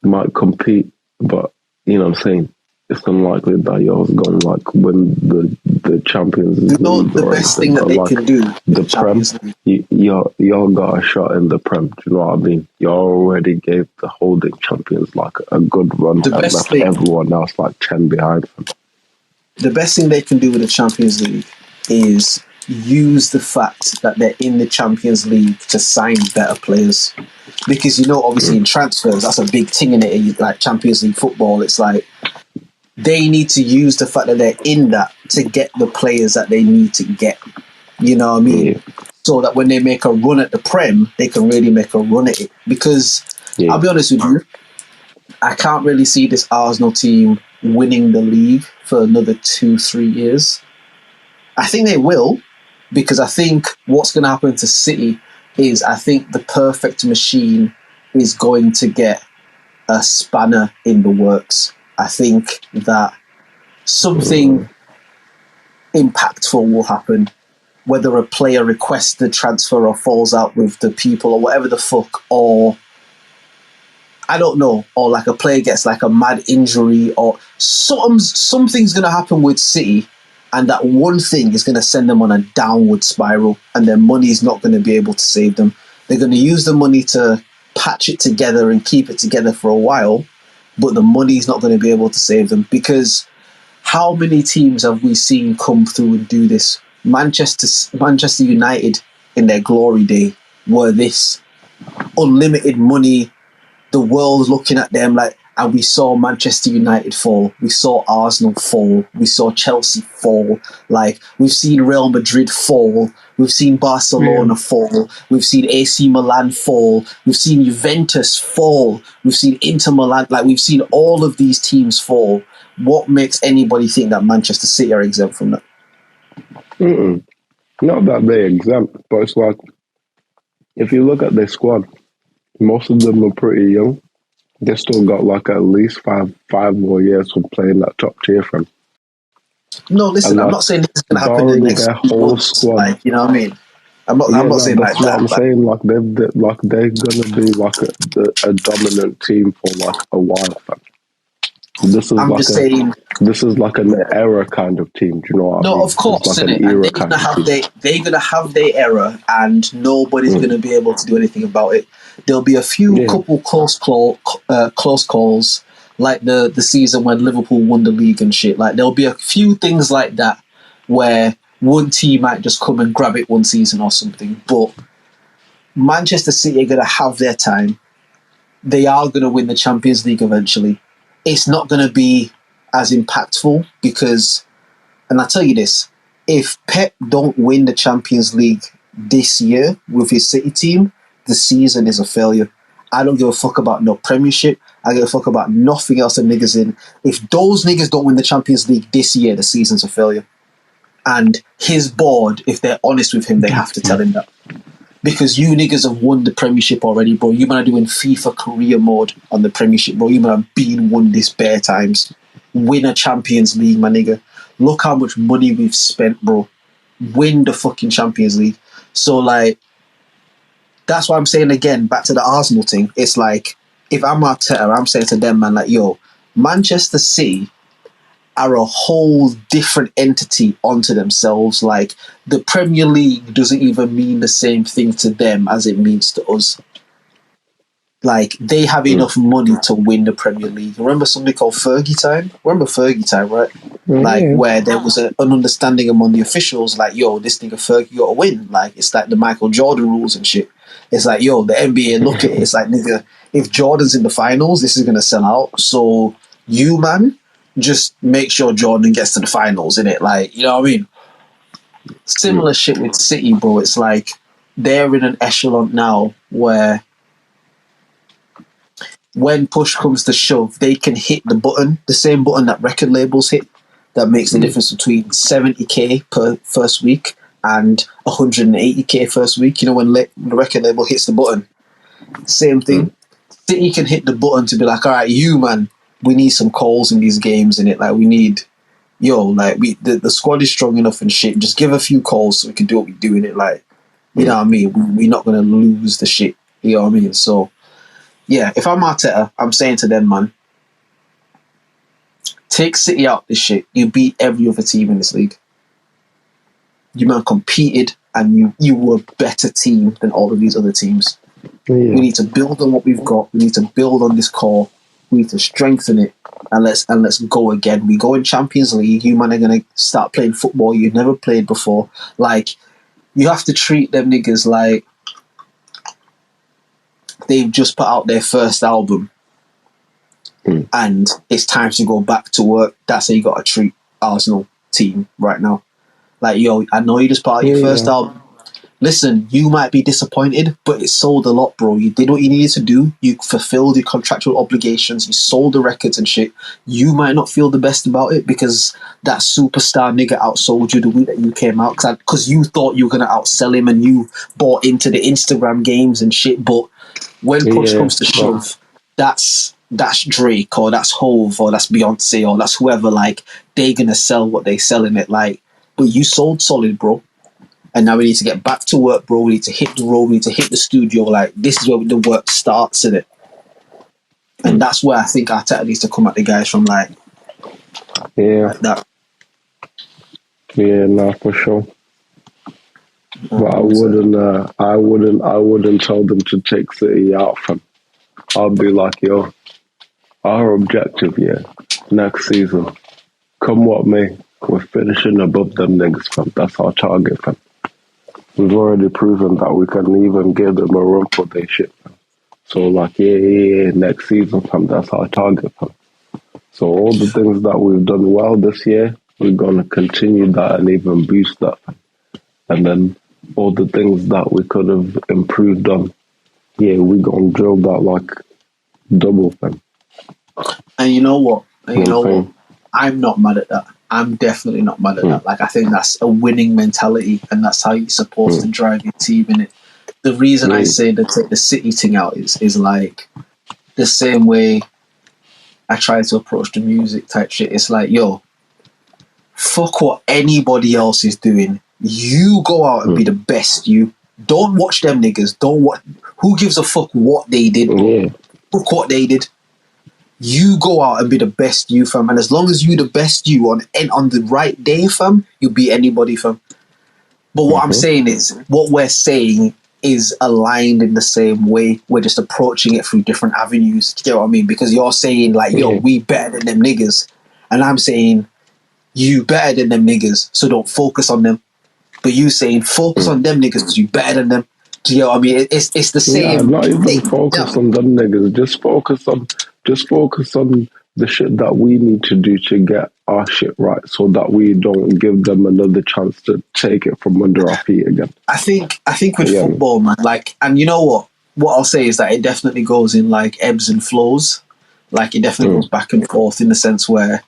might compete, but, you know what I'm saying? It's unlikely that y'all's going to like win the Champions League. You know, the best thing that they can do, the Prem, y'all got a shot in the Prem. Do you know what I mean? Y'all already gave the holding champions like a good run and left everyone else like 10 behind them. The best thing they can do with the Champions League is use the fact that they're in the Champions League to sign better players. Because, you know, obviously in transfers, that's a big thing in it. Like Champions League football, it's like, they need to use the fact that they're in that to get the players that they need to get. You know what I mean? Yeah. So that when they make a run at the Prem, they can really make a run at it. Because, I'll be honest with you, I can't really see this Arsenal team winning the league for another 2-3 years. I think they will, because I think what's going to happen to City is I think the perfect machine is going to get a spanner in the works. I think that something impactful will happen, whether a player requests the transfer or falls out with the people or whatever the fuck, or I don't know, or like a player gets like a mad injury or something's going to happen with City, and that one thing is going to send them on a downward spiral, and their money is not going to be able to save them. They're going to use the money to patch it together and keep it together for a while, but the money is not going to be able to save them, because how many teams have we seen come through and do this? Manchester United in their glory day were this unlimited money, the world's looking at them like, and we saw Manchester United fall, we saw Arsenal fall, we saw Chelsea fall, like we've seen Real Madrid fall, we've seen Barcelona fall, we've seen AC Milan fall, we've seen Juventus fall, we've seen Inter Milan, like we've seen all of these teams fall. What makes anybody think that Manchester City are exempt from that? Not that they're exempt, but it's like, if you look at their squad, most of them are pretty young. They still got like at least five more years of playing that top tier from. No, listen, And I'm like, not saying this is going to happen in the next their whole squad. like, you know what I mean? I'm not saying like that's what that. I'm saying. Like they're gonna be like a dominant team for like a while. Fam. This is like an era kind of team. Do you know what I mean? Of course, it's like innit? an era And kind of team. they're gonna have their era, and nobody's gonna be able to do anything about it. There'll be a few couple close calls, like the season when Liverpool won the league and shit. Like there'll be a few things like that where one team might just come and grab it one season or something. But Manchester City are gonna have their time. They are gonna win the Champions League eventually. It's not gonna be as impactful because, and I tell you this, if Pep don't win the Champions League this year with his City team, the season is a failure. I don't give a fuck about no Premiership. I give a fuck about nothing else the niggas in. If those niggas don't win the Champions League this year, the season's a failure. And his board, if they're honest with him, they have to tell him that. Because you niggas have won the Premiership already, bro. You man are doing FIFA career mode on the Premiership, bro. You man have won this bare times. Win a Champions League, my nigga. Look how much money we've spent, bro. Win the fucking Champions League. So, like, that's why I'm saying again, back to the Arsenal thing. It's like, if I'm Arteta, I'm saying to them, man, like, yo, Manchester City are a whole different entity onto themselves. Like, the Premier League doesn't even mean the same thing to them as it means to us. Like, they have enough money to win the Premier League. Remember something called Fergie time? Remember Fergie time, right? Like, where there was an understanding among the officials, like, yo, this nigga Fergie got to win. Like, it's like the Michael Jordan rules and shit. It's like, yo, the NBA, look at it. It's like, nigga, if Jordan's in the finals, this is going to sell out. So, you, man, just make sure Jordan gets to the finals, innit? Like, you know what I mean? Similar shit with City, bro. It's like, they're in an echelon now where when push comes to shove, they can hit the button, the same button that record labels hit, that makes the difference between 70k per first week and 180k first week. You know, when the record label hits the button, same thing. City can hit the button to be like, all right, you, man, we need some calls in these games, in it. Like, we need, like, the squad is strong enough and shit. Just give a few calls so we can do what we do in it. Like, you know what I mean? We're not going to lose the shit. You know what I mean? So, yeah, if I'm Arteta, I'm saying to them, man, take City out this shit. You beat every other team in this league. You man competed and you were a better team than all of these other teams. We need to build on what we've got. We need to build on this core. We need to strengthen it, and let's go again. We go in Champions League. You man are gonna start playing football you've never played before. Like, you have to treat them niggas like they've just put out their first album, and it's time to go back to work. That's how you got to treat Arsenal team right now. Like, yo, I know you just put out your first album. Listen, you might be disappointed, but it sold a lot, bro. You did what you needed to do. You fulfilled your contractual obligations. You sold the records and shit. You might not feel the best about it because that superstar nigga outsold you the week that you came out because you thought you were going to outsell him and you bought into the Instagram games and shit. But when push comes to shove, that's Drake or that's Hove or that's Beyonce or that's whoever. Like, they're going to sell what they sell in it. Like, but you sold solid, bro. And now we need to get back to work, bro. We need to hit the road. We need to hit the studio. Like, this is where the work starts, in it. And that's where I think Arteta needs to come at the guys from, like that. Yeah, no, for sure. But I wouldn't tell them to take City out from. I'll be like, yo, our objective, next season, come what may, we're finishing above them niggas, fam. That's our target, fam. We've already proven that we can even give them a run for their shit, fam. So like, next season, fam, that's our target, fam. So all the things that we've done well this year, we're gonna continue that and even boost that, fam. And then all the things that we could have improved on, we're gonna drill that like double, fam. And you know what? I'm not mad at that. I'm definitely not mad at that. Like, I think that's a winning mentality, and that's how you're supposed to drive your team in it. The reason I say to take the City thing out is like the same way I try to approach the music type shit. It's like, yo, fuck what anybody else is doing. You go out and be the best you. Don't watch them niggas. Who gives a fuck what they did? Fuck what they did. You go out and be the best you, fam. And as long as you the best you on the right day, fam, you'll beat anybody, fam. But what I'm saying is, what we're saying is aligned in the same way. We're just approaching it through different avenues. Do you get what I mean? Because you're saying like, yo, we better than them niggas. And I'm saying, you better than them niggas, so don't focus on them. But you saying, focus on them niggas because you better than them. Do you know what I mean? It's the same. Not even focus on them niggas. Just focus on the shit that we need to do to get our shit right, so that we don't give them another chance to take it from under our feet again. I think with football, man, like, and you know what? What I'll say is that it definitely goes in like ebbs and flows. Like, it definitely goes back and forth in the sense where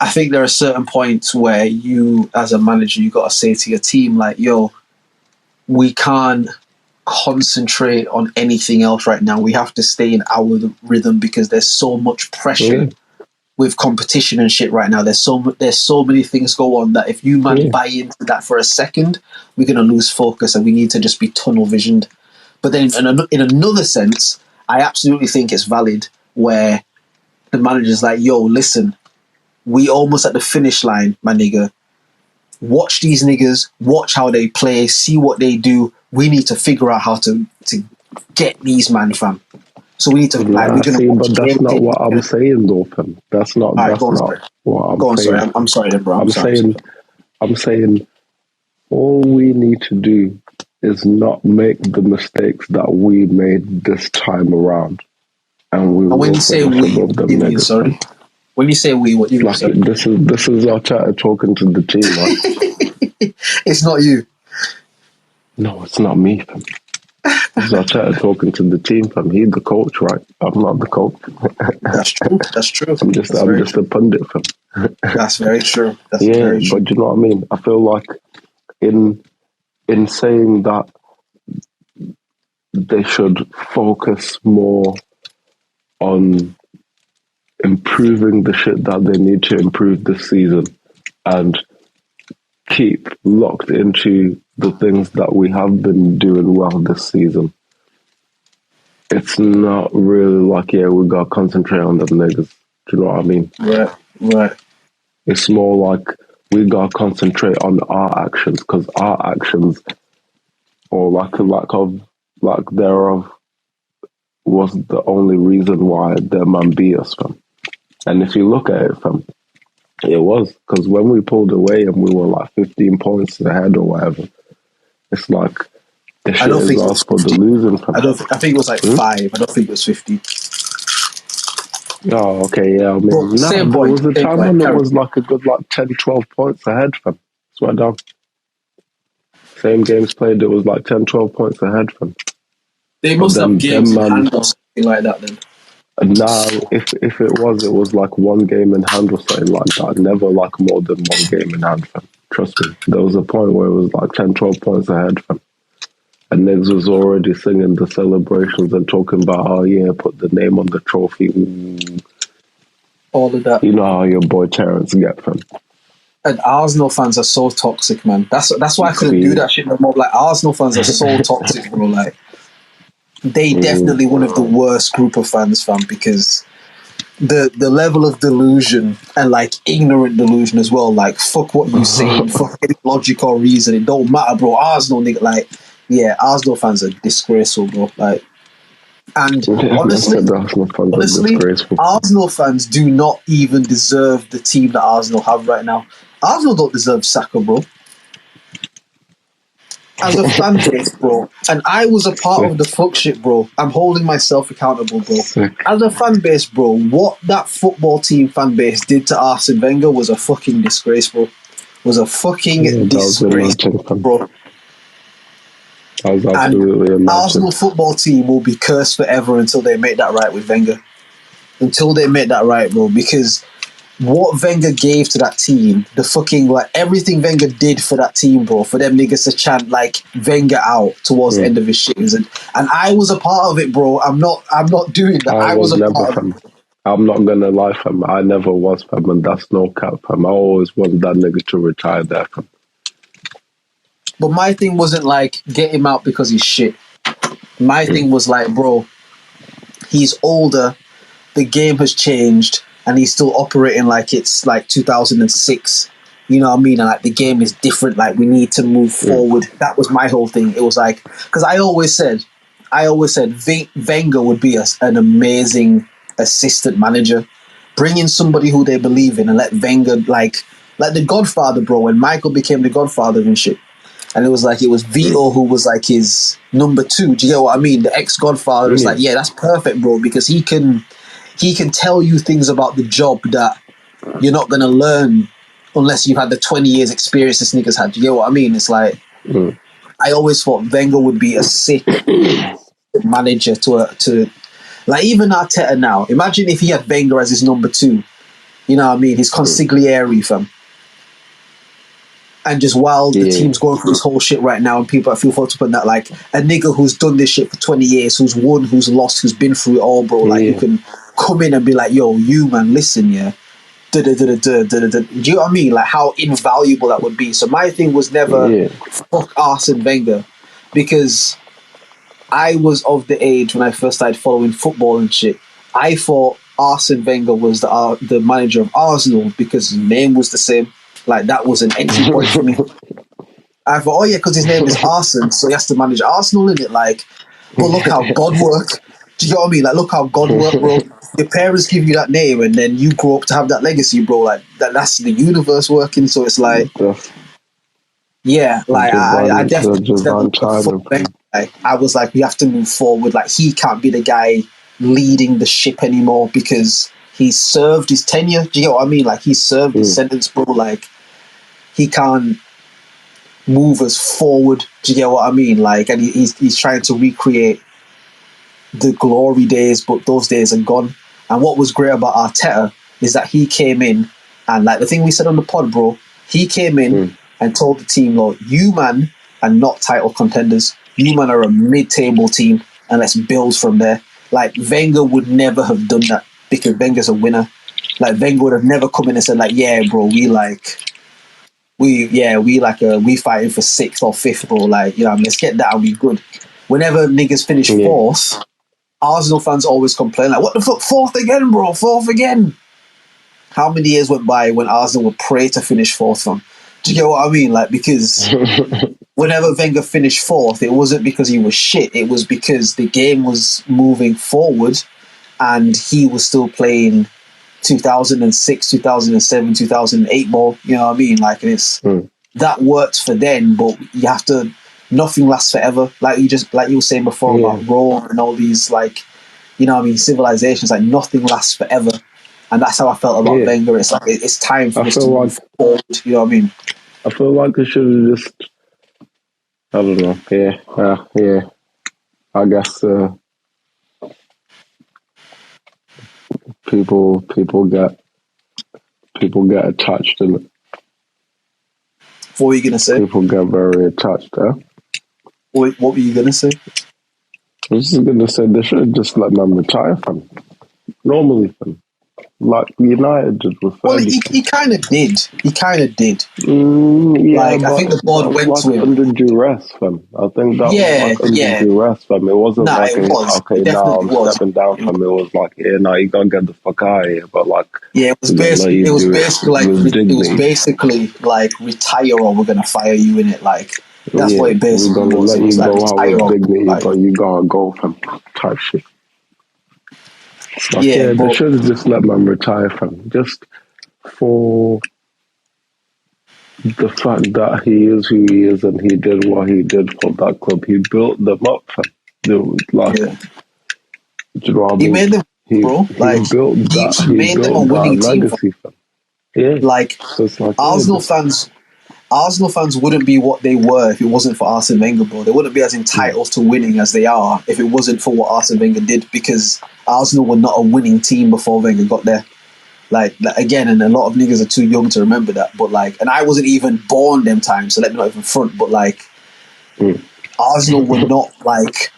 I think there are certain points where you, as a manager, you got to say to your team, like, yo, we can't concentrate on anything else right now. We have to stay in our rhythm because there's so much pressure with competition and shit right now. There's so many things go on that if you buy into that for a second, we're going to lose focus and we need to just be tunnel visioned. But then in another sense, I absolutely think it's valid where the manager's like, yo, listen, we almost at the finish line, my nigga. Watch these niggas, watch how they play, see what they do. We need to figure out how to get these man, fam. So we need to but that's not what I'm saying, though, fam. That's not what I'm saying. I'm sorry, then, bro. I'm saying all we need to do is not make the mistakes that we made this time around. And we. And when you say we, what do you mean? Sorry. When you say we, what do you mean? Sorry? This is our chat talking to the team, right? It's not you. No, it's not me, fam. This is our chat talking to the team, fam. He's the coach, right? I'm not the coach. That's true. That's true. I'm just a pundit, fam. That's very true. That's very true. But you know what I mean? I feel like in saying that they should focus more on improving the shit that they need to improve this season and keep locked into the things that we have been doing well this season. It's not really like, we gotta concentrate on them niggas. Do you know what I mean? Right. It's more like we gotta concentrate on our actions, because our actions, or lack thereof, was the only reason why their man beat us, fam. And if you look at it, fam, it was because when we pulled away and we were like 15 points ahead or whatever, it's like the shit is us for the losing. Fam. I think it was like 5. I don't think it was 50. Oh, okay, yeah. I mean, there was a time when it was like a good 10, 12 points ahead, fam. Swear down. Same games played, it was like 10, 12 points ahead, fam. They must have games in hand or something like that then. Now, if it was like one game in hand or something like that. Never like more than one game in hand, fam. Trust me. There was a point where it was like 10, 12 points ahead, fam. And Niggs was already singing the celebrations and talking about, put the name on the trophy. All of that. You know how your boy Terrence get, fam. And Arsenal fans are so toxic, man. That's why I couldn't do that shit no more. Like, Arsenal fans are so toxic, bro. Like, they definitely one of the worst group of fans, fam, because the level of delusion and like ignorant delusion as well. Like, fuck what you say, fuck any logic or reason. It don't matter, bro. Arsenal, nigga, like, Arsenal fans are disgraceful, bro. Like, and honestly, Arsenal fans do not even deserve the team that Arsenal have right now. Arsenal don't deserve Saka, bro. as a fan base, bro, and I was a part of the fuck shit, bro. I'm holding myself accountable, bro. As a fan base, bro, what that football team fan base did to Arsene Wenger was a fucking disgrace, bro. Was a fucking disgrace, bro. I was And absolutely imagine. Arsenal football team will be cursed forever until they make that right with Wenger. Until they make that right, bro, because what Wenger gave to that team, the fucking, like, everything Wenger did for that team, bro, for them niggas to chant, like, Wenger out towards the end of his shit. And I was a part of it, bro. I'm not doing that. I was a part of it. I'm not gonna lie, fam. I never was, fam, and that's no cap, fam. I always wanted that nigga to retire there, fam. But my thing wasn't, like, get him out because he's shit. My thing was, like, bro, he's older, the game has changed, and he's still operating like it's like 2006. You know what I mean? And like the game is different. Like we need to move forward. That was my whole thing. It was like, because I always said Wenger would be an amazing assistant manager. Bring in somebody who they believe in and let Wenger like the Godfather, bro. When Michael became the Godfather and shit, and it was Vito who was like his number 2. Do you get what I mean? The ex-Godfather was like, yeah, that's perfect, bro, because he can tell you things about the job that you're not going to learn unless you've had the 20 years experience this nigga's had. Do you get what I mean? It's like, I always thought Wenger would be a sick manager to like, even Arteta now. Imagine if he had Wenger as his number 2. You know what I mean? His consigliere, fam. And just while the team's going through this whole shit right now and people feel fortunate to put that, like, a nigga who's done this shit for 20 years, who's won, who's lost, who's been through it all, bro. Like, you can come in and be like, yo, you, man, listen, yeah. Do you know what I mean? Like, how invaluable that would be. So my thing was never fuck Arsene Wenger, because I was of the age when I first started following football and shit. I thought Arsene Wenger was the manager of Arsenal because his name was the same. Like, that was an entry point for me. I thought, oh yeah, because his name is Arsene, so he has to manage Arsenal, innit? Like, but look how God work. Do you know what I mean? Like, look how God work, bro. Your parents give you that name, and then you grow up to have that legacy, bro. Like, that's the universe working. So it's like, yeah, like I definitely like, I was like, we have to move forward. Like, he can't be the guy leading the ship anymore because he's served his tenure. Do you get what I mean? Like, he's served his sentence, bro. Like, he can't move us forward. Do you get what I mean? Like, and he's trying to recreate the glory days, but those days are gone. And what was great about Arteta is that he came in, and like the thing we said on the pod, bro, he came in and told the team, look, you man are not title contenders. You man are a mid-table team, and let's build from there. Like, Wenger would never have done that because Wenger's a winner. Like, Wenger would have never come in and said, like, yeah, bro, we fighting for 6th or 5th, bro. Like, you know, let's get that and we good. Whenever niggas finish 4th, Arsenal fans always complain, like, what the fuck, 4th again, bro? 4th again. How many years went by when Arsenal would pray to finish 4th, fam? Do you get what I mean? Like, because whenever Wenger finished 4th, it wasn't because he was shit. It was because the game was moving forward and he was still playing 2006, 2007, 2008 ball. You know what I mean? Like, and it's that worked for then, but you have to. Nothing lasts forever. Like you were saying before about Rome and all these, like, you know what I mean, civilizations. Like, nothing lasts forever, and that's how I felt about Wenger. It's like it's time for us to move forward. You know what I mean? I feel like it should have just. I don't know. Yeah. I guess people get attached to it. What were you gonna say? People get very attached. What were you gonna say? I was just gonna say they should have just let man retire, fam. Normally, fam. Like United did with Ferguson. Well, he kind of did. Like, I think the board went to him under duress, fam. I think that was like under duress, fam. It wasn't okay, now I'm stepping down, fam. It was like, you gotta get the fuck out of here. But like, it was basically like retire or we're gonna fire you in it. Like, that's what it basically was. Let you go out with dignity, but you gotta go, fam. Type shit. Like, they should have just let man retire, fam. Just for the fact that he is who he is and he did what he did for that club, he built them up. Fam. It was like, Yeah. do you know what I He mean? made them, bro. Like He built that. he He made them a built that winning team. legacy. Fam. Yeah. Like So it's like Arsenal fans wouldn't be what they were if it wasn't for Arsene Wenger, bro. They wouldn't be as entitled to winning as they are if it wasn't for what Arsene Wenger did, because Arsenal were not a winning team before Wenger got there. Like again, and a lot of niggas are too young to remember that. But like, and I wasn't even born them times, so let me not even front. But like, Arsenal were not like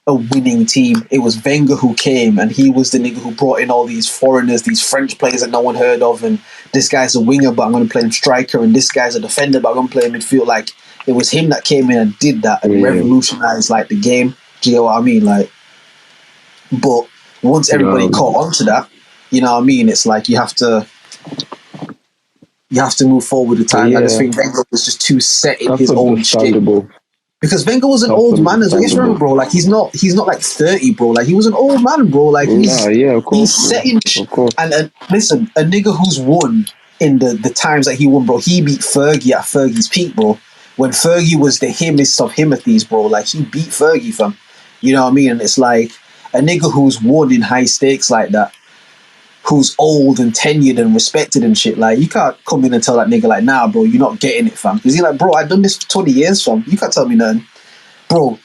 a winning team. It was Wenger who came, and he was the nigga who brought in all these foreigners, these French players that no one heard of, and this guy's a winger, but I'm going to play him striker, and this guy's a defender, but I'm going to play him midfield. Like, it was him that came in and did that and revolutionized like the game. Do you know what I mean? Like, but once everybody caught on to that, you know what I mean? It's like you have to move forward with time. I just think Wenger was just too set in his own shit. Because Wenger was an old man as well. You remember, bro, like he's not like 30, bro. Like he was an old man, bro. Like he's setting and listen, a nigga who's won in the times that he won, bro, he beat Fergie at Fergie's peak, bro. When Fergie was the himmest of Himothy's, bro, like he beat Fergie, fam. You know what I mean? And it's like a nigga who's won in high stakes like that, who's old and tenured and respected and shit. Like, you can't come in and tell that nigga, like, nah, bro, you're not getting it, fam. Because he's like, bro, I've done this for 20 years, fam. You can't tell me nothing. Bro,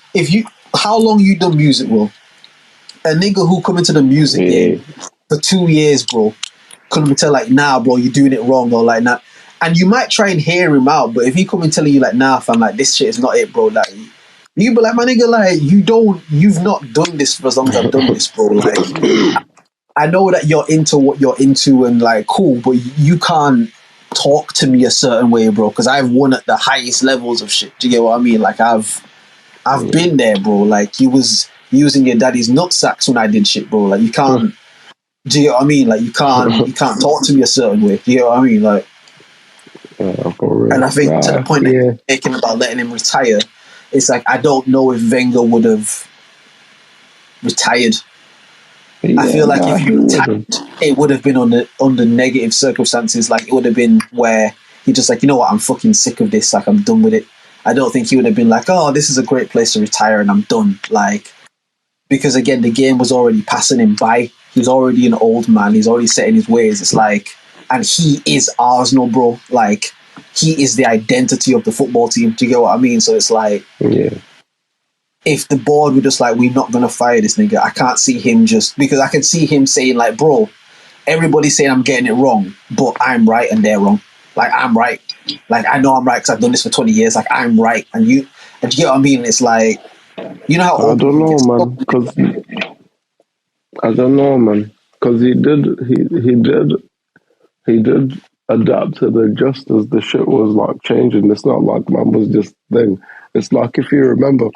how long you done music, bro? A nigga who come into the music game for 2 years, bro, couldn't tell, like, nah, bro, you're doing it wrong, or like, nah. And you might try and hear him out, but if he come and telling you, like, nah, fam, like, this shit is not it, bro, like, you be like, my nigga, like, you've not done this for as long as I've done this, bro, like, I know that you're into what you're into and like cool, but you can't talk to me a certain way, bro, because I've won at the highest levels of shit. Do you get what I mean? Like I've been there, bro. Like you was using your daddy's nutsacks when I did shit, bro. Like you can't. Do you get what I mean? Like you can't talk to me a certain way. Do you get what I mean? Like, and I think to the point that you're making about letting him retire, it's like I don't know if Wenger would have retired. I feel like if you retired, it would have been under negative circumstances. Like it would have been where he just like, you know what, I'm fucking sick of this. Like I'm done with it. I don't think he would have been like, oh, this is a great place to retire and I'm done. Like, because again, the game was already passing him by. He's already an old man. He's already set in his ways. It's like, and he is Arsenal, bro. Like he is the identity of the football team. Do you get what I mean? So it's like, if the board were just like, we're not going to fire this nigga, I can't see him just, because I can see him saying like, bro, everybody's saying I'm getting it wrong, but I'm right and they're wrong. Like, I'm right. Like, I know I'm right because I've done this for 20 years. Like, I'm right. And you get what I mean? It's like, you know how... I don't know, man. Because he did adapt and adjust as the shit was like changing. It's not like man was just thing. It's like, if you remember,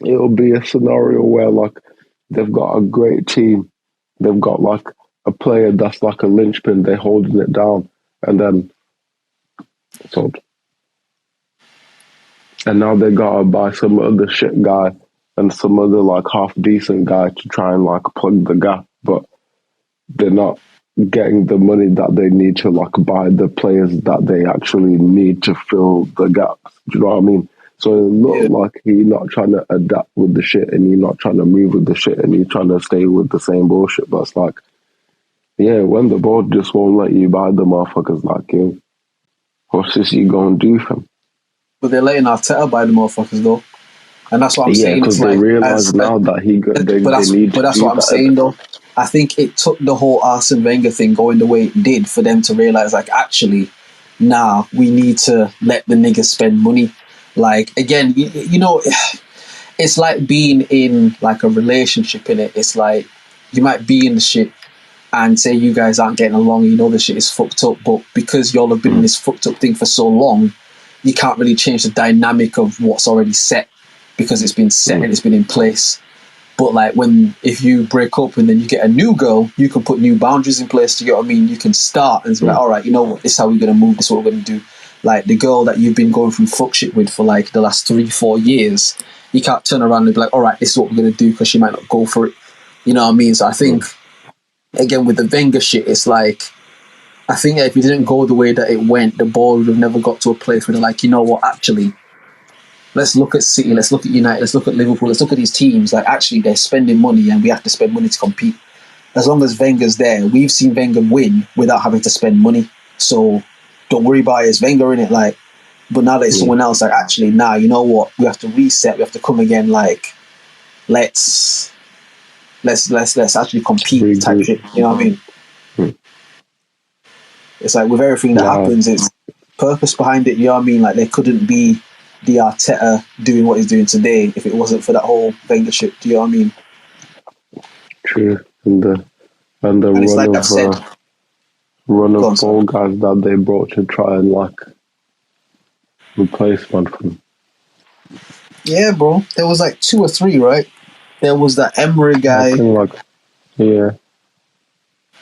it'll be a scenario where like they've got a great team, they've got like a player that's like a linchpin, they're holding it down, and then sold. And now they gotta buy some other shit guy and some other like half decent guy to try and like plug the gap, but they're not getting the money that they need to like buy the players that they actually need to fill the gaps. Do you know what I mean? So it looks like he's not trying to adapt with the shit and he's not trying to move with the shit and he's trying to stay with the same bullshit. But it's like, when the board just won't let you buy the motherfuckers, like, what's this you gonna do for him? But they're letting Arteta buy the motherfuckers, though. And that's what I'm saying. Because they realise now that they need to. But that's what I'm saying, though. I think it took the whole Arsene Wenger thing going the way it did for them to realise, like, actually, we need to let the niggas spend money. Like, again, you know, it's like being in, like, a relationship, innit? It's like, you might be in the shit and say you guys aren't getting along, you know the shit is fucked up, but because y'all have been in this fucked up thing for so long, you can't really change the dynamic of what's already set because it's been set and it's been in place. But, like, if you break up and then you get a new girl, you can put new boundaries in place, do you get what I mean? You can start and be like, all right, you know what, this is how we're going to move, this is what we're going to do. Like, the girl that you've been going through fuck shit with for, like, the last 3-4 years, you can't turn around and be like, all right, this is what we're going to do, because she might not go for it. You know what I mean? So I think, again, with the Wenger shit, it's like, I think if it didn't go the way that it went, the ball would have never got to a place where they're like, you know what, actually, let's look at City, let's look at United, let's look at Liverpool, let's look at these teams. Like, actually, they're spending money and we have to spend money to compete. As long as Wenger's there, we've seen Wenger win without having to spend money. So don't worry about it. It's Wenger in it. Like, but now that it's someone else, like, actually, you know what? We have to reset. We have to come again. Like, let's actually compete type shit. You know what I mean? It's like with everything that happens, it's purpose behind it. You know what I mean? Like, there couldn't be the Arteta doing what he's doing today if it wasn't for that whole Wenger shit. Do you know what I mean? True. And the it's like I've said, run of four guys that they brought to try and like replace one from. Yeah, bro. There was like 2 or 3, right? There was that Emery guy.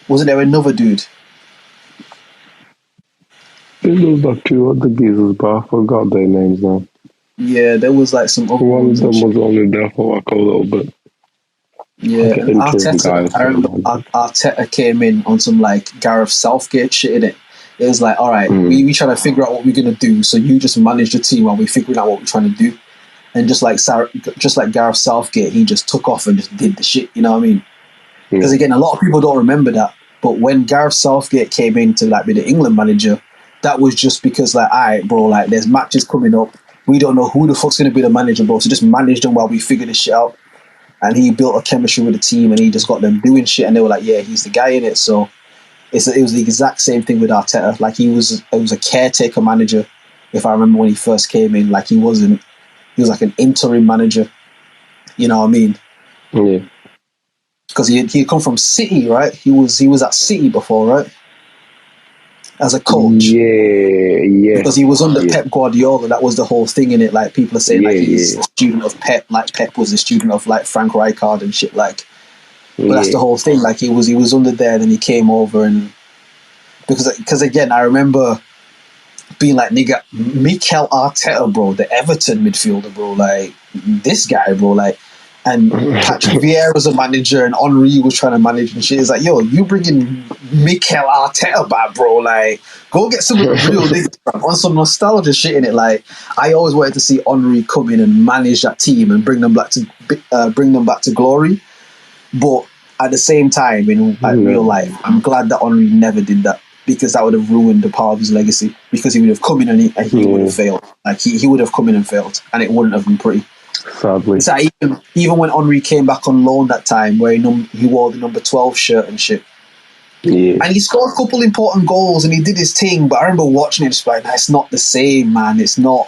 Wasn't there another dude? There was like 2 other geezers, but I forgot their names now. Yeah, there was like some other one of them was only there for like a little bit. Yeah, and Arteta came in on some like Gareth Southgate shit in it. It was like, all right, we trying to figure out what we're gonna do, so you just manage the team while we're figuring out what we're trying to do. And just like Gareth Southgate, he just took off and just did the shit. You know what I mean? Because again, a lot of people don't remember that, but when Gareth Southgate came in to like be the England manager, that was just because like, all right, bro, like there's matches coming up. We don't know who the fuck's gonna be the manager, bro. So just manage them while we figure this shit out. And he built a chemistry with the team, and he just got them doing shit, and they were like, "Yeah, he's the guy in it." So it was the exact same thing with Arteta. Like he was a caretaker manager, if I remember when he first came in. Like he was like an interim manager. You know what I mean? Yeah. Because he'd come from City, right? He was at City before, right? As a coach. Yeah. Because he was under Pep Guardiola. That was the whole thing in it. Like people are saying like he's a student of Pep, like Pep was a student of like Frank Rijkaard and shit like. But that's the whole thing. Like he was under there, then he came over, and because again, I remember being like, nigga, Mikel Arteta, bro, the Everton midfielder, bro, like this guy, bro, like. And Patrick Vieira was a manager, and Henry was trying to manage and shit. It's like, yo, you bringing Mikel Arteta back, bro? Like, go get some of the real niggas, bro, on some nostalgia shit in it. Like, I always wanted to see Henry come in and manage that team and bring them back to glory. But at the same time, in real life, I'm glad that Henry never did that, because that would have ruined the part of his legacy. Because he would have come in and he would have failed. Like he would have come in and failed, and it wouldn't have been pretty. Sadly. It's like even when Henry came back on loan that time, where he wore the number 12 shirt and shit. Yeah. And he scored a couple important goals and he did his thing, but I remember watching it just like, it's not the same, man. It's not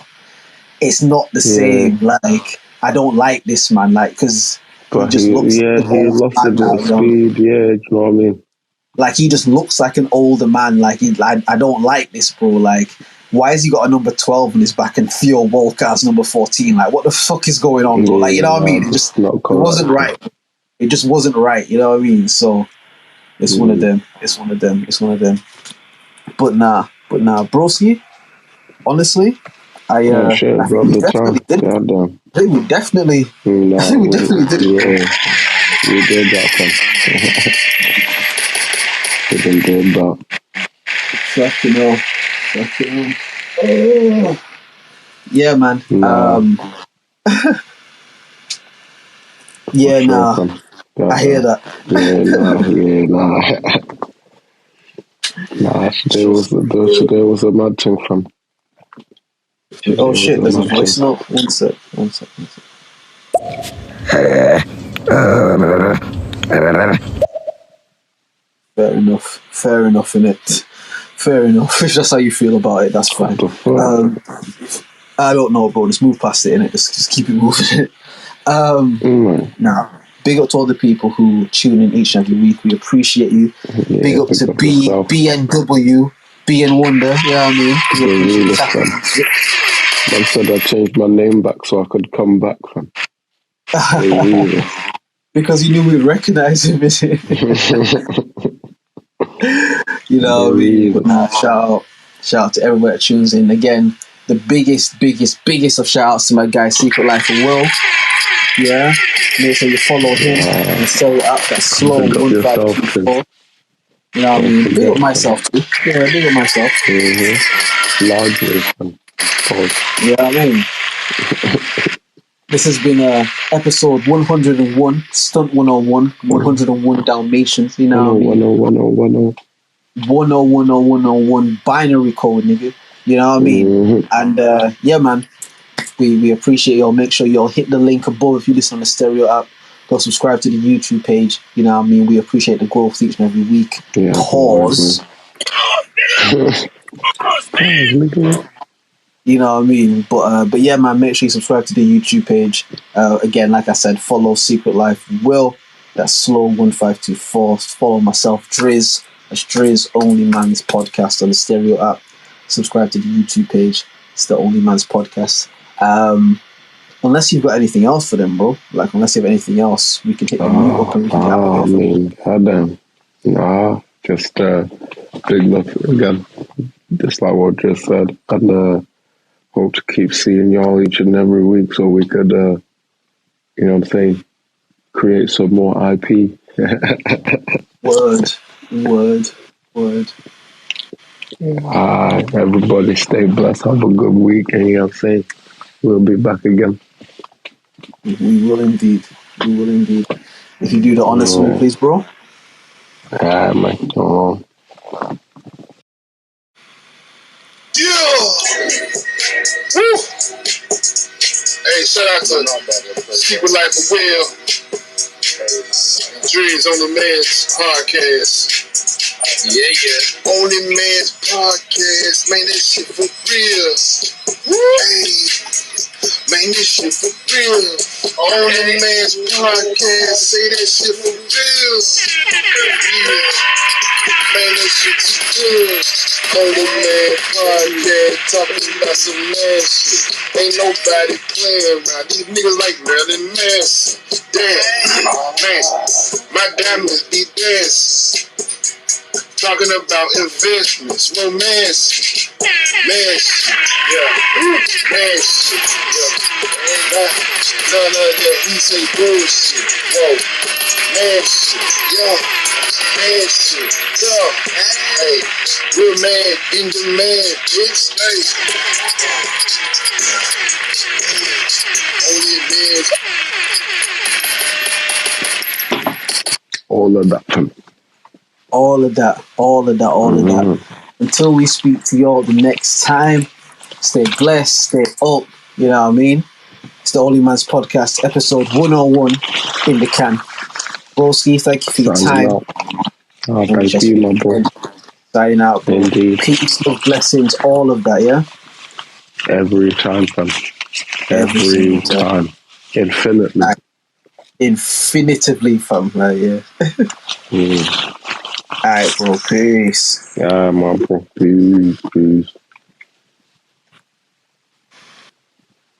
the same. Like, I don't like this, man. Like, because he just looks he lost a bit of speed. Yeah, do you know what I mean? Like, he just looks like an older man. Like, I don't like this, bro. Like, why has he got a number 12 on his back and Theo Walcott's number 14? Like, what the fuck is going on, bro? Like, you know what I mean? It wasn't right. It just wasn't right. You know what I mean? So it's one of them. It's one of them. But nah, broski. Honestly, I think we definitely did it. I think we definitely did it. Yeah, we did that, we did that. Fucking hell. Oh. Yeah, man. Yeah, nah. I hear that. Nah, today was a mad thing from. Oh shit, there's a voice note. One sec. Fair enough, innit? Fair enough. If that's how you feel about it, that's fine. I don't know, bro. Just move past it, innit? Just keep it moving. Now, big up to all the people who tune in each and every week. We appreciate you. Yeah, big up to BNW, BN Wonder. You know what I mean? I said I changed my name back so I could come back from. Because you knew we'd recognize him, is it? You know what I mean? But nah, shout out to everyone that tunes in. Again, the biggest of shout outs to my guy Secret Life of Will. Yeah, make sure you follow him and sell it up. That's slow 1524. You know what I mean? Big up myself too. Yeah, big up myself. Largely, man. Pause. You know what I mean? This has been episode 101, Stunt 101, 101 Dalmatians, you know what I mean? 101 binary code, nigga. You know what I mean? And yeah, man, we appreciate y'all. Make sure y'all hit the link above if you listen on the Stereo app. Go subscribe to the YouTube page. You know what I mean? We appreciate the growth each and every week. Yeah, Pause. You know what I mean? But yeah, man, make sure you subscribe to the YouTube page. Again, like I said, follow Secret Life Will. That's Slow 1524. Follow myself, Drizz. That's Drizz OnlyMans podcast on the Stereo app. Subscribe to the YouTube page. It's the OnlyMans podcast. Unless you've got anything else for them, bro. Like, unless you have anything else, we can hit the mute up and we can get out of here. Goddamn. Nah, just big love again. Just like what just said. And hope to keep seeing y'all each and every week so we could, you know what I'm saying, create some more IP. Word. Everybody stay blessed. Have a good week. And you know what I'm saying? We'll be back again. We will indeed. If you do the honors for me, please, bro. Alright, man. Yeah! Woo! Hey, shout out to Secret Life of Will. Drizz OnlyMans podcast. Yeah. OnlyMans podcast. Man, that shit for real. Hey. Man, this shit for real. OnlyMans podcast. Say that shit for real. Yeah. Man, that shit too good. OnlyMans podcast. Talking about some man shit. Ain't nobody playing around. These niggas like Marilyn Manson. Damn. Man, my diamonds be dancing. Talking about investments, romance, man shit, yeah, man shit, yeah. None of that, he say bullshit, whoa, man shit, yeah, man shit, yeah. Hey, real man in demand, bitch, hey. Only man. All of that. All of that. Until we speak to y'all the next time, stay blessed, stay up, you know what I mean? It's the OnlyMans podcast, episode 101 in the can. Broski, thank you for your time. Thank you, my boy. Signing out, bro. Indeed. Peace, love, blessings, all of that, yeah? Every time, fam. Every time. Infinitely. Like, infinitively, fam. Like, yeah. Alright, bro. Peace. Yeah, my bro. Peace.